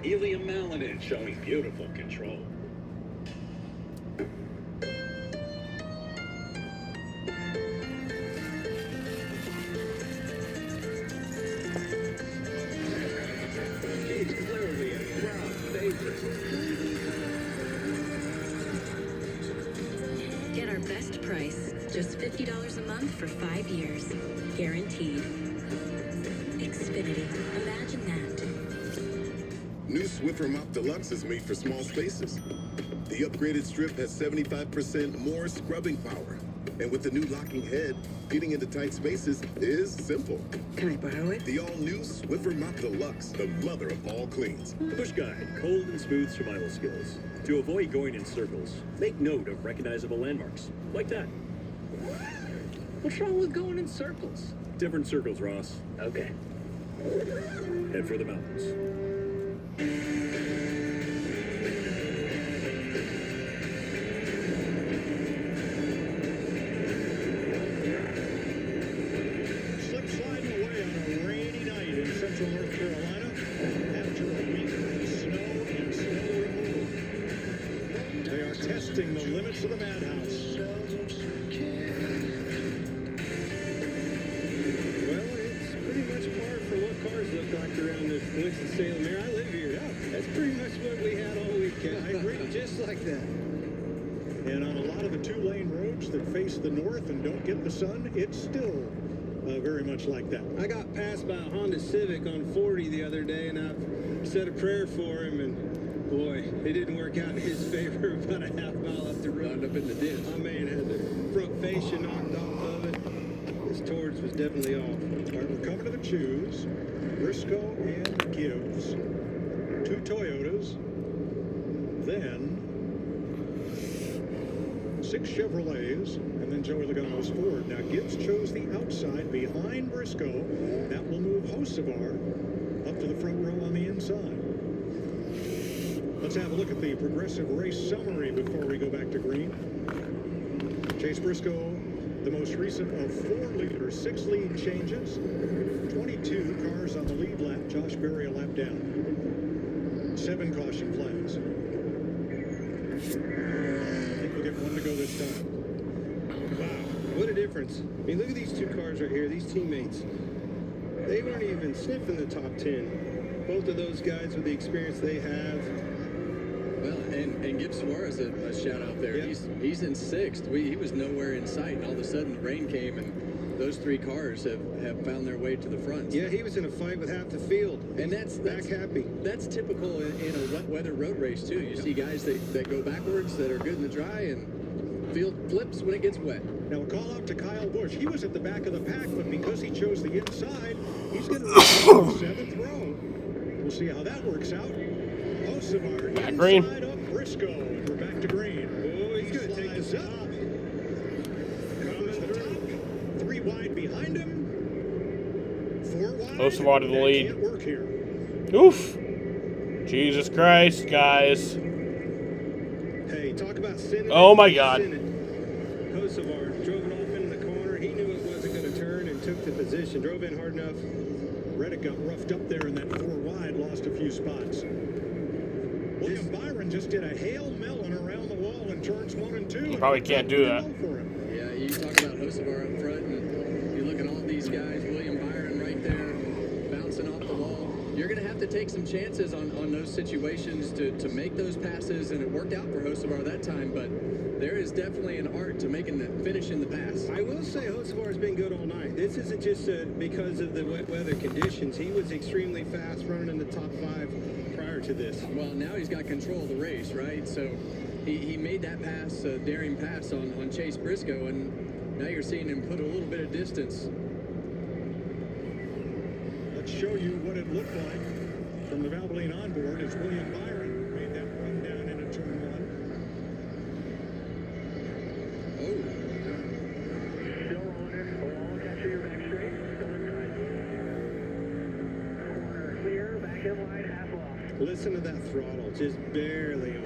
Helium Melanin showing beautiful control. He's clearly a crowd favorite. Get our best price, just $50 a month for 5 years. Guaranteed. Xfinity. Imagine that. New Swiffer Mop Deluxe is made for small spaces. The upgraded strip has 75% more scrubbing power. And with the new locking head, getting into tight spaces is simple. Can I borrow it? The all-new Swiffer Mop Deluxe, the mother of all cleans. Push Guide, cold and smooth survival skills. To avoid going in circles, make note of recognizable landmarks, like that. What's wrong with going in circles? Different circles, Ross. Okay. Head for the mountains. Slip sliding away on a rainy night in central North Carolina after a week of snow and snow removal. They are testing the limits of the madhouse. Well, it's pretty much par for what cars look like around the Winston-Salem area. I live here. Yeah, that's pretty much what we had all weekend. I agree, just like that. And on a lot of the two-lane roads that face the north and don't get the sun, it's still very much like that. I got passed by a Honda Civic on 40 the other day, and I said a prayer for him, and boy, it didn't work out in his favor. About a half mile up the road. Wound up in the ditch. My man had the front fascia knocked off of it. His torch was definitely off. All right, we're coming to the choose. Briscoe and Gibbs. 2 Toyotas. Then 6 Chevrolets. And then Joey Logano's Ford. Now Gibbs chose the outside behind Briscoe. That will move Hocevar up to the front row on the inside. Let's have a look at the progressive race summary before we go back to green. Chase Briscoe, the most recent of 6 lead changes. 22 cars on the lead lap. Josh Berry a lap down. 7 caution flags. I think we'll get 1 to go this time. Wow, what a difference. I mean, look at these 2 cars right here. These teammates, they weren't even sniffing the top 10. Both of those guys with the experience they have. Well, and give Suarez a shout out there. Yeah. He's in 6th. He was nowhere in sight, and all of a sudden the rain came, and those 3 cars have found their way to the front. Yeah, he was in a fight with half the field. And that's back happy. That's typical in a wet weather road race too. You see guys that go backwards that are good in the dry, and field flips when it gets wet. Now a call out to Kyle Busch. He was at the back of the pack, but because he chose the inside, he's going to the 7th row. We'll see how that works out. Hocevar inside of Briscoe, and we're back to green. Oh, he's going to take this up. Comes the top. 3 wide behind him. 4 wide. Hocevar to the lead. Can't work here. Oof. Jesus Christ, guys. Hey, talk about sinning. Oh my God. Hocevar drove it off into the corner. He knew it wasn't going to turn and took the position. Drove in hard enough. Reddick got roughed up there in that 4 wide, lost a few spots. William Byron just did a Hail Melon around the wall in turns 1 and 2. You probably can't do that. Yeah, you talk about Hocevar up front, and you look at all these guys, William Byron right there, bouncing off the wall. You're going to have to take some chances on those situations to make those passes, and it worked out for Hocevar that time, but there is definitely an art to finishing the pass. I will say Hocevar has been good all night. This isn't just because of the wet weather conditions. He was extremely fast running in the top 5 prior to this. Well, now he's got control of the race, right? So he made that pass, daring pass on Chase Briscoe, and now you're seeing him put a little bit of distance. Let's show you what it looked like from the Valvoline onboard as William Byron made that run down into turn 1. Listen to that throttle, just barely on.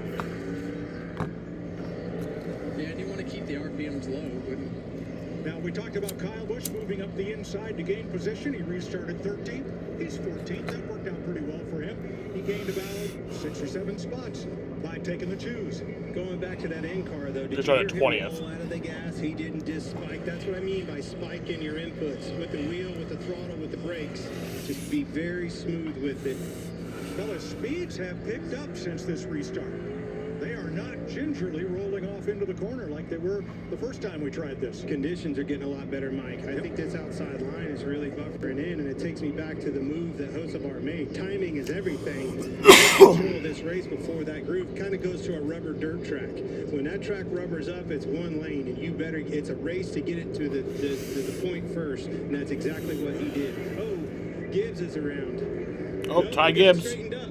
Yeah, and you want to keep the RPMs low. Now, we talked about Kyle Busch moving up the inside to gain position. He restarted 13th. He's 14th. That worked out pretty well for him. He gained about 6 or 7 spots by taking the twos. Going back to that end car, though, did Just you on hear a him 20th. roll out of the gas? He didn't just spike. That's what I mean by spiking your inputs. With the wheel, with the throttle, with the brakes. Just be very smooth with it. Fellas, speeds have picked up since this restart. They are not gingerly rolling off into the corner like they were the first time we tried this. Conditions are getting a lot better, Mike. I think this outside line is really buffering in, and it takes me back to the move that Hocevar made. Timing is everything. Control this race before that groove kind of goes to a rubber dirt track. When that track rubbers up, it's one lane, and you better. It's a race to get it to the point first, and that's exactly what he did. Oh, Gibbs is around. Oh, Ty Gibbs. Straightened up.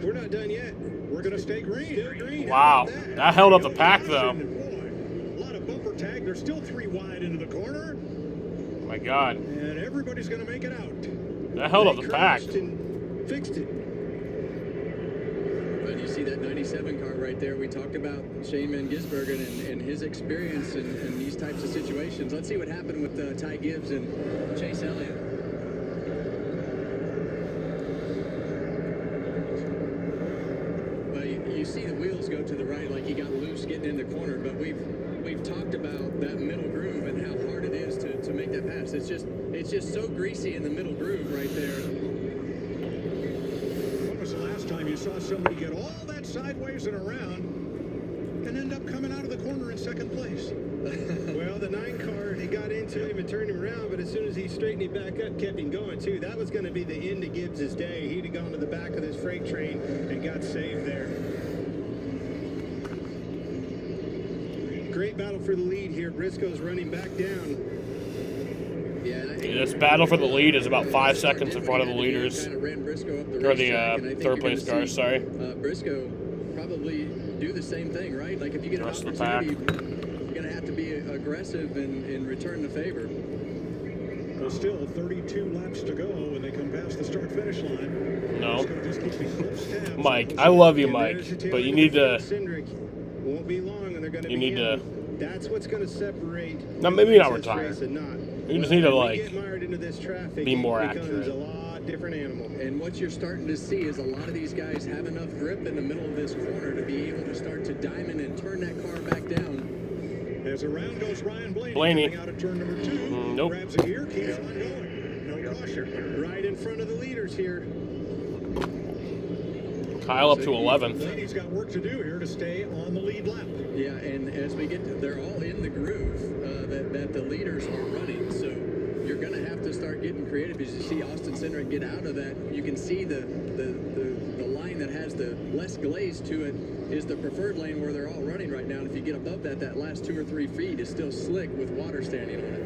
We're not done yet. We're going to stay green. Still green. Wow, that held up the pack, though. Boy, a lot of bumper tag. They're still 3 wide into the corner. Oh my God. And everybody's going to make it out. That held up the pack. And fixed it. But you see that 97 car right there. We talked about Shane Van Gisbergen and his experience in these types of situations. Let's see what happened with Ty Gibbs and Chase Elliott. You see the wheels go to the right like he got loose getting in the corner, but we've talked about that middle groove and how hard it is to make that pass. It's just so greasy in the middle groove right there. When was the last time you saw somebody get all that sideways and around and end up coming out of the corner in second place? Well, the 9 car, he got into him and turned him around, but as soon as he straightened him back up, kept him going too. That was going to be the end of Gibbs' day. He'd have gone to the back of this freight train and got saved there. Great battle for the lead here. Briscoe's running back down. Yeah, This battle for the lead is about 5 seconds in front of the leaders. Kind of ran Briscoe up the Or racetrack, and I the think third you're place gonna cars, see, sorry. Briscoe probably do the same thing, right? Like if you get an Rest of the pack. opportunity, you're going to have to be aggressive and return the favor. There's still 32 laps to go when they come past the start-finish line. No. Just keeping close tabs. Mike, I love you, Mike, but you need to. Won't be long, and they're going to. You need to. That's what's going to separate. No, maybe not retire. You just need to like get mired into this traffic, be more it becomes accurate. a lot different animal. And what you're starting to see is a lot of these guys have enough grip in the middle of this corner to be able to start to diamond and turn that car back down. As around goes Ryan Blaney. coming out of turn number 2. Nope. Grabs a gear, keeps on going. No caution. Right in front of the leaders here. Kyle up to 11th. Blaney's got work to do here to stay on the lead lap. Yeah, and as we get to, they're all in the groove that the leaders are running. So you're going to have to start getting creative. As you see Austin Cindric get out of that, you can see the line that has the less glaze to it is the preferred lane where they're all running right now. And if you get above that, that last 2 or 3 feet is still slick with water standing on it.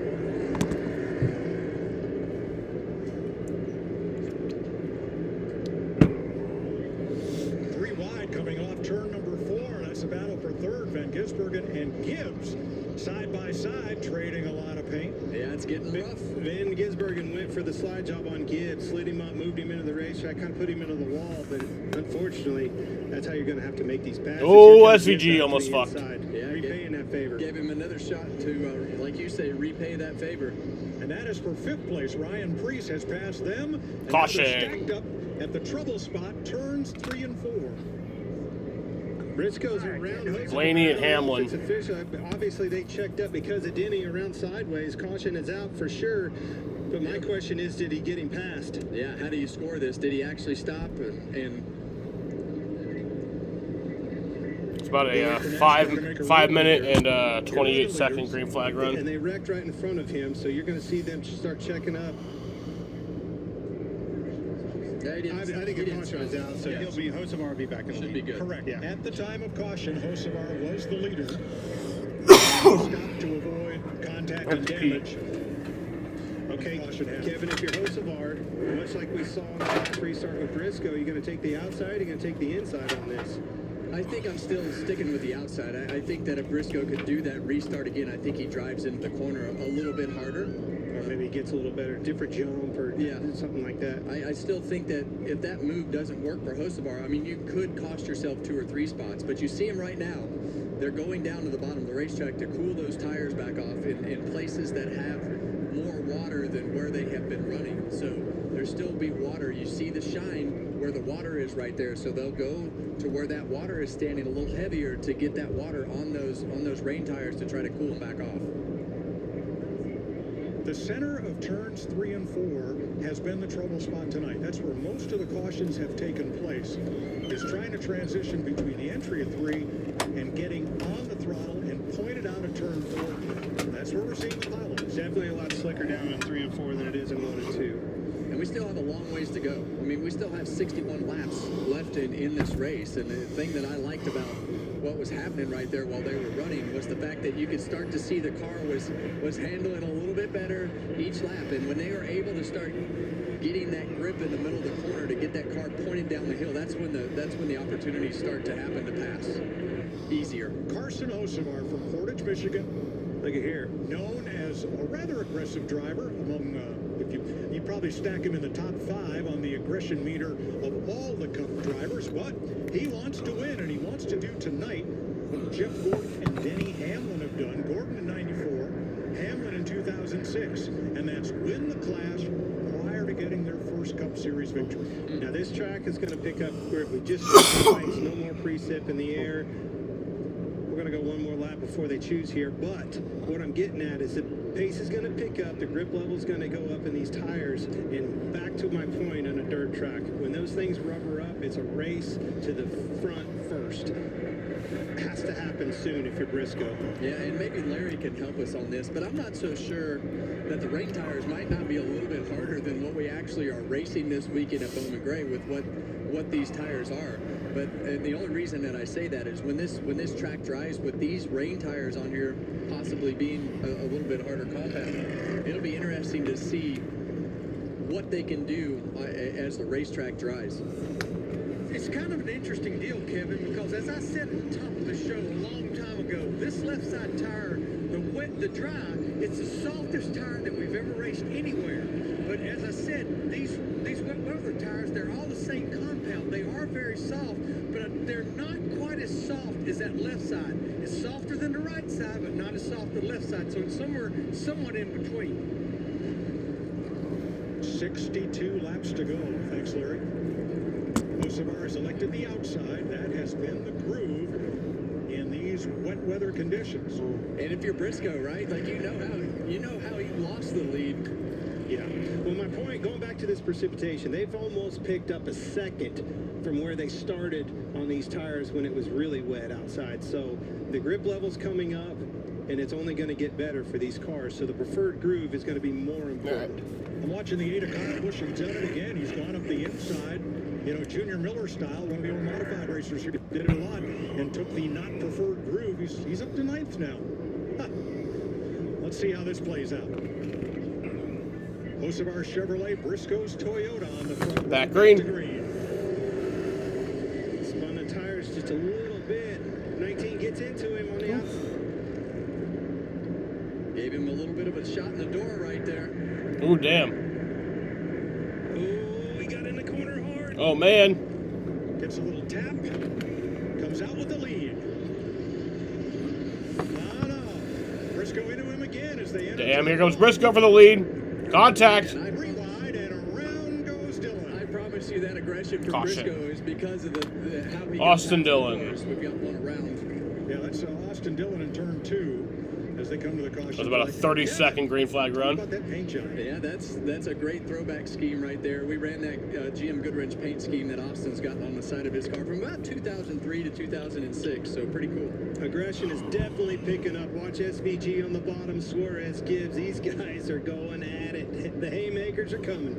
Coming off turn number 4, that's a battle for third. Van Gisbergen and Gibbs Side by side, trading a lot of paint. Yeah, it's getting rough. Van Gisbergen went for the slide job on Gibbs, slid him up, moved him into the racetrack, kind of put him into the wall, but unfortunately, that's how you're going to have to make these passes. Oh, SVG almost fucked. Yeah, repaying that favor. Gave him another shot to, like you say, repay that favor. And that is for 5th place. Ryan Preece has passed them. And Caution. they're stacked up at the trouble spot, turns 3 and 4. Briscoe's around. Blaney and Hamlin. It's official. Obviously, they checked up because of Denny around sideways. Caution is out for sure. But my question is, did he get him past? Yeah, how do you score this? Did he actually stop? And it's about a 5 minute and 28 second green flag run. And they wrecked right in front of him, so you're going to see them start checking up. I think the caution is out, so he'll be Hocevar will be back in the lead. Be good. Correct. Yeah. At the time of caution, Hocevar was the leader. Stopped to avoid contact and damage. Okay, Kevin, if you're Hocevar, much like we saw in the last restart with Briscoe, you're going to take the outside, you're going to take the inside on this. I think I'm still sticking with the outside. I think that if Briscoe could do that restart again, I think he drives into the corner a little bit harder. Or maybe he gets a little better, different jump or something like that. I still think that if that move doesn't work for Hocevar, I mean, you could cost yourself 2 or 3 spots, but you see him right now. They're going down to the bottom of the racetrack to cool those tires back off in places that have more water than where they have been running. So there'll still be water. You see the shine where the water is right there. So they'll go to where that water is standing a little heavier to get that water on those rain tires to try to cool them back off. The center of turns 3 and 4 has been the trouble spot tonight. That's where most of the cautions have taken place. Is trying to transition between the entry of 3 and getting on the throttle and pointed out of turn 4. That's where we're seeing the pilot. It's definitely a lot slicker down in 3 and 4 than it is in 1 and 2. And we still have a long ways to go. I mean, we still have 61 laps left in this race. And the thing that I liked about what was happening right there while they were running was the fact that you could start to see the car was handling a little bit better each lap. And when they were able to start getting that grip in the middle of the corner to get that car pointed down the hill, that's when the opportunities start to happen to pass easier. Carson Hocevar from Portage, Michigan. Look at here. Known as a rather aggressive driver among, you probably stack him in the top 5 on the aggression meter of all the Cup drivers, but he wants to win, and he wants to do tonight what Jeff Gordon and Denny Hamlin have done. Gordon in 94, Hamlin in 2006, and that's win the Clash prior to getting their first Cup Series victory. Now this track is going to pick up grip. We just twice, no more precip in the air. We're going to go one more lap before they choose here, but what I'm getting at is the pace is going to pick up, the grip level is going to go up in these tires, and back to my point on a dirt track, when those things rubber up, it's a race to the front first. It has to happen soon if you're Briscoe. Yeah, and maybe Larry can help us on this, but I'm not so sure that the rain tires might not be a little bit harder than what we actually are racing this weekend at Bowman Gray with what these tires are. But the only reason that I say that is when this track dries with these rain tires on here possibly being a little bit harder compound, it'll be interesting to see what they can do as the racetrack dries. It's kind of an interesting deal, Kevin, because as I said at the top of the show a long time ago, this left side tire, the dry, it's the softest tire that we've ever raced anywhere. But as I said, these wet weather tires, they're all the same compound. They are very soft, but they're not quite as soft as that left side. It's softer than the right side, but not as soft as the left side. So it's somewhat in between. 62 laps to go. Thanks, Larry. Hocevar has elected the outside. That has been the groove in these wet weather conditions. And if you're Briscoe, right, like you know how he lost the lead. Yeah. Well, my point, going back to this precipitation, they've almost picked up a second from where they started on these tires when it was really wet outside. So the grip level's coming up, and it's only going to get better for these cars. So the preferred groove is going to be more important. I'm watching the 8 o'clock push. He's done it again. He's gone up the inside. You know, Junior Miller style, one of the old modified racers who did it a lot and took the not preferred groove. He's up to 9th now. Huh. Let's see how this plays out. Hocevar Chevrolet, Briscoe's Toyota on the front. Back green. Spun the tires just a little bit. 19 gets into him on the outside. Ooh, damn. Oh, he got in the corner hard. Oh, man. Gets a little tap. Comes out with the lead. No. Briscoe into him again as they enter. Damn, here comes Briscoe for the lead. Contact. Rewind and around goes Dillon. I promise you that aggression from Caution. Briscoe is because of how he Austin gets out Dillon. the course. We've got one around. Yeah, that's Austin Dillon in turn 2 as they come to the caution. That was about a 30-second green flag How run. about that paint job? Yeah, that's a great throwback scheme right there. We ran that GM Goodwrench paint scheme that Austin's got on the side of his car from about 2003 to 2006, so pretty cool. Aggression is definitely picking up. Watch SVG on the bottom, Suarez, Gibbs. These guys are going at it. The haymakers are coming.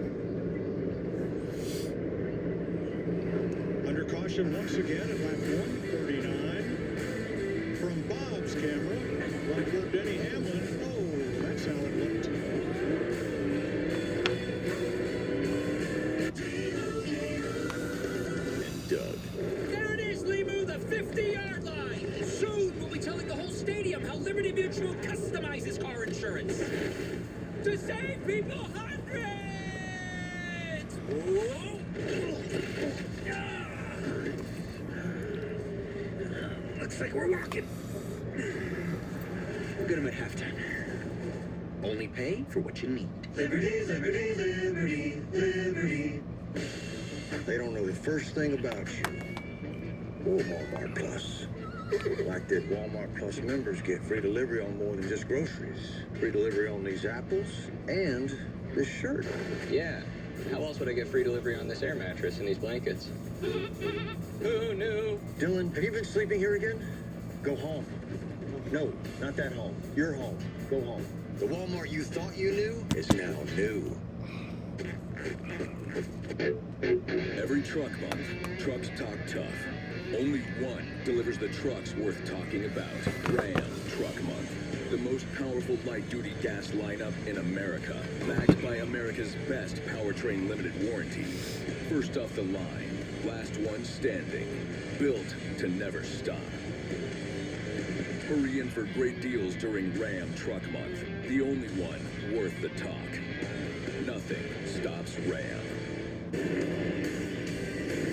Under caution once again at lap 139. From Bob's camera, run toward Denny Hamlin. Oh, that's how it looked. And Doug. There it is, Limu, the 50-yard line. Soon we'll be telling the whole stadium how Liberty Mutual customizes car insurance. To save people hundreds! Whoa. Looks like we're walking. We'll get him at halftime. Only pay for what you need. Liberty, liberty, liberty, liberty. They don't know the first thing about you. Or Walmart Plus. Like that Walmart Plus members get free delivery on more than just groceries. Free delivery on these apples and this shirt. Yeah. How else would I get free delivery on this air mattress and these blankets? Who knew? Dylan, have you been sleeping here again? Go home. No, not that home. Your home. Go home. The Walmart you thought you knew is now new. Every truck month, trucks talk tough. Only one delivers the trucks worth talking about. Ram Truck Month. The most powerful light-duty gas lineup in America. Backed by America's best powertrain limited warranty. First off the line, last one standing. Built to never stop. Hurry in for great deals during Ram Truck Month. The only one worth the talk. Nothing stops Ram.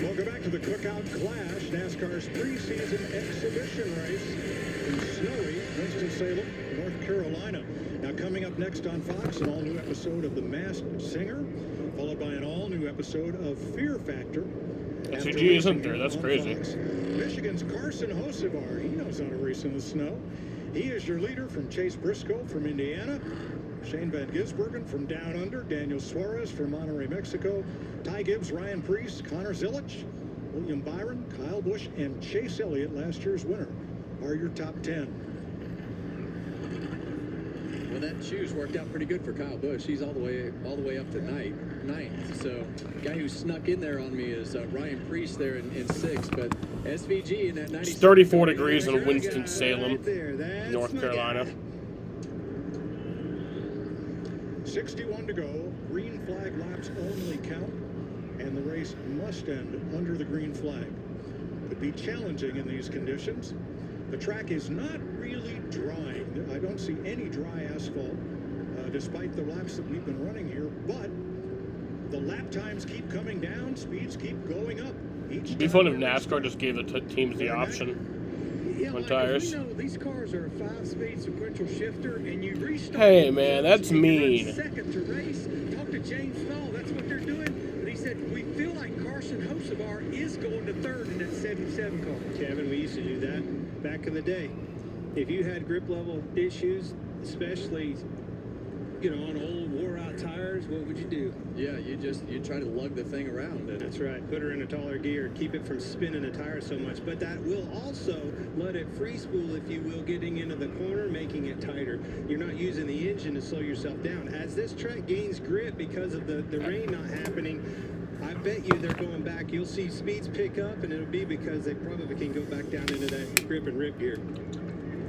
Welcome back to the Cookout Clash, NASCAR's preseason exhibition race in snowy Winston-Salem, North Carolina. Now coming up next on Fox, an all-new episode of The Masked Singer, followed by an all-new episode of Fear Factor. SVG isn't there, that's crazy. Fox, Michigan's Carson Hocevar, he knows how to race in the snow. He is your leader from Chase Briscoe from Indiana. Shane Van Gisbergen from Down Under, Daniel Suarez from Monterrey, Mexico, Ty Gibbs, Ryan Preece, Connor Zillich, William Byron, Kyle Busch, and Chase Elliott, last year's winner, are your top 10. Well, that shoes worked out pretty good for Kyle Busch. He's all the way up to ninth. So, the guy who snuck in there on me is Ryan Preece there in 6th, but SVG in that 90. It's 34 degrees in Winston-Salem, North Carolina. 61 to go. Green flag laps only count, and the race must end under the green flag. Could be challenging in these conditions. The track is not really drying. I don't see any dry asphalt, despite the laps that we've been running here, but the lap times keep coming down, speeds keep going up. It'd be fun if NASCAR just gave the teams the option on tires. You know, these cars are a 5-speed sequential shifter, and you restart. Hey, man, that's mean. Second to race. Talk to James Stahl. That's what they're doing. But he said we feel like Carson Hocevar is going to third in that 77 car. Kevin, we used to do that back in the day. If you had grip level issues, especially, on old wore-out tires, what would you do? Yeah, you try to lug the thing around. That's right. Put her in a taller gear. Keep it from spinning the tire so much. But that will also let it free spool, if you will, getting into the corner, making it tighter. You're not using the engine to slow yourself down. As this track gains grip because of the rain not happening, I bet you they're going back. You'll see speeds pick up, and it'll be because they probably can go back down into that grip and rip gear.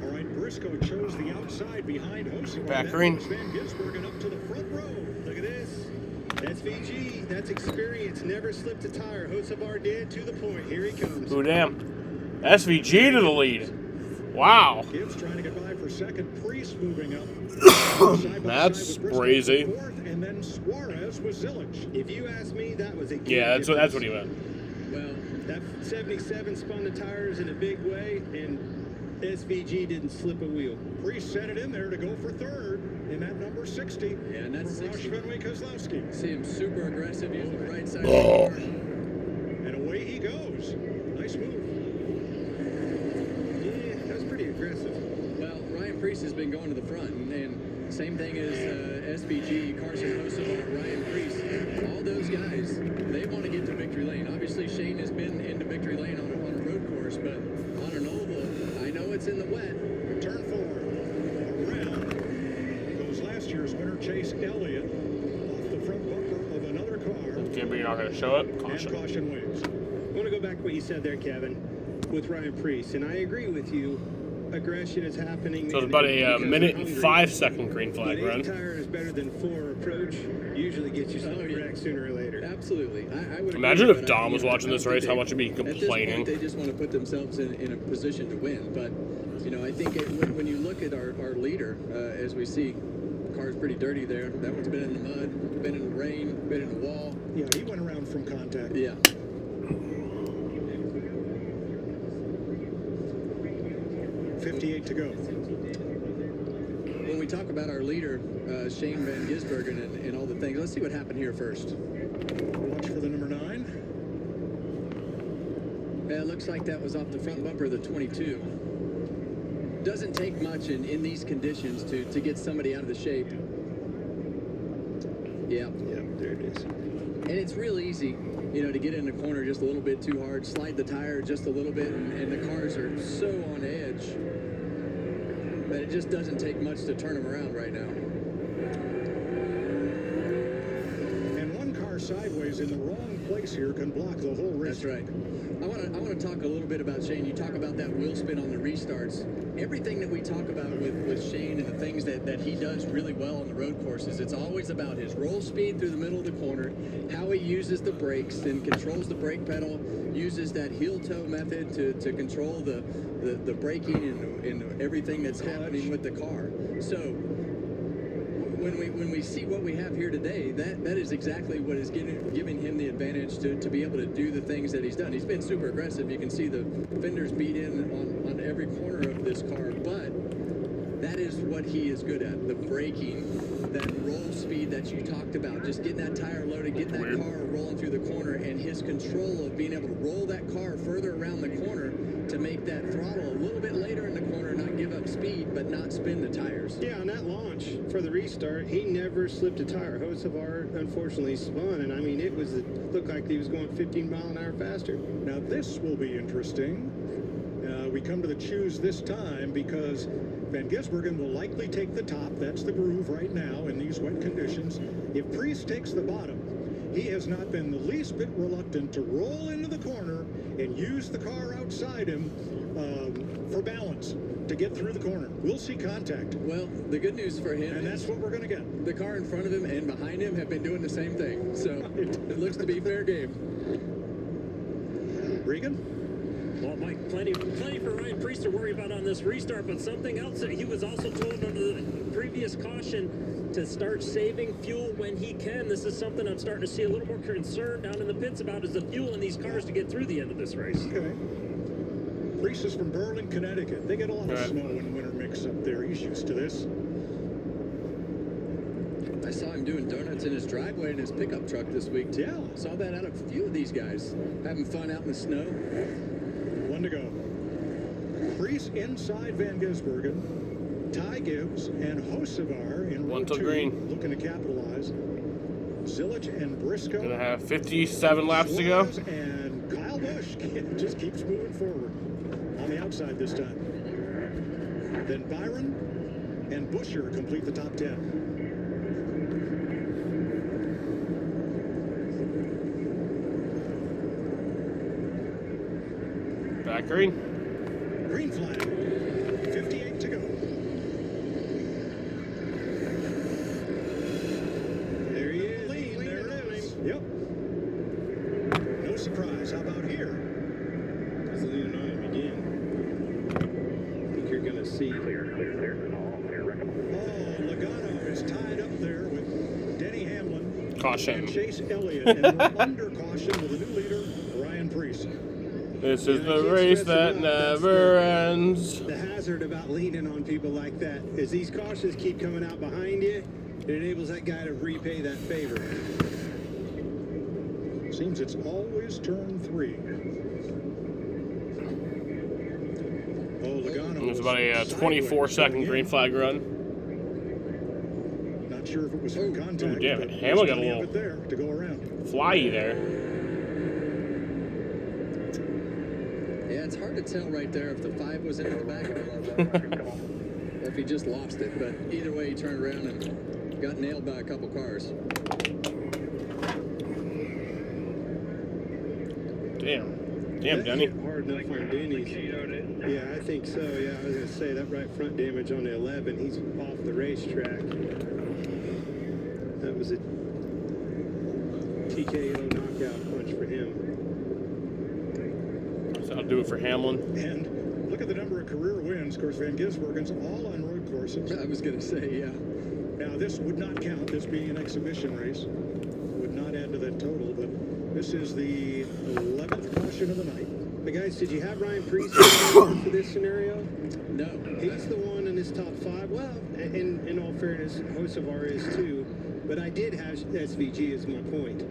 All right, Briscoe chose the outside behind Hocevar. Back green. Van Gisbergen up to the front row. Look at this. SVG, that's experience. Never slipped a tire. Hocevar did, to the point. Here he comes. Ooh, damn. SVG to the lead. Wow. Gibbs trying to get by for second. Priest moving up. That's crazy. And then Suarez with Zillage. If you ask me, that was a Yeah, that's what he meant. Well, that 77 spun the tires in a big way, and SVG didn't slip a wheel. Priest set it in there to go for third in that number 60. Yeah, and that's from Roush 60. Fenway Kozlowski. See him super aggressive using the right side of the car. And away he goes. Nice move. Yeah, that was pretty aggressive. Well, Ryan Priest has been going to the front, and same thing as SVG, Carson Hocevar, Ryan Priest. All those guys, they want to get to victory lane. Obviously, Shane has been into victory lane on a road course, but on an oval, I know it's in the wet. Turn 4. Around goes last year's winner, Chase Elliott, off the front bumper of another car. Okay, but you're not going to show it? Caution. And caution waves. I want to go back to what you said there, Kevin, with Ryan Priest, and I agree with you. Aggression is happening. So it's about a minute and 5 second green flag run. Tire is better than 4 approach. Usually gets you some wreck sooner or later. Absolutely. I would imagine agree, if Dom was watching this race, how much he'd be complaining. At this point, they just want to put themselves in a position to win. But, you know, I think when you look at our leader, as we see, the car's pretty dirty there. That one's been in the mud, been in the rain, been in the wall. Yeah, he went around from contact. Yeah. 58 to go. When we talk about our leader, Shane Van Gisbergen, and all the things, let's see what happened here first. Watch for the number 9. Yeah, it looks like that was off the front bumper of the 22. Doesn't take much in these conditions to get somebody out of the shape. Yeah. Yep, there it is. And it's real easy, you know, to get in the corner just a little bit too hard, slide the tire just a little bit, and the cars are so on edge that it just doesn't take much to turn them around right now. And one car sideways in the wrong place here can block the whole race. That's right. I want to talk a little bit about Shane. You talk about that wheel spin on the restarts. Everything that we talk about with Shane and the things that he does really well on the road courses, it's always about his roll speed through the middle of the corner, how he uses the brakes and controls the brake pedal, uses that heel toe method to control the braking and everything that's happening with the car. So when we see what we have here today, that is exactly what is giving him the advantage to be able to do the things that he's done. He's been super aggressive. You can see the fenders beat in on every corner of this car, but that is what he is good at, the braking, that roll speed that you talked about, just getting that tire loaded, getting that car rolling through the corner, and his control of being able to roll that car further around the corner to make that throttle a little bit later in the corner, not give up speed, but not spin the tires. Yeah, on that launch for the restart, he never slipped a tire. Hocevar unfortunately spun, and I mean, it looked like he was going 15 mile an hour faster. Now this will be interesting. We come to the choose this time because Van Gisbergen will likely take the top. That's the groove right now in these wet conditions. If Priest takes the bottom, he has not been the least bit reluctant to roll into the corner and use the car outside him for balance to get through the corner. We'll see contact. Well, the good news for him, and that's what we're going to get. The car in front of him and behind him have been doing the same thing. So it looks to be fair game. Regan? Well, Mike, plenty for Ryan Priest to worry about on this restart, but something else that he was also told under the previous caution to start saving fuel when he can. This is something I'm starting to see a little more concern down in the pits about, is the fuel in these cars to get through the end of this race. Okay. Priest is from Berlin, Connecticut. They get a lot of snow and winter mix up there. He's used to this. I saw him doing donuts in his driveway in his pickup truck this week, too. Yeah. Saw that out of a few of these guys. Having fun out in the snow. 1 to go. Priest inside Van Gisbergen. Ty Gibbs and Hocevar in row 2, green. looking to capitalize. Zillage and Briscoe. Gonna have 57 laps to go. And Kyle Busch just keeps moving forward on the outside this time. Then Byron and Buescher complete the top 10. Back green. Green flag. 58 to go. There he is. Lean, there it is. Yep. No surprise. How about here? He's leaning on him again. Be seat. Oh, Logano is tied up there with Denny Hamlin Caution. and Chase Elliott, and we're under caution with the new leader, Ryan Preece. This is the race that never ends. The hazard about leaning on people like that is these cautions keep coming out behind you. It enables that guy to repay that favor. Seems it's always turn 3. Oh, Logano. It's about a 24-second green flag run. Not sure if it was from contact. Ooh, damn it. Hamlin got a little there to go around. flyy there. Yeah, it's hard to tell right there if the 5 was into the back of it or if he just lost it. But either way, he turned around and got nailed by a couple cars. Damn, Denny. Hard enough on Denny's. Yeah, I think so. Yeah, I was going to say that right front damage on the 11. He's off the racetrack. That was a TKO knockout punch for him. So I'll do it for Hamlin. And look at the number of career wins. Of course, Van Gisbergen's all on road courses. I was going to say, yeah. Now, this would not count, this being an exhibition race. Would not add to that total, but this is the 11th caution of the night. But guys, did you have Ryan Preece for this scenario? No. He's the one in this top 5. Well, in all fairness, Hocevar is too. But I did have SVG as my point.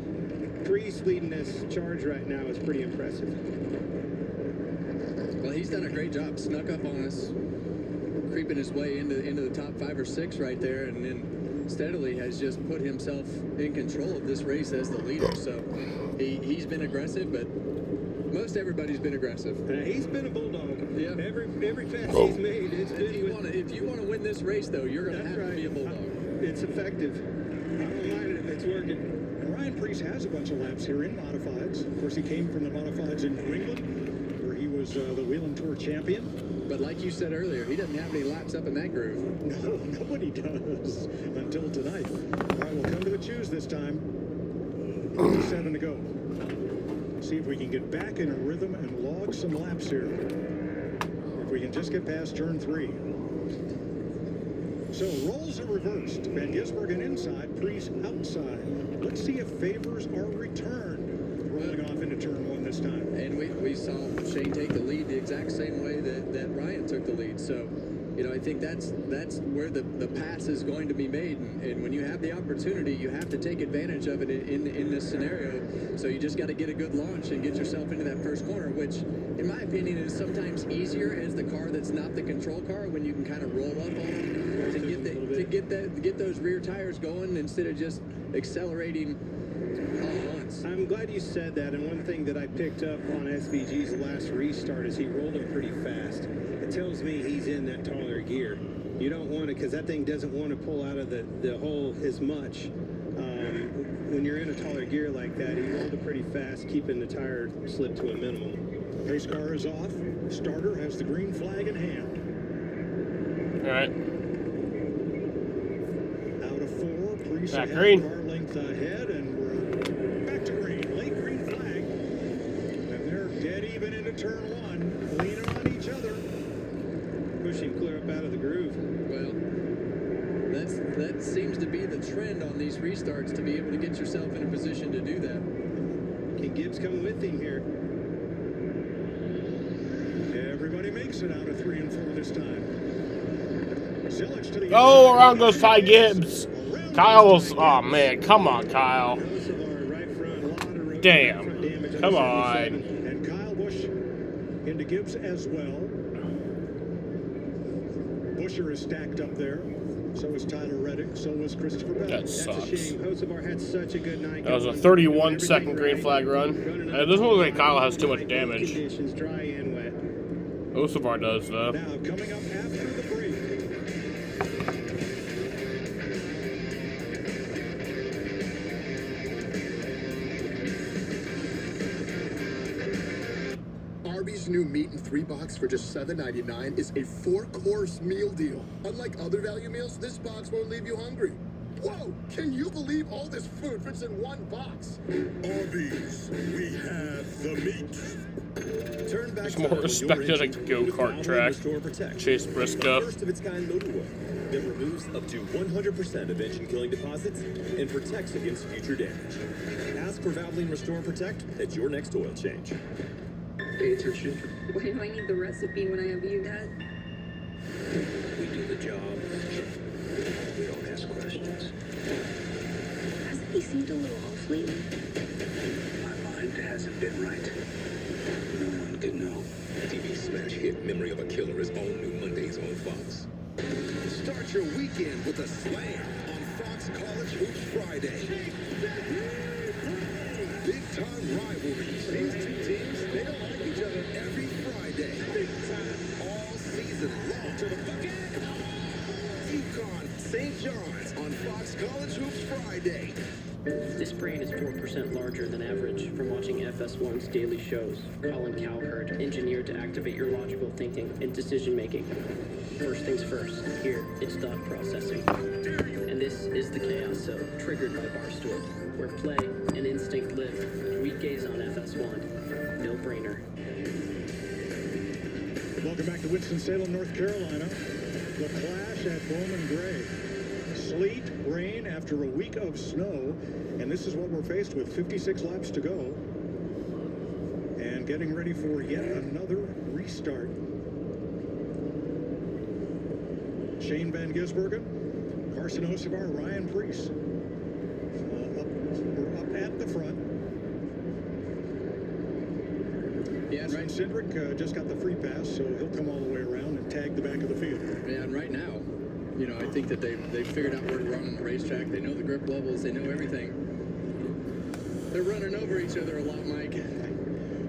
Preece leading this charge right now is pretty impressive. Well, he's done a great job. Snuck up on us, creeping his way into the top 5 or 6 right there, and then steadily has just put himself in control of this race as the leader. So he's been aggressive, but most everybody's been aggressive. He's been a bulldog. Yeah. Every pass he's made, it's been. If you want to win this race, though, you're going to have to be a bulldog. It's effective. I don't mind it if it's working. And Ryan Preece has a bunch of laps here in modifieds. Of course, he came from the modifieds in New England, where he was the Whelen Tour champion. But like you said earlier, he doesn't have any laps up in that groove. No, nobody does until tonight. All right, we'll come to the choose this time. 7 to go. See if we can get back in a rhythm and log some laps here. If we can just get past turn 3. So roles are reversed. Van Gisbergen inside, Preece outside. Let's see if favors are returned. Rolling off into turn 1 this time. And we saw Shane take the lead the exact same way that Ryan took the lead. So, you know, I think that's where the pass is going to be made. And when you have the opportunity, you have to take advantage of it in this scenario. So you just got to get a good launch and get yourself into that first corner, which, in my opinion, is sometimes easier as the car that's not the control car, when you can kind of roll up on them to get those rear tires going instead of just accelerating all at once. I'm glad you said that, and one thing that I picked up on SVG's last restart is he rolled him pretty fast. It tells me he's in that taller gear. You don't want to, because that thing doesn't want to pull out of the hole as much. When you're in a taller gear like that, he rolled it pretty fast, keeping the tire slip to a minimum. Pace car is off. Starter has the green flag in hand. All right. Out of 4, Preece Back ahead, green. car length ahead, and we're back to green. Late green flag. And they're dead even into turn 1, leaning on each other. Push him clear up out of the groove. Well, that seems to be the trend on these restarts, to be able to get yourself in a position to do that. Can Gibbs come with him here? Everybody makes it out of 3 and 4 this time. Zillage to the Oh, around goes Ty Gibbs. Kyle's. Oh man, come on, Kyle. Damn. Come on. And Kyle Busch into Gibbs as well. Buscher is stacked up there. So is Tyler Reddick. So was Christopher Bell. That sucks. That's a shame. Hocevar had such a good night. That was a 31-second green flag run. It doesn't look like Kyle has too much damage. Conditions, dry and wet. Hocevar does, though. Now, coming up after the break. Arby's new meat and 3 box for just $7.99 is a 4-course meal deal. Unlike other value meals, this box won't leave you hungry. Whoa, can you believe all this food fits in one box? Arby's, we have the meat. Turn back There's more respect at a go-kart track. Chase Briscoe. First of its kind motor oil that removes up to 100% of engine-killing deposits and protects against future damage. Ask for Valvoline Restore and Protect at your next oil change. Pay attention. Why do I need the recipe when I have you, Dad? We do the job. We don't ask questions. Hasn't he seemed a little off lately? My mind hasn't been right. No one could know. TV smash hit Memory of a Killer is all new Mondays on Fox. Start your weekend with a slam on Fox College Hoops Friday. Big time rivalries. These two teams, they don't like each other every Friday. Big time all season long. To the bucket. UConn, St. John's on Fox College Hoops Friday. This brain is 4% larger than average from watching FS1's daily shows. Colin Cowherd, engineered to activate your logical thinking and decision making. First things first, here it's thought processing. And this is the Chaos Zone, triggered by Barstool, where play and instinct live. Weekdays on FS1. No brainer. Welcome back to Winston-Salem, North Carolina. The Clash at Bowman Gray. Sleet, rain after a week of snow, and this is what we're faced with. 56 laps to go, and getting ready for yet another restart. Shane Van Gisbergen, Carson Osevar, Ryan Preece we're up at the front. Yeah, Ryan Cindric just got the free pass, so he'll come all the way around and tag the back of the field. Yeah, and right now, you know, I think that they've figured out where to run on the racetrack. They know the grip levels. They know everything. They're running over each other a lot, Mike.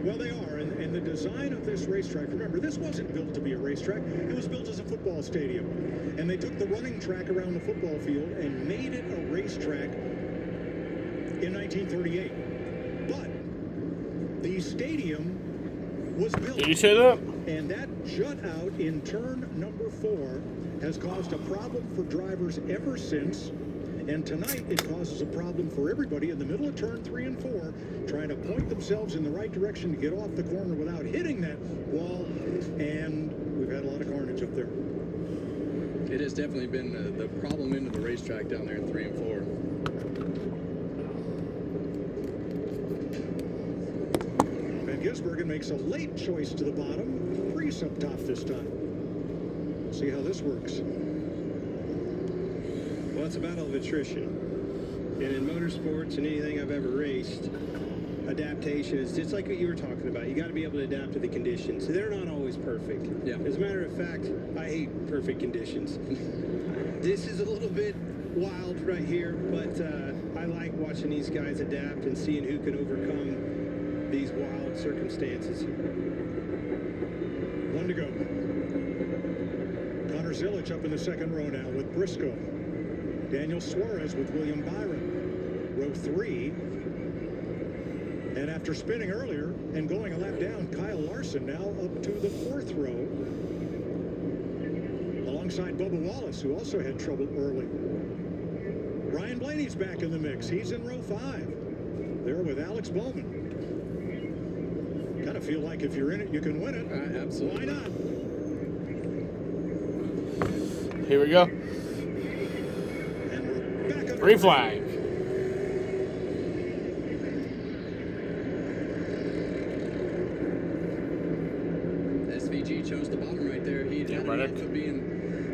Well, they are, and the design of this racetrack, remember, this wasn't built to be a racetrack. It was built as a football stadium. And they took the running track around the football field and made it a racetrack in 1938. But the stadium was built. Did you say that? And that jut out in turn number 4 has caused a problem for drivers ever since. And tonight, it causes a problem for everybody in the middle of turn 3 and 4, trying to point themselves in the right direction to get off the corner without hitting that wall. And we've had a lot of carnage up there. It has definitely been the problem into the racetrack down there in 3 and 4. Van Gisbergen makes a late choice to the bottom. Preece up top this time. See how this works. Well, it's a battle of attrition. And in motorsports and anything I've ever raced, adaptation is just like what you were talking about. You got to be able to adapt to the conditions. They're not always perfect. Yeah. As a matter of fact, I hate perfect conditions. This is a little bit wild right here, but I like watching these guys adapt and seeing who can overcome these wild circumstances. 1 to go. Connor Zilich up in the second row now with Briscoe. Daniel Suarez with William Byron. Row 3. And after spinning earlier and going a lap down, Kyle Larson now up to the 4th row. Alongside Bubba Wallace, who also had trouble early. Ryan Blaney's back in the mix. He's in row 5. There with Alex Bowman. Kind of feel like if you're in it, you can win it. Absolutely. Why not? Here we go. Green flag. SVG chose the bottom right there. He had right enough of being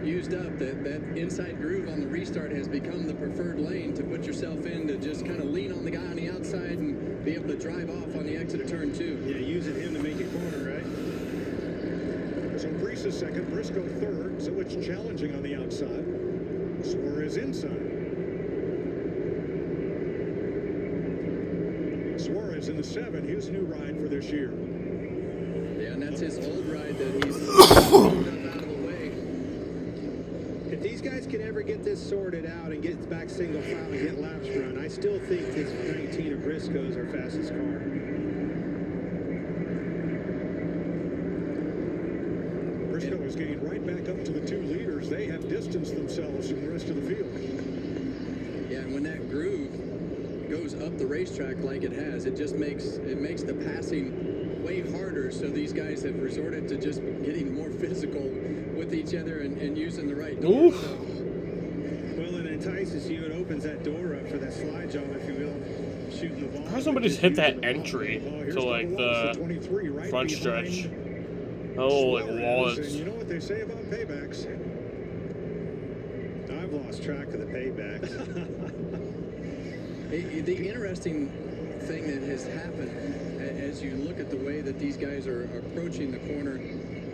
used up. That inside groove on the restart has become the preferred lane to put yourself in, to just kind of lean on the guy on the outside and be able to drive off on the exit of turn 2. Yeah, using him to make a corner, right? So Preece is second, Briscoe third. Zilich challenging on the outside. Suarez inside. Suarez in the 7, his new ride for this year. Yeah, and that's his old ride that he's moved up out of the way. If these guys can ever get this sorted out and get back single file and get laps run, I still think this 19 of Briscoe's our fastest car. Briscoe has gained right back up to the 2 leaders. They have distanced themselves from the rest of the field. Yeah, and when that groove goes up the racetrack like it has, it makes the passing way harder. So these guys have resorted to just getting more physical with each other and using the right door. Well, it entices you. It opens that door up for that slide job, if you will. Shooting the ball. How somebody's hit that entry to like the front stretch? Holy wallets. You know what they say about paybacks? I've lost track of the paybacks. The interesting thing that has happened as you look at the way that these guys are approaching the corner,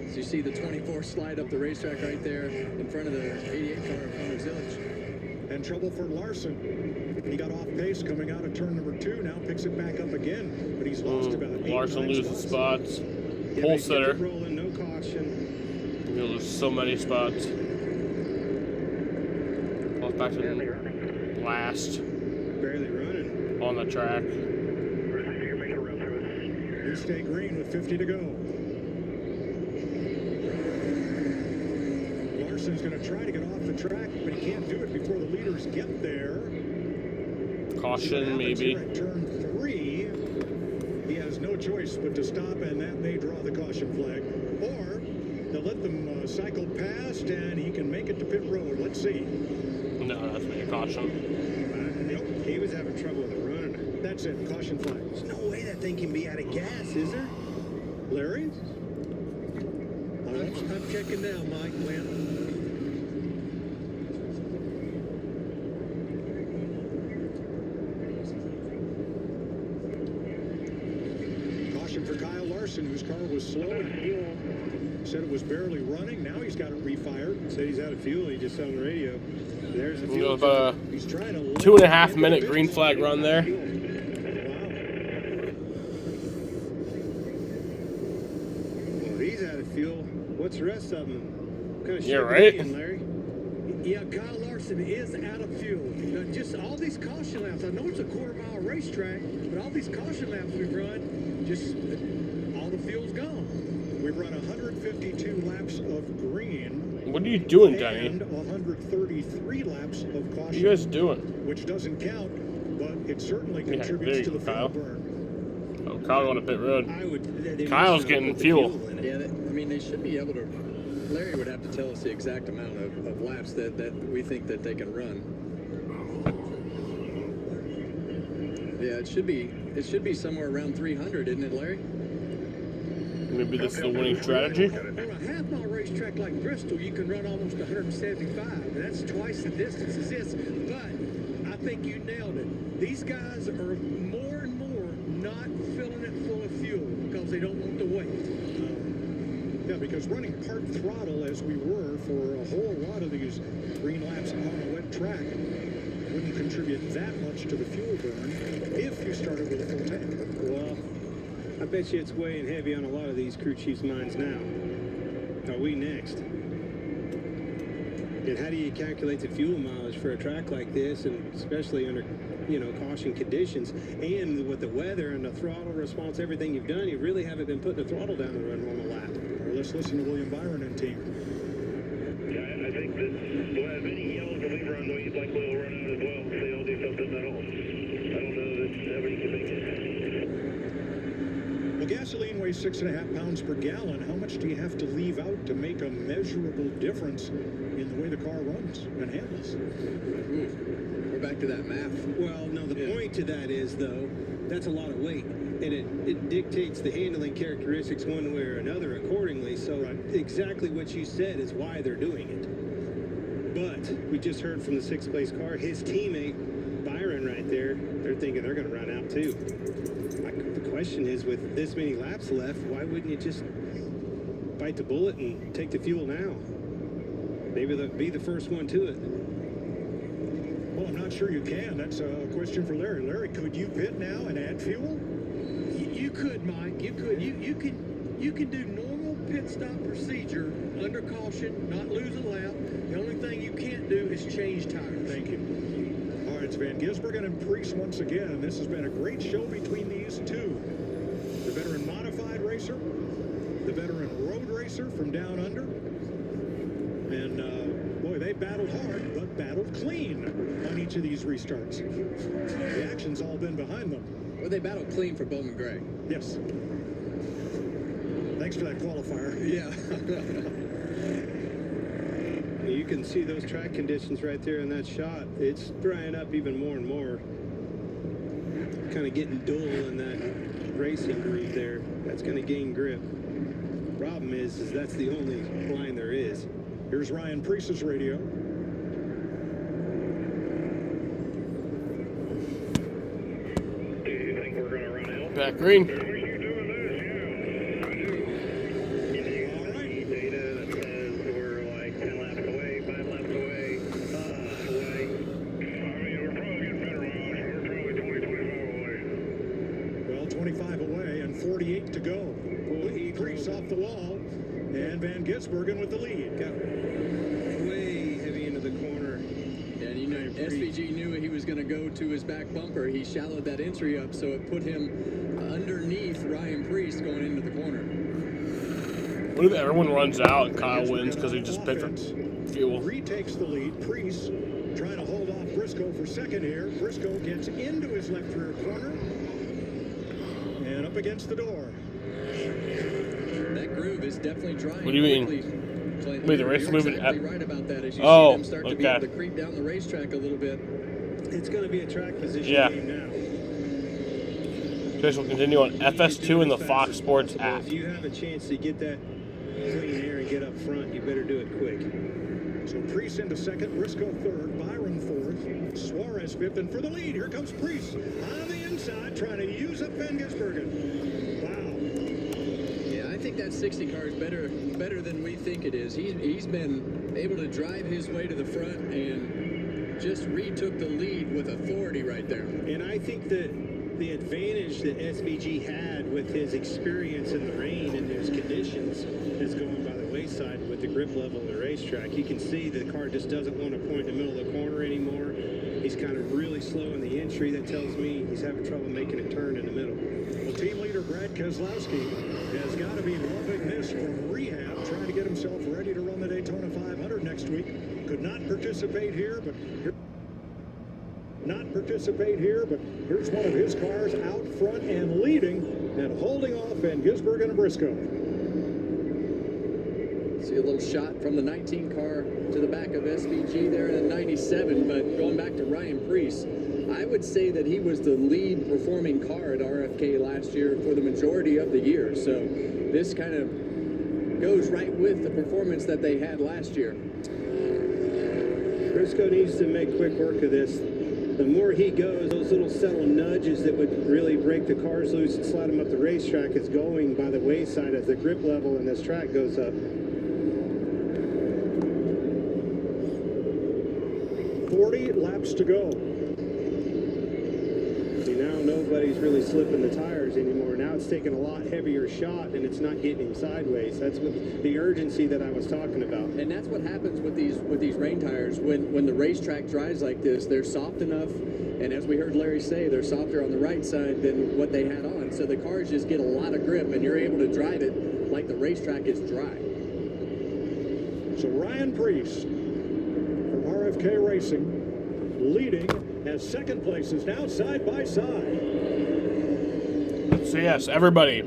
as you see the 24 slide up the racetrack right there in front of the 88 car of Hunter Zillage. And trouble for Larson. He got off pace coming out of turn number 2. Now picks it back up again, but he's lost about 8. Larson loses spots. Pole sitter. Rolling, no caution. He'll lose so many spots. Well, back to last. Barely running. On the track. You stay green with 50 to go. Larson's going to try to get off the track, but he can't do it before the leaders get there. Caution, maybe. At turn 3, he has no choice but to stop, and that may draw the caution flag. Or they'll let them cycle past, and he can make it to pit road. Let's see. No, that's me a caution. Nope, he was having trouble with the running. That's it, caution flag. There's no way that thing can be out of gas, is there? Larry? I'm checking now, Mike. Caution for Kyle Larson, whose car was slow and said it was barely running. Now he's got it refired. Said he's out of fuel. He just on the radio. There's the You fuel. have a 2.5 minute green flag run there. Well, he's out of fuel. What's the rest of them? What kind of Yeah, shape right. are they in, Larry? Yeah, Kyle Larson is out of fuel. Just all these caution laps. I know it's a quarter-mile racetrack, but all these caution laps we've run, just all the fuel's gone. We've run 152 laps of green. What are you doing, Denny? And 133 laps of caution. What are you guys doing? Which doesn't count, but it certainly Yeah, contributes there to you the go, Kyle. fuel burn. Oh, Kyle on a pit road. I would. Kyle's getting fuel. Yeah, I mean, they should be able to. Larry would have to tell us the exact amount of laps that we think that they can run. Yeah, it should be somewhere around 300, isn't it, Larry? Maybe this is the winning strategy. On a half-mile racetrack like Bristol, you can run almost 175, and that's twice the distance as this. But I think you nailed it. These guys are more and more not filling it full of fuel because they don't want to wait. Yeah, because running part throttle as we were for a whole lot of these green laps on a wet track wouldn't contribute that much to the fuel burn if you started with a full tank. Well, I bet you it's weighing heavy on a lot of these crew chiefs' minds now. Are we next? And how do you calculate the fuel mileage for a track like this, and especially under, caution conditions, and with the weather and the throttle response, everything you've done, you really haven't been putting the throttle down to run normal lap. Or let's listen to William Byron and team. Yeah, I think that we'll have any yellow reliever on those like we'll run out as well. They all do something at all. I don't know that everybody can make it. Well, gasoline weighs 6.5 pounds per gallon. How much do you have to leave out to make a measurable difference in the way the car runs and handles? We're back to that math. Well, no, the point to that is, though, that's a lot of weight. And it dictates the handling characteristics one way or another accordingly. So exactly what you said is why they're doing it. But we just heard from the 6th place car, his teammate, Byron right there, they're thinking they're going to run out too. The question is, with this many laps left, why wouldn't you just bite the bullet and take the fuel now? Maybe they'll be the first one to it. Well, I'm not sure you can. That's a question for Larry. Larry, could you pit now and add fuel? You could, Mike. You could. You can do normal pit stop procedure under caution, not lose a lap. The only thing you can't do is change tires. Thank you. All right, it's Van Gisbergen and Priest once again. This has been a great show between these two. The veteran modified racer, the veteran road racer from down under. And, boy, they They've battled hard, but battled clean on each of these restarts. The action's all been behind them. Well, they battled clean for Bowman Gray. Yes. Thanks for that qualifier. Yeah. You can see those track conditions right there in that shot. It's drying up even more and more. Kind of getting dull in that racing groove there. That's going to gain grip. Problem is that's the only line there is. Here's Ryan Preece's radio. Do you think we're going to run out? Back green. Well, 25 away and 48 to go. Preece off the wall, and Van Gisbergen with the lead. Got way heavy into the corner. And you know, SVG knew he was going to go to his back bumper. He shallowed that entry up, so it put him underneath Ryan Preece going into the corner. What if everyone runs out and Kyle wins because he just picked for fuel? Retakes the lead. Preece trying to hold off Briscoe for second here. Briscoe gets into his left rear corner and up against the door. That groove is definitely drying. What do you mean? Clayton, Wait, the race you're moving exactly up. right about that. As you see them start to be able to creep down the racetrack a little bit. It's going to be a track position game now. This will continue on FS2 and the Fox Sports app. If you have a chance to get that clean air and get up front, you better do it quick. So Preece into second, Briscoe third, Byron fourth, Suarez fifth, and for the lead, here comes Preece on the inside, trying to use up Van Gisbergen. Wow. Yeah, I think that 60 car is better than we think it is. He's been able to drive his way to the front and just retook the lead with authority right there. And I think that the advantage that SVG had with his experience in the rain and those conditions is going by the wayside with the grip level of the racetrack. You can see the car just doesn't want to point in the middle of the corner anymore. He's kind of really slow in the entry. That tells me he's having trouble making a turn in the middle. Well, team leader Brad Keselowski has got to be loving this from rehab, trying to get himself ready to run the Daytona 500 next week. Could not participate here, but here's one of his cars out front and leading and holding off Van Gisbergen and Briscoe. See a little shot from the 19 car to the back of SVG there in 97, but going back to Ryan Preece, I would say that he was the lead performing car at RFK last year for the majority of the year. So this kind of goes right with the performance that they had last year. Briscoe needs to make quick work of this. The more he goes, those little subtle nudges that would really break the cars loose and slide them up the racetrack is going by the wayside as the grip level in this track goes up. 40 laps to go. See, now nobody's really slipping the tires anymore. Now it's taking a lot heavier shot and it's not getting him sideways. That's what the urgency that I was talking about. And that's what happens with these rain tires. When the racetrack dries like this, they're soft enough, and as we heard Larry say, they're softer on the right side than what they had on. So the cars just get a lot of grip, and you're able to drive it like the racetrack is dry. So Ryan Preece from RFK Racing leading as second place is now side by side. So yes, everybody,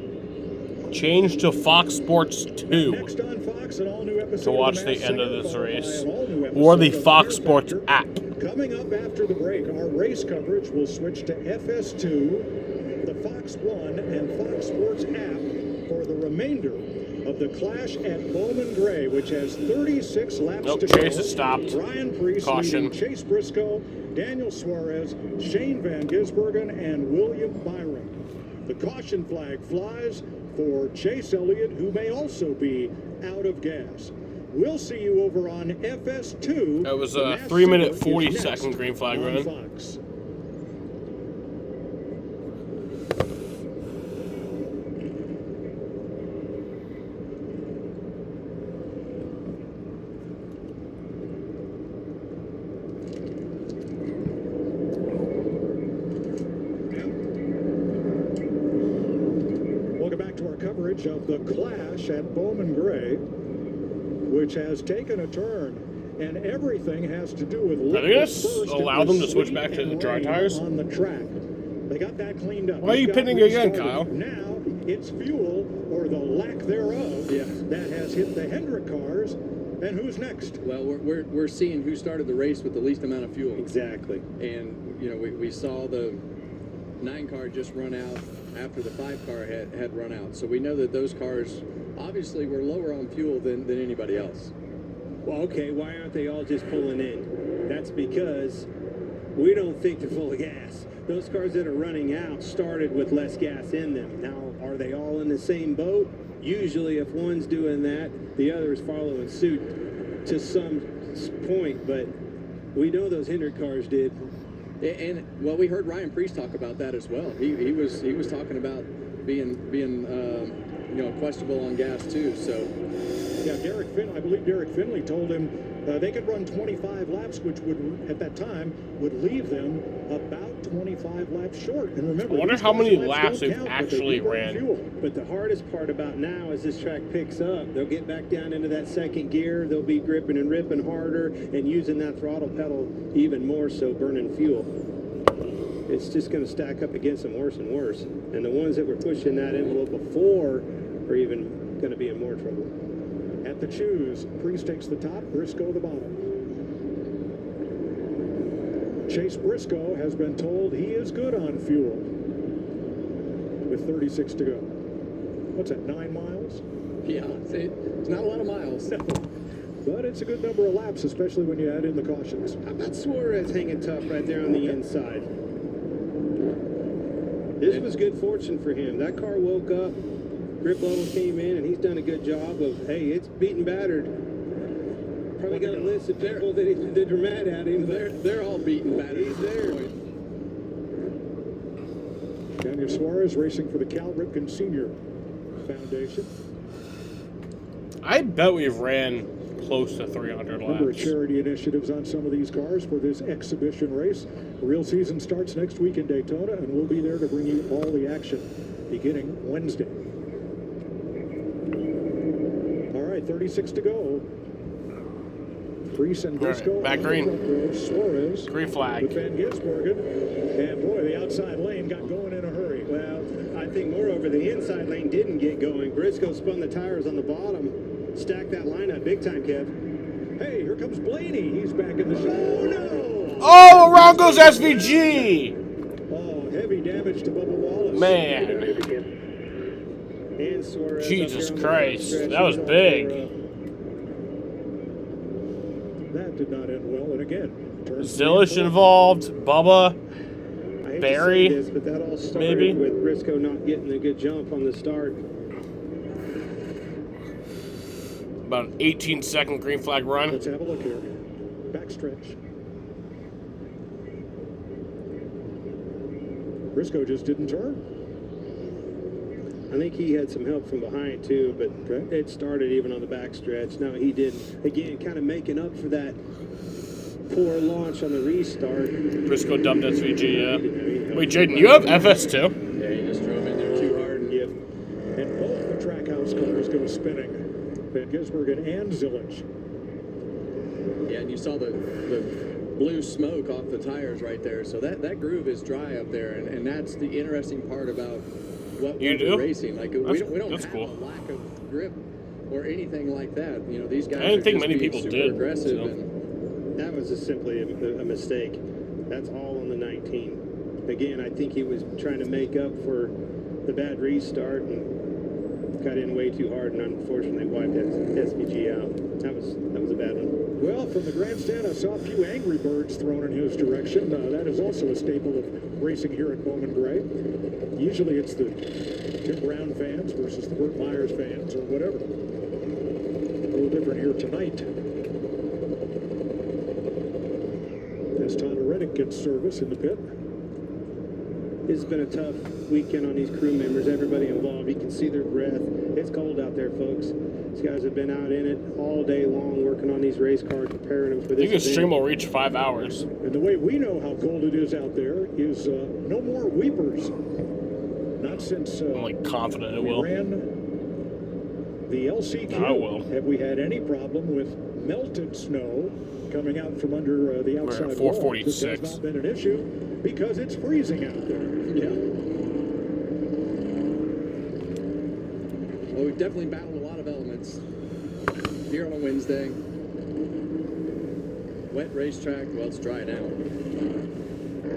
change to Fox Sports 2 Next on Fox, an all-new episode to watch of the Masked end of Singer, this followed by race, an all-new or the episode of Fox Fear Sports Factor. app. Coming up after the break, our race coverage will switch to FS2, the Fox One, and Fox Sports app for the remainder of the clash at Bowman Gray, which has 36 laps to go. Chase has stopped. Ryan Preece Caution. leading Chase Briscoe, Daniel Suarez, Shane Van Gisbergen, and William Byron. The caution flag flies for Chase Elliott, who may also be out of gas. We'll see you over on FS2. That was The a Masked 3-minute, Singer is 40-second next green flag on run. Fox. Welcome back to our coverage of the clash at Bowman Gray, which has taken a turn. and everything has to do with Are they gonna allow them to switch back to the dry tires? on the track. They got that cleaned up. Why are you pitting again, Kyle? Now it's fuel, or the lack thereof, that has hit the Hendrick cars. And who's next? Well, we're seeing who started the race with the least amount of fuel. Exactly. And, you know, we saw the 9 car just run out after the 5 car had run out. So we know that those cars obviously were lower on fuel than anybody else. Well, okay, why aren't they all just pulling in? That's because we don't think they're full of gas. Those cars that are running out started with less gas in them. Now, are they all in the same boat? Usually, if one's doing that, the other is following suit to some point, but we know those Hendrick cars did. And well, we heard Ryan Preece talk about that as well. He was talking about being you know, questionable on gas too. So yeah, I believe Derek Finley told him they could run 25 laps, which would at that time would leave them about 25 laps short. And remember, I wonder how many laps they've actually ran. But the hardest part about now is this track picks up. They'll get back down into that second gear. They'll be gripping and ripping harder and using that throttle pedal even more so, burning fuel. It's just going to stack up against them worse and worse. And the ones that were pushing that envelope before are even going to be in more trouble. At the choose, Preece takes the top, Briscoe the bottom. Chase Briscoe has been told he is good on fuel with 36 to go. What's that, 9 miles? Yeah, it's not a lot of miles. No. But it's a good number of laps, especially when you add in the cautions. How about Suarez hanging tough right there on the inside? This was good fortune for him. That car woke up, grip level came in, and he's done a good job of, hey, it's beaten battered. Probably got a list of people that are mad at him. They're all beaten battered. He's there. Daniel Suarez racing for the Cal Ripken Senior Foundation. I bet we've ran close to 300 Number of laps. charity initiatives on some of these cars for this exhibition race. The real season starts next week in Daytona, and we'll be there to bring you all the action beginning Wednesday. All right, 36 to go. Preece and Briscoe. Right, back green. Suarez. Green flag. With Van Gisbergen. And boy, the outside lane got going in a hurry. Well, I think moreover, the inside lane didn't get going. Briscoe spun the tires on the bottom. Stacked that line up big time, Kev. Hey, here comes Blaney. He's back in the show. Oh, no! Oh, around goes SVG! Oh, heavy damage to Bubba Wallace. Man. And Suarez. Jesus Christ. That was big. That did not end well. And again, Zilish involved. Bubba. I hate Barry. to say this, but that all started Maybe. with Briscoe not getting a good jump on the start. About an 18-second green flag run. Let's have a look here. Backstretch. Briscoe just didn't turn. I think he had some help from behind too, but it started even on the backstretch. No, he didn't. Again, kind of making up for that poor launch on the restart. Briscoe dumped SVG, yeah. Wait, Jaden, you have FS2? Yeah, he just drove in there too hard. Yep. And both the Trackhouse cars go spinning. Van Gisbergen and Zilish. Yeah, and you saw the blue smoke off the tires right there. So that groove is dry up there, and that's the interesting part about what we're racing. Like we don't have cool. a lack of grip or anything like that. You know, these guys. I didn't think are just many being people super did. aggressive. So. And That was just simply a mistake. That's all on the 19. Again, I think he was trying to make up for the bad restart and got in way too hard and unfortunately wiped SVG out. That was a bad one. Well, from the grandstand, I saw a few angry birds thrown in his direction. That is also a staple of racing here at Bowman Gray. Usually it's the Tim Brown fans versus the Burt Myers fans or whatever. A little different here tonight. As Tyler Reddick gets service in the pit. It's been a tough weekend on these crew members, everybody involved. You can see their breath. It's cold out there, folks. These guys have been out in it all day long working on these race cars, preparing them for I this think the stream event. will reach 5 hours. And the way we know how cold it is out there is no more weepers. Not since I'm like confident it we will. ran the LCQ. I will. Have we had any problem with melted snow coming out from under the outside We're at wall? 446. This has not been an issue because it's freezing out there. Yeah. Well, we've definitely battled a lot of elements here on a Wednesday. Wet racetrack, well, it's dry now.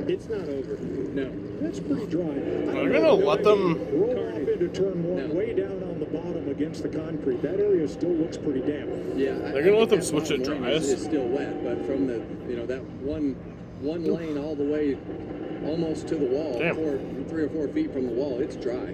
It's not over. No. That's pretty dry. They're gonna let them roll off into turn one, way down on the bottom against the concrete. That area still looks pretty damp. Yeah, They're gonna let them switch it dry. It's still wet, but from the that one lane all the way almost to the wall, Damn. 3 or 4 feet from the wall, it's dry.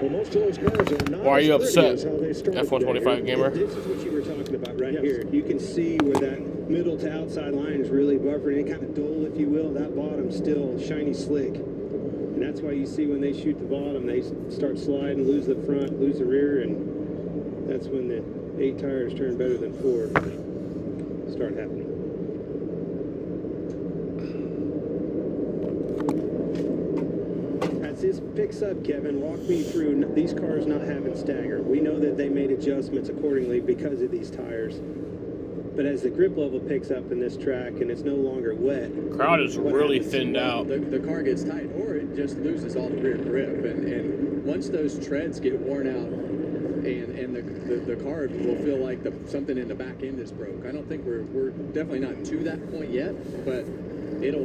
Well, most of those cars are not. Why are you as pretty upset, as how they started F125 today. gamer? This is what you were talking about right here. You can see where that middle to outside line is really buffering. It kind of dull, if you will. That bottom's still shiny slick. And that's why you see when they shoot the bottom, they start sliding, lose the front, lose the rear, and that's when the 8 tires turn better than 4 start happening. As this picks up, Kevin, walk me through these cars not having stagger. We know that they made adjustments accordingly because of these tires. But as the grip level picks up in this track and it's no longer wet, Crowd is really thinned out. The car gets tight, or it just loses all the rear grip. And once those treads get worn out, and the car will feel like something in the back end is broke. I don't think we're definitely not to that point yet, but it'll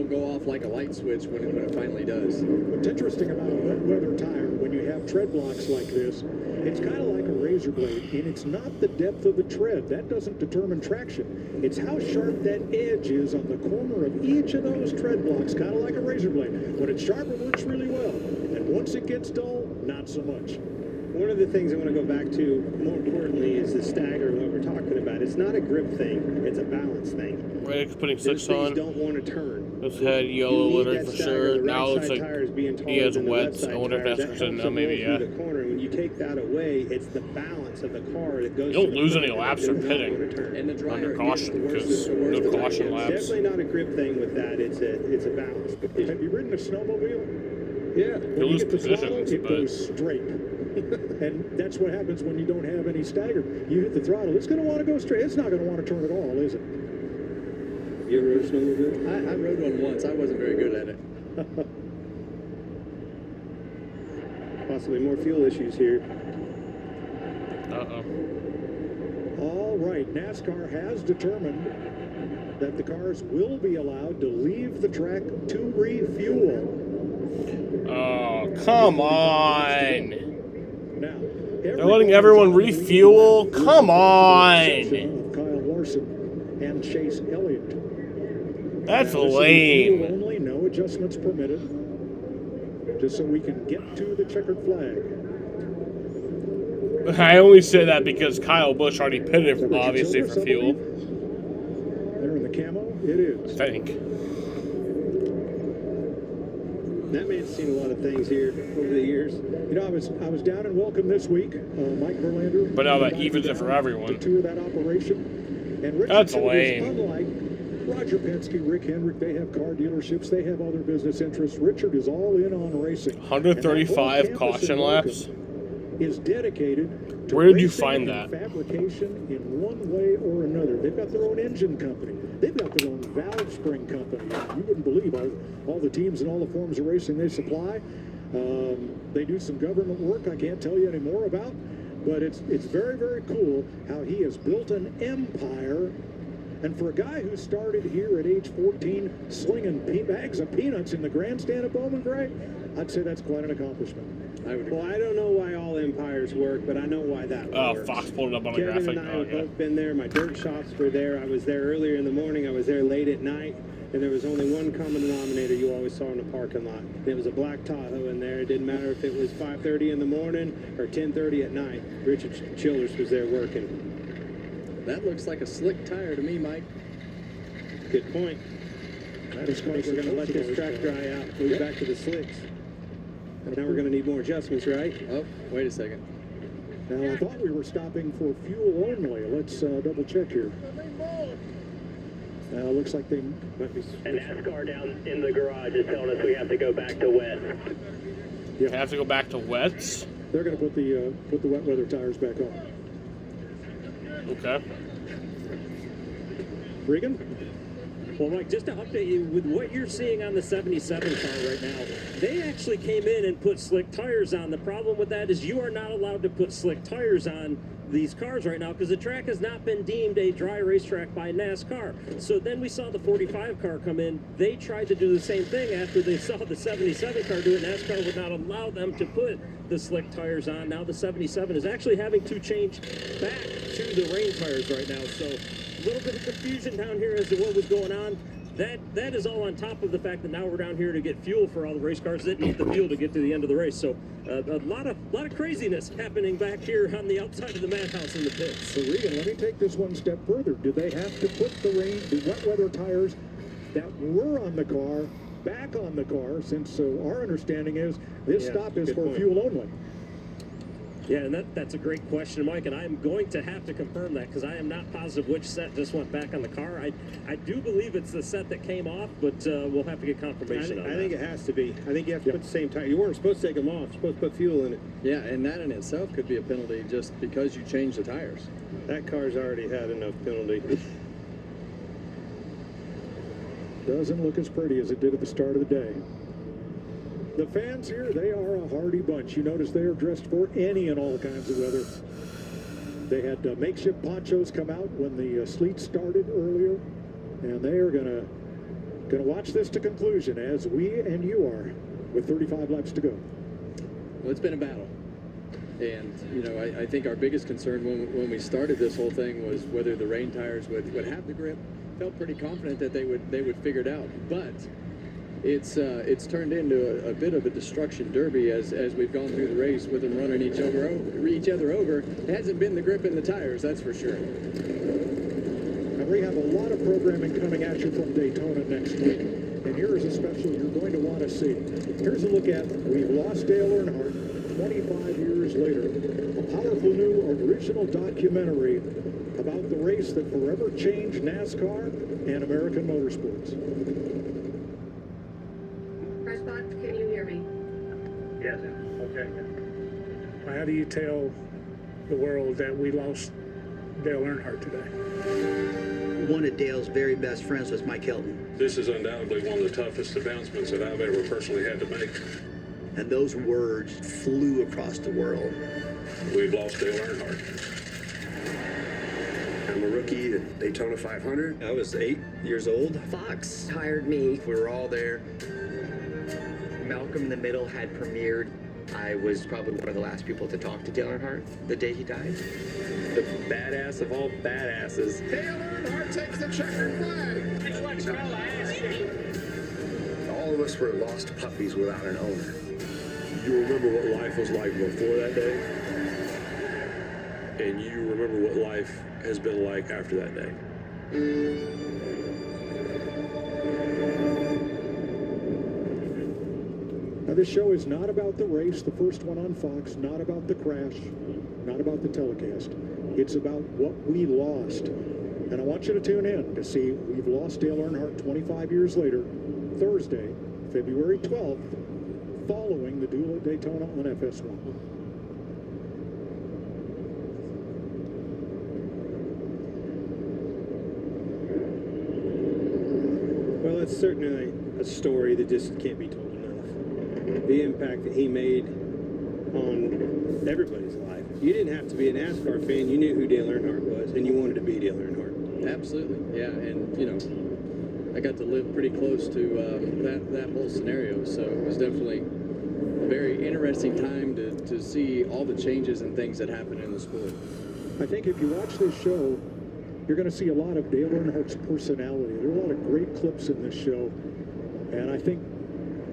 go off like a light switch when it finally does. What's interesting about a wet weather tire, when you have tread blocks like this, it's kind of like a razor blade, and it's not the depth of the tread. That doesn't determine traction. It's how sharp that edge is on the corner of each of those tread blocks, kind of like a razor blade. When it's sharp, it works really well. And once it gets dull, not so much. one of the things I want to go back to, more importantly, is the stagger and what we're talking about. It's not a grip thing, it's a balance thing. Radix putting Those 6 things on. don't want to turn. His head yellow You need littering that for stagger. sure. The Now it right looks side like tire is being he taller has than the wets. left side I wonder if tires. that's That percent helps now. it Maybe, roll yeah. through the corner. When you take that away, it's the balance of the car that goes. You don't to the lose front any that laps does or not pitting want to turn. And the driver under caution gets because the worse no the caution tire laps. Definitely not a grip thing with that. It's a balance. Have you ridden a snowmobile? Yeah. You lose get the throttle, positions, it but goes straight. And that's what happens when you don't have any stagger. You hit the throttle, it's going to want to go straight. It's not going to want to turn at all, is it? You ever rode a snowmobile? I rode one once. I wasn't very good at it. Possibly more fuel issues here. Uh-oh. All right, NASCAR has determined that the cars will be allowed to leave the track to refuel. Oh, come on. Now, They're letting everyone refuel? Come on. Kyle Larson and Chase Elliott. That's Now, this is lame. fuel only, no adjustments permitted. Just so we can get to the checkered flag. I only say that because Kyle Busch already pitted, obviously, for fuel. There in the camo, it is. I think. That man's seen a lot of things here over the years. You know, I was down in Welcome this week. Mike Verlander. But now that evens it for everyone. To tour that operation. And That's Richardson lame. is unlike Roger Penske, Rick Hendrick. They have car dealerships. They have other business interests. Richard is all in on racing. 135 caution laps. Is dedicated to Where did you racing find and that? fabrication in one way or another. They've got their own engine company. They've got their own valve spring company. You wouldn't believe all the teams and all the forms of racing they supply. They do some government work I can't tell you any more about, but it's very, very cool how he has built an empire. And for a guy who started here at age 14 slinging bags of peanuts in the grandstand of Bowman Gray, I'd say that's quite an accomplishment. Well, I don't know why all empires work, but I know why that works. Fox pulled it up on the Kevin graphic. and I Oh, have yeah. both been there. My dirt shops were there. I was there earlier in the morning. I was there late at night. And there was only one common denominator you always saw in the parking lot. And it was a black Tahoe in there. It didn't matter if it was 5:30 in the morning or 10:30 at night. Richard Childers was there working. That looks like a slick tire to me, Mike. Good point. I think we're going to let this track dry out. Move back to the slicks. And now we're going to need more adjustments, right? Oh, wait a second. Now, I thought we were stopping for fuel only. Let's double check here. Looks like they might be. And NASCAR down in the garage is telling us we have to go back to wet. You have to go back to wets. They're going to put the wet weather tires back on. Okay. Regan? Well, Mike, just to update you with what you're seeing on the 77 car right now, they actually came in and put slick tires on. The problem with that is you are not allowed to put slick tires on these cars right now because the track has not been deemed a dry racetrack by NASCAR. So then we saw the 45 car come in. They tried to do the same thing after they saw the 77 car do it. NASCAR would not allow them to put the slick tires on. Now the 77 is actually having to change back to the rain tires right now. So a little bit of confusion down here as to what was going on. That is all on top of the fact that now we're down here to get fuel for all the race cars that need the fuel to get to the end of the race. So a lot of craziness happening back here on the outside of the madhouse in the pits. So Regan, let me take this one step further. Do they have to put the wet weather tires that were on the car back on the car? Since our understanding is this stop is for fuel only. Yeah, and that's a great question, Mike, and I'm going to have to confirm that because I am not positive which set just went back on the car. I do believe it's the set that came off, but we'll have to get confirmation on that. I think it has to be. I think you have to put the same tire. You weren't supposed to take them off. You're supposed to put fuel in it. Yeah, and that in itself could be a penalty just because you changed the tires. That car's already had enough penalty. Doesn't look as pretty as it did at the start of the day. The fans here, they are a hardy bunch. You notice they are dressed for any and all kinds of weather. They had makeshift ponchos come out when the sleet started earlier, and they are gonna watch this to conclusion as we and you are with 35 laps to go. Well, it's been a battle. And, you know, I think our biggest concern when we started this whole thing was whether the rain tires would have the grip. Felt pretty confident that they would figure it out. But it's turned into a bit of a destruction derby as we've gone through the race with them running each other over. It hasn't been the grip in the tires, that's for sure. And we have a lot of programming coming at you from Daytona next week. And here is a special you're going to want to see. Here's a look at We've Lost Dale Earnhardt 25 years later. A powerful new original documentary about the race that forever changed NASCAR and American motorsports. Can you hear me? Yes. Okay. How do you tell the world that we lost Dale Earnhardt today? One of Dale's very best friends was Mike Hilton. This is undoubtedly one of the toughest announcements that I've ever personally had to make. And those words flew across the world. We've lost Dale Earnhardt. I'm a rookie at Daytona 500. I was 8 years old. Fox hired me. We were all there. Malcolm in the Middle had premiered. I was probably one of the last people to talk to Dale Earnhardt the day he died. The badass of all badasses. Dale Earnhardt takes the checkered flag. It's like Bella asked you. All of us were lost puppies without an owner. You remember what life was like before that day, and you remember what life has been like after that day. Now, this show is not about the race, the first one on Fox, not about the crash, not about the telecast. It's about what we lost. And I want you to tune in to see We've Lost Dale Earnhardt 25 years later, Thursday, February 12th, following the duel at Daytona on FS1. Well, it's certainly a story that just can't be told enough. The impact that he made on everybody's life. You didn't have to be a NASCAR fan. You knew who Dale Earnhardt was, and you wanted to be Dale Earnhardt. Absolutely, yeah. And, you know, I got to live pretty close to that whole scenario, so it was definitely a very interesting time to see all the changes and things that happened in the sport. I think if you watch this show, you're going to see a lot of Dale Earnhardt's personality. There are a lot of great clips in this show, and I think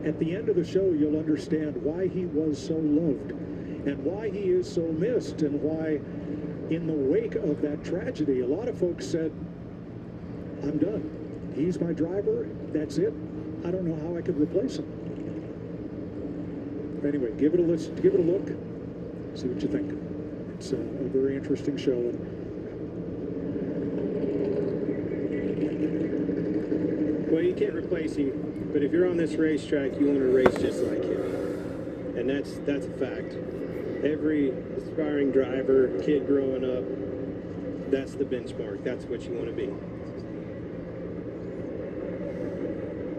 at the end of the show, you'll understand why he was so loved and why he is so missed and why in the wake of that tragedy, a lot of folks said, I'm done. He's my driver. That's it. I don't know how I could replace him. Anyway, give it a listen, give it a look, see what you think. It's a very interesting show. And Well, you can't replace him, but if you're on this racetrack, you want to race just like him. And that's a fact. Every aspiring driver, kid growing up, that's the benchmark. That's what you want to be.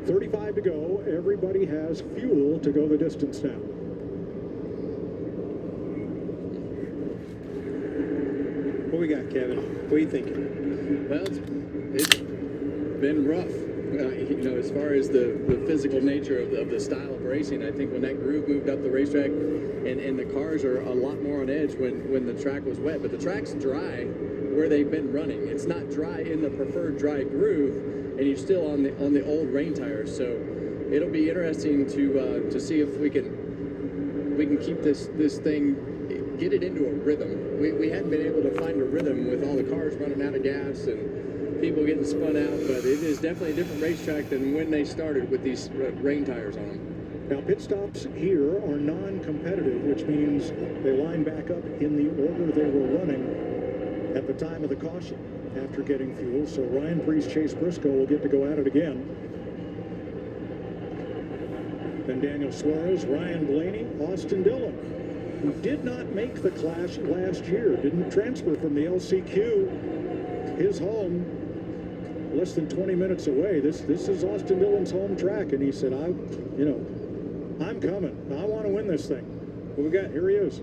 35 to go. Everybody has fuel to go the distance now. What we got, Kevin? What are you thinking? Well, it's been rough. You know, as far as the physical nature of the style of racing, I think when that groove moved up the racetrack, and the cars are a lot more on edge when the track was wet, but the track's dry where they've been running. It's not dry in the preferred dry groove, and you're still on the old rain tires. So it'll be interesting to see if we can keep this thing, get it into a rhythm. We hadn't been able to find a rhythm with all the cars running out of gas and people getting spun out, but it is definitely a different racetrack than when they started with these rain tires on them. Now, pit stops here are non-competitive, which means they line back up in the order they were running at the time of the caution after getting fuel. So Ryan Preece, Chase Briscoe will get to go at it again. Then Daniel Suarez, Ryan Blaney, Austin Dillon, who did not make the clash last year, didn't transfer from the LCQ, his home, less than 20 minutes away. This is Austin Dillon's home track, and he said, I'm coming. I want to win this thing. What we got? Here he is.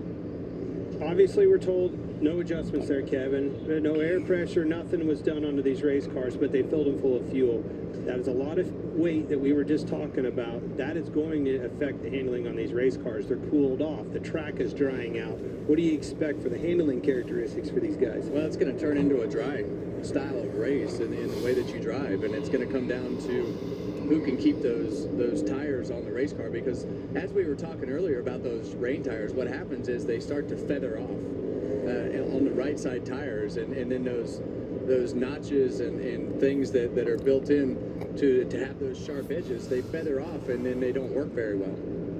Obviously, we're told no adjustments there, Kevin. No air pressure, nothing was done onto these race cars, but they filled them full of fuel. That is a lot of weight that we were just talking about. That is going to affect the handling on these race cars. They're cooled off. The track is drying out. What do you expect for the handling characteristics for these guys? Well, it's going to turn into a dry style of race in the way that you drive, and it's going to come down to who can keep those tires on the race car, because as we were talking earlier about those rain tires, what happens is they start to feather off on the right side tires, and then those notches and things that are built in to have those sharp edges, they feather off and then they don't work very well.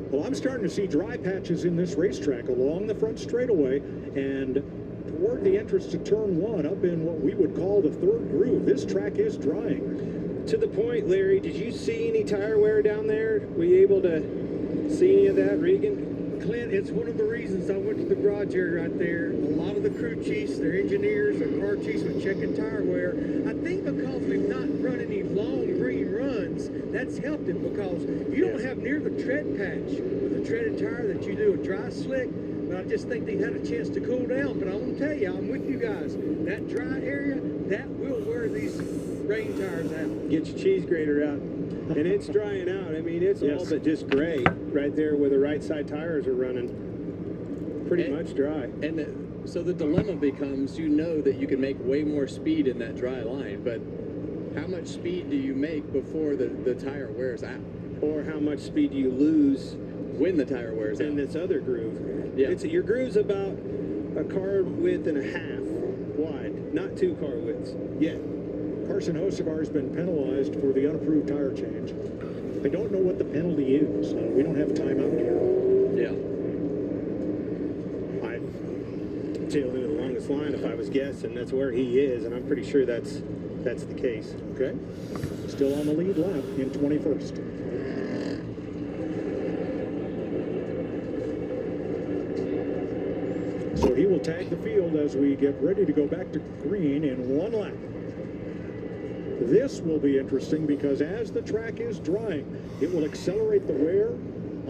Well, I'm starting to see dry patches in this racetrack along the front straightaway and toward the entrance to turn one up in what we would call the third groove. This track is drying. To the point, Larry, did you see any tire wear down there? Were you able to see any of that, Regan? Clint, it's one of the reasons I went to the garage area right there. A lot of the crew chiefs, their engineers, their car chiefs were checking tire wear. I think because we've not run any long green runs, that's helped it, because you don't have near the tread patch with a treaded tire that you do a dry slick. But I just think they had a chance to cool down. But I want to tell you, I'm with you guys. That dry area, that will wear these rain tires out. Get your cheese grater out. And it's drying out. I mean, it's all but just gray right there where the right side tires are running. Pretty much dry. And so the dilemma becomes, you know that you can make way more speed in that dry line, but how much speed do you make before the tire wears out? Or how much speed do you lose when the tire wears out? In this other groove. Yeah. Your groove's about a car width and a half wide, not 2 car widths yet. Carson Hocevar has been penalized for the unapproved tire change. I don't know what the penalty is. We don't have timeout here. Yeah. I'd tail into the longest line if I was guessing. That's where he is, and I'm pretty sure that's the case. Okay. Still on the lead lap in 21st. So he will tag the field as we get ready to go back to green in 1 lap. This will be interesting because as the track is drying, it will accelerate the wear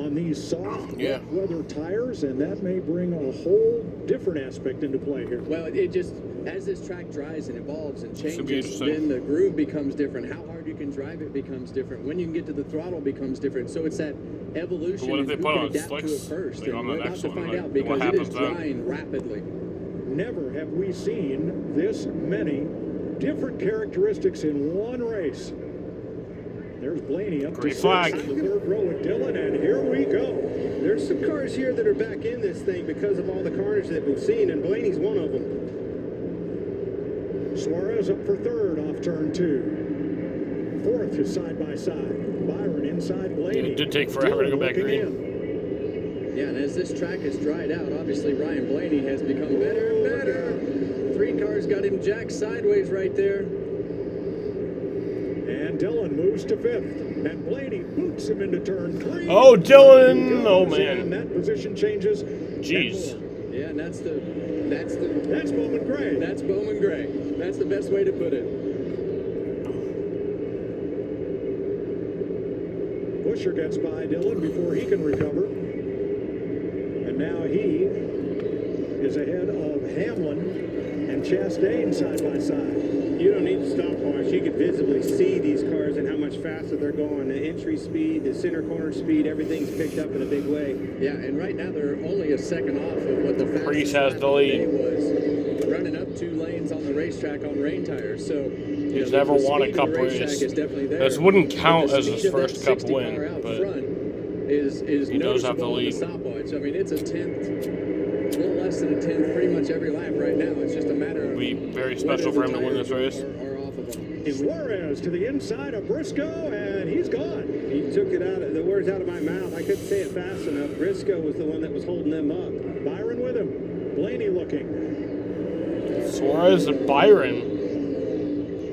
on these soft wet weather tires, and that may bring a whole different aspect into play here. Well, it just, as this track dries and evolves and changes, then the groove becomes different. How hard you can drive it becomes different. When you can get to the throttle becomes different. So it's that evolution. What if they and put who on can adapt to it slicks, first? like And on the we're about next to one, find like, out because what it is happens then? drying rapidly. Never have we seen this many different characteristics in one race. There's Blaney up Green to flag. sixth in the third row with Dillon, and here we go. There's some cars here that are back in this thing because of all the carnage that we've seen, and Blaney's one of them. Suarez up for third off turn 2. Fourth is side by side. Byron inside Blaney. It did take forever to go back green. Yeah, and as this track has dried out, obviously Ryan Blaney has become better and better. 3 cars got him jacked sideways right there. And Dillon moves to 5th, and Blaney boots him into turn 3. Oh, Dylan! Oh, man. And that position changes. Jeez. Yeah, and that's Bowman Gray. That's Bowman Gray. That's the best way to put it. Busher gets by Dylan before he can recover. And now he is ahead of Hamlin and Chastain side by side. You don't need to stopwatch. You can visibly see these cars and how much faster they're going. The entry speed, the center corner speed, everything's picked up in a big way. Yeah, and right now they're only a second off of what the Priest fastest has the lead. was running up 2 lanes on the racetrack on rain tires. So He's never won a cup race. This wouldn't count as his first cup win, but he does have the lead. Stopwatch. I mean, it's a 10th, a little less than a 10th, pretty much every lap right now. It's just a matter of. It'll be very special for him to win this race. Suarez to the inside of Briscoe, and he's gone. He took it out of the words out of my mouth. I couldn't say it fast enough. Briscoe was the one that was holding them up. Byron with him. Blaney looking. Suarez and Byron.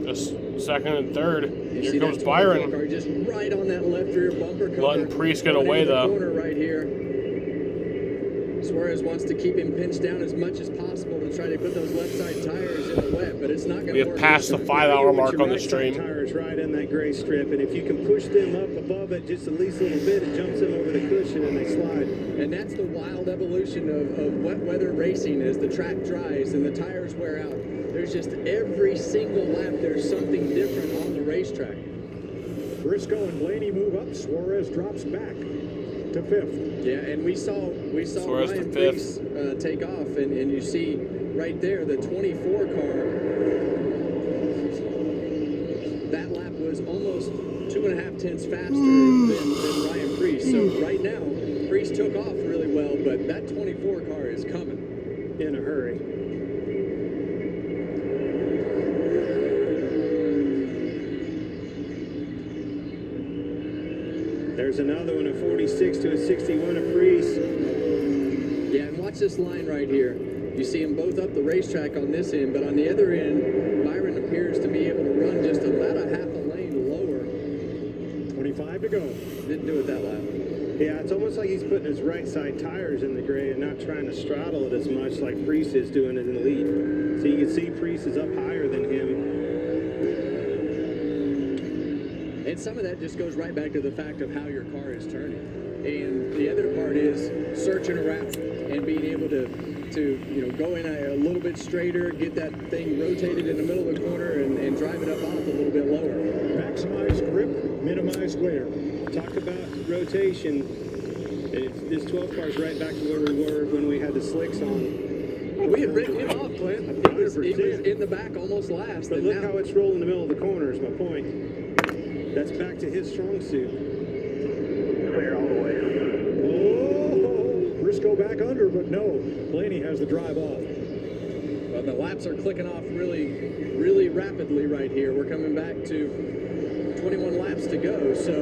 Just second and third. Here comes Byron. Just right on that left rear bumper cover. Letting Priest get away though. Corner right here. Suarez wants to keep him pinched down as much as possible to try to put those left side tires in the wet, but it's not going to work. We have passed the 5-hour mark on the stream. Tires right in that gray strip, and if you can push them up above it just at least a little bit, it jumps them over the cushion and they slide. And that's the wild evolution of wet weather racing. As the track dries and the tires wear out, there's just every single lap there's something different on the racetrack. Briscoe and Blaney move up. Suarez drops back to 5th. Yeah, and we saw Ryan Priest take off, and you see right there the 24 car. That lap was almost 2.5 tenths faster than Ryan Priest. So right now, Priest took off really well, but that 24 car is coming in a hurry. There's another one, a 46 to a 61 a Priest. Yeah, and watch this line right here. You see them both up the racetrack on this end, but on the other end, Byron appears to be able to run just about a half a lane lower. 25 to go. Didn't do it that lap. Yeah, it's almost like he's putting his right side tires in the gray and not trying to straddle it as much like Priest is doing it in the lead. So you can see Priest is up higher than him. And some of that just goes right back to the fact of how your car is turning. And the other part is searching around and being able to go in a little bit straighter, get that thing rotated in the middle of the corner, and drive it up off a little bit lower. Maximize grip, minimize wear. Talk about rotation. This 12 car is right back to where we were when we had the slicks on. We had written him off, Clint. He was in the back almost last. But look how it's rolling in the middle of the corner is my point. That's back to his strong suit. Clear all the way. Oh, Briscoe back under, but no. Blaney has the drive off. Well, the laps are clicking off really, really rapidly right here. We're coming back to 21 laps to go, so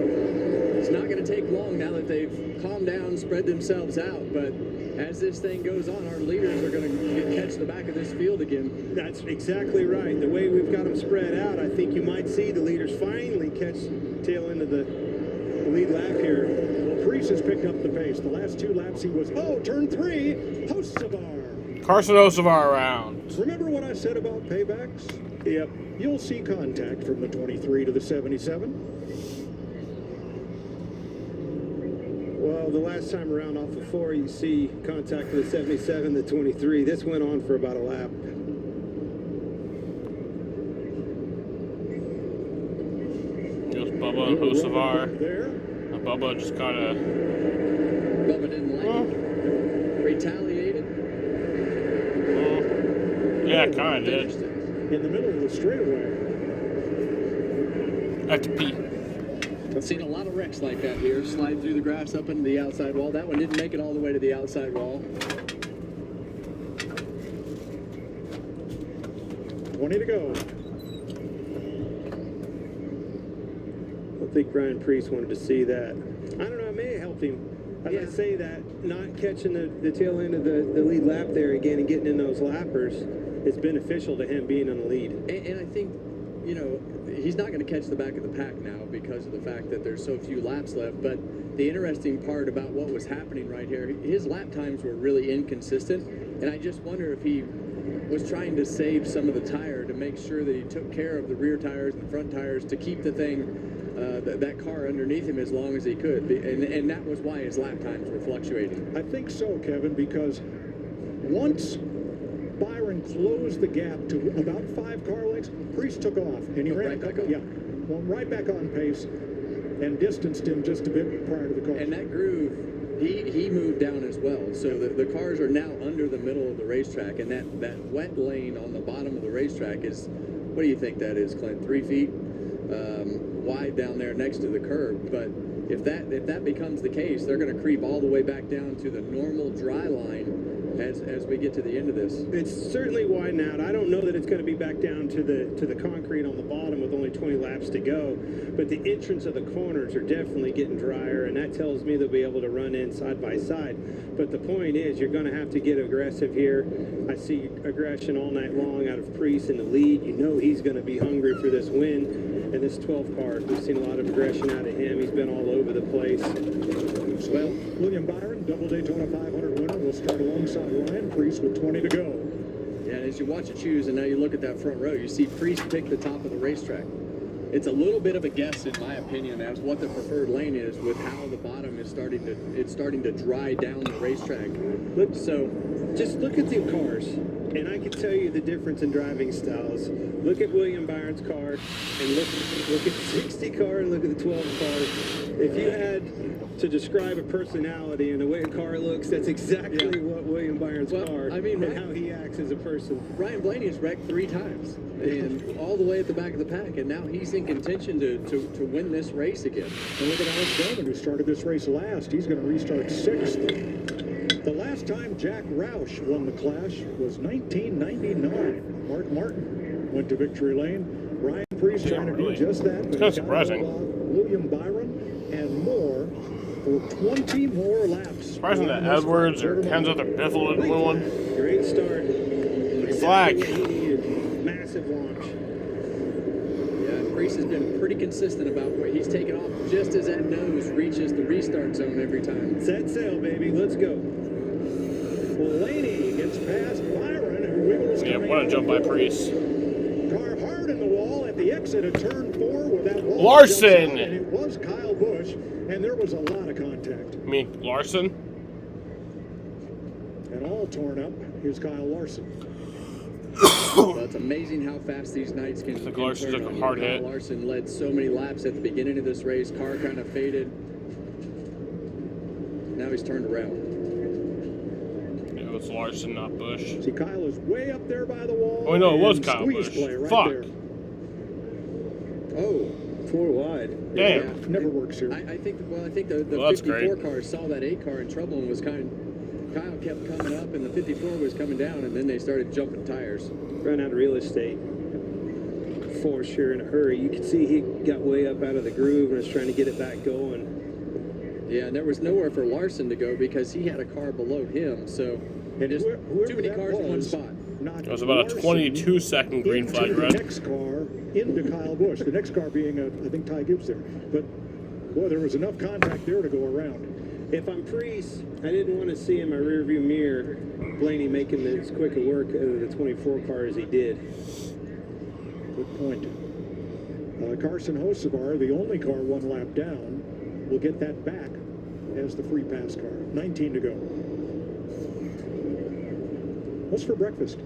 it's not going to take long now that they've calmed down, spread themselves out. But as this thing goes on, our leaders are going to catch the back of this field again. That's exactly right. The way we've got them spread out, I think you might see the leaders finally catch tail end of the lead lap here. Well, Priest has picked up the pace. The last 2 laps he was, turn 3, Hocevar. Carson Hocevar around. Remember what I said about paybacks? Yep. You'll see contact from the 23 to the 77. Well, the last time around off of 4, you see contact with the 77, the 23. This went on for about a lap. Here's Bubba and Hocevar. There. Bubba just kind of... Bubba didn't like it. Retaliated. Yeah, kind of did. In the middle of the straightaway. I have to pee. I've seen a lot of wrecks like that here. Slide through the grass up into the outside wall. That one didn't make it all the way to the outside wall. 20 to go. I think Ryan Priest wanted to see that. I don't know, it may have helped him. As I say that, not catching the tail end of the lead lap there again and getting in those lappers is beneficial to him being on the lead. And I think you know, he's not going to catch the back of the pack now because of the fact that there's so few laps left. But the interesting part about what was happening right here, his lap times were really inconsistent. And I just wonder if he was trying to save some of the tire to make sure that he took care of the rear tires and the front tires to keep the thing, that car underneath him as long as he could. And that was why his lap times were fluctuating. I think so, Kevin, because once Byron closed the gap to about 5 car lengths, Priest took off, and he ran right back on. Yeah, well, right back on pace, and distanced him just a bit prior to the car. And that groove, he moved down as well. So the cars are now under the middle of the racetrack, and that wet lane on the bottom of the racetrack is, what do you think that is, Clint? 3 feet wide down there next to the curb. But if that becomes the case, they're going to creep all the way back down to the normal dry line as we get to the end of this. It's certainly widened out. I don't know that it's going to be back down to the concrete on the bottom with only 20 laps to go, but the entrance of the corners are definitely getting drier, and that tells me they'll be able to run in side by side. But the point is, you're going to have to get aggressive here. I see aggression all night long out of Priest in the lead. You know he's going to be hungry for this win. And this 12 car, we've seen a lot of aggression out of him. He's been all over the place. Well, William Byron, double Daytona 500 winner, will start alongside Ryan Priest with 20 to go. Yeah, and as you watch it choose, and now you look at that front row, you see Priest pick the top of the racetrack. It's a little bit of a guess, in my opinion, as what the preferred lane is with how the bottom is starting to dry down the racetrack. So just look at the cars, and I can tell you the difference in driving styles. Look at William Byron's car, and look at the 60 car, and look at the 12 car. If you had to describe a personality and the way a car looks, that's exactly what William Byron's car, and how he acts as a person. Ryan Blaney's wrecked 3 times, and all the way at the back of the pack, and now he's in contention to win this race again. And look at Alex Bowman, who started this race last. He's going to restart 6th. The last time Jack Roush won the Clash was 1999. Mark Martin went to victory lane. Ryan Priest trying to do just that. It's kind of surprising. William Byron and more for 20 more laps. Surprising that Edwards or Kenzo or Biffle didn't win one. Great start. Flag. Massive launch. Yeah, Priest has been pretty consistent about where he's taken off just as that nose reaches the restart zone every time. Set sail, baby. Let's go. Blaney gets past Byron, who wiggles. Yeah, what a jump by Priest. Car hard in the wall at the exit of turn 4 with that wall. Larson! And it was Kyle Busch, and there was a lot of contact. You mean Larson? And all torn up, here's Kyle Larson. Well, it's amazing how fast these nights can. I think Larson took a hard hit. Larson led so many laps at the beginning of this race. Car kind of faded. Now he's turned around. It was Larson, not Busch. See, Kyle is way up there by the wall. Oh, no, it was Kyle Busch. Right Fuck. there. Oh, 4 wide. Damn. Yeah, never works here. I think the Well, 54 car saw that 8 car in trouble and was Kyle kept coming up, and the 54 was coming down, and then they started jumping tires. Ran out of real estate. For sure, in a hurry. You could see he got way up out of the groove and was trying to get it back going. Yeah, and there was nowhere for Larson to go because he had a car below him, so just too many cars in one spot. It was about a 22-second green flag The red. next car into Kyle Busch. The next car being, I think, Ty Gibbs there. But, boy, there was enough contact there to go around. If I'm Priest, I didn't want to see in my rearview mirror Blaney making as quick a work of the 24 car as he did. Good point. Carson Hocevar, the only car 1 lap down, will get that back as the free pass car. 19 to go. What's for breakfast?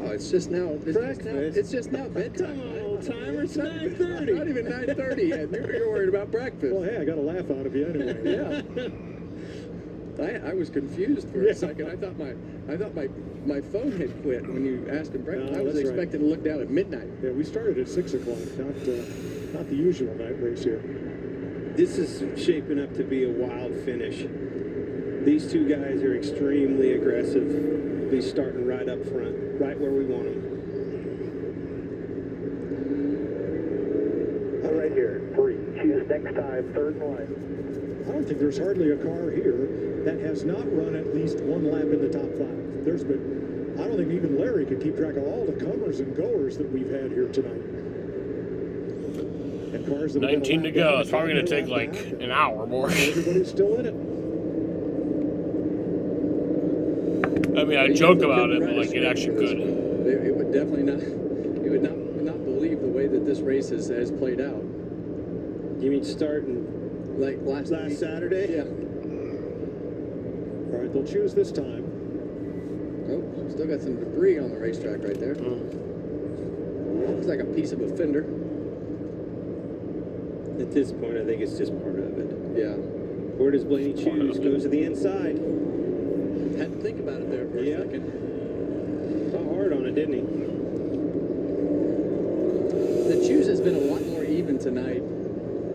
Oh, it's just now. Breakfast? It's just now bedtime. Come on, old timer. It's 9:30. Not even 9:30 yet. You're worried about breakfast. Well, hey, I got a laugh out of you anyway. Yeah. I was confused for a second. I thought my phone had quit when you asked him breakfast. No, I was that's expecting to look down at midnight. Yeah, we started at 6 o'clock, not the usual night race here. This is shaping up to be a wild finish. These 2 guys are extremely aggressive. They'll be starting right up front, right where we want them. Right here, 3. Choose next time, 3rd line. I don't think there's hardly a car here that has not run at least 1 lap in the top 5. There's been, I don't think even Larry could keep track of all the comers and goers that we've had here tonight. And cars that 19 to go. It's probably going to take like an hour more. Everybody's still in it. I mean, I joke about it, but like it actually could. It would definitely not. You would not believe the way that this race has played out. You mean starting like last Saturday? Yeah. All right, they'll choose this time. Oh, still got some debris on the racetrack right there. Looks like a piece of a fender. At this point, I think it's just part of it. Yeah. Where does Blaney choose? Goes to the inside. Had to think about it there for a second. Thought hard on it, didn't he? The choose has been a lot more even tonight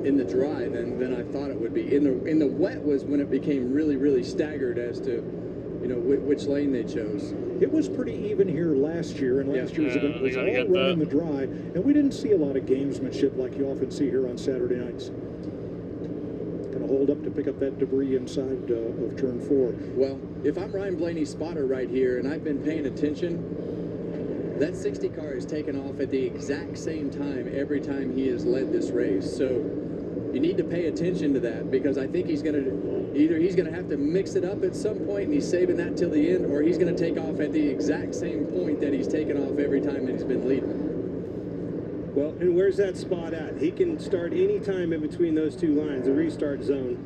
in the dry than I thought it would be. In the wet was when it became really staggered as to, you know, which lane they chose. It was pretty even here last year, and last year's event was all run in the dry, and we didn't see a lot of gamesmanship like you often see here on Saturday nights. Going to hold up to pick up that debris inside of turn 4. Well, if I'm Ryan Blaney's spotter right here, and I've been paying attention, that 60 car is taken off at the exact same time every time he has led this race. So you need to pay attention to that, because I think he's going to have to mix it up at some point, and he's saving that till the end, or he's going to take off at the exact same point that he's taken off every time that he's been leading. Well, and where's that spot at? He can start any time in between those two lines, the restart zone.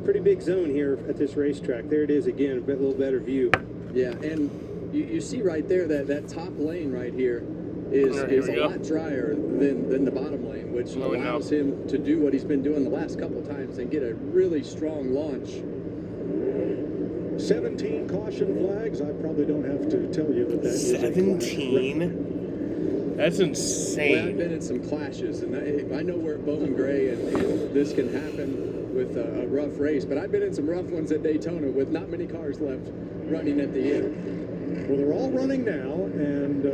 Pretty big zone here at this racetrack. There it is again, a little better view. Yeah, and you see right there that top lane right here is a lot drier than the bottom lane, which allows him to do what he's been doing the last couple times and get a really strong launch. 17 caution flags. I probably don't have to tell you that 17? That's insane. Well, I've been in some clashes, and I know where Bowman Gray and this can happen with a rough race, but I've been in some rough ones at Daytona with not many cars left running at the end. Well, they're all running now, and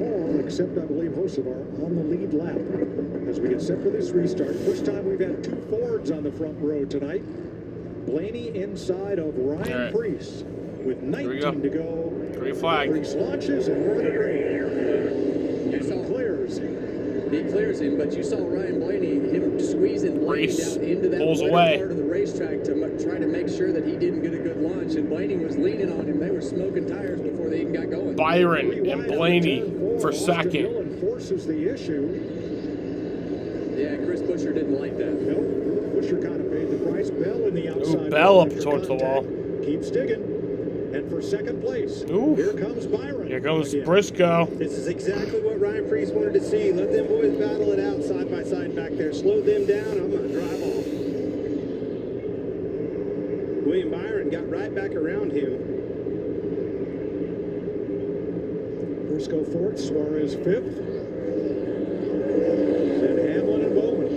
all except, I believe, Hocevar on the lead lap as we get set for this restart. First time we've had 2 Fords on the front row tonight. Blaney inside of Ryan Preece with 19 to go. Green flag. Preece launches, and we're going to He clears him, but you saw Ryan Blaney, him squeezing Blaney down into that pulls part away of the racetrack to try to make sure that he didn't get a good launch, and Blaney was leaning on him. They were smoking tires before they even got going. Byron and Blaney for second. Forces the issue. Yeah, Chris Buescher didn't like that. Nope, Buescher kind of paid the price. Bell in the outside. Ooh, Bell up towards the wall. Keeps digging. And for second place, Ooh. Here comes Byron. Here goes Briscoe. This is exactly what Ryan Preece wanted to see. Let them boys battle it out side by side back there. Slow them down. I'm going to drive off. William Byron got right back around him. Briscoe fourth, Suarez fifth. Then Hamlin and Bowman.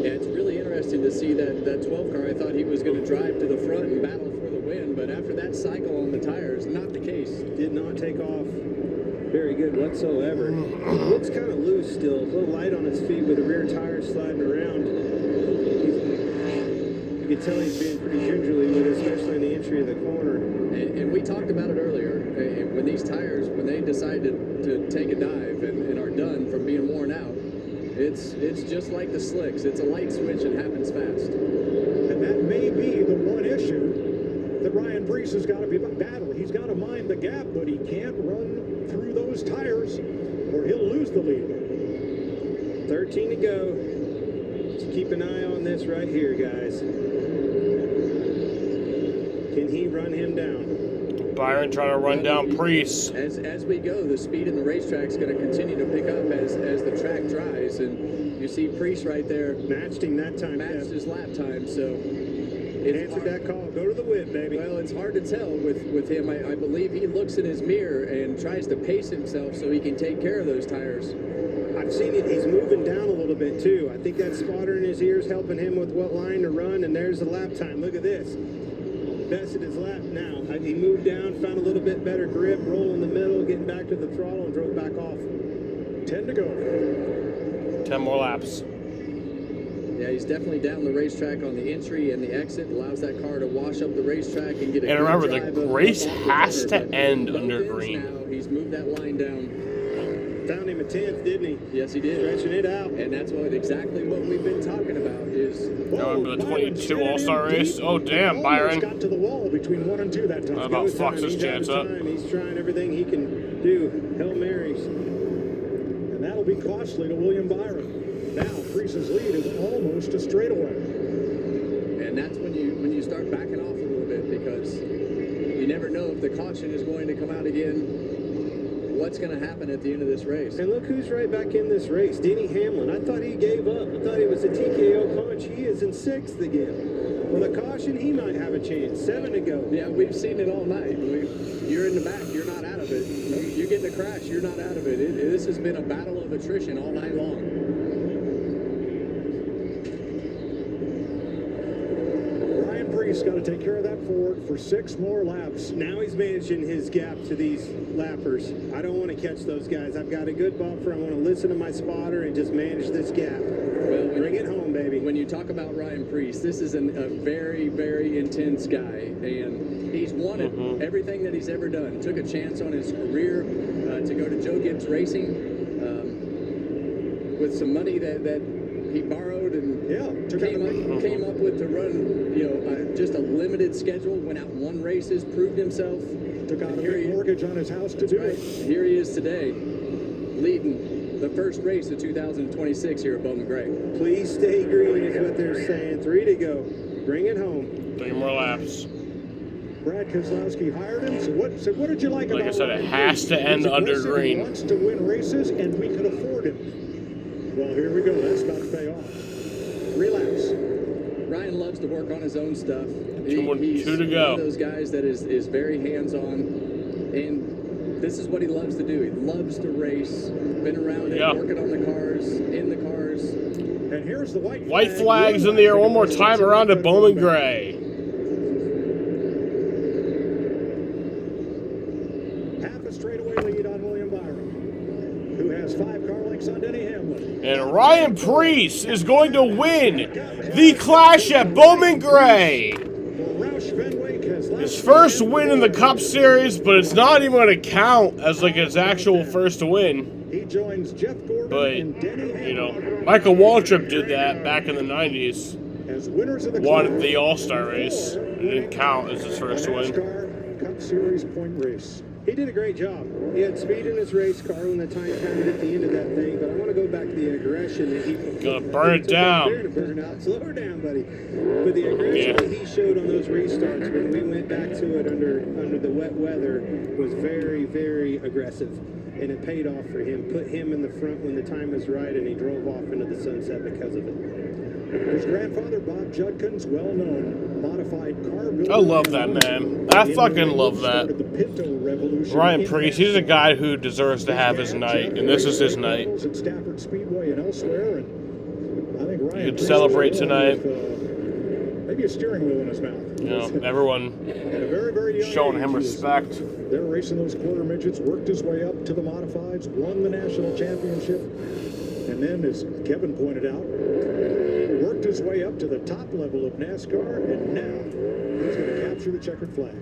Yeah, it's really interesting to see that 12 car. I thought he was going to drive to the front and battle for the win, but after that cycle on the tires, not the case. Did not take off very good whatsoever. Looks kind of loose still. A little light on his feet with the rear tires sliding around. You can tell he's being pretty gingerly with it, especially in the entry of the corner. And we talked about it earlier. When these tires, when they decide to take a dive and are done from being worn out, it's just like the slicks. It's a light switch and happens fast. And that may be the one issue that Ryan Preece has got to be battling. He's got to mind the gap, but he can't run through those tires or he'll lose the lead. 13 to go. Just keep an eye on this right here, guys. Can he run him down? Byron trying to run down Preece. As we go, the speed in the racetrack is going to continue to pick up as the track dries, and you see Preece right there matched him that time. Matched his lap time, so answered that call. Go to the whip, baby. Well, it's hard to tell with him. I believe he looks in his mirror and tries to pace himself so he can take care of those tires. I've seen it. He's moving down a little bit too. I think that spotter in his ears helping him with what line to run, and there's the lap time. Look at this. Bested his lap now. He moved down, found a little bit better grip, roll in the middle, getting back to the throttle, and drove back off. 10 to go. 10 more laps. Yeah, he's definitely down the racetrack on the entry and the exit. Allows that car to wash up the racetrack and get a And good remember, drive the of race off the has corner, to but end both under ends green. Now. He's moved that line down. Found him a 10th, didn't he? Yes, he did. Stretching it out. And that's exactly what we've been talking about is... Now remember the 22 All-Star race? Oh, damn, Byron. Got to the wall between 1 and 2 that time. That about fucks his He's chance out up. of time. He's trying everything he can do. Hail Marys. And that'll be costly to William Byron. Now, Priest's lead is almost a straightaway. And that's when you start backing off a little bit, because you never know if the caution is going to come out again. What's going to happen at the end of this race? And look who's right back in this race. Denny Hamlin. I thought he gave up. I thought he was a TKO punch. He is in 6th again. With a caution, he might have a chance. 7 to go. Yeah, we've seen it all night. You're in the back. You're not out of it. You're getting a crash. You're not out of it. This has been a battle of attrition all night long. He's got to take care of that Ford for 6 more laps. Now he's managing his gap to these lappers. I don't want to catch those guys. I've got a good buffer. I want to listen to my spotter and just manage this gap. Well, bring it home, baby. When you talk about Ryan Preece, this is a very, very intense guy, and he's won it. Everything that he's ever done. Took a chance on his career to go to Joe Gibbs Racing with some money that he borrowed and came up with to run, just a limited schedule. Went out and won races, proved himself. Took out a big mortgage on his house to do it. Here he is today, leading the first race of 2026 here at Bowman Gray. Please stay green is what they're saying. 3 to go. Bring it home. 3 more laps. Brad Keselowski hired him. So what did you like about I said, it has to end under green. He wants to win races, and we could afford him. Well, here we go. That's about to pay off. 3 laps. Ryan loves to work on his own stuff. He's 2 to go. One of those guys that is very hands-on, and this is what he loves to do. He loves to race. Been around it, working on the cars, in the cars. And here's the white flags in the air one more time around at Bowman Gray. Half a straightaway lead on William Byron, who has 5 car lengths on Denny Hamlin. And Ryan Preece is going to win the Clash at Bowman Gray. His first win in the Cup Series, but it's not even going to count as like his actual first win. He joins Jeff Gordon But, and Denny Hamlin. Michael Waltrip did that back in the 90s. As winners of the Won the All-Star race. It didn't count as his first win. Cup Series point race. He did a great job. He had speed in his race car when the time counted at the end of that thing, but I want to go back to the aggression that he... Gonna burn it down. Burn out. Slow her down, buddy. But the aggression that he showed on those restarts when we went back to it under the wet weather was very, very aggressive. And it paid off for him. Put him in the front when the time was right, and he drove off into the sunset because of it. His grandfather, Bob Judkins, well-known modified car builder. I love that man. I fucking love that. Ryan Preece, he's a guy who deserves to have his night, and this is his night. At Stafford Speedway and elsewhere, and I think Ryan You could celebrate tonight. Maybe a steering wheel in his mouth. Everyone showing him respect. They're racing those quarter midgets, worked his way up to the modifieds, won the national championship, and then, as Kevin pointed out, worked his way up to the top level of NASCAR, and now he's going to capture the checkered flag.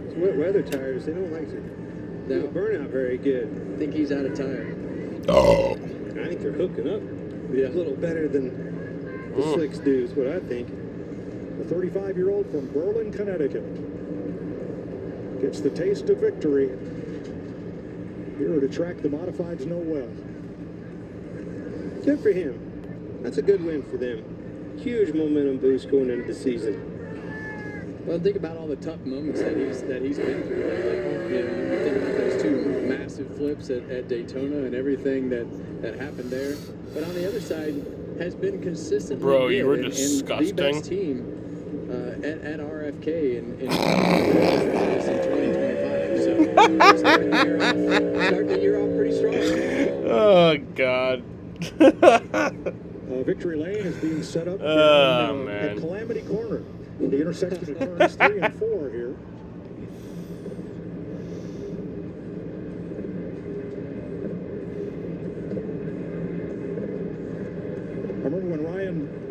It's wet weather tires. They don't like to burn out very good. I think he's out of tire. Oh. I think they're hooking up a little better than the slicks do, is what I think. The 35-year-old from Berlin, Connecticut, gets the taste of victory here at a track the modifieds know well. Good for him. That's a good win for them. Huge momentum boost going into the season. Well, think about all the tough moments that he's been through lately. You think about those 2 massive flips at Daytona and everything that happened there. But on the other side, has been consistently Bro, you were and disgusting. the best team at RFK in 2025. So starting the year off pretty strong. Oh, God. Victory Lane is being set up man. at Calamity Corner. The intersection of turns 3 and 4 here. I remember when Ryan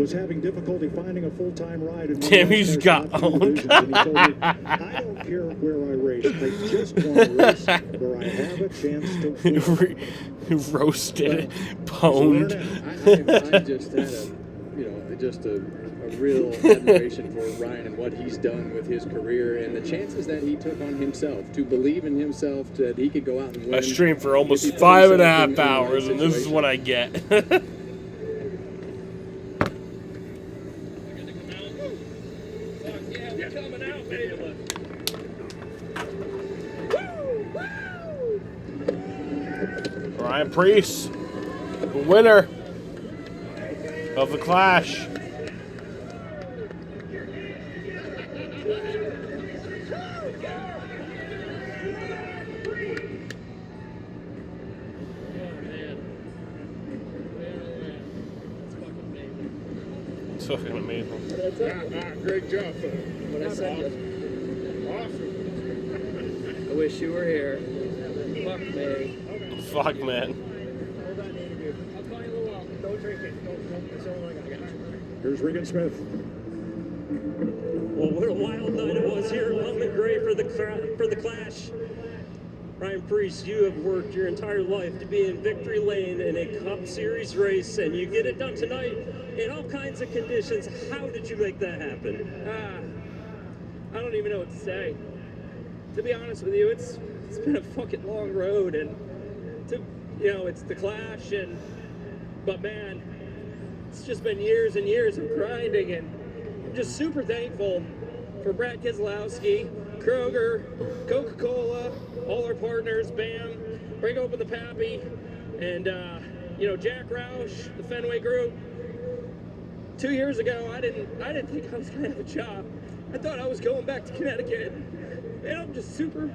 was having difficulty finding a full-time ride. And Damn, he's got owned. And he told me, I don't care where I race. I just want to race where I have a chance to win. Roasted, pwned. I just had a real admiration for Ryan and what he's done with his career and the chances that he took on himself to believe in himself that he could go out and win. I streamed for almost 5.5 hours, and this is what I get. Ryan Priest, the winner of the Clash. It's fucking amazing. Great job, sir. What I said. Awesome. I wish you were here. Fuck me. Fuck, man. Here's Regan Smith. Well, what a wild night it was here at Bowman Gray for the Clash. Ryan Priest, you have worked your entire life to be in victory lane in a Cup Series race, and you get it done tonight in all kinds of conditions. How did you make that happen? I don't even know what to say. To be honest with you, it's been a fucking long road, and it's the Clash, but man, it's just been years and years of grinding, and I'm just super thankful for Brad Keselowski, Kroger, Coca-Cola, all our partners, BAM, Break Open the Pappy, and Jack Roush, the Fenway Group. 2 years ago, I didn't think I was gonna have a job. I thought I was going back to Connecticut, and I'm just super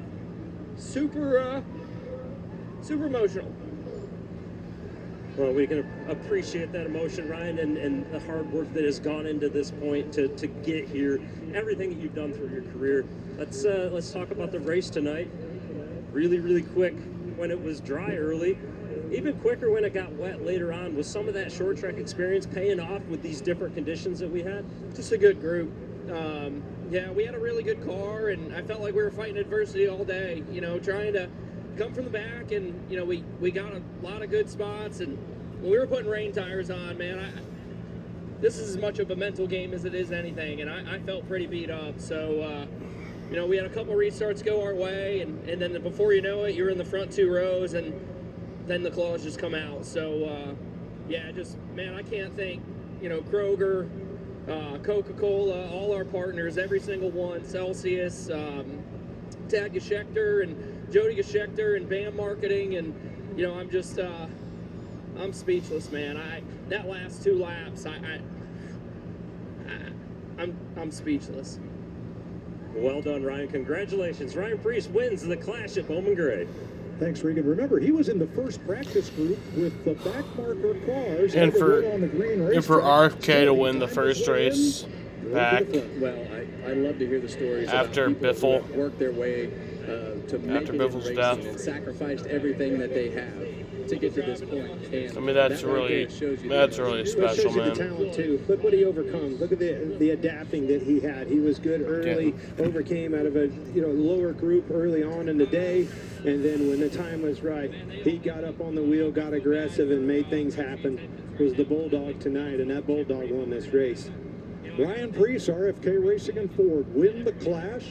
emotional. Well, we can appreciate that emotion, Ryan, and the hard work that has gone into this point to get here, everything that you've done through your career. Let's talk about the race tonight. Really, really quick when it was dry early, even quicker when it got wet later on. Was some of that short track experience paying off with these different conditions that we had? Just a good group. Yeah, we had a really good car, and I felt like we were fighting adversity all day, trying to come from the back, and we got a lot of good spots, and when we were putting rain tires on, man, this is as much of a mental game as it is anything, and I felt pretty beat up. So we had a couple restarts go our way, and then before you know it, you're in the front two rows, and then the claws just come out. So I can't thank Kroger, Coca-Cola, all our partners, every single one, Celsius, Tad Geschecter, and Jody Geschecter, and BAM Marketing, and I'm speechless, man. That last 2 laps, I'm speechless. Well done, Ryan. Congratulations. Ryan Priest wins the Clash at Bowman Gray. Thanks, Regan. Remember, he was in the first practice group with the back marker cars. And for RFK to win the first race back. Well, I love to hear the stories after about people Biffle. who have worked their way to make it in Biffle's racing death. and sacrificed everything that they have to get to this point. And I mean, that's that right really there shows you special, shows you man. the talent too. Look what he overcome. Look at the adapting that he had. He was good early, overcame out of a lower group early on in the day, and then when the time was right, he got up on the wheel, got aggressive, and made things happen. It was the Bulldog tonight, and that Bulldog won this race. Ryan Priest, RFK Racing and Ford win the Clash.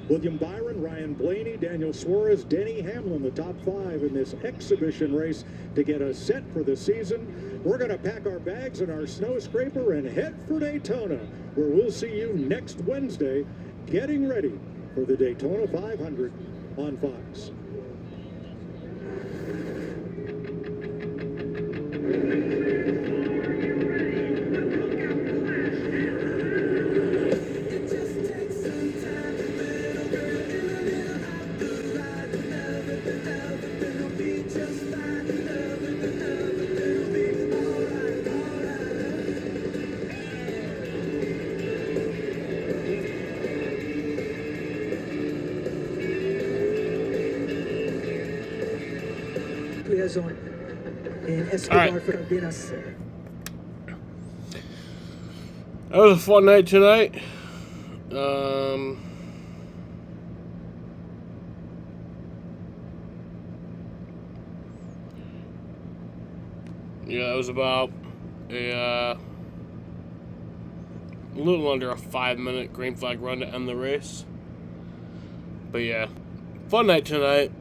William Byron, Ryan Blaney, Daniel Suarez, Denny Hamlin, the top 5 in this exhibition race to get us set for the season. We're going to pack our bags in our snow scraper and head for Daytona, where we'll see you next Wednesday getting ready for the Daytona 500 on Fox. liaison in Escobar Fronteras. That was a fun night tonight. Yeah, it was about a little under a 5-minute green flag run to end the race. But yeah, fun night tonight.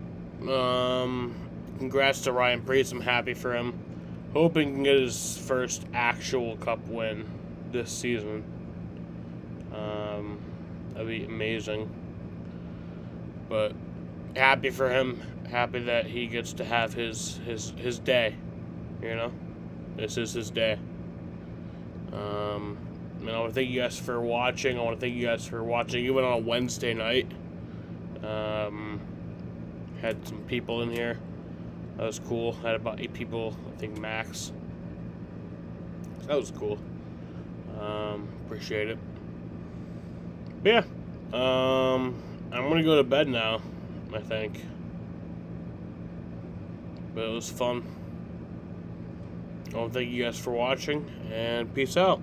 Congrats to Ryan Preece. I'm happy for him. Hoping he can get his first actual Cup win this season. That'd be amazing. But happy for him. Happy that he gets to have his day. You know, this is his day. And I want to thank you guys for watching. I want to thank you guys for watching even on a Wednesday night. Had some people in here. That was cool. Had about 8 people, I think, max. That was cool. Appreciate it. But yeah. I'm gonna go to bed now, I think. But it was fun. I want to thank you guys for watching, and peace out.